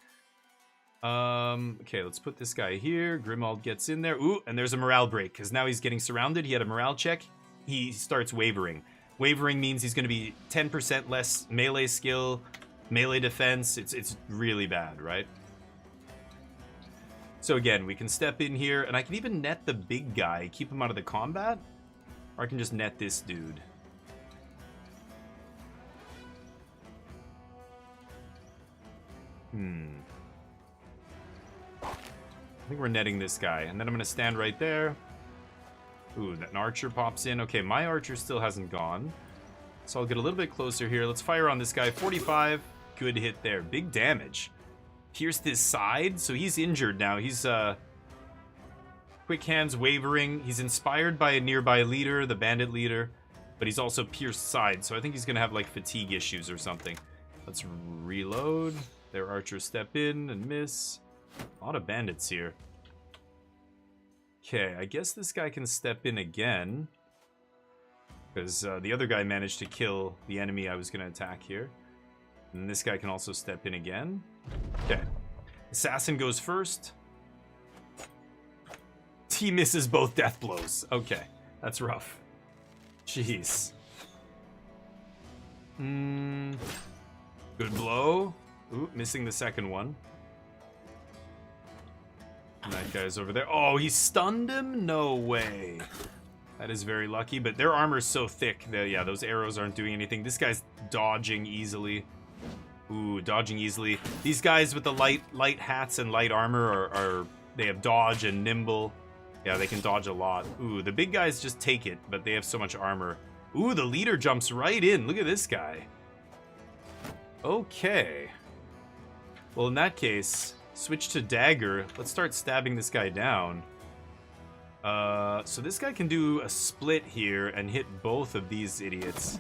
Okay, let's put this guy here. Grimald gets in there. Ooh, and there's a morale break because now he's getting surrounded. He had a morale check. He starts wavering. Wavering means he's going to be 10% less melee skill, melee defense. It's really bad, right? So again, we can step in here, and I can even net the big guy, keep him out of the combat. Or I can just net this dude. I think we're netting this guy. And then I'm going to stand right there. Ooh, an archer pops in. Okay, my archer still hasn't gone. So I'll get a little bit closer here. Let's fire on this guy. 45. Good hit there. Big damage. Pierced his side, so he's injured now. He's, quick hands wavering. He's inspired by a nearby leader, the bandit leader. But he's also pierced side, so I think he's going to have, like, fatigue issues or something. Let's reload. Their archers step in and miss. A lot of bandits here. Okay, I guess this guy can step in again. Because the other guy managed to kill the enemy I was going to attack here. And this guy can also step in again. Okay. Assassin goes first. He misses both death blows. Okay, that's rough. Jeez. Good blow. Ooh, missing the second one. And that guy's over there. Oh, he stunned him? No way. That is very lucky, but their armor's so thick that, yeah, those arrows aren't doing anything. This guy's dodging easily. Ooh, dodging easily. These guys with the light hats and light armor are they have dodge and nimble. Yeah, they can dodge a lot. Ooh, the big guys just take it, but they have so much armor. Ooh, the leader jumps right in. Look at this guy. Okay. Well, in that case, switch to dagger. Let's start stabbing this guy down. So this guy can do a split here and hit both of these idiots.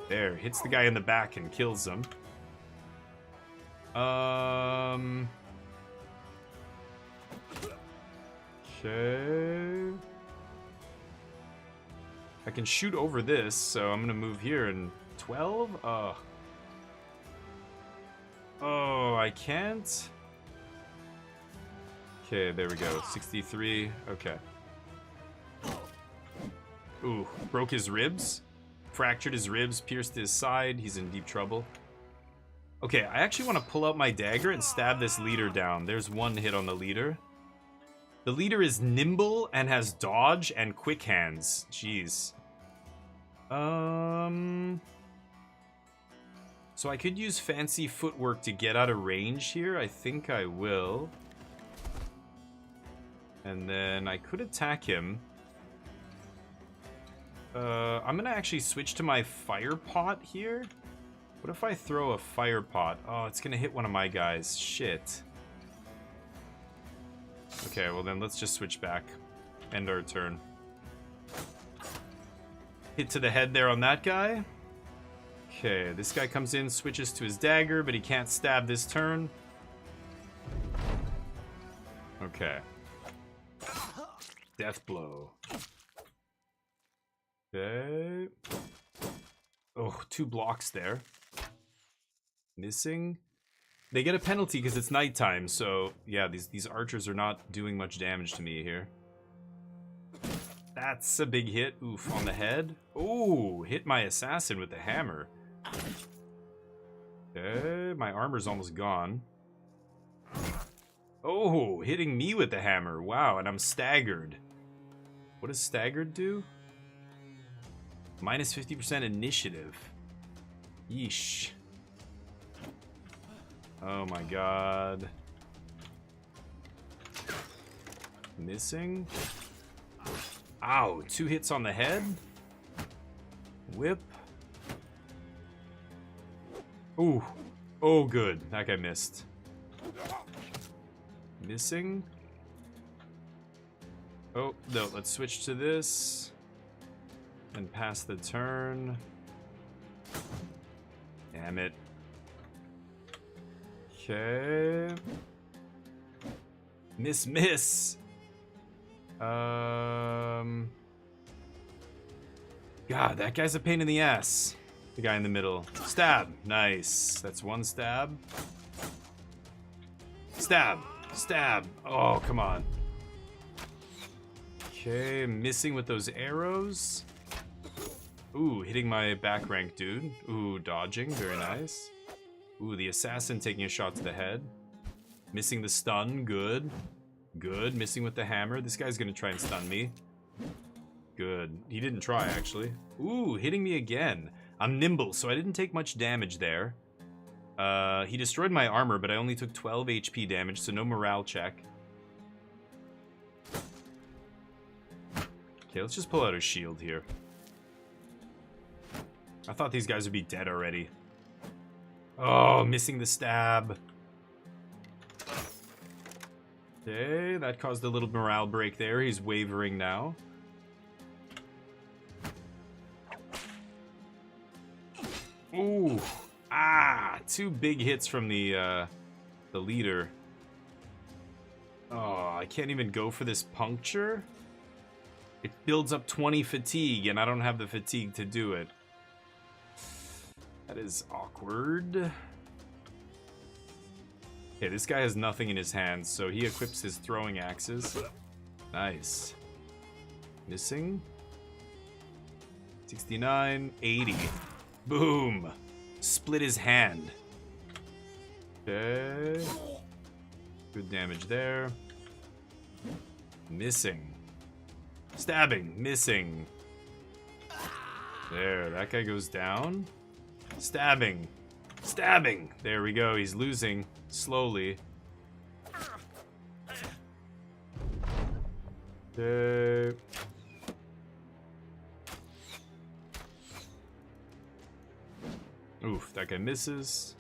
There, hits the guy in the back and kills him. Okay. I can shoot over this, so I'm gonna move here and 12? Oh, I can't. Okay, there we go. 63. Okay. Ooh, broke his ribs. Fractured his ribs, pierced his side. He's in deep trouble. Okay, I actually want to pull out my dagger and stab this leader down. There's one hit on the leader. The leader is nimble and has dodge and quick hands. Jeez. So I could use fancy footwork to get out of range here. I think I will. And then I could attack him. I'm gonna actually switch to my fire pot here. What if I throw a fire pot? Oh, it's gonna hit one of my guys. Shit. Okay, well then let's just switch back. End our turn. Hit to the head there on that guy. Okay, this guy comes in, switches to his dagger, but he can't stab this turn. Okay. Death blow. Okay. Oh, 2 blocks there. Missing. They get a penalty because it's nighttime, so yeah, these archers are not doing much damage to me here. That's a big hit. Oof, on the head. Ooh, hit my assassin with the hammer. Okay, my armor's almost gone. Oh, hitting me with the hammer. Wow, and I'm staggered. What does staggered do? Minus 50% initiative. Yeesh. Oh my god. Missing. Ow, 2 hits on the head. Whip. Ooh. Oh, good. That guy missed. Missing. Oh, no, let's switch to this. And pass the turn. Damn it. Okay. Miss. God, that guy's a pain in the ass. The guy in the middle. Stab. Nice. That's 1 stab. Stab. Stab. Oh, come on. Okay, missing with those arrows. Ooh, hitting my back rank dude. Ooh, dodging. Very nice. Ooh, the assassin taking a shot to the head. Missing the stun. Good. Good. Missing with the hammer. This guy's gonna try and stun me. Good. He didn't try, actually. Ooh, hitting me again. I'm nimble, so I didn't take much damage there. He destroyed my armor, but I only took 12 HP damage, so no morale check. Okay, let's just pull out a shield here. I thought these guys would be dead already. Oh, missing the stab. Okay, that caused a little morale break there. He's wavering now. Ooh. Ah, 2 big hits from the leader. Oh, I can't even go for this puncture. It builds up 20 fatigue, and I don't have the fatigue to do it. That is awkward. Okay, this guy has nothing in his hands, so he equips his throwing axes. Nice. Missing. 69, 80. Boom. Split his hand. Okay. Good damage there. Missing. Stabbing. Missing. There, that guy goes down. Stabbing. Stabbing. There we go. He's losing slowly. Okay. Oof, that guy misses.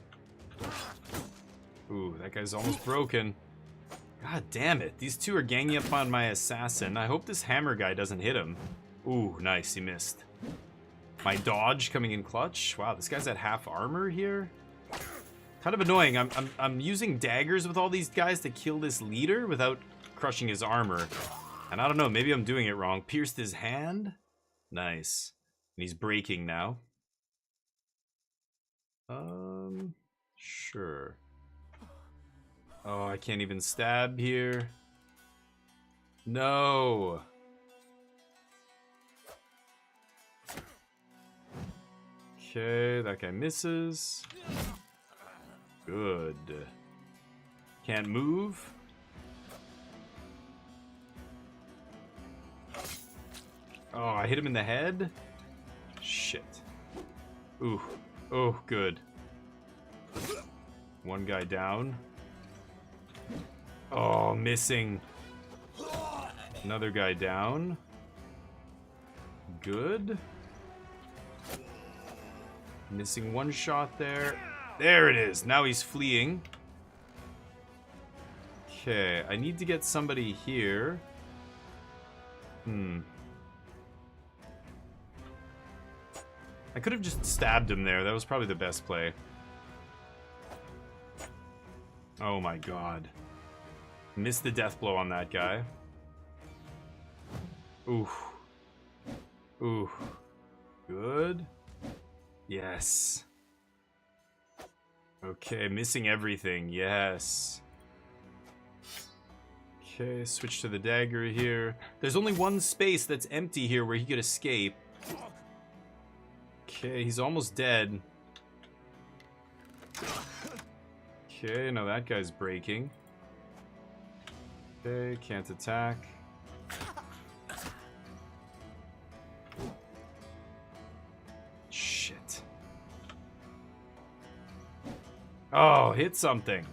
Ooh, that guy's almost broken. God damn it. These two are ganging up on my assassin. I hope this hammer guy doesn't hit him. Ooh, nice. He missed. My dodge coming in clutch. Wow, this guy's at half armor here. Kind of annoying. I'm using daggers with all these guys to kill this leader without crushing his armor. And I don't know, maybe I'm doing it wrong. Pierced his hand. Nice. And he's breaking now. Sure. Oh, I can't even stab here. No. Okay, that guy misses. Good. Can't move. Oh, I hit him in the head? Shit. Ooh. Oh, good. One guy down. Oh, missing. Another guy down. Good. Missing one shot there. There it is. Now he's fleeing. Okay, I need to get somebody here. I could have just stabbed him there. That was probably the best play. Oh my god. Missed the death blow on that guy. Ooh. Ooh. Good. Yes. Okay, missing everything. Yes. Okay, switch to the dagger here. There's only one space that's empty here where he could escape. Okay, he's almost dead. Okay, now that guy's breaking. Okay, can't attack. Shit. Oh, hit something.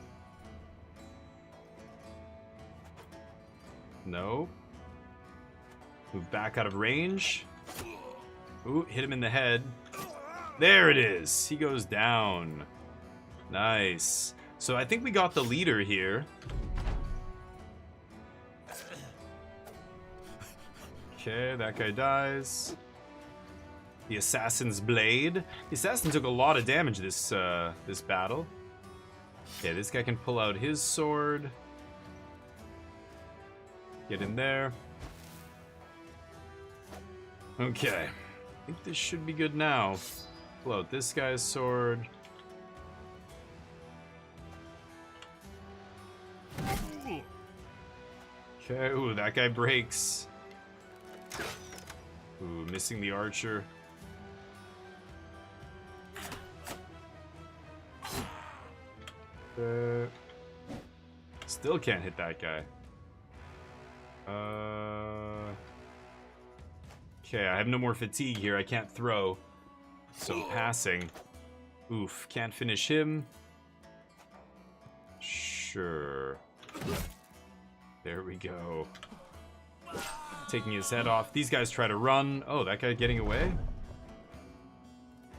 No. Move back out of range. Ooh, hit him in the head. There it is. He goes down. Nice. So I think we got the leader here. Okay, that guy dies. The assassin's blade. The assassin took a lot of damage this this battle. Okay, this guy can pull out his sword. Get in there. Okay. I think this should be good now. Pull out this guy's sword. Okay, ooh, that guy breaks. Ooh, missing the archer. Still can't hit that guy. Okay, I have no more fatigue here. I can't throw. So passing. Oof, can't finish him. Sure. There we go. Taking his head off. These guys try to run. Oh, that guy getting away?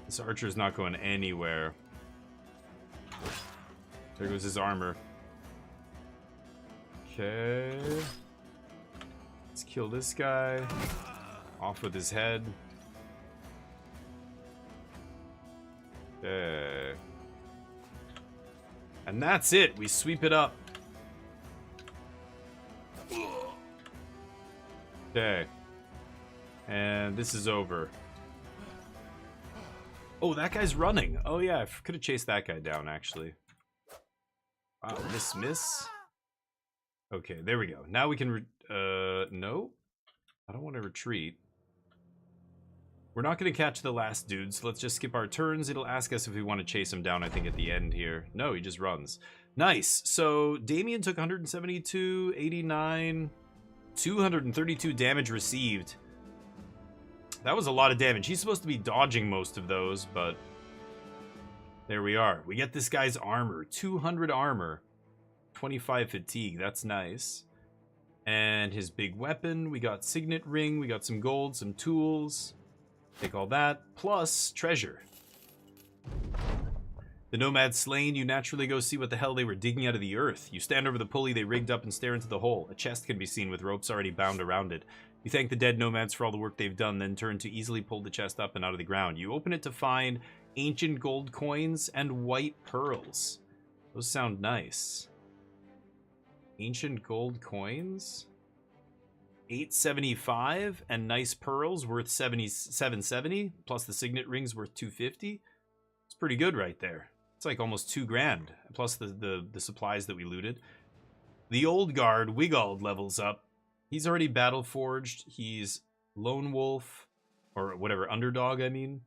This archer's not going anywhere. There goes his armor. Okay. Let's kill this guy. Off with his head. Okay. And that's it. We sweep it up. Okay. And this is over. Oh, that guy's running. Oh, yeah. I could have chased that guy down, actually. Wow, miss. Okay, there we go. Now we can... no. I don't want to retreat. We're not going to catch the last dude, so let's just skip our turns. It'll ask us if we want to chase him down, I think, at the end here. No, he just runs. Nice. So, Damien took 172, 89, 232 damage received. That was a lot of damage. He's supposed to be dodging most of those, but... there we are. We get this guy's armor. 200 armor. 25 fatigue. That's nice. And his big weapon. We got signet ring. We got some gold, some tools. Take all that. Plus treasure. The nomad slain, you naturally go see what the hell they were digging out of the earth. You stand over the pulley they rigged up and stare into the hole. A chest can be seen with ropes already bound around it. You thank the dead nomads for all the work they've done, then turn to easily pull the chest up and out of the ground. You open it to find ancient gold coins and white pearls. Those sound nice. Ancient gold coins? 875 and nice pearls worth 770 plus the signet rings worth 250. It's pretty good right there. It's like almost $2,000 plus the supplies that we looted. The old guard Wigald levels up. He's already battle forged. He's lone wolf or whatever, underdog, I mean.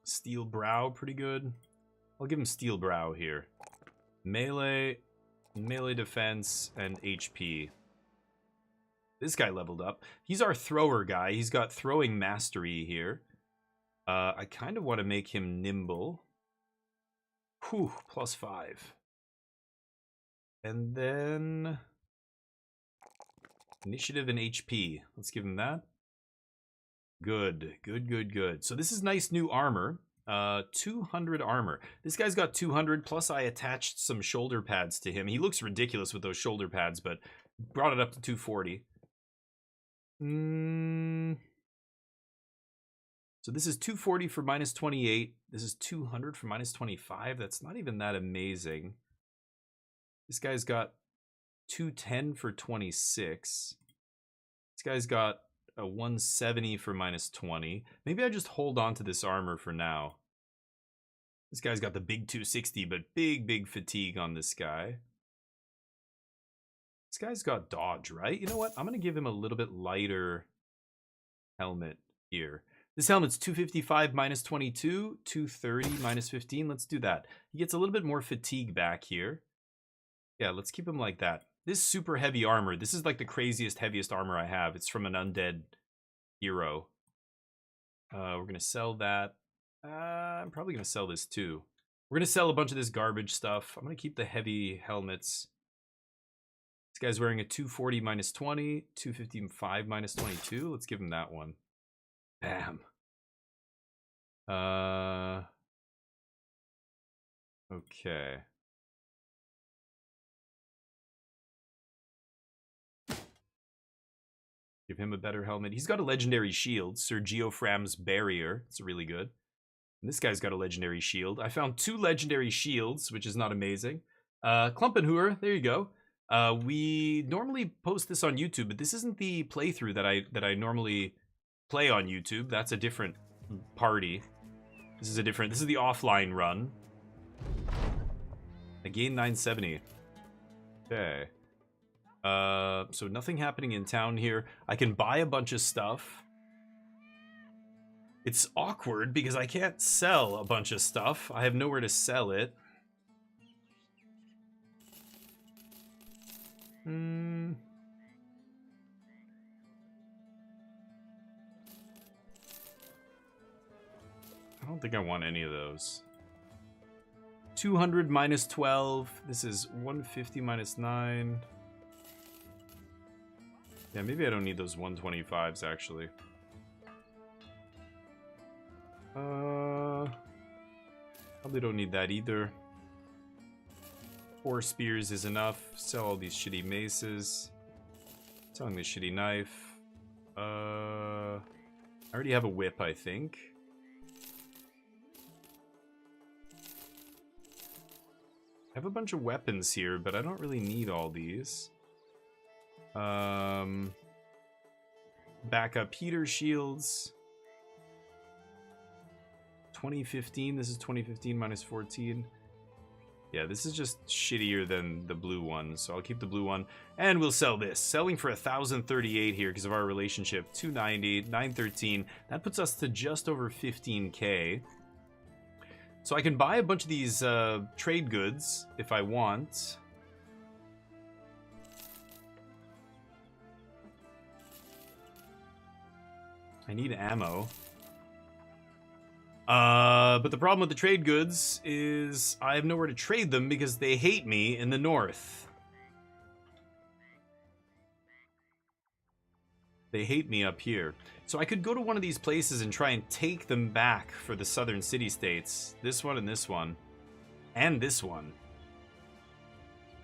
Steel brow, pretty good. I'll give him steel brow here. Melee defense, and HP. This guy leveled up. He's our thrower guy. He's got throwing mastery here. I kind of want to make him nimble. Whew, +5. And then... initiative and HP. Let's give him that. Good. So this is nice new armor. 200 armor. This guy's got 200, plus I attached some shoulder pads to him. He looks ridiculous with those shoulder pads, but brought it up to 240. So this is 240 for -28. This is 200 for -25. That's not even that amazing. This guy's got 210 for 26. This guy's got a 170 for -20. Maybe I just hold on to this armor for now. This guy's got the big 260, but big fatigue on this guy. This guy's got dodge, right? You know what? I'm going to give him a little bit lighter helmet here. This helmet's 255 -22, 230 -15. Let's do that. He gets a little bit more fatigue back here. Yeah, let's keep him like that. This super heavy armor, this is like the craziest, heaviest armor I have. It's from an undead hero. We're going to sell that. I'm probably going to sell this too. We're going to sell a bunch of this garbage stuff. I'm going to keep the heavy helmets. This guy's wearing a 240 -20, 255 -22. Let's give him that one. Bam. Okay. Give him a better helmet. He's got a legendary shield, Sir Geofram's Barrier. It's really good. And this guy's got a legendary shield. I found 2 legendary shields, which is not amazing. Klumpenhuer, there you go. We normally post this on YouTube, but this isn't the playthrough that I normally play on YouTube. That's a different party. This is the offline run. I gained 970. Okay. So nothing happening in town here. I can buy a bunch of stuff. It's awkward because I can't sell a bunch of stuff. I have nowhere to sell it. I don't think I want any of those. 200 minus 12. This is 150 minus 9. Yeah, maybe I don't need those 125s, actually. Probably don't need that either. 4 spears is enough. Sell all these shitty maces. Selling this shitty knife. I already have a whip, I think. I have a bunch of weapons here, but I don't really need all these. Backup heater shields. 2015. This is 2015 minus 14. Yeah, this is just shittier than the blue one, so I'll keep the blue one. And we'll sell this. Selling for 1,038 here because of our relationship. 290, 913. That puts us to just over 15k. So I can buy a bunch of these trade goods if I want. I need ammo. But the problem with the trade goods is I have nowhere to trade them because they hate me in the north. They hate me up here. So I could go to one of these places and try and take them back for the southern city-states. This one and this one. And this one.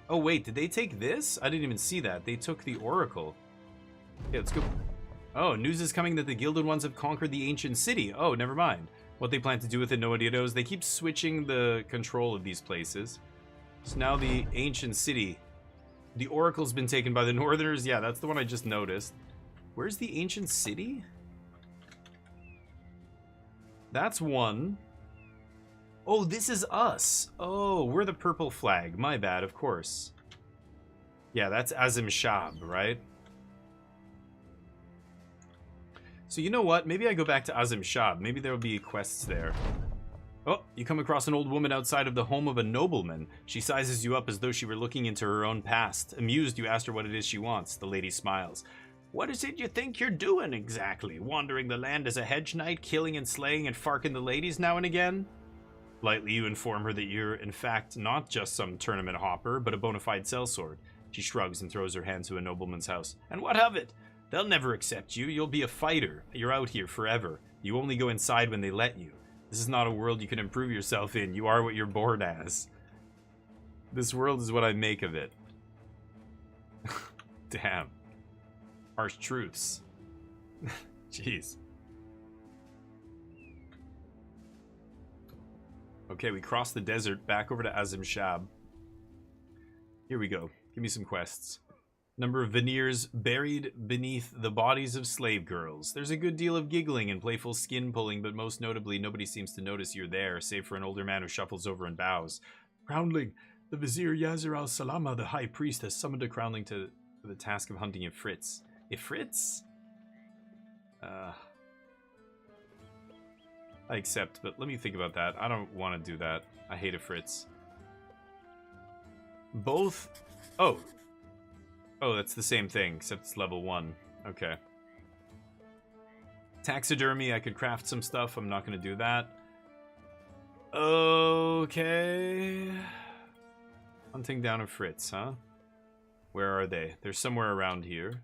Oh wait, did they take this? I didn't even see that. They took the Oracle. Yeah, let's go. Oh, news is coming that the Gilded Ones have conquered the ancient city. Oh, never mind. What they plan to do with it, nobody knows. They keep switching the control of these places. So now the ancient city. The Oracle's been taken by the Northerners. Yeah, that's the one I just noticed. Where's the ancient city? That's one. Oh, this is us. Oh, we're the purple flag. My bad, of course. Yeah, that's Azim Shab, right? So you know what? Maybe I go back to Azim Shab. Maybe there will be quests there. Oh, you come across an old woman outside of the home of a nobleman. She sizes you up as though she were looking into her own past. Amused, you ask her what it is she wants. The lady smiles. What is it you think you're doing exactly? Wandering the land as a hedge knight, killing and slaying and farking the ladies now and again? Lightly, you inform her that you're, in fact, not just some tournament hopper, but a bona fide sellsword. She shrugs and throws her hand to a nobleman's house. And what of it? They'll never accept you. You'll be a fighter. You're out here forever. You only go inside when they let you. This is not a world you can improve yourself in. You are what you're born as. This world is what I make of it. Damn. Harsh truths. Jeez. Okay, we crossed the desert back over to Azim Shab. Here we go. Give me some quests. Number of veneers buried beneath the bodies of slave girls. There's a good deal of giggling and playful skin pulling, but most notably, nobody seems to notice you're there, save for an older man who shuffles over and bows. Crownling, the Vizier Yazir al-Salama, the High Priest, has summoned a Crownling to the task of hunting Ifrits. Ifrits? I accept, but let me think about that. I don't want to do that. I hate Ifrits. Both... Oh, that's the same thing, except it's level 1. Okay. Taxidermy, I could craft some stuff. I'm not going to do that. Okay. Hunting down Ifrits, huh? Where are they? They're somewhere around here.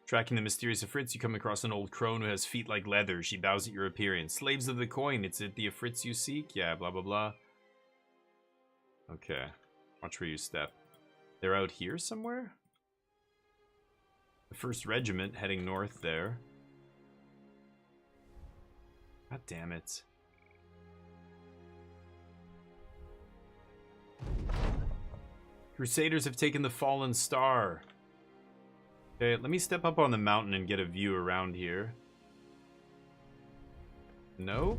Tracking the mysterious Ifrits, you come across an old crone who has feet like leather. She bows at your appearance. Slaves of the coin, it's it the Ifrits you seek? Yeah, blah, blah, blah. Okay. Watch where you step. They're out here somewhere? The 1st Regiment heading north there. God damn it. Crusaders have taken the Fallen Star. Okay, let me step up on the mountain and get a view around here. No?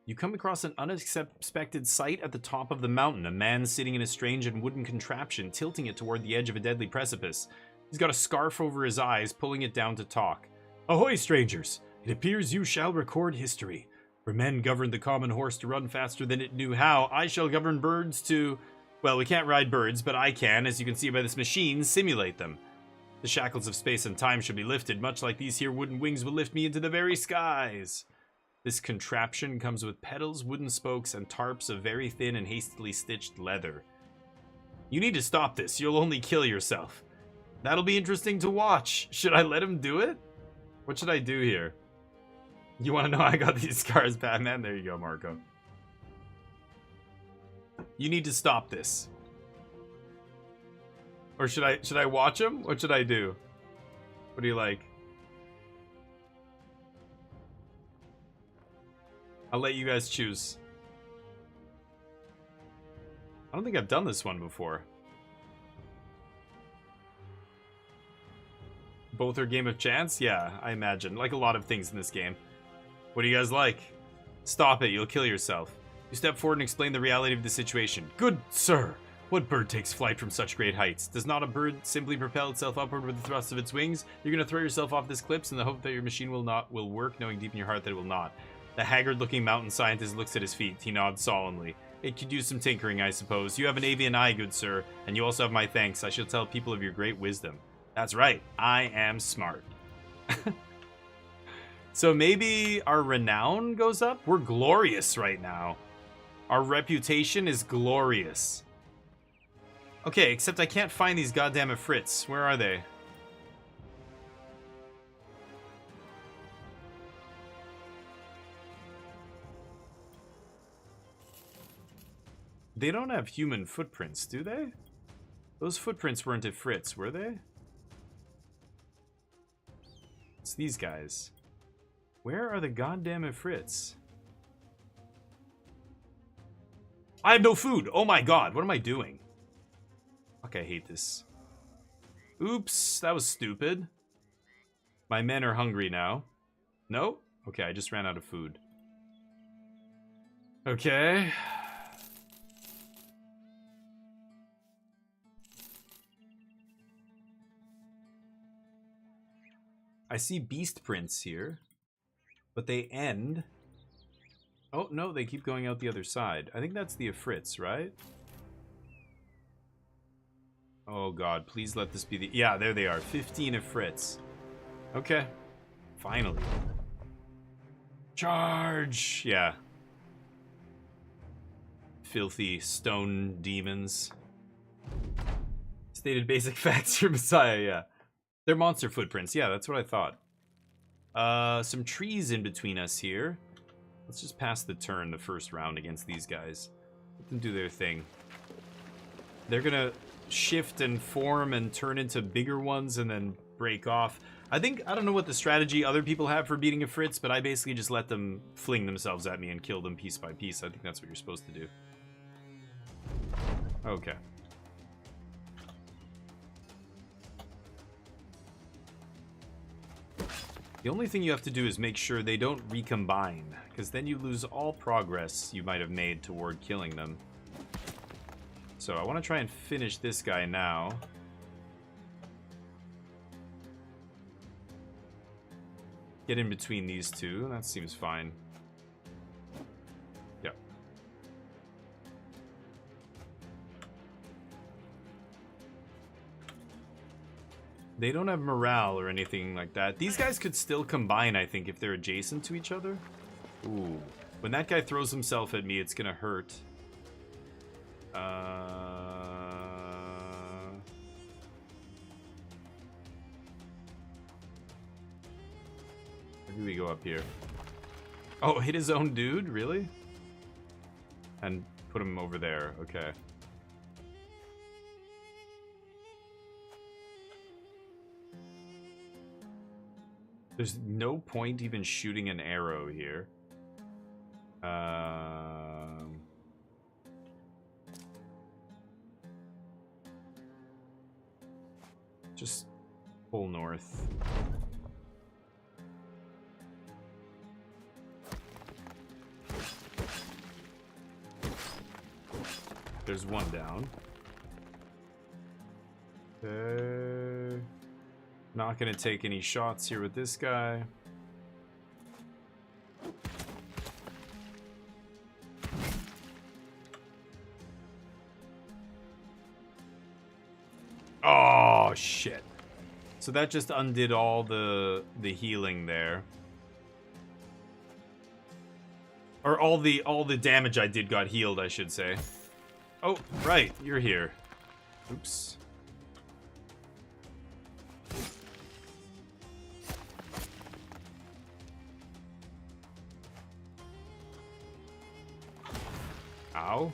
You come across an unexpected sight at the top of the mountain. A man sitting in a strange and wooden contraption, tilting it toward the edge of a deadly precipice. He's got a scarf over his eyes, pulling it down to talk. Ahoy, strangers! It appears you shall record history. For men governed the common horse to run faster than it knew how, I shall govern birds to... Well, we can't ride birds, but I can, as you can see by this machine, simulate them. The shackles of space and time should be lifted, much like these here wooden wings will lift me into the very skies. This contraption comes with pedals, wooden spokes, and tarps of very thin and hastily stitched leather. You need to stop this. You'll only kill yourself. That'll be interesting to watch. Should I let him do it? What should I do here? You want to know how I got these scars, Batman? There you go, Marco. You need to stop this. Or should I watch him? What should I do? What do you like? I'll let you guys choose. I don't think I've done this one before. Both are game of chance? Yeah, I imagine. Like a lot of things in this game. What do you guys like? Stop it, you'll kill yourself. You step forward and explain the reality of the situation. Good sir! What bird takes flight from such great heights? Does not a bird simply propel itself upward with the thrust of its wings? You're gonna throw yourself off this cliff in the hope that your machine will work, knowing deep in your heart that it will not. The haggard-looking mountain scientist looks at his feet. He nods solemnly. It could use some tinkering, I suppose. You have an avian eye, good sir, and you also have my thanks. I shall tell people of your great wisdom. That's right, I am smart. So maybe our renown goes up? We're glorious right now. Our reputation is glorious. Okay, except I can't find these goddamn Ifrits. Where are they? They don't have human footprints, do they? Those footprints weren't Ifrits, were they? It's these guys. Where are the goddamn Ifrits? I have no food! Oh my god, what am I doing? Fuck, I hate this. Oops, that was stupid. My men are hungry now. No? Okay, I just ran out of food. Okay. I see beast prints here, but they end. Oh, no, they keep going out the other side. I think that's the Ifrits, right? Oh, God, please let this be the... Yeah, there they are. 15 Ifrits. Okay. Finally. Charge! Yeah. Filthy stone demons. Stated basic facts, your Messiah, yeah. They're monster footprints. Yeah, that's what I thought. Some trees in between us here. Let's just pass the turn the first round against these guys. Let them do their thing. They're gonna shift and form and turn into bigger ones and then break off. I don't know what the strategy other people have for beating Ifrits, but I basically just let them fling themselves at me and kill them piece by piece. I think that's what you're supposed to do. Okay. The only thing you have to do is make sure they don't recombine, because then you lose all progress you might have made toward killing them. So I want to try and finish this guy now. Get in between these two, that seems fine. Yep. They don't have morale or anything like that. These guys could still combine, I think, if they're adjacent to each other. Ooh. When that guy throws himself at me, it's gonna hurt. Where do we go up here? Oh, hit his own dude? Really? And put him over there. Okay. There's no point even shooting an arrow here. Just pull north. There's one down. Okay. Not gonna take any shots here with this guy. Oh, shit. So that just undid all the healing there. Or all the damage I did got healed, I should say. Oh, right, you're here. Oops. Ow.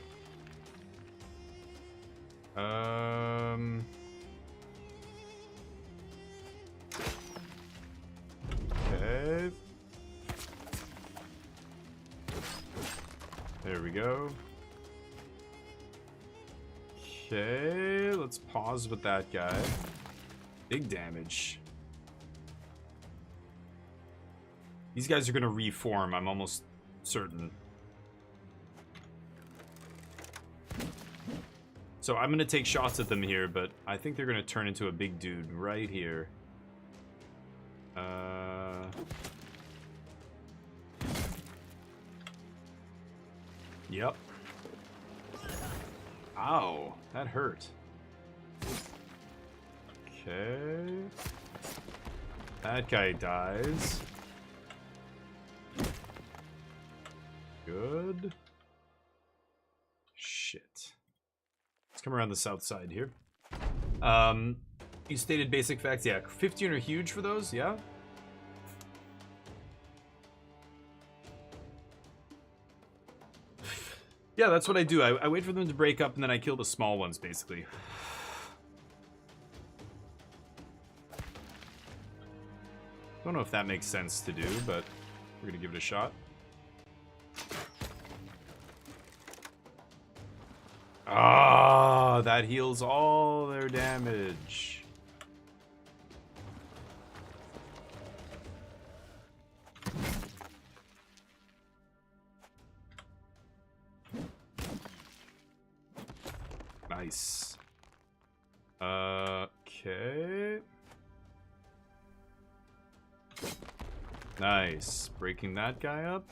Okay. There we go. Okay, let's pause with that guy. Big damage. These guys are gonna reform, I'm almost certain. So I'm gonna take shots at them here, but I think they're gonna turn into a big dude right here. Yep. Ow, that hurt. Okay. That guy dies. Good. Shit. Let's come around the south side here. You stated basic facts. Yeah, 15 are huge for those, yeah? Yeah, that's what I do. I wait for them to break up and then I kill the small ones, basically. Don't know if that makes sense to do, but we're gonna give it a shot. Ah, that heals all their damage. Nice. Okay. Nice. Breaking that guy up.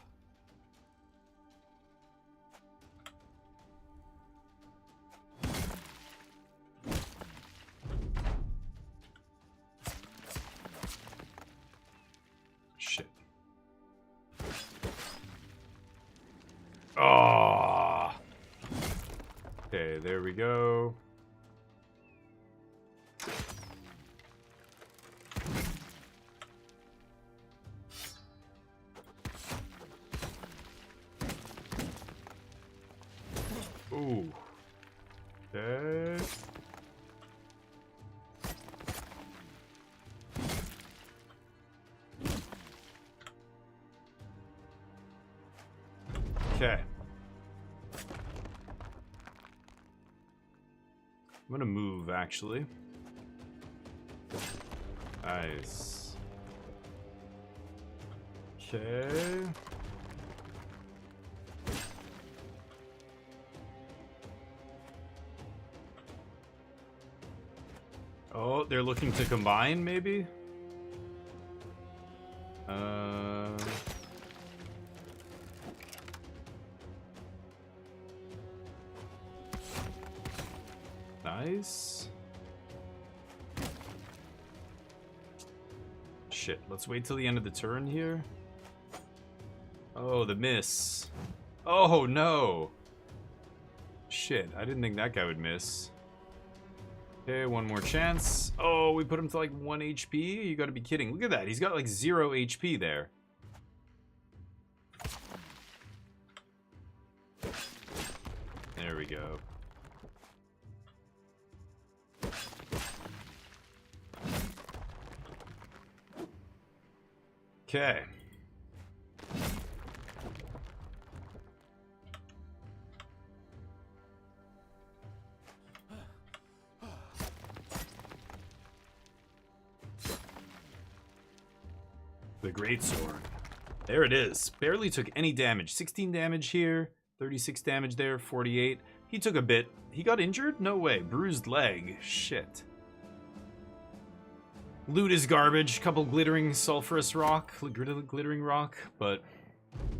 Shit. Oh. Okay, there we go. Ooh. Okay. Okay. I'm gonna move, actually. Nice. Okay. Oh, they're looking to combine, maybe? Nice. Shit, let's wait till the end of the turn here. Oh, the miss. Oh, no. Shit, I didn't think that guy would miss. Okay, one more chance. Oh, we put him to like 1 HP? You gotta be kidding. Look at that. He's got like 0 HP there. There we go. Okay. The greatsword. There it is. Barely took any damage. 16 damage here, 36 damage there, 48. He took a bit. He got injured? No way. Bruised leg. Shit. Loot is garbage. Couple glittering sulfurous rock, glittering rock, but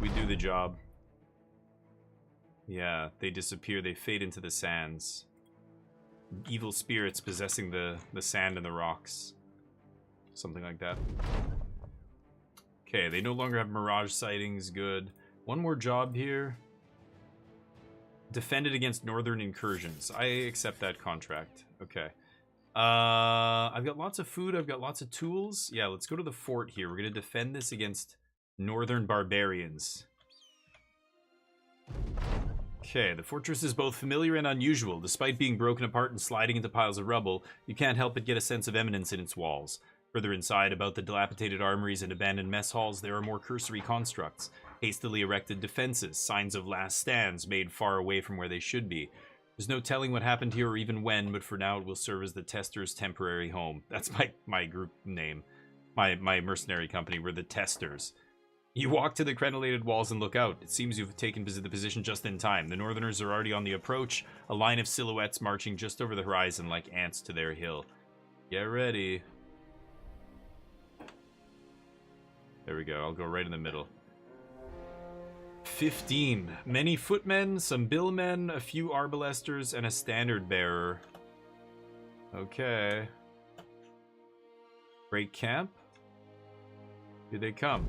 we do the job. Yeah, they disappear. They fade into the sands. evil spirits possessing the sand and the rocks. Something like that. Okay, they no longer have mirage sightings. Good. One more job here. Defended against northern incursions. I accept that contract. Okay. I've got lots of food. I've got lots of tools. Yeah, let's go to the fort here. We're going to defend this against northern barbarians. Okay, the fortress is both familiar and unusual. Despite being broken apart and sliding into piles of rubble, you can't help but get a sense of eminence in its walls. Further inside, about the dilapidated armories and abandoned mess halls, there are more cursory constructs. Hastily erected defenses, signs of last stands made far away from where they should be. There's no telling what happened here or even when, but for now it will serve as the Testers' temporary home. That's my group name. My mercenary company. We're the Testers. You walk to the crenellated walls and look out. It seems you've taken the position just in time. The Northerners are already on the approach, a line of silhouettes marching just over the horizon like ants to their hill. Get ready. There we go. I'll go right in the middle. 15. Many footmen, some billmen, a few arbalesters, and a standard bearer. Okay. Break camp? Here they come.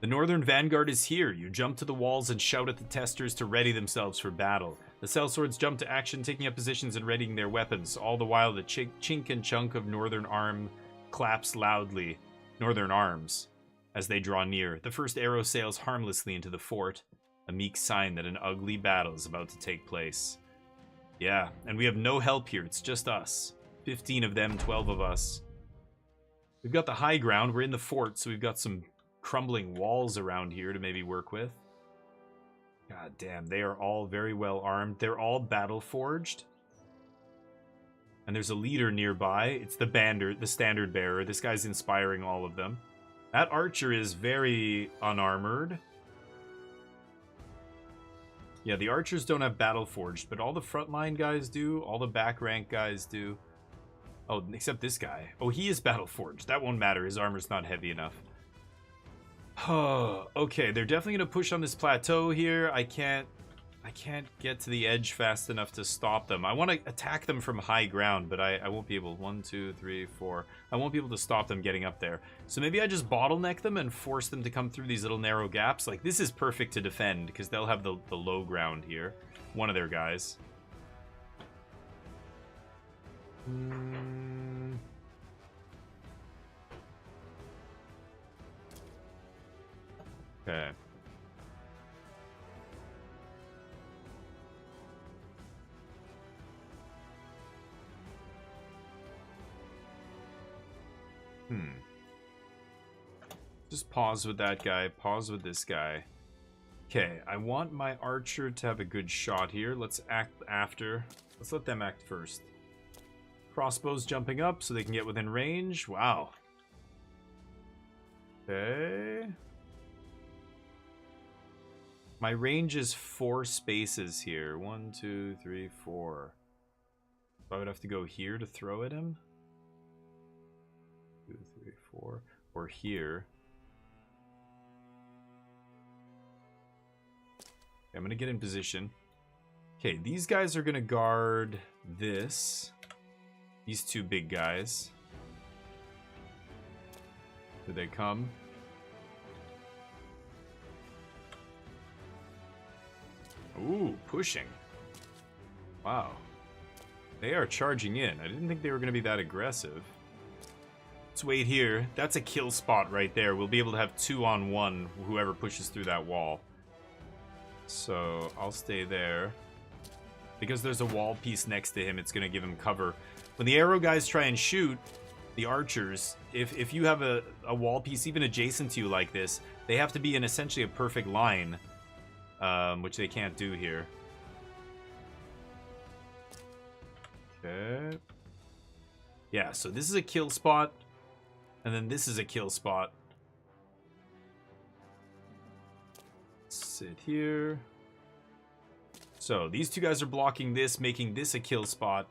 The Northern Vanguard is here. You jump to the walls and shout at the Testers to ready themselves for battle. The sellswords jump to action, taking up positions and readying their weapons. All the while, the chink and chunk of Northern arm claps loudly. Northern arms. As they draw near, the first arrow sails harmlessly into the fort, a meek sign that an ugly battle is about to take place. Yeah, and we have no help here, it's just us. 15 of them, 12 of us. We've got the high ground, we're in the fort, so we've got some crumbling walls around here to maybe work with. God damn, they are all very well armed. They're all battle forged. And there's a leader nearby. It's the standard bearer. This guy's inspiring all of them. That archer is very unarmored. Yeah, the archers don't have battle forged, but all the frontline guys do. All the back rank guys do. Oh, except this guy. Oh, he is battle forged. That won't matter. His armor's not heavy enough. Oh, okay. They're definitely gonna push on this plateau here. I can't get to the edge fast enough to stop them. I want to attack them from high ground, but I won't be able. 1, 2, 3, 4. I won't be able to stop them getting up there. So maybe I just bottleneck them and force them to come through these little narrow gaps. Like, this is perfect to defend because they'll have the low ground here. One of their guys. Okay. Just pause with that guy, pause with this guy. Okay, I want my archer to have a good shot here. Let's act after. Let's let them act first. Crossbows jumping up so they can get within range. Wow. Okay. My range is 4 spaces here. 1, 2, 3, 4. So I would have to go here to throw at him. 2, 3, 4. Or here. Okay, I'm going to get in position. Okay, these guys are going to guard this. These 2 big guys. Here they come. Ooh, pushing. Wow. They are charging in. I didn't think they were going to be that aggressive. Let's wait here. That's a kill spot right there. We'll be able to have 2-on-1, whoever pushes through that wall. So, I'll stay there. Because there's a wall piece next to him, it's going to give him cover. When the arrow guys try and shoot, the archers, if you have a wall piece even adjacent to you like this, they have to be in essentially a perfect line. Which they can't do here. Okay. Yeah, so this is a kill spot. And then this is a kill spot. Sit here. So, these 2 guys are blocking this, making this a kill spot.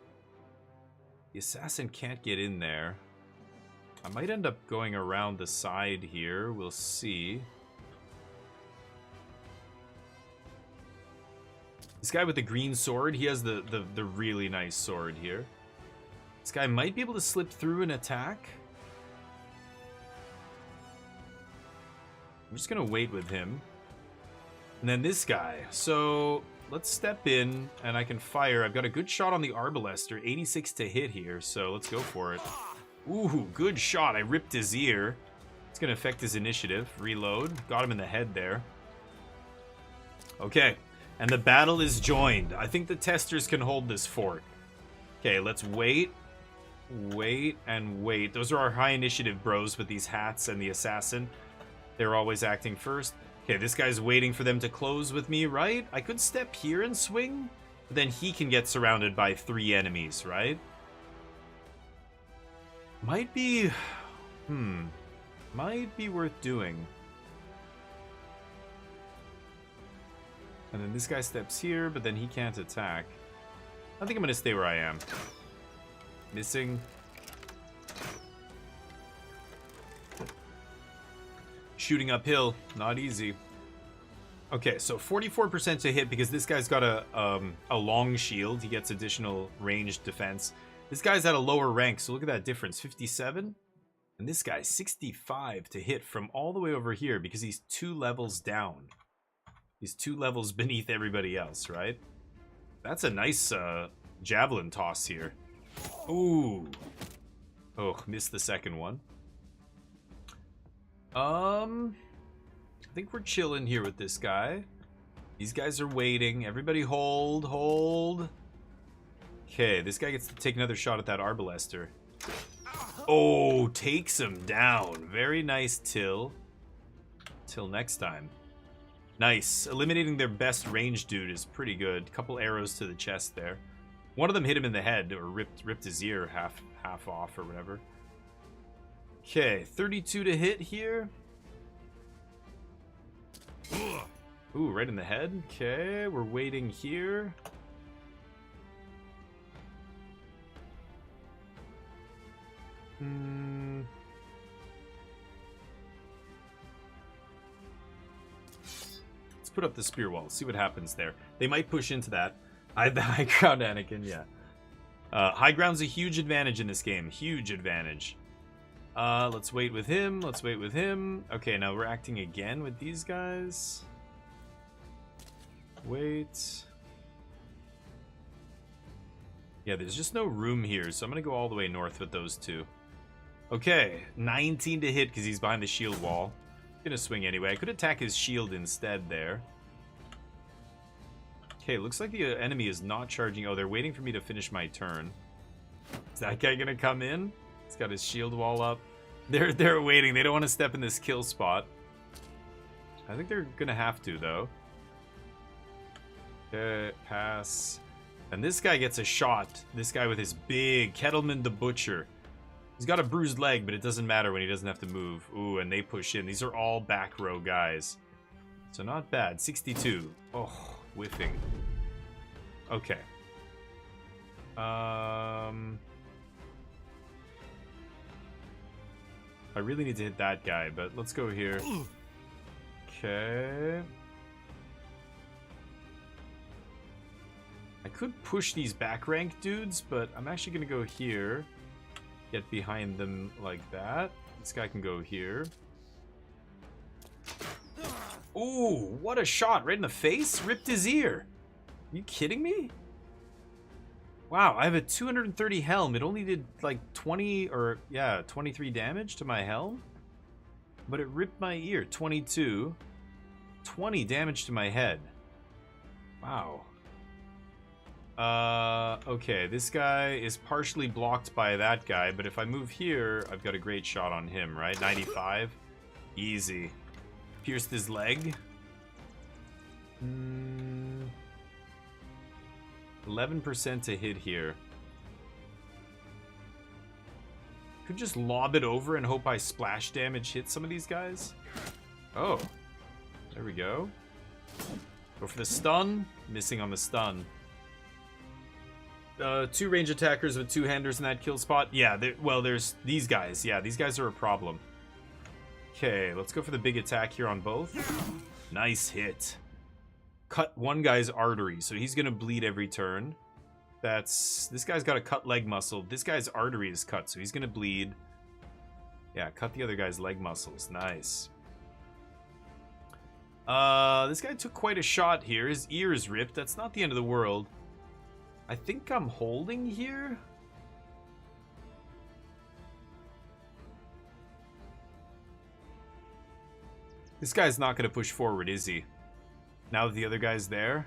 The assassin can't get in there. I might end up going around the side here. We'll see. This guy with the green sword, he has the really nice sword here. This guy might be able to slip through and attack. I'm just gonna wait with him. And then this guy. So let's step in and I can fire. I've got a good shot on the Arbalester, 86 to hit here, so let's go for it. Ooh, good shot. I ripped his ear. It's gonna affect his initiative. Reload. Got him in the head there. Okay. And the battle is joined. I think the testers can hold this fort. Okay, let's wait. Wait and wait. Those are our high initiative bros with these hats and the assassin. They're always acting first. Okay, this guy's waiting for them to close with me, right? I could step here and swing, but then he can get surrounded by 3 enemies, right? Might be... might be worth doing. And then this guy steps here, but then he can't attack. I think I'm gonna stay where I am. Missing. Shooting uphill, not easy. Okay, so 44% to hit because this guy's got a long shield. He gets additional ranged defense. This guy's at a lower rank, so look at that difference. 57. And this guy's 65 to hit from all the way over here because he's 2 levels down. He's 2 levels beneath everybody else, right? That's a nice javelin toss here. Ooh. Oh, missed the second one. I think we're chilling here with this guy. These guys are waiting. Everybody hold, hold. Okay, this guy gets to take another shot at that Arbalester. Oh, takes him down. Very nice, Till. Till next time. Nice. Eliminating their best range dude is pretty good. Couple arrows to the chest there. One of them hit him in the head or ripped his ear half off or whatever. Okay, 32 to hit here. Ooh, right in the head. Okay, we're waiting here. Let's put up the spear wall. See what happens there. They might push into that. The high ground, Anakin, yeah. High ground's a huge advantage in this game. Huge advantage. Let's wait with him. Let's wait with him. Okay, now we're acting again with these guys. Wait. Yeah, there's just no room here, so I'm gonna go all the way north with those two. Okay, 19 to hit because he's behind the shield wall. Gonna swing anyway. I could attack his shield instead there. Okay, looks like the enemy is not charging. Oh, they're waiting for me to finish my turn. Is that guy gonna come in? He's got his shield wall up. They're waiting. They don't want to step in this kill spot. I think they're gonna have to though. Okay, pass. And this guy gets a shot. This guy with his big Kettleman the Butcher. He's got a bruised leg, but it doesn't matter when he doesn't have to move. Ooh, and they push in. These are all back row guys. So not bad. 62. Oh, whiffing. Okay. I really need to hit that guy, but let's go here. Okay. I could push these back rank dudes, but I'm actually going to go here. Get behind them like that. This guy can go here. Ooh, what a shot. Right in the face? Ripped his ear. Are you kidding me? Wow, I have a 230 helm. It only did like 20 or, yeah, 23 damage to my helm. But it ripped my ear. 22. 20 damage to my head. Wow. Okay, this guy is partially blocked by that guy, but if I move here, I've got a great shot on him, right? 95. Easy. Pierced his leg. 11% to hit here. Could just lob it over and hope I splash damage hit some of these guys. Oh. There we go. Go for the stun. Missing on the stun. 2 range attackers with 2-handers in that kill spot. Yeah, well, there's these guys. Yeah, these guys are a problem. Okay, let's go for the big attack here on both. Nice hit. cut one guy's artery, so he's gonna bleed every turn. This guy's got a cut leg muscle. This guy's artery is cut, so he's gonna bleed. Yeah, cut the other guy's leg muscles. Nice. This guy took quite a shot here. His ear is ripped. That's not the end of the world. I think I'm holding here. This guy's not going to push forward, is he? Now that the other guy's there.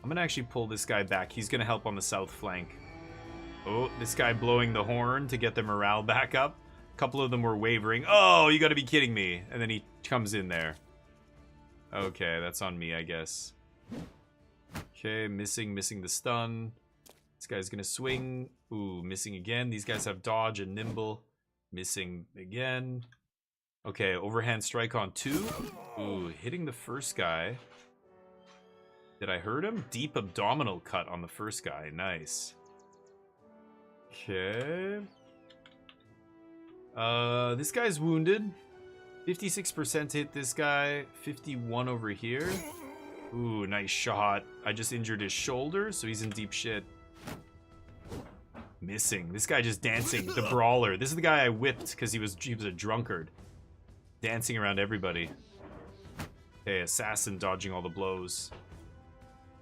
I'm going to actually pull this guy back. He's going to help on the south flank. Oh, this guy blowing the horn to get the morale back up. A couple of them were wavering. Oh, you got to be kidding me. And then he comes in there. Okay, that's on me, I guess. Okay, missing the stun. This guy's going to swing. Ooh, missing again. These guys have dodge and nimble. Missing again. Okay, overhand strike on 2. Ooh, hitting the first guy. Did I hurt him? Deep abdominal cut on the first guy. Nice. Okay. This guy's wounded. 56% hit this guy. 51 over here. Ooh, nice shot. I just injured his shoulder, so he's in deep shit. Missing. This guy just dancing. The brawler. This is the guy I whipped because he was a drunkard. Dancing around everybody. Okay, assassin dodging all the blows.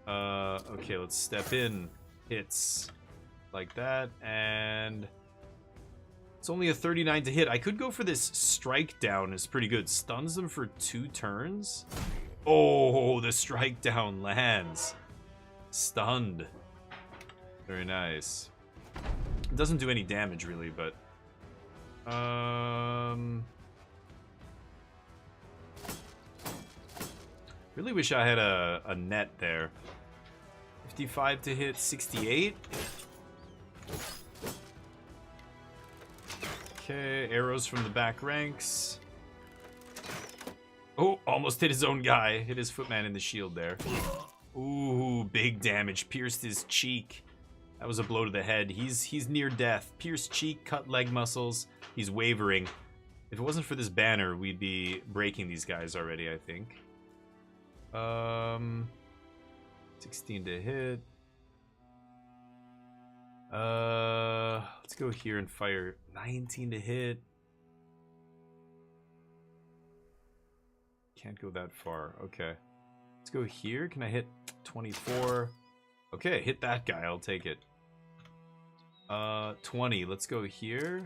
Okay, let's step in. Hits. Like that, and... It's only a 39 to hit. I could go for this strike down. It's pretty good. Stuns them for 2 turns. Oh, the strike down lands. Stunned. Very nice. It doesn't do any damage, really, but... Really wish I had a net there. 55 to hit, 68. Okay, arrows from the back ranks. Oh, almost hit his own guy. Hit his footman in the shield there. Ooh, big damage. Pierced his cheek. That was a blow to the head. He's near death. Pierced cheek, cut leg muscles. He's wavering. If it wasn't for this banner, we'd be breaking these guys already, I think. 16 to hit. Let's go here and fire 19 to hit. Can't go that far. Okay. Let's go here. Can I hit 24? Okay, hit that guy. I'll take it. 20. Let's go here.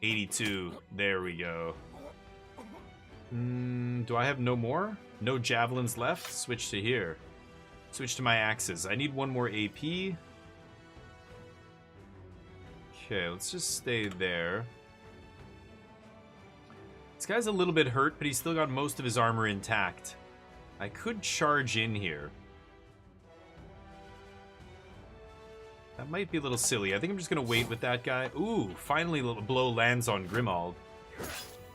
82. There we go. Do I have no more? No javelins left? Switch to here. Switch to my axes. I need one more AP. Okay, let's just stay there. This guy's a little bit hurt, but he's still got most of his armor intact. I could charge in here. That might be a little silly. I think I'm just going to wait with that guy. Ooh, finally a little blow lands on Grimald.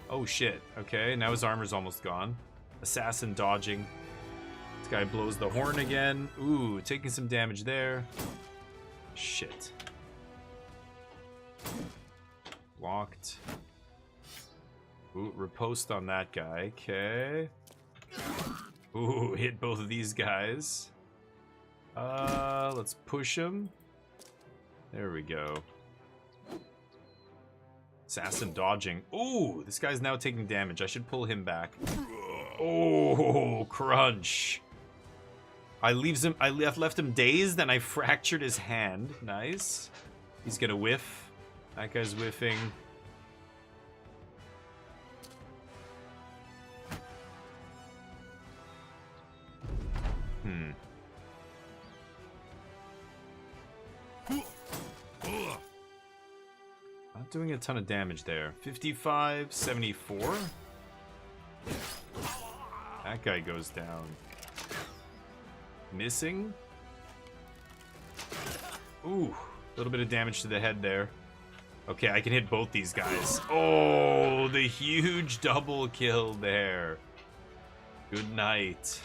Oh, shit. Okay, now his armor's almost gone. Assassin dodging. This guy blows the horn again. Ooh, taking some damage there. Shit. Blocked. Ooh, riposte on that guy. Okay. Ooh, hit both of these guys. Let's push him. There we go. Assassin dodging. Ooh, this guy's now taking damage. I should pull him back. Oh, crunch. I left him dazed and I fractured his hand. Nice. He's gonna whiff. That guy's whiffing. Not doing a ton of damage there. 55, 74. That guy goes down. Missing. Ooh, a little bit of damage to the head there. Okay, I can hit both these guys. Oh, the huge double kill there. Good night.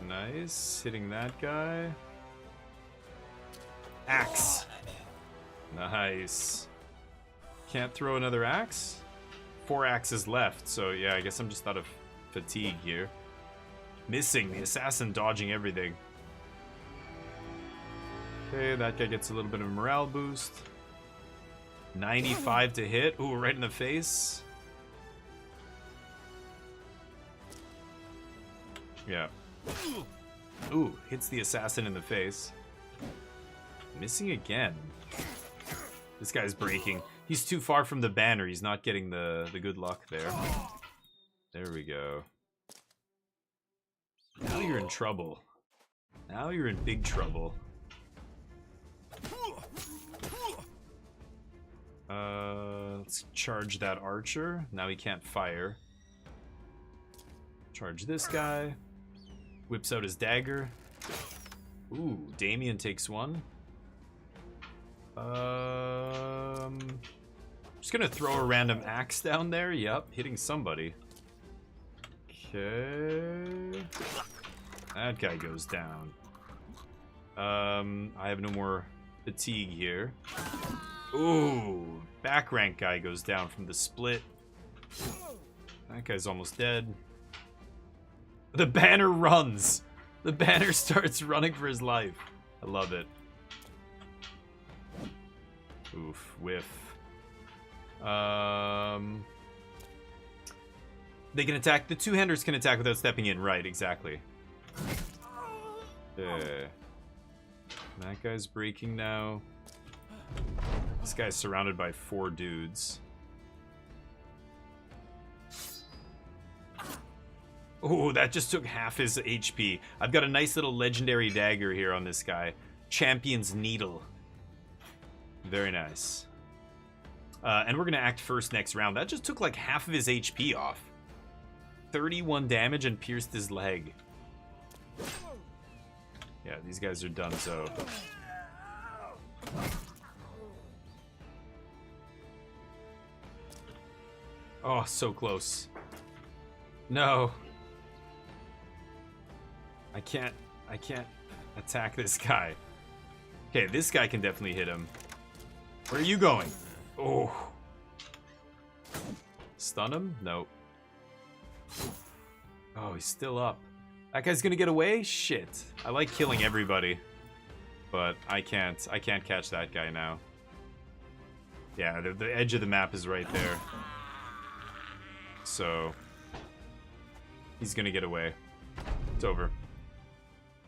Nice. Hitting that guy. Axe. Nice. Can't throw another axe? 4 axes left, so yeah, I guess I'm just out of fatigue here. Missing. The assassin dodging everything. Okay, that guy gets a little bit of a morale boost. 95 to hit. Ooh, right in the face. Yeah. Ooh, hits the assassin in the face. Missing again. This guy's breaking. He's too far from the banner. He's not getting the good luck there. There we go. Now you're in trouble. Now you're in big trouble. Let's charge that archer. Now he can't fire. Charge this guy. Whips out his dagger. Ooh, Damien takes one. Just gonna throw a random axe down there. Yep, hitting somebody. Okay. That guy goes down. I have no more fatigue here. Ooh, back rank guy goes down from the split. That guy's almost dead. The banner runs. The banner starts running for his life. I love it. Oof, whiff. They can attack. The two-handers can attack without stepping in. Right, exactly. That guy's breaking now. This guy's surrounded by 4 dudes. Oh, that just took half his HP. I've got a nice little legendary dagger here on this guy. Champion's Needle. Very nice. And we're going to act first next round. That just took like half of his HP off. 31 damage and pierced his leg. Yeah, these guys are done so. Oh, so close. No. I can't attack this guy. Okay, this guy can definitely hit him. Where are you going? Oh. Stun him? Nope. Oh, he's still up. That guy's gonna get away? Shit. I like killing everybody. But I can't catch that guy now. Yeah, the edge of the map is right there. So he's gonna get away. It's over.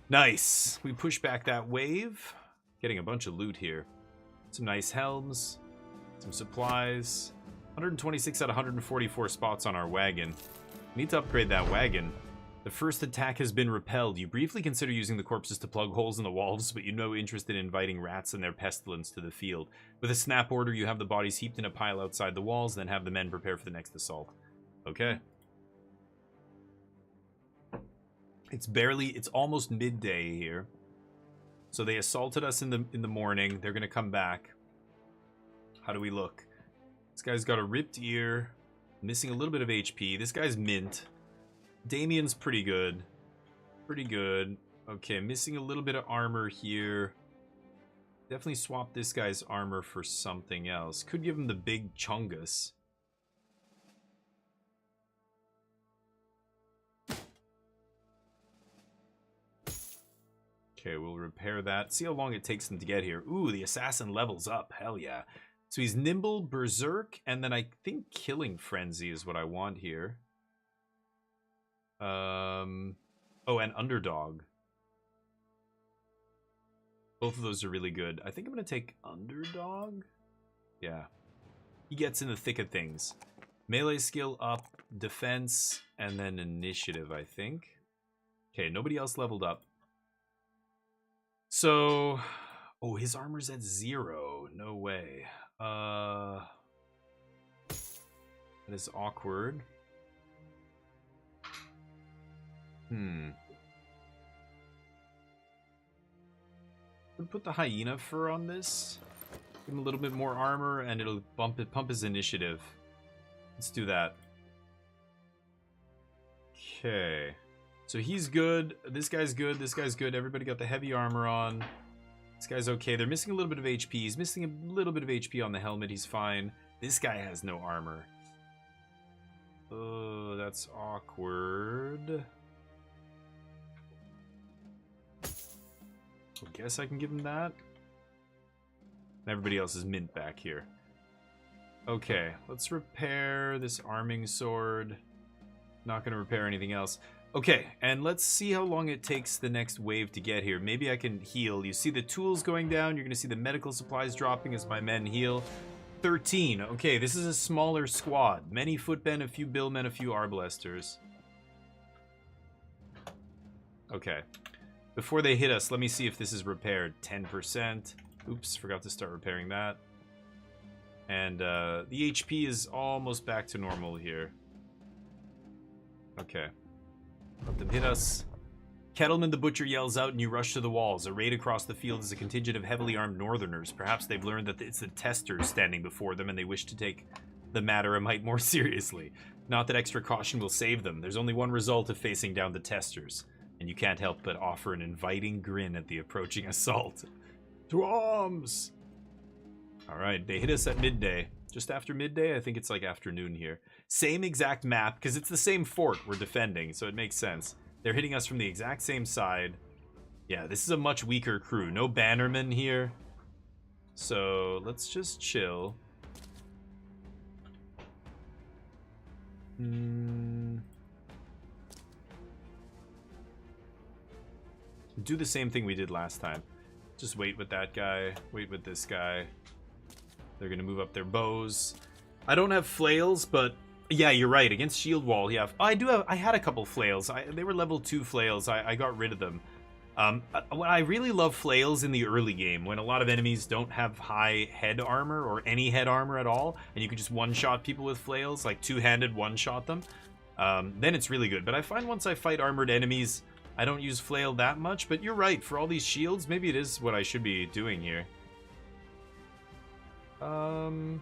Nice. We push back that wave. Getting a bunch of loot here. Some nice helms. Some supplies. 126 out of 144 spots on our wagon. Need to upgrade that wagon. The first attack has been repelled. You briefly consider using the corpses to plug holes in the walls, but you're no interest in inviting rats and their pestilence to the field. With a snap order, you have the bodies heaped in a pile outside the walls, then have the men prepare for the next assault. Okay. It's almost midday here. So they assaulted us in the morning. They're gonna come back. How do we look? This guy's got a ripped ear, missing a little bit of HP. This guy's mint. Damien's pretty good. Pretty good. Okay, missing a little bit of armor here. Definitely swap this guy's armor for something else. Could give him the big chungus. Okay, we'll repair that. See how long it takes them to get here. Ooh, the assassin levels up. Hell yeah. So he's nimble, berserk, and then I think killing frenzy is what I want here. Oh, and underdog. Both of those are really good. I think I'm going to take underdog. Yeah. He gets in the thick of things. Melee skill up, defense, and then initiative, I think. Okay, nobody else leveled up. So, oh, his armor's at 0. No way. That is awkward. We'll put the hyena fur on this. Give him a little bit more armor, and it'll pump his initiative. Let's do that. Okay. So he's good. This guy's good. This guy's good. Everybody got the heavy armor on. This guy's okay. They're missing a little bit of HP. He's missing a little bit of HP on the helmet. He's fine. This guy has no armor. Oh, that's awkward. I guess I can give him that. Everybody else is mint back here. Okay, let's repair this arming sword. Not going to repair anything else. Okay, and let's see how long it takes the next wave to get here. Maybe I can heal. You see the tools going down. You're going to see the medical supplies dropping as my men heal. 13. Okay, this is a smaller squad. Many footmen, a few billmen, a few arbalesters. Okay. Before they hit us, let me see if this is repaired. 10%. Oops, forgot to start repairing that. And the HP is almost back to normal here. Okay. Let them hit us. Kettleman the Butcher yells out and you rush to the walls. A raid across the field is a contingent of heavily armed northerners. Perhaps they've learned that it's the testers standing before them and they wish to take the matter a mite more seriously. Not that extra caution will save them. There's only one result of facing down the testers. And you can't help but offer an inviting grin at the approaching assault. To arms! Alright, they hit us at midday. Just after midday? I think it's like afternoon here. Same exact map, because it's the same fort we're defending, so it makes sense. They're hitting us from the exact same side. Yeah, this is a much weaker crew. No bannermen here. So, let's just chill. Do the same thing we did last time. Just wait with that guy. Wait with this guy. They're gonna move up their bows. I don't have flails, but yeah, you're right. Against shield wall, yeah. I do have. I had a couple flails. They were level 2 flails. I got rid of them. I really love flails in the early game when a lot of enemies don't have high head armor or any head armor at all, and you can just one-shot people with flails, like two-handed one-shot them. Then it's really good. But I find once I fight armored enemies, I don't use flail that much. But you're right. For all these shields, maybe it is what I should be doing here. I'm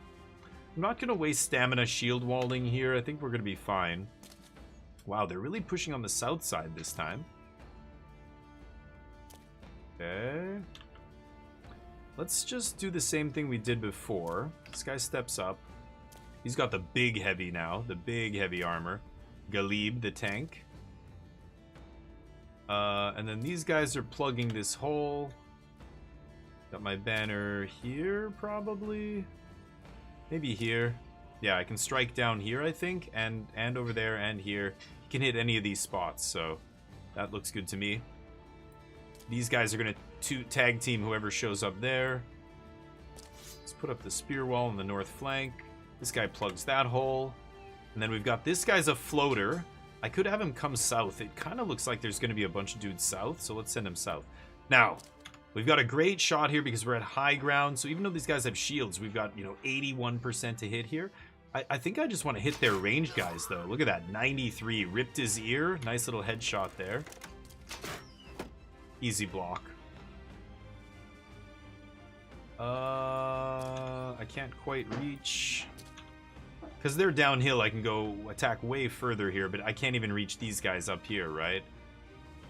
not going to waste stamina shield walling here. I think we're going to be fine. Wow, they're really pushing on the south side this time. Okay. Let's just do the same thing we did before. This guy steps up. He's got the big heavy now. The big heavy armor. Galib, the tank. And then these guys are plugging this hole. Got my banner here, probably. Maybe here. Yeah, I can strike down here, I think. And over there and here. You can hit any of these spots, so that looks good to me. These guys are going to tag team whoever shows up there. Let's put up the spear wall on the north flank. This guy plugs that hole. And then we've got this guy's a floater. I could have him come south. It kind of looks like there's going to be a bunch of dudes south, so let's send him south. Now, we've got a great shot here because we're at high ground. So even though these guys have shields, we've got, 81% to hit here. I think I just want to hit their ranged guys, though. Look at that, 93. Ripped his ear. Nice little headshot there. Easy block. I can't quite reach. Because they're downhill, I can go attack way further here, but I can't even reach these guys up here, right?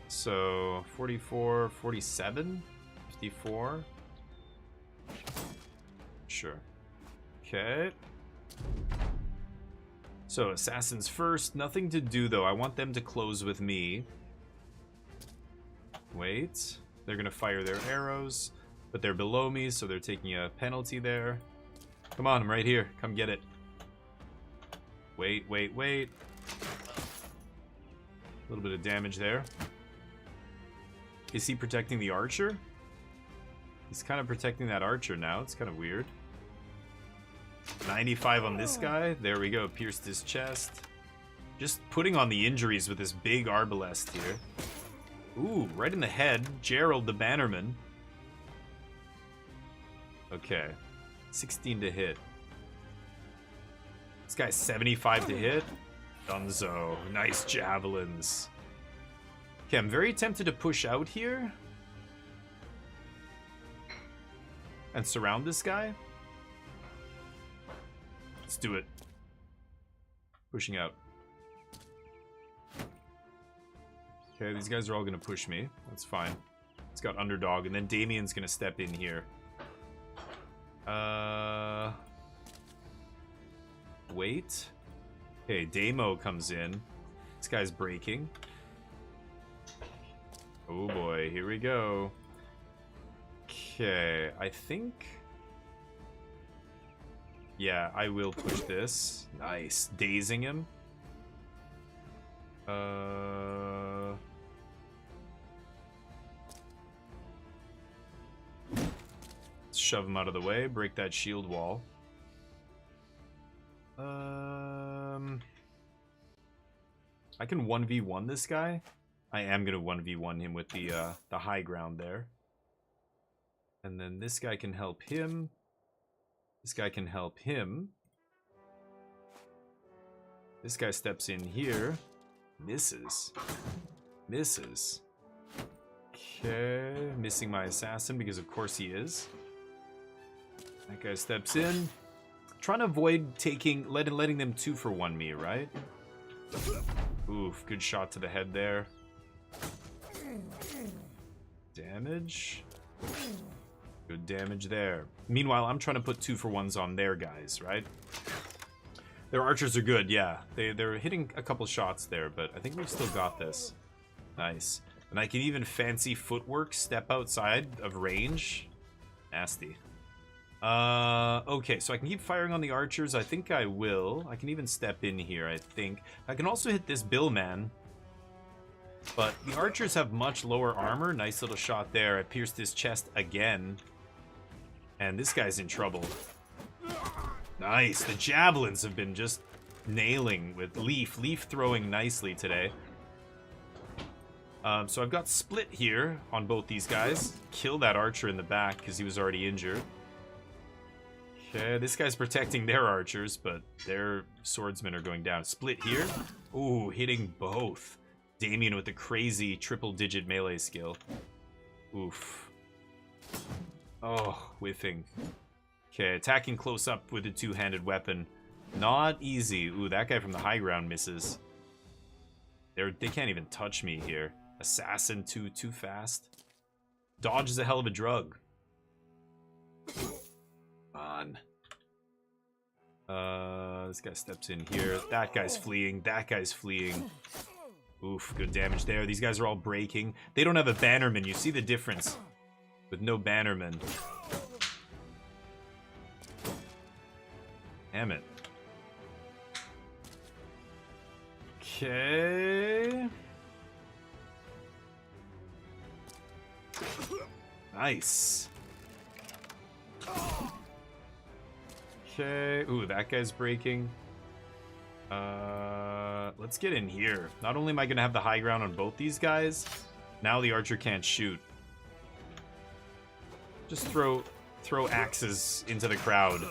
So, 44, 47, 54. Sure. Okay. So, assassins first. Nothing to do, though. I want them to close with me. Wait. They're going to fire their arrows, but they're below me, so they're taking a penalty there. Come on, I'm right here. Come get it. Wait, wait, wait. A little bit of damage there. Is he protecting the archer? He's kind of protecting that archer now. It's kind of weird. 95 on this guy. There we go. Pierced his chest. Just putting on the injuries with this big arbalest here. Ooh, right in the head. Gerald the bannerman. Okay. 16 to hit. This guy's 75 to hit. Dunzo. Nice javelins. Okay, I'm very tempted to push out here. And surround this guy. Let's do it. Pushing out. Okay, these guys are all going to push me. That's fine. It's got underdog, and then Damien's going to step in here. Wait. Okay, Damo comes in. This guy's breaking. Oh boy, here we go. Okay, I think... Yeah, I will push this. Nice. Dazing him. Let's shove him out of the way. Break that shield wall. I can 1v1 this guy. I am gonna 1v1 him with the high ground there. And then this guy can help him. This guy can help him. This guy steps in here. Misses. Misses. Okay. Missing my assassin because of course he is. That guy steps in. Trying to avoid taking letting them 2-for-1 me, right? Oof, good shot to the head there. Damage. Good damage there. Meanwhile, I'm trying to put 2-for-1s on their guys, right? Their archers are good, yeah. They're hitting a couple shots there, but I think we've still got this. Nice. And I can even fancy footwork, step outside of range. Nasty. Okay, so I can keep firing on the archers. I think I will. I can even step in here, I think. I can also hit this Billman. But the archers have much lower armor. Nice little shot there. I pierced his chest again. And this guy's in trouble. Nice. The javelins have been just nailing with Leaf. Leaf throwing nicely today. So I've got split here on both these guys. Kill that archer in the back because he was already injured. Okay, this guy's protecting their archers, but their swordsmen are going down. Split here. Ooh, hitting both. Damien with the crazy triple-digit melee skill. Oof. Oh, whiffing. Okay, attacking close up with a two-handed weapon. Not easy. Ooh, that guy from the high ground misses. They can't even touch me here. Assassin too fast. Dodge is a hell of a drug. On. This guy steps in here. That guy's fleeing. That guy's fleeing. Oof, good damage there. These guys are all breaking. They don't have a bannerman. You see the difference with no bannerman. Damn it. Okay. Nice. Okay. Ooh, that guy's breaking. Let's get in here. Not only am I gonna have the high ground on both these guys, now the archer can't shoot. Just throw axes into the crowd.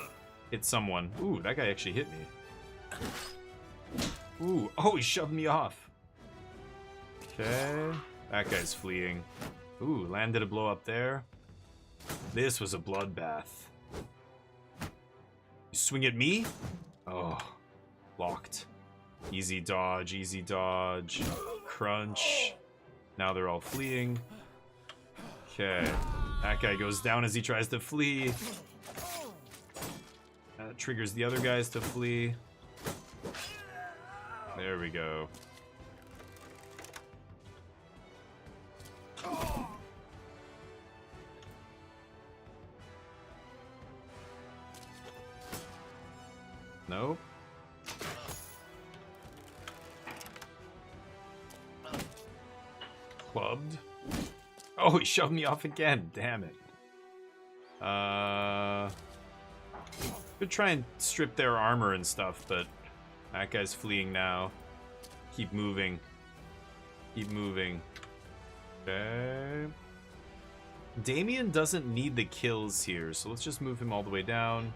Hit someone. Ooh, that guy actually hit me. Ooh, oh, he shoved me off. Okay. That guy's fleeing. Ooh, landed a blow up there. This was a bloodbath. You swing at me? Oh, locked. Easy dodge, crunch. Now they're all fleeing. Okay, that guy goes down as he tries to flee. That triggers the other guys to flee. There we go. Nope. Clubbed. Oh, he shoved me off again. Damn it. Could try and strip their armor and stuff, but that guy's fleeing now. Keep moving. Keep moving. Okay. Damien doesn't need the kills here, so let's just move him all the way down.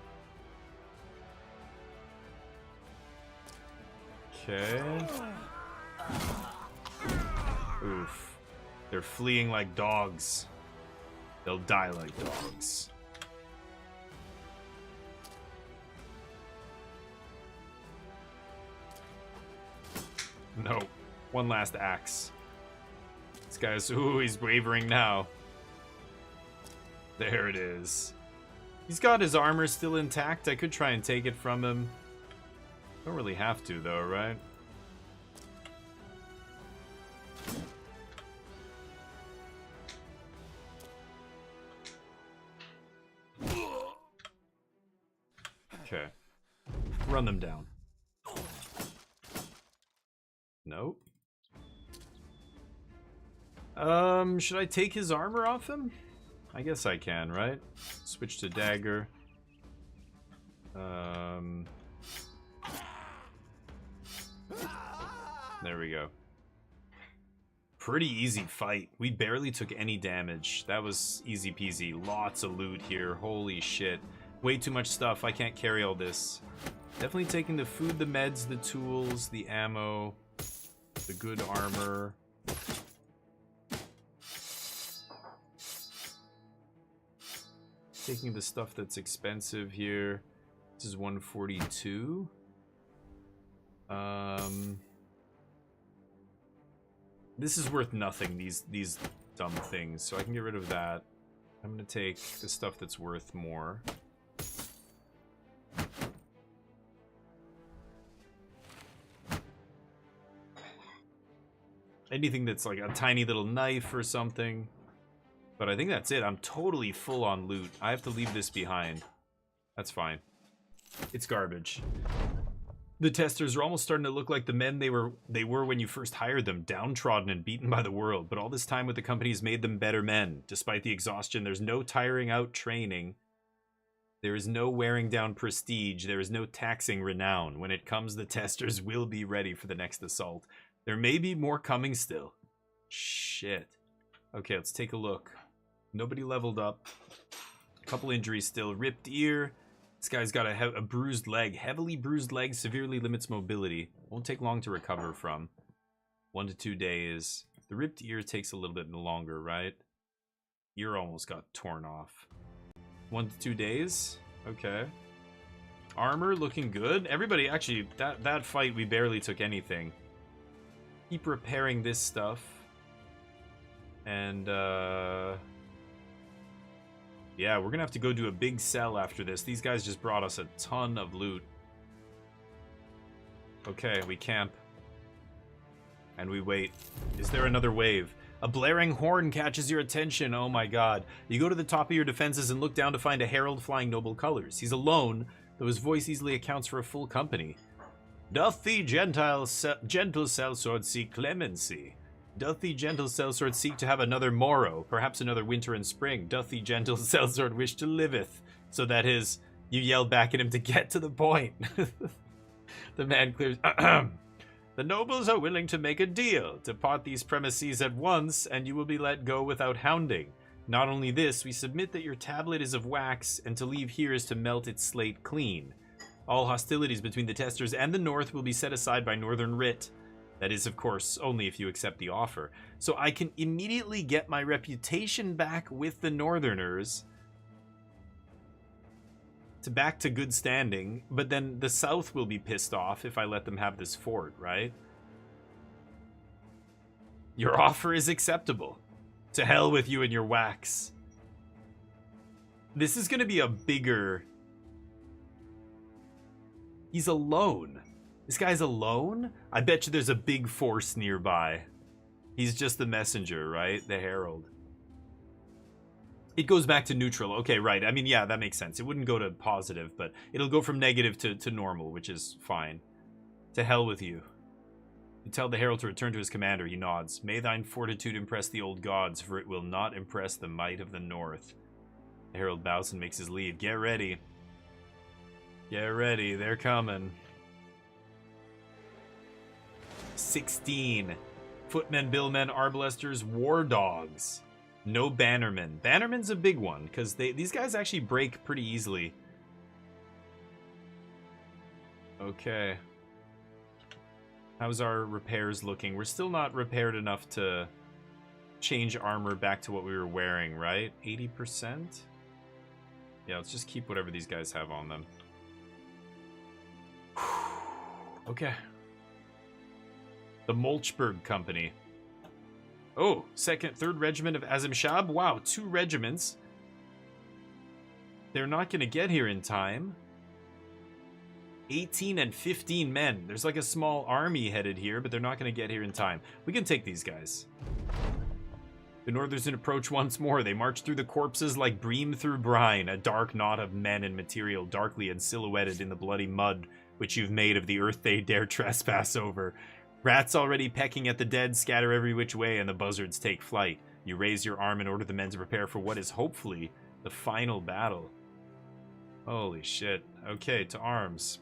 Okay. Oof. They're fleeing like dogs. They'll die like dogs. No. One last axe. This guy's... Ooh, he's wavering now. There it is. He's got his armor still intact. I could try and take it from him. Don't really have to, though, right? Okay. Run them down. Nope. Should I take his armor off him? I guess I can, right? Switch to dagger. There we go. Pretty easy fight. We barely took any damage. That was easy peasy. Lots of loot here. Holy shit. Way too much stuff. I can't carry all this. Definitely taking the food, the meds, the tools, the ammo, the good armor. Taking the stuff that's expensive here. This is 142. This is worth nothing, these dumb things, so I can get rid of that. I'm gonna take the stuff that's worth more. Anything that's like a tiny little knife or something. But I think that's it. I'm totally full on loot. I have to leave this behind. That's fine. It's garbage. The testers are almost starting to look like the men they were when you first hired them, downtrodden and beaten by the world. But all this time with the company has made them better men. Despite the exhaustion, there's no tiring out training. There is no wearing down prestige. There is no taxing renown. When it comes, the testers will be ready for the next assault. There may be more coming still. Shit. Okay, let's take a look. Nobody leveled up. A couple injuries still. Ripped ear. This guy's got a bruised leg. Heavily bruised leg severely limits mobility. Won't take long to recover from. 1 to 2 days. The ripped ear takes a little bit longer, right? Ear almost got torn off. 1 to 2 days? Okay. Armor looking good. Everybody, actually, that fight we barely took anything. Keep repairing this stuff. And, yeah, we're gonna have to go do a big sell after this. These guys just brought us a ton of loot. Okay, we camp. And we wait. Is there another wave? A blaring horn catches your attention. Oh my god. You go to the top of your defenses and look down to find a herald flying noble colors. He's alone, though his voice easily accounts for a full company. Doth the gentle sellsword seek clemency? Doth the gentle sellsword seek to have another morrow, perhaps another winter and spring? Doth the gentle sellsword wish to liveth, so that his... You yell back at him to get to the point. The man clears... The nobles are willing to make a deal. Depart these premises at once, and you will be let go without hounding. Not only this, we submit that your tablet is of wax, and to leave here is to melt its slate clean. All hostilities between the testers and the North will be set aside by Northern Writ. That is, of course, only if you accept the offer. So I can immediately get my reputation back with the Northerners. Back to good standing. But then the South will be pissed off if I let them have this fort, right? Your offer is acceptable. To hell with you and your wax. This is going to be a bigger... He's alone. This guy's alone? I bet you there's a big force nearby. He's just the messenger, right? The herald. It goes back to neutral. Okay, right. I mean, yeah, that makes sense. It wouldn't go to positive, but it'll go from negative to normal, which is fine. To hell with you. You tell the herald to return to his commander. He nods. May thine fortitude impress the old gods, for it will not impress the might of the North. The herald bows and makes his leave. Get ready. Get ready. They're coming. 16. Footmen, billmen, arbalesters, war dogs. No bannermen. Bannermen's a big one, because these guys actually break pretty easily. Okay. How's our repairs looking? We're still not repaired enough to change armor back to what we were wearing, right? 80%? Yeah, let's just keep whatever these guys have on them. Okay. The Molchberg Company. Oh, 2nd, 3rd Regiment of Azimshab. Wow, 2 regiments. They're not going to get here in time. 18 and 15 men. There's like a small army headed here, but they're not going to get here in time. We can take these guys. The Northers approach once more. They march through the corpses like bream through brine, a dark knot of men and material darkly and silhouetted in the bloody mud which you've made of the earth they dare trespass over. Rats already pecking at the dead scatter every which way, and the buzzards take flight. You raise your arm and order the men to prepare for what is hopefully the final battle. Holy shit. Okay, to arms.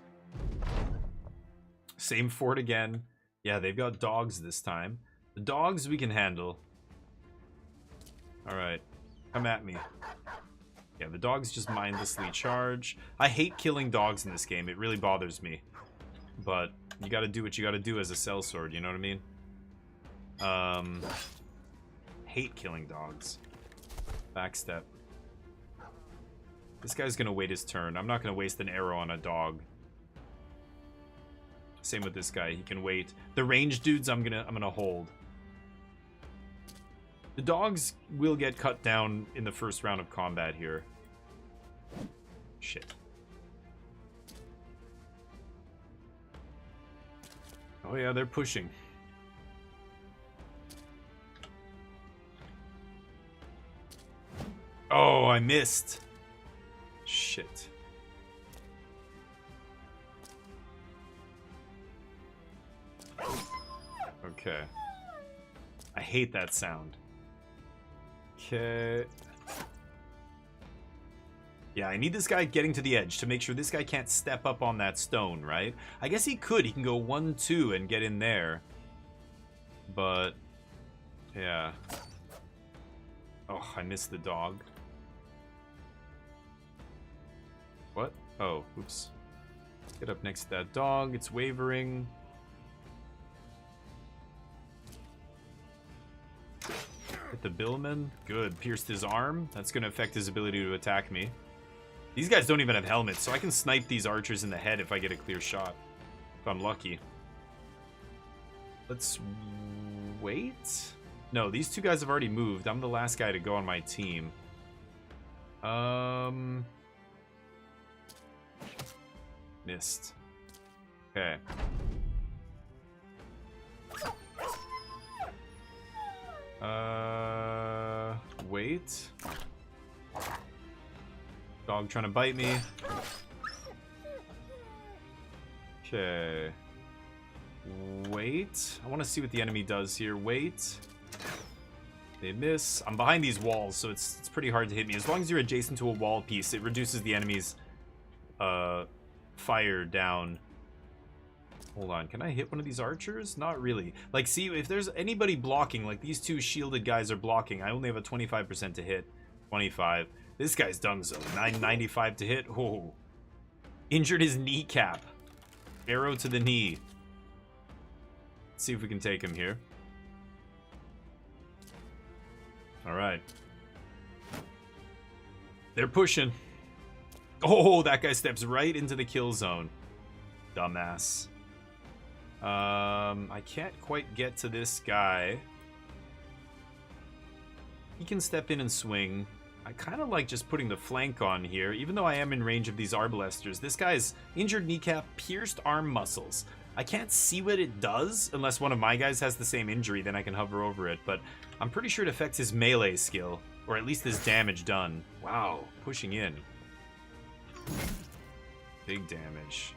Same fort again. Yeah, they've got dogs this time. The dogs we can handle. Alright, come at me. Yeah, the dogs just mindlessly charge. I hate killing dogs in this game. It really bothers me. But you gotta do what you gotta do as a sellsword, you know what I mean? Hate killing dogs. Backstep. This guy's gonna wait his turn. I'm not gonna waste an arrow on a dog. Same with this guy. He can wait. The ranged dudes I'm gonna hold. The dogs will get cut down in the first round of combat here. Shit. Oh yeah, they're pushing. Oh, I missed. Shit. Okay. I hate that sound. Okay. Yeah, I need this guy getting to the edge to make sure this guy can't step up on that stone, right? I guess he could. He can go 1-2 and get in there. But, yeah. Oh, I missed the dog. What? Oh, oops. Get up next to that dog. It's wavering. Hit the billman. Good. Pierced his arm. That's going to affect his ability to attack me. These guys don't even have helmets, so I can snipe these archers in the head if I get a clear shot. If I'm lucky. Let's wait. No, these two guys have already moved. I'm the last guy to go on my team. Missed. Okay. Wait. Dog trying to bite me. Okay. Wait. I want to see what the enemy does here. Wait. They miss. I'm behind these walls, so it's pretty hard to hit me. As long as you're adjacent to a wall piece, it reduces the enemy's fire down. Hold on, can I hit one of these archers? Not really. Like, see, if there's anybody blocking, like these two shielded guys are blocking, I only have a 25% to hit. 25. This guy's dunzo. 995 to hit. Oh. Injured his kneecap. Arrow to the knee. Let's see if we can take him here. Alright. They're pushing. Oh, that guy steps right into the kill zone. Dumbass. I can't quite get to this guy. He can step in and swing. I kind of like just putting the flank on here, even though I am in range of these arbalesters. This guy's injured kneecap, pierced arm muscles. I can't see what it does unless one of my guys has the same injury, then I can hover over it, but I'm pretty sure it affects his melee skill, or at least his damage done. Wow, pushing in. Big damage.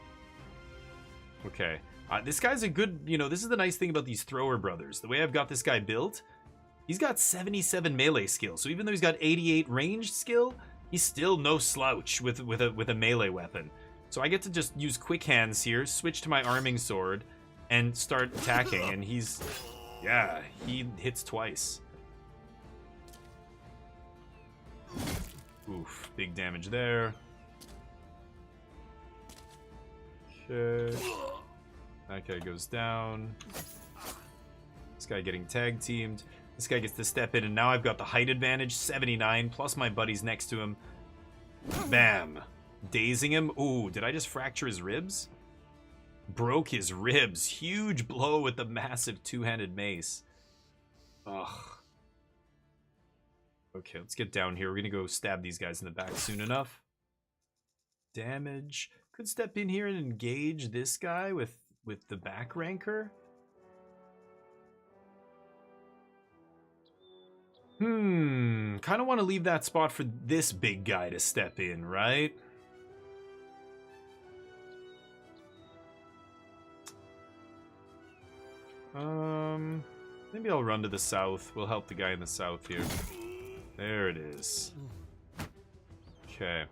Okay. This guy's a good, you know, this is the nice thing about these thrower brothers. The way I've got this guy built, he's got 77 melee skill. So even though he's got 88 ranged skill, he's still no slouch with a melee weapon. So I get to just use quick hands here, switch to my arming sword, and start attacking. And he's, yeah, he hits twice. Oof, big damage there. Okay. That guy goes down. This guy getting tag teamed. This guy gets to step in, and now I've got the height advantage, 79, plus my buddy's next to him. Bam. Dazing him. Ooh, did I just fracture his ribs? Broke his ribs. Huge blow with the massive two-handed mace. Ugh. Okay, let's get down here. We're gonna go stab these guys in the back soon enough. Damage. Could step in here and engage this guy with the back ranker. Kind of want to leave that spot for this big guy to step in, right? Maybe I'll run to the south. We'll help the guy in the south here. There it is. Okay.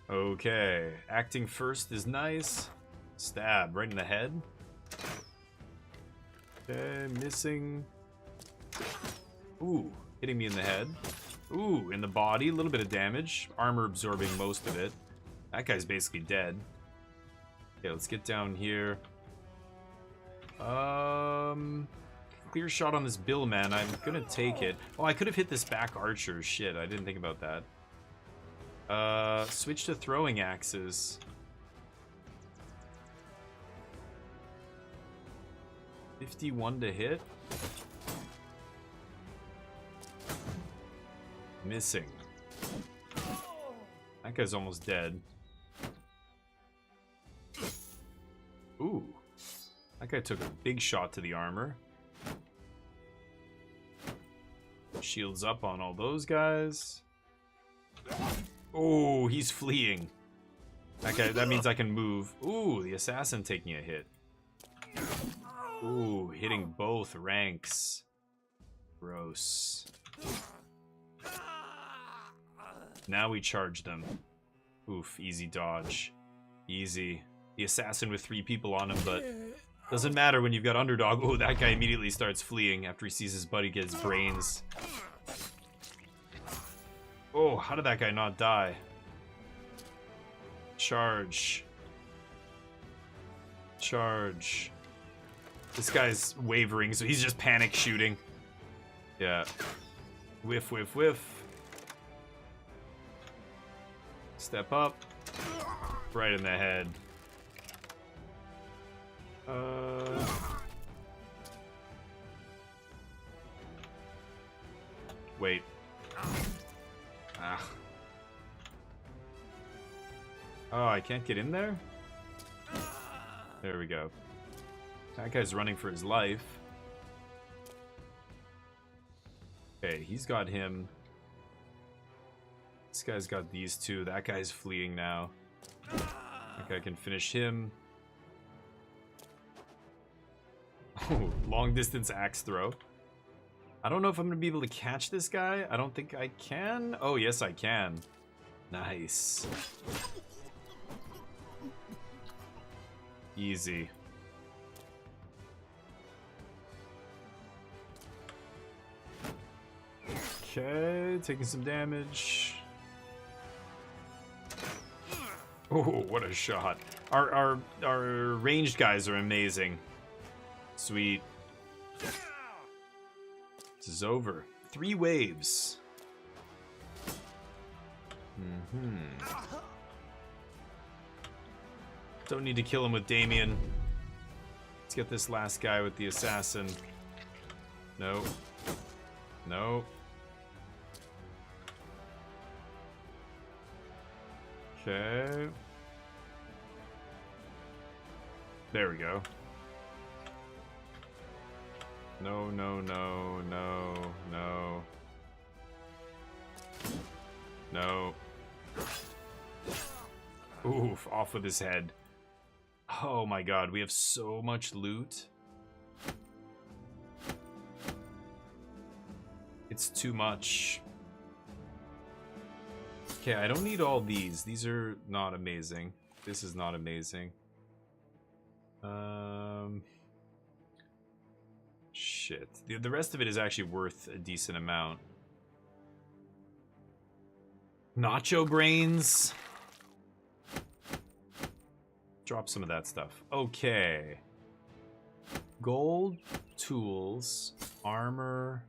Okay. Acting first is nice. Stab right in the head. Okay, missing. Ooh, hitting me in the head. Ooh, in the body, a little bit of damage. Armor absorbing most of it. That guy's basically dead. Okay, let's get down here. Clear shot on this Bill man. I'm gonna take it. Oh, I could have hit this back archer. Shit, I didn't think about that. Switch to throwing axes. $51 to hit. Missing. That guy's almost dead. Ooh. That guy took a big shot to the armor. Shields up on all those guys. Oh, he's fleeing. That guy, that means I can move. Ooh, the assassin taking a hit. Ooh, hitting both ranks. Gross. Now we charge them. Oof, easy dodge. Easy. The assassin with 3 people on him, but doesn't matter when you've got underdog. Oh, that guy immediately starts fleeing after he sees his buddy get his brains. Oh, how did that guy not die? Charge. Charge. This guy's wavering, so he's just panic shooting. Yeah. Whiff, whiff, whiff. Step up. Right in the head. Wait. Ah. Oh, I can't get in there? There we go. That guy's running for his life. Okay, he's got him. This guy's got these two. That guy's fleeing now. Okay, I can finish him. Oh, long distance axe throw. I don't know if I'm going to be able to catch this guy. I don't think I can. Oh, yes, I can. Nice. Easy. Okay, taking some damage. Oh, what a shot. Our ranged guys are amazing. Sweet. This is over. 3 waves. Don't need to kill him with Damien. Let's get this last guy with the assassin. No. No. Okay. There we go. No, no, no, no, no. No. Oof, off with his head. Oh my god, we have so much loot. It's too much. Okay, I don't need all these. These are not amazing. This is not amazing. Shit. The rest of it is actually worth a decent amount. Nacho brains. Drop some of that stuff. Okay. Gold, tools, armor,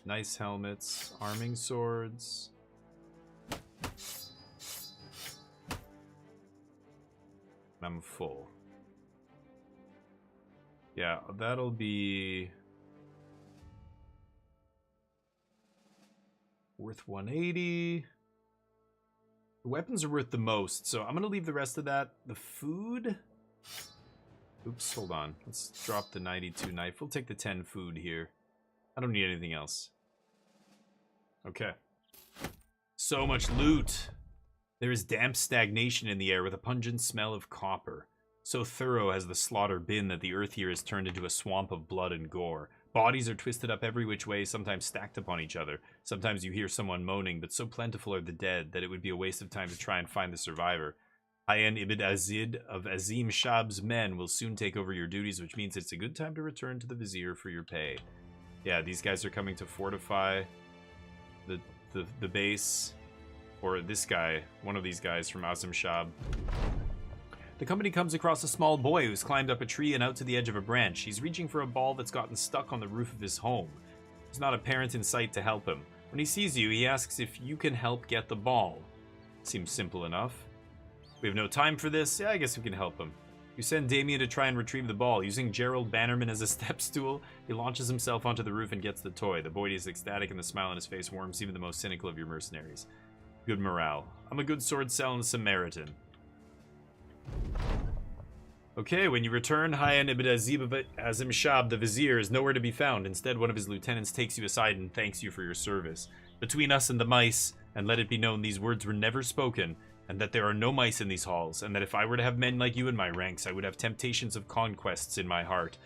nice helmets, arming swords. I'm full. Yeah, that'll be Worth 180. The weapons are worth the most, so I'm going to leave the rest of that. The food... Oops, hold on. Let's drop the 92 knife. We'll take the 10 food here. I don't need anything else. Okay. So much loot. There is damp stagnation in the air with a pungent smell of copper. So thorough has the slaughter been that the earth here is turned into a swamp of blood and gore. Bodies are twisted up every which way, sometimes stacked upon each other. Sometimes you hear someone moaning, but so plentiful are the dead that it would be a waste of time to try and find the survivor. Ayan Ibn Azid of Azim Shab's men will soon take over your duties, which means it's a good time to return to the Vizier for your pay. Yeah, these guys are coming to fortify the base. Or this guy, one of these guys from Azim Shab. The company comes across a small boy who's climbed up a tree and out to the edge of a branch. He's reaching for a ball that's gotten stuck on the roof of his home. There's not a parent in sight to help him. When he sees you, he asks if you can help get the ball. Seems simple enough. We have no time for this. Yeah, I guess we can help him. You send Damien to try and retrieve the ball. Using Gerald Bannerman as a step stool, he launches himself onto the roof and gets the toy. The boy is ecstatic and the smile on his face warms even the most cynical of your mercenaries. Good morale. I'm a good sword-selling Samaritan. Okay, when you return, Hayyan ibn Azim Shab, the Vizier, is nowhere to be found. Instead, one of his lieutenants takes you aside and thanks you for your service. Between us and the mice, and let it be known these words were never spoken, and that there are no mice in these halls, and that if I were to have men like you in my ranks, I would have temptations of conquests in my heart.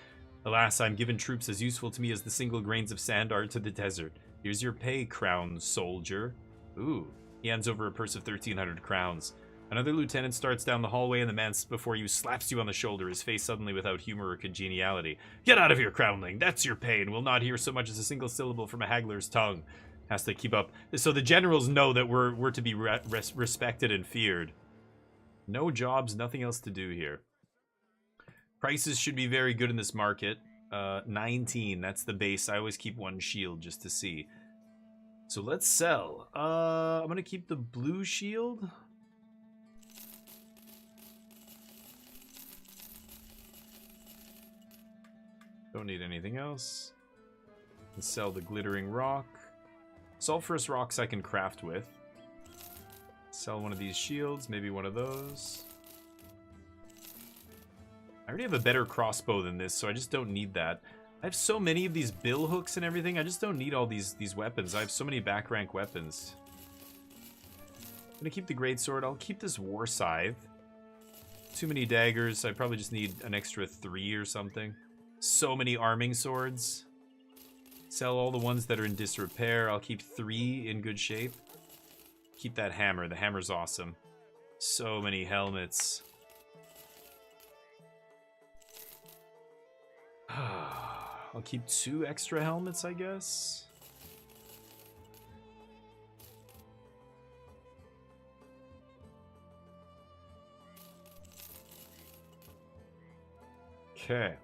Alas, I'm given troops as useful to me as the single grains of sand are to the desert. Here's your pay, crown soldier. Ooh. He hands over a purse of 1,300 crowns. Another lieutenant starts down the hallway and the man before you slaps you on the shoulder, his face suddenly without humor or congeniality. Get out of here, crownling! That's your pay, and we'll not hear so much as a single syllable from a haggler's tongue. Has to keep up. So the generals know that we're to be respected and feared. No jobs, nothing else to do here. Prices should be very good in this market. 19, that's the base. I always keep one shield just to see. So let's sell. I'm gonna keep the blue shield. Don't need anything else. Let's sell the glittering rock. Sulfurous rocks I can craft with. Sell one of these shields, maybe one of those. I already have a better crossbow than this, so I just don't need that. I have so many of these bill hooks and everything. I just don't need all these weapons. I have so many back rank weapons. I'm gonna keep the greatsword. I'll keep this war scythe. Too many daggers. I probably just need an extra 3 or something. So many arming swords. Sell all the ones that are in disrepair. I'll keep 3 in good shape. Keep that hammer. The hammer's awesome. So many helmets. I'll keep 2 extra helmets, I guess. Okay.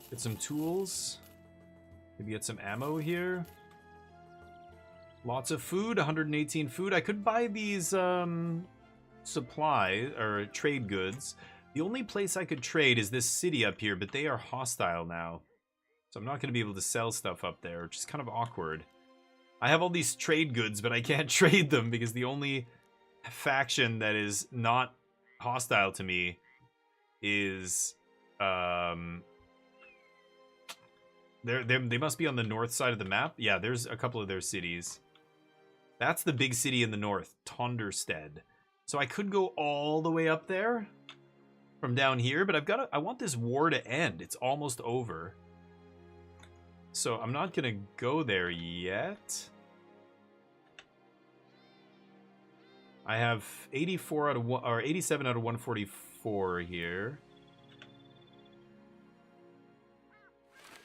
Get some tools. Maybe get some ammo here. Lots of food, 118 food. I could buy these supply or trade goods. The only place I could trade is this city up here, but they are hostile now. So I'm not going to be able to sell stuff up there, which is kind of awkward. I have all these trade goods, but I can't trade them because the only faction that is not hostile to me is they must be on the north side of the map. Yeah, there's a couple of their cities. That's the big city in the north, Tonderstead. So I could go all the way up there from down here, but I want this war to end. It's almost over. So I'm not gonna go there yet. I have 84 out of 1 or 87 out of 144 here.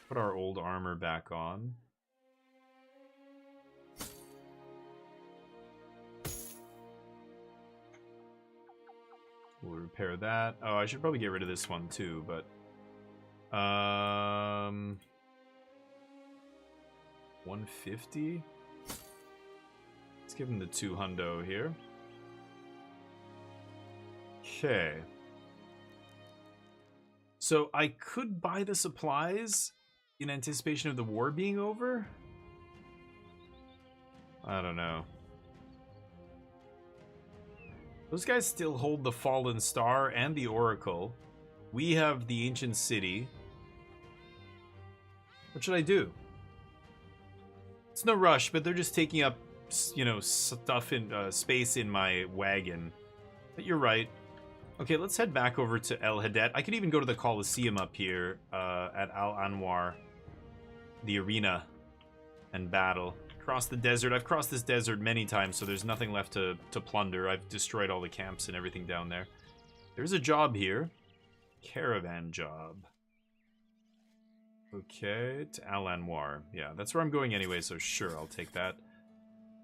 Put our old armor back on. We'll repair that. Oh, I should probably get rid of this one too, but 150. Let's give him the 200 here. Okay. So I could buy the supplies In anticipation of the war being over? I don't know. Those guys still hold the Fallen Star and the Oracle. We have the Ancient City. What should I do? It's no rush, but they're just taking up, you know, stuff in space in my wagon. But you're right. Okay, let's head back over to El Hadet. I could even go to the Colosseum up here at Al Anwar, the arena, and battle. Cross the desert. I've crossed this desert many times, so there's nothing left to plunder. I've destroyed all the camps and everything down there. There's a job here. Caravan job. Okay, to Al Anwar. Yeah, that's where I'm going anyway, so sure, I'll take that.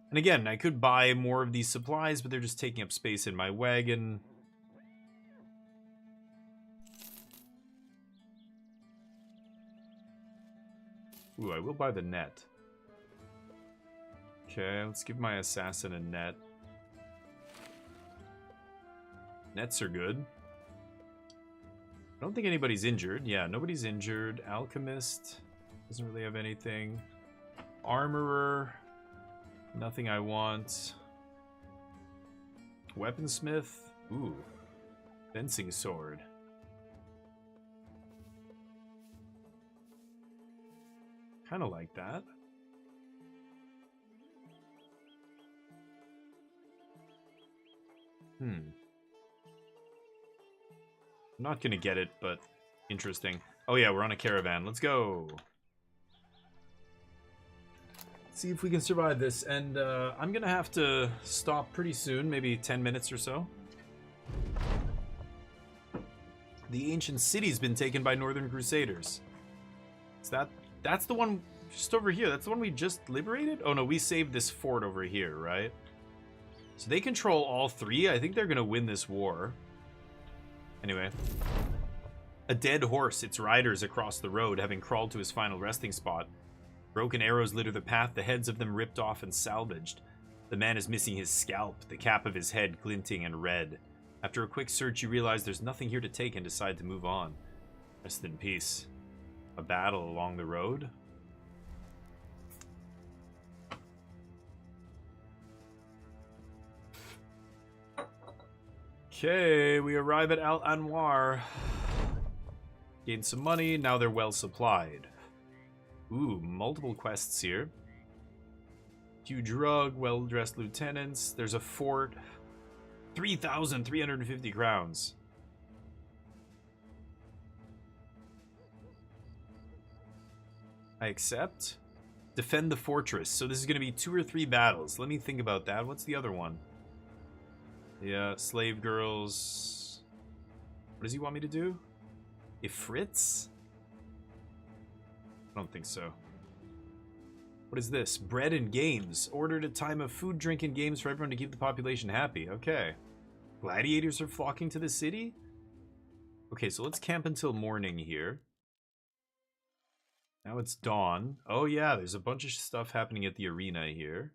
And again, I could buy more of these supplies, but they're just taking up space in my wagon. Ooh, I will buy the net. Okay, let's give my assassin a net. Nets are good. I don't think anybody's injured. Yeah, nobody's injured. Alchemist doesn't really have anything. Armorer, nothing I want. Weaponsmith, ooh. Fencing sword. Kind of like that. I'm not gonna get it, but interesting. Oh yeah, we're on a caravan. Let's go. See if we can survive this, and I'm gonna have to stop pretty soon, maybe 10 minutes or so. The ancient city's been taken by Northern Crusaders. That's the one just over here. That's the one we just liberated? Oh no, we saved this fort over here, right? So they control all three. I think they're gonna win this war. Anyway. A dead horse, its riders across the road, having crawled to his final resting spot. Broken arrows litter the path, the heads of them ripped off and salvaged. The man is missing his scalp, the cap of his head glinting and red. After a quick search, you realize there's nothing here to take and decide to move on. Rest in peace. A battle along the road? Okay, we arrive at Al Anwar. Gain some money, now they're well supplied. Ooh, multiple quests here. Huge rug, well-dressed lieutenants. There's a fort. 3,350 crowns. I accept. Defend the fortress. So this is going to be 2 or 3 battles. Let me think about that. What's the other one? Yeah, slave girls. What does he want me to do? Ifrits? I don't think so. What is this? Bread and games. Ordered a time of food, drink, and games for everyone to keep the population happy. Okay. Gladiators are flocking to the city? Okay, so let's camp until morning here. Now it's dawn. Oh yeah, there's a bunch of stuff happening at the arena here.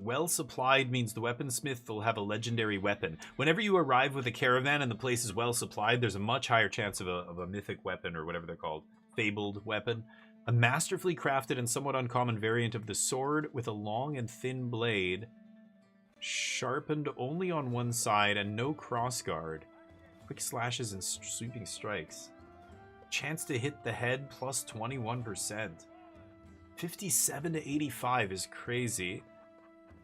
Well supplied means the weaponsmith will have a legendary weapon. Whenever you arrive with a caravan and the place is well supplied, there's a much higher chance of a mythic weapon, or whatever they're called. Fabled weapon. A masterfully crafted and somewhat uncommon variant of the sword with a long and thin blade. Sharpened only on one side and no crossguard. Quick slashes and sweeping strikes. Chance to hit the head plus 21%. 57 to 85 is crazy.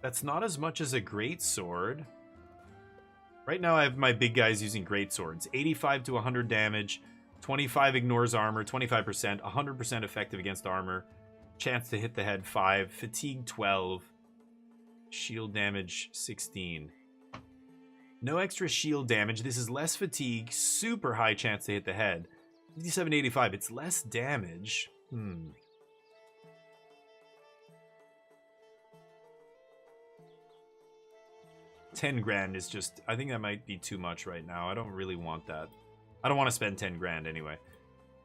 That's not as much as a great sword. Right now I have my big guys using great swords. 85 to 100 damage. 25 ignores armor, 25%, 100% effective against armor. Chance to hit the head 5, fatigue 12. Shield damage 16. No extra shield damage. This is less fatigue, super high chance to hit the head. 57 to 85, it's less damage. 10 grand is just, I think that might be too much right now. I don't really want that. I don't want to spend 10 grand anyway.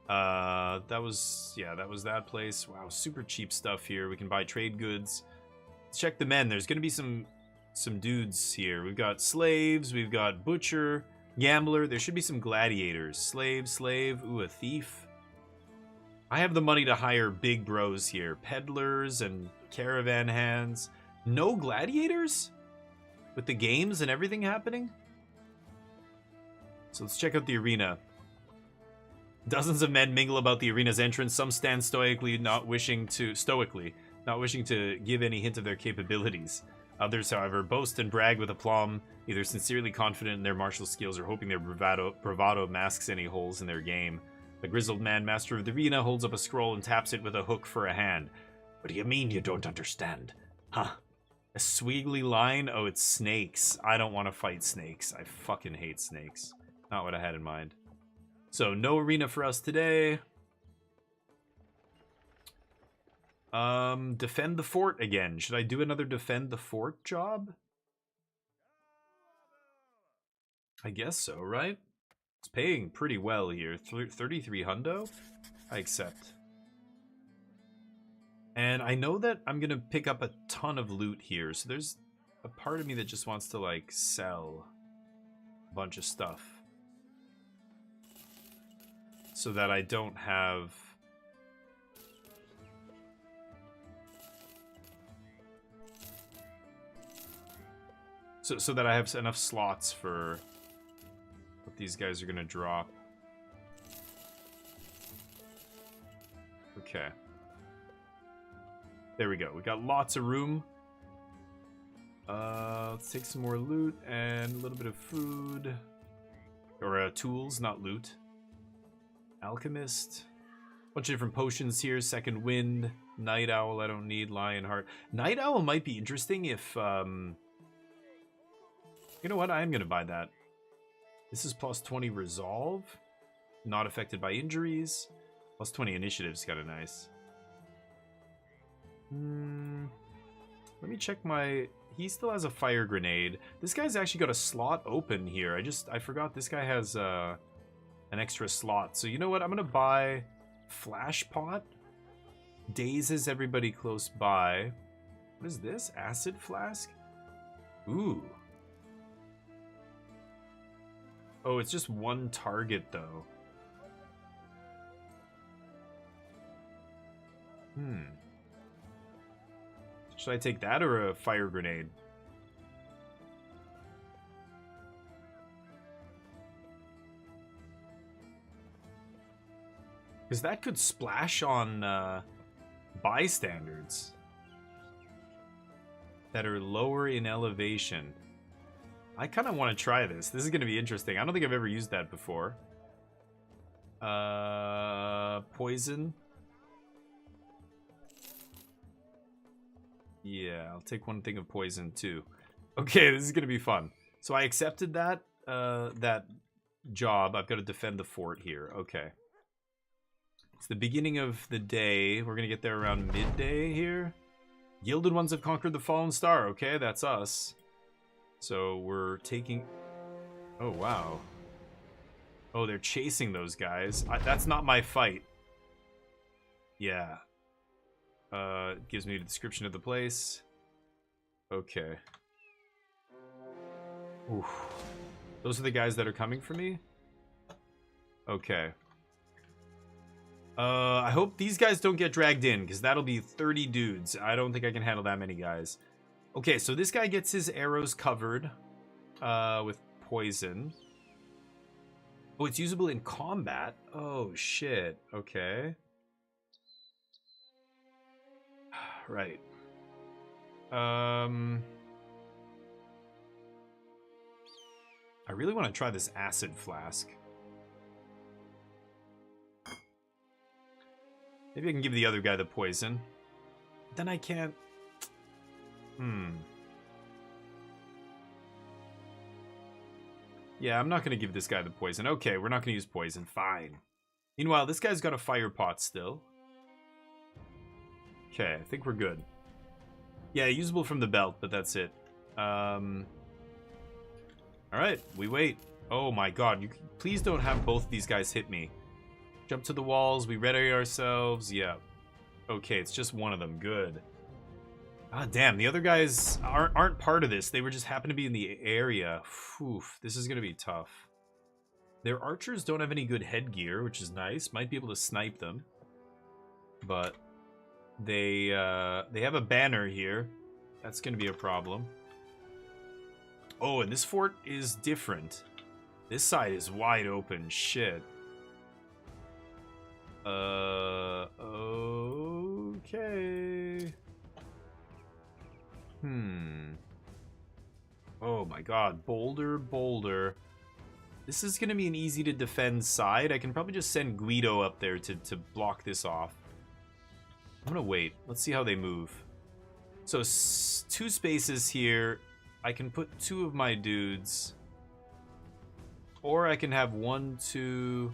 That was that place. Wow, super cheap stuff here. We can buy trade goods. Let's check the men. There's going to be some dudes here. We've got slaves. We've got butcher, gambler. There should be some gladiators. Slave. Ooh, a thief. I have the money to hire big bros here. Peddlers and caravan hands. No gladiators? With the games and everything happening? So let's check out the arena. Dozens of men mingle about the arena's entrance. Some stand stoically, not wishing to give any hint of their capabilities. Others, however, boast and brag with aplomb, either sincerely confident in their martial skills or hoping their bravado masks any holes in their game. The grizzled man, master of the arena, holds up a scroll and taps it with a hook for a hand. What do you mean you don't understand? Huh? A squiggly line? Oh, it's snakes. I don't want to fight snakes. I fucking hate snakes. Not what I had in mind. So, no arena for us today. Defend the fort again. Should I do another defend the fort job? I guess so, right? It's paying pretty well here. 33 hundo? I accept. And I know that I'm gonna pick up a ton of loot here, so there's a part of me that just wants to, like, sell a bunch of stuff. So that I don't have... So that I have enough slots for what these guys are gonna drop. Okay. There we go. We got lots of room. Let's take some more loot and a little bit of food. Or tools, not loot. Alchemist. Bunch of different potions here. Second wind. Night owl, I don't need. Lionheart. Night owl might be interesting if... You know what? I am going to buy that. This is plus 20 resolve. Not affected by injuries. Plus 20 initiative is kind of nice. Let me check my... He still has a fire grenade. This guy's actually got a slot open here. I forgot this guy has an extra slot. So you know what? I'm going to buy Flash Pot. Dazes everybody close by. What is this? Acid Flask? Ooh. Oh, it's just one target, though. Should I take that or a fire grenade? Because that could splash on bystanders that are lower in elevation. I kind of want to try this. This is going to be interesting. I don't think I've ever used that before. Poison. Yeah, I'll take one thing of poison too. Okay, this is going to be fun. So I accepted that that job. I've got to defend the fort here. Okay. It's the beginning of the day. We're going to get there around midday here. Gilded ones have conquered the fallen star. Okay, that's us. So we're taking... Oh, wow. Oh, they're chasing those guys. That's not my fight. Yeah. It gives me the description of the place. Okay. Oof. Those are the guys that are coming for me? Okay. I hope these guys don't get dragged in, because that'll be 30 dudes. I don't think I can handle that many guys. Okay, so this guy gets his arrows covered with poison. Oh, it's usable in combat? Oh, shit. Okay. Right. I really want to try this acid flask. Maybe I can give the other guy the poison. Then I can't... Yeah, I'm not going to give this guy the poison. Okay, we're not going to use poison. Fine. Meanwhile, this guy's got a fire pot still. Okay, I think we're good. Yeah, usable from the belt, but that's it. Alright, we wait. Oh my god, please don't have both of these guys hit me. Jump to the walls, we ready ourselves. Yeah. Okay, it's just one of them. Good. Ah, damn, the other guys aren't part of this. They were just happen to be in the area. Oof, this is going to be tough. Their archers don't have any good headgear, which is nice. Might be able to snipe them. but they have a banner here. That's gonna be a problem. Oh, and this fort is different. This side is wide open. Shit. Okay. Oh my god. Boulder. This is going to be an easy to defend side. I can probably just send Guido up there to block this off. I'm going to wait. Let's see how they move. So 2 spaces here. I can put 2 of my dudes. Or I can have 1, 2,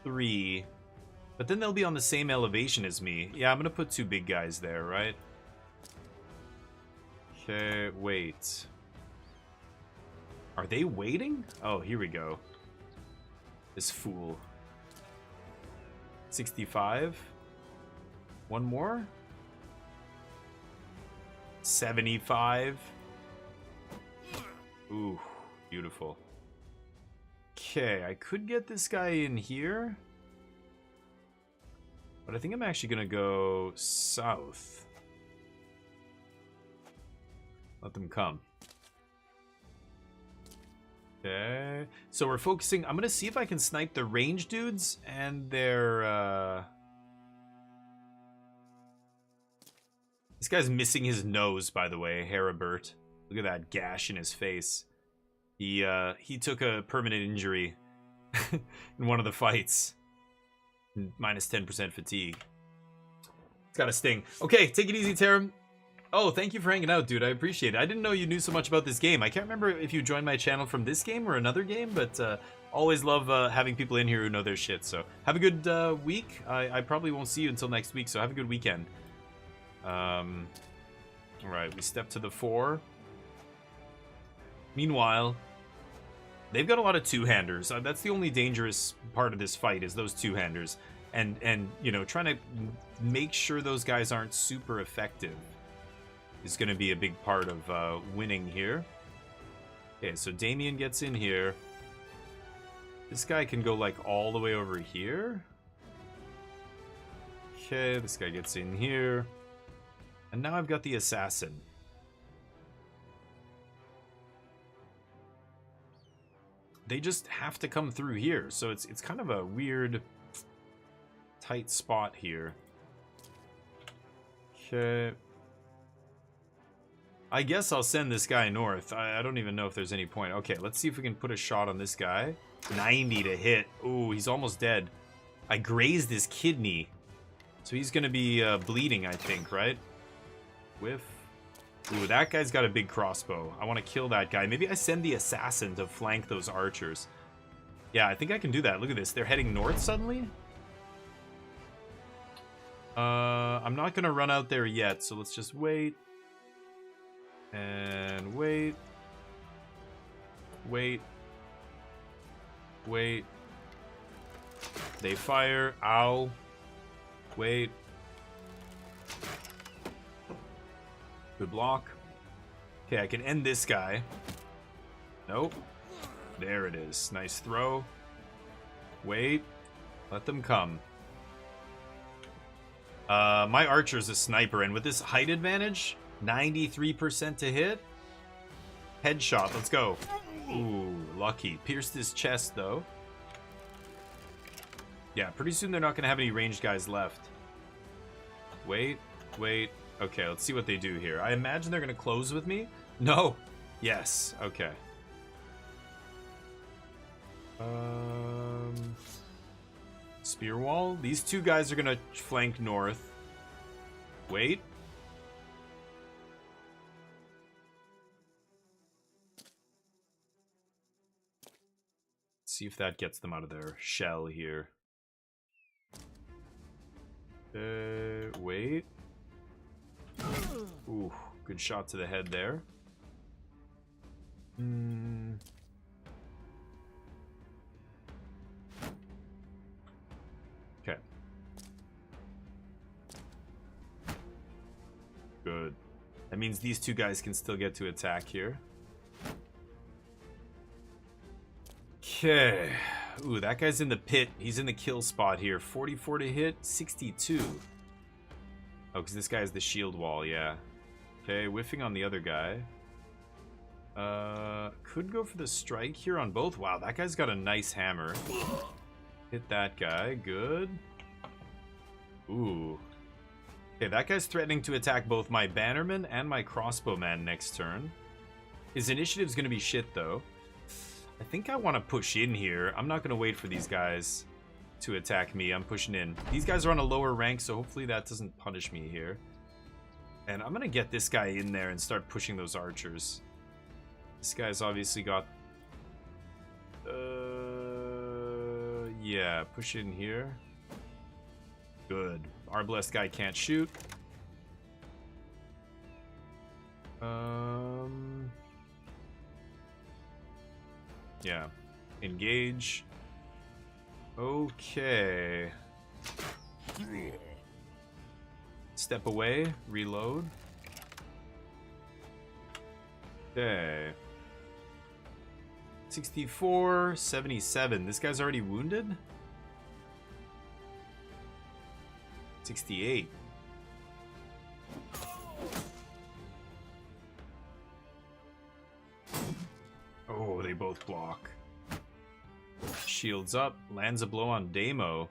3. But then they'll be on the same elevation as me. Yeah, I'm going to put 2 big guys there, right? Okay, wait. Are they waiting? Oh, here we go. This fool. 65. 1 more. 75. Ooh, beautiful. Okay, I could get this guy in here. But I think I'm actually going to go south. Let them come. Okay. So we're focusing. I'm going to see if I can snipe the range dudes and their... This guy's missing his nose, by the way, Heribert. Look at that gash in his face. He took a permanent injury in one of the fights. Minus 10% fatigue. It's got a sting. Okay, take it easy, Tarum. Oh, thank you for hanging out, dude. I appreciate it. I didn't know you knew so much about this game. I can't remember if you joined my channel from this game or another game, but always love having people in here who know their shit. So have a good week. I probably won't see you until next week, so have a good weekend. Alright, we step to the 4. Meanwhile, they've got a lot of two-handers. That's the only dangerous part of this fight, is those two-handers. And you know, trying to make sure those guys aren't super effective is going to be a big part of winning here. Okay, so Damien gets in here. This guy can go, like, all the way over here. Okay, this guy gets in here. And now I've got the assassin. They just have to come through here, so it's kind of a weird, tight spot here. Okay. I guess I'll send this guy north. I don't even know if there's any point. Okay, let's see if we can put a shot on this guy. 90 to hit. Ooh, he's almost dead. I grazed his kidney. So he's going to be bleeding, I think, right? Whiff. Ooh, that guy's got a big crossbow. I want to kill that guy. Maybe I send the assassin to flank those archers. Yeah, I think I can do that. Look at this. They're heading north suddenly? I'm not going to run out there yet, so let's just wait. And wait. Wait. Wait. They fire. Ow. Wait. Good block. Okay, I can end this guy. Nope. There it is. Nice throw. Wait. Let them come. My archer's a sniper, and with this height advantage, 93% to hit. Headshot. Let's go. Ooh, lucky. Pierced his chest, though. Yeah, pretty soon they're not going to have any ranged guys left. Wait. Wait. Okay, let's see what they do here. I imagine they're going to close with me. No. Yes. Okay. Spear wall. These two guys are going to flank north. Wait. See if that gets them out of their shell here. Wait. Ooh, good shot to the head there. Okay. Good. That means these two guys can still get to attack here. Okay. Ooh, that guy's in the pit. He's in the kill spot here. 44 to hit, 62. Oh, because this guy has the shield wall, yeah. Okay, whiffing on the other guy. Could go for the strike here on both. Wow, that guy's got a nice hammer. Hit that guy, good. Ooh. Okay, that guy's threatening to attack both my bannerman and my crossbowman next turn. His initiative's gonna be shit, though. I think I want to push in here. I'm not gonna wait for these guys to attack me. I'm pushing in. These guys are on a lower rank, so hopefully that doesn't punish me here. And I'm gonna get this guy in there and start pushing those archers. This guy's obviously got... yeah, push in here. Good. Our blessed guy can't shoot. Yeah. Engage. Okay. Step away. Reload. Okay. 64, 77. This guy's already wounded? 68. Oh, they both block. Shields up. Lands a blow on Damo.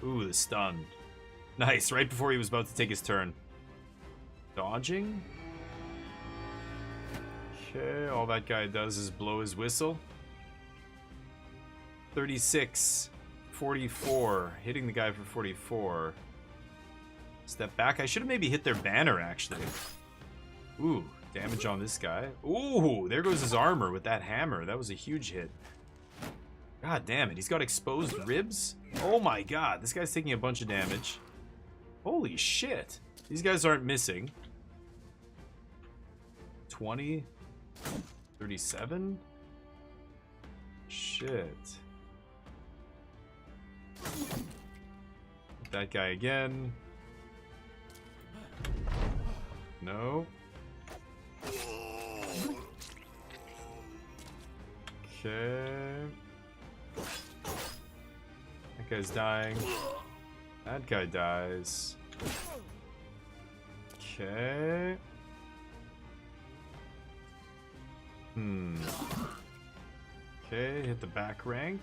Ooh, the stun. Nice, right before he was about to take his turn. Dodging. Okay, all that guy does is blow his whistle. 36. 44. Hitting the guy for 44. Step back. I should have maybe hit their banner, actually. Ooh, damage on this guy. Ooh, there goes his armor with that hammer. That was a huge hit. God damn it. He's got exposed ribs? Oh my god. This guy's taking a bunch of damage. Holy shit. These guys aren't missing. 20. 37? Shit. That guy again. No. Okay. That guy's dying. That guy dies. Okay. Okay, hit the back rank.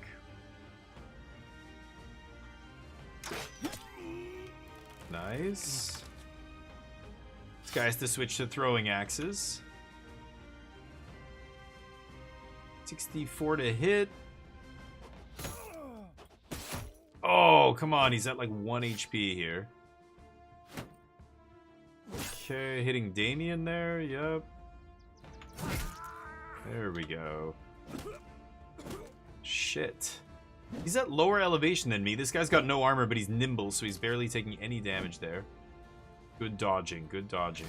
Nice. This guy has to switch to throwing axes. 64 to hit. Oh, come on. He's at like 1 HP here. Okay, hitting Damien there. Yep. There we go. Shit. He's at lower elevation than me. This guy's got no armor, but he's nimble, so he's barely taking any damage there. Good dodging, good dodging.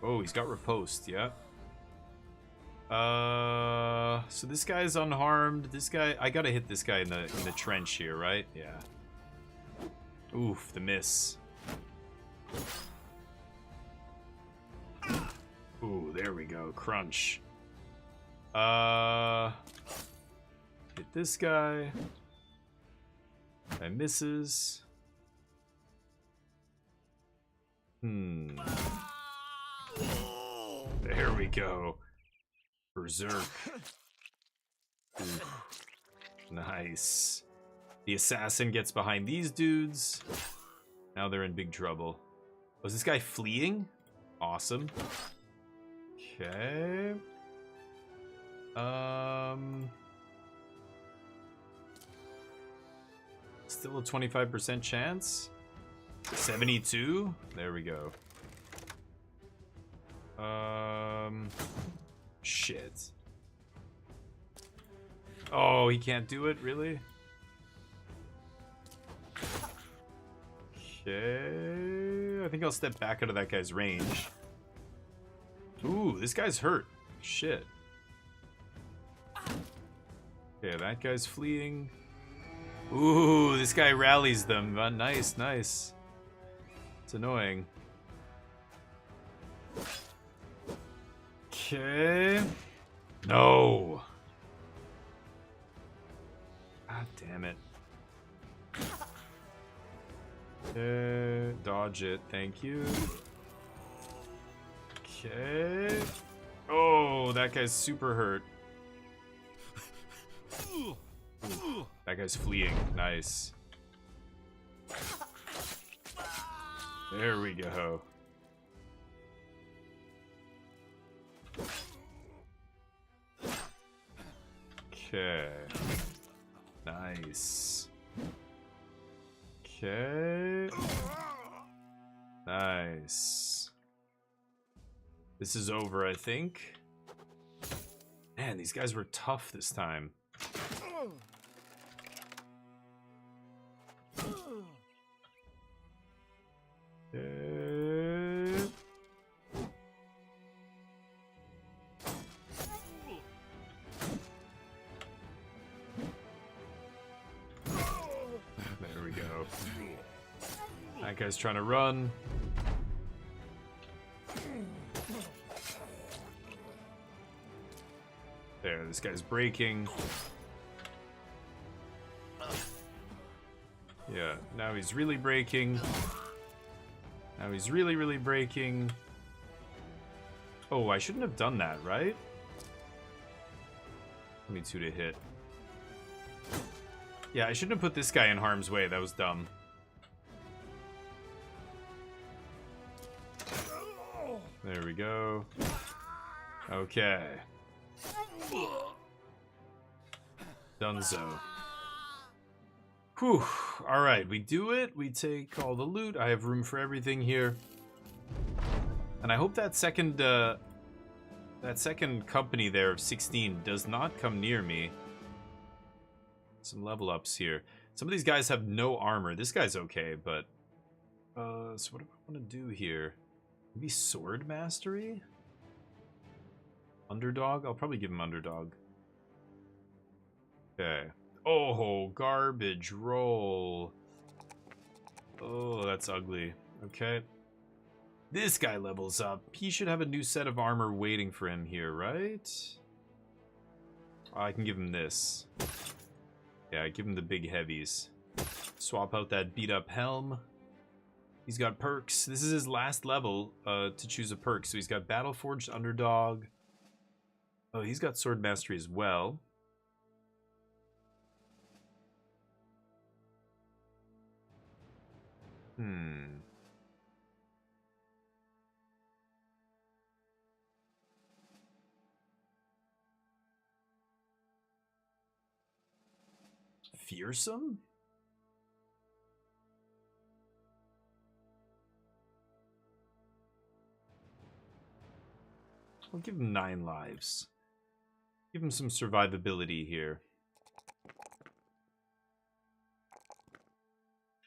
Oh, he's got riposte, yeah. So this guy's unharmed. This guy, I gotta hit this guy in the trench here, right? Yeah. Oof, the miss. Ooh, there we go. Crunch. Hit this guy. Guy misses. There we go. Berserk. Oof. Nice. The assassin gets behind these dudes. Now they're in big trouble. Was this guy fleeing? Awesome. Okay. Still a 25% chance. 72. There we go. Shit. Oh, he can't do it, really? Okay. I think I'll step back out of that guy's range. Ooh, this guy's hurt. Shit. Okay, that guy's fleeing. Ooh, this guy rallies them. Nice, nice. It's annoying. Okay. No. God damn it. Dodge it. Thank you. Okay. Oh, that guy's super hurt. That guy's fleeing. Nice. There we go. Okay. Nice. Okay. Nice. This is over, I think. Man, these guys were tough this time. There we go. That guy's trying to run. There, this guy's breaking. Yeah, now he's really breaking. Now he's really breaking. Oh, I shouldn't have done that, right? 22 to hit. Yeah, I shouldn't have put this guy in harm's way. That was dumb. There we go. Okay. Dunzo. Whew. Alright, we do it. We take all the loot. I have room for everything here. And I hope that second company there of 16 does not come near me. Some level ups here. Some of these guys have no armor. This guy's okay, but so what do I want to do here? Maybe sword mastery? Underdog? I'll probably give him underdog. Okay. Oh, garbage roll. Oh, that's ugly. Okay. This guy levels up. He should have a new set of armor waiting for him here, right? I can give him this. Yeah, give him the big heavies. Swap out that beat up helm. He's got perks. This is his last level to choose a perk. So he's got Battle Forged Underdog. Oh, he's got Sword Mastery as well. Fearsome? I'll give him 9 lives. Give him some survivability here.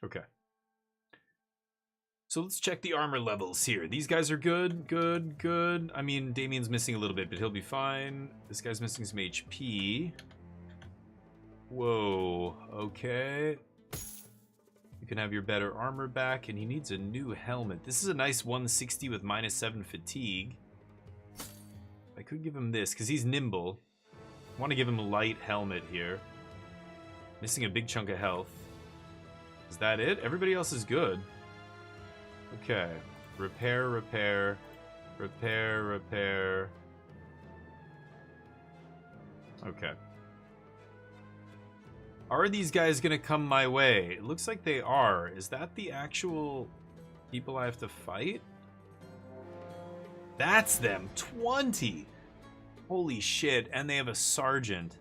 Okay. So let's check the armor levels here. These guys are good, good. I mean, Damien's missing a little bit, but he'll be fine. This guy's missing some HP. Whoa, okay. You can have your better armor back, and he needs a new helmet. This is a nice 160 with -7 fatigue. I could give him this, because he's nimble. I want to give him a light helmet here. Missing a big chunk of health. Is that it? Everybody else is good. Okay. Repair, repair. Repair, repair. Okay. Are these guys gonna come my way? It looks like they are. Is that the actual people I have to fight? That's them. 20! Holy shit. And they have a sergeant.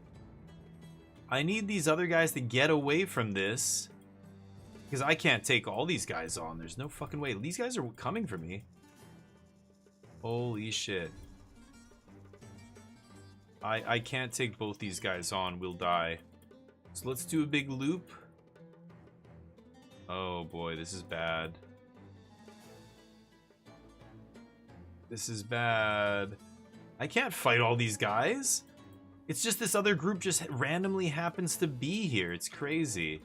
I need these other guys to get away from this. Because I can't take all these guys on. There's no fucking way. These guys are coming for me. Holy shit. I can't take both these guys on. We'll die. So let's do a big loop. Oh boy, this is bad. This is bad. I can't fight all these guys. It's just this other group just randomly happens to be here. It's crazy.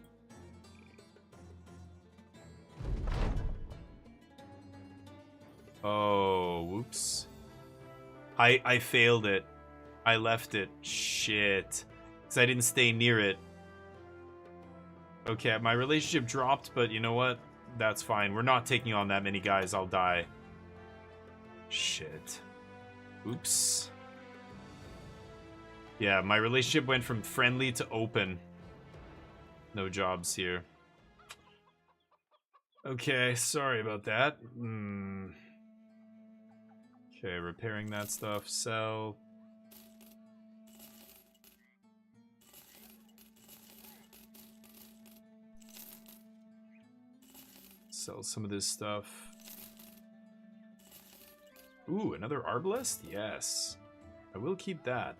Oh, whoops. I failed it. I left it. Shit. Because I didn't stay near it. Okay, my relationship dropped, but you know what? That's fine. We're not taking on that many guys. I'll die. Shit. Oops. Yeah, my relationship went from friendly to open. No jobs here. Okay, sorry about that. Okay, repairing that stuff. Sell. Sell some of this stuff. Ooh, another arbalest? Yes. I will keep that.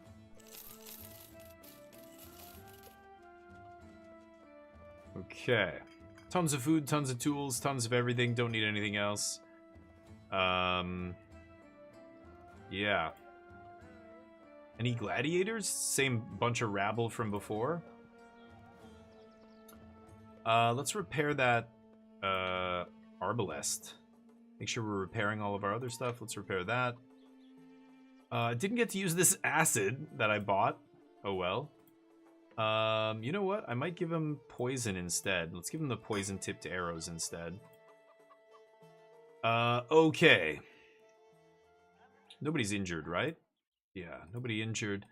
Okay. Tons of food, tons of tools, tons of everything. Don't need anything else. Yeah. Any gladiators? Same bunch of rabble from before. Let's repair that arbalest. Make sure we're repairing all of our other stuff. Let's repair that. I didn't get to use this acid that I bought. Oh well. You know what? I might give him poison instead. Let's give him the poison tipped arrows instead. Okay. Nobody's injured, right? Yeah, nobody injured.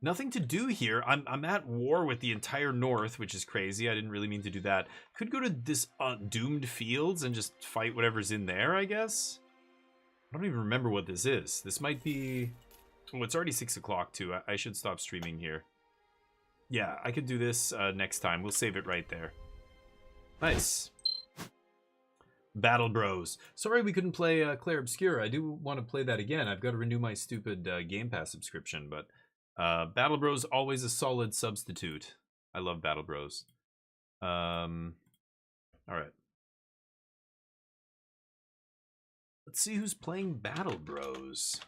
Nothing to do here. I'm at war with the entire north, which is crazy. I didn't really mean to do that. Could go to this doomed fields and just fight whatever's in there, I guess. I don't even remember what this is. This might be... Oh, it's already 6 o'clock too. I should stop streaming here. Yeah, I could do this next time. We'll save it right there. Nice. Battle Bros. Sorry we couldn't play Clair Obscur. I do want to play that again. I've got to renew my stupid Game Pass subscription, but Battle Bros always a solid substitute. I love Battle Bros. All right. Let's see who's playing Battle Bros.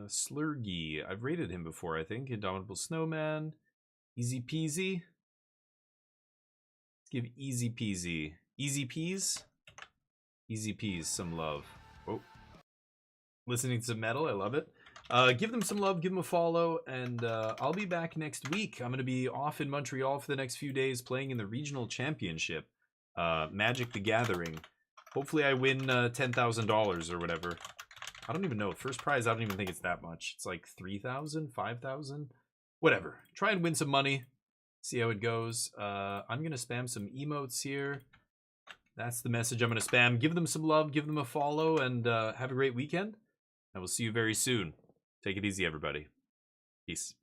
Slurgy. I've rated him before, I think. Indomitable Snowman. Easy Peasy. Let's give Easy Peasy. Easy Peas? Easy Peas some love. Oh. Listening to some metal, I love it. Give them some love, give them a follow, and I'll be back next week. I'm going to be off in Montreal for the next few days playing in the regional championship. Magic the Gathering. Hopefully I win $10,000 or whatever. I don't even know. First prize, I don't even think it's that much. It's like 3,000, 5,000, whatever. Try and win some money. See how it goes. I'm going to spam some emotes here. That's the message I'm going to spam. Give them some love, give them a follow, and have a great weekend. And we'll see you very soon. Take it easy, everybody. Peace.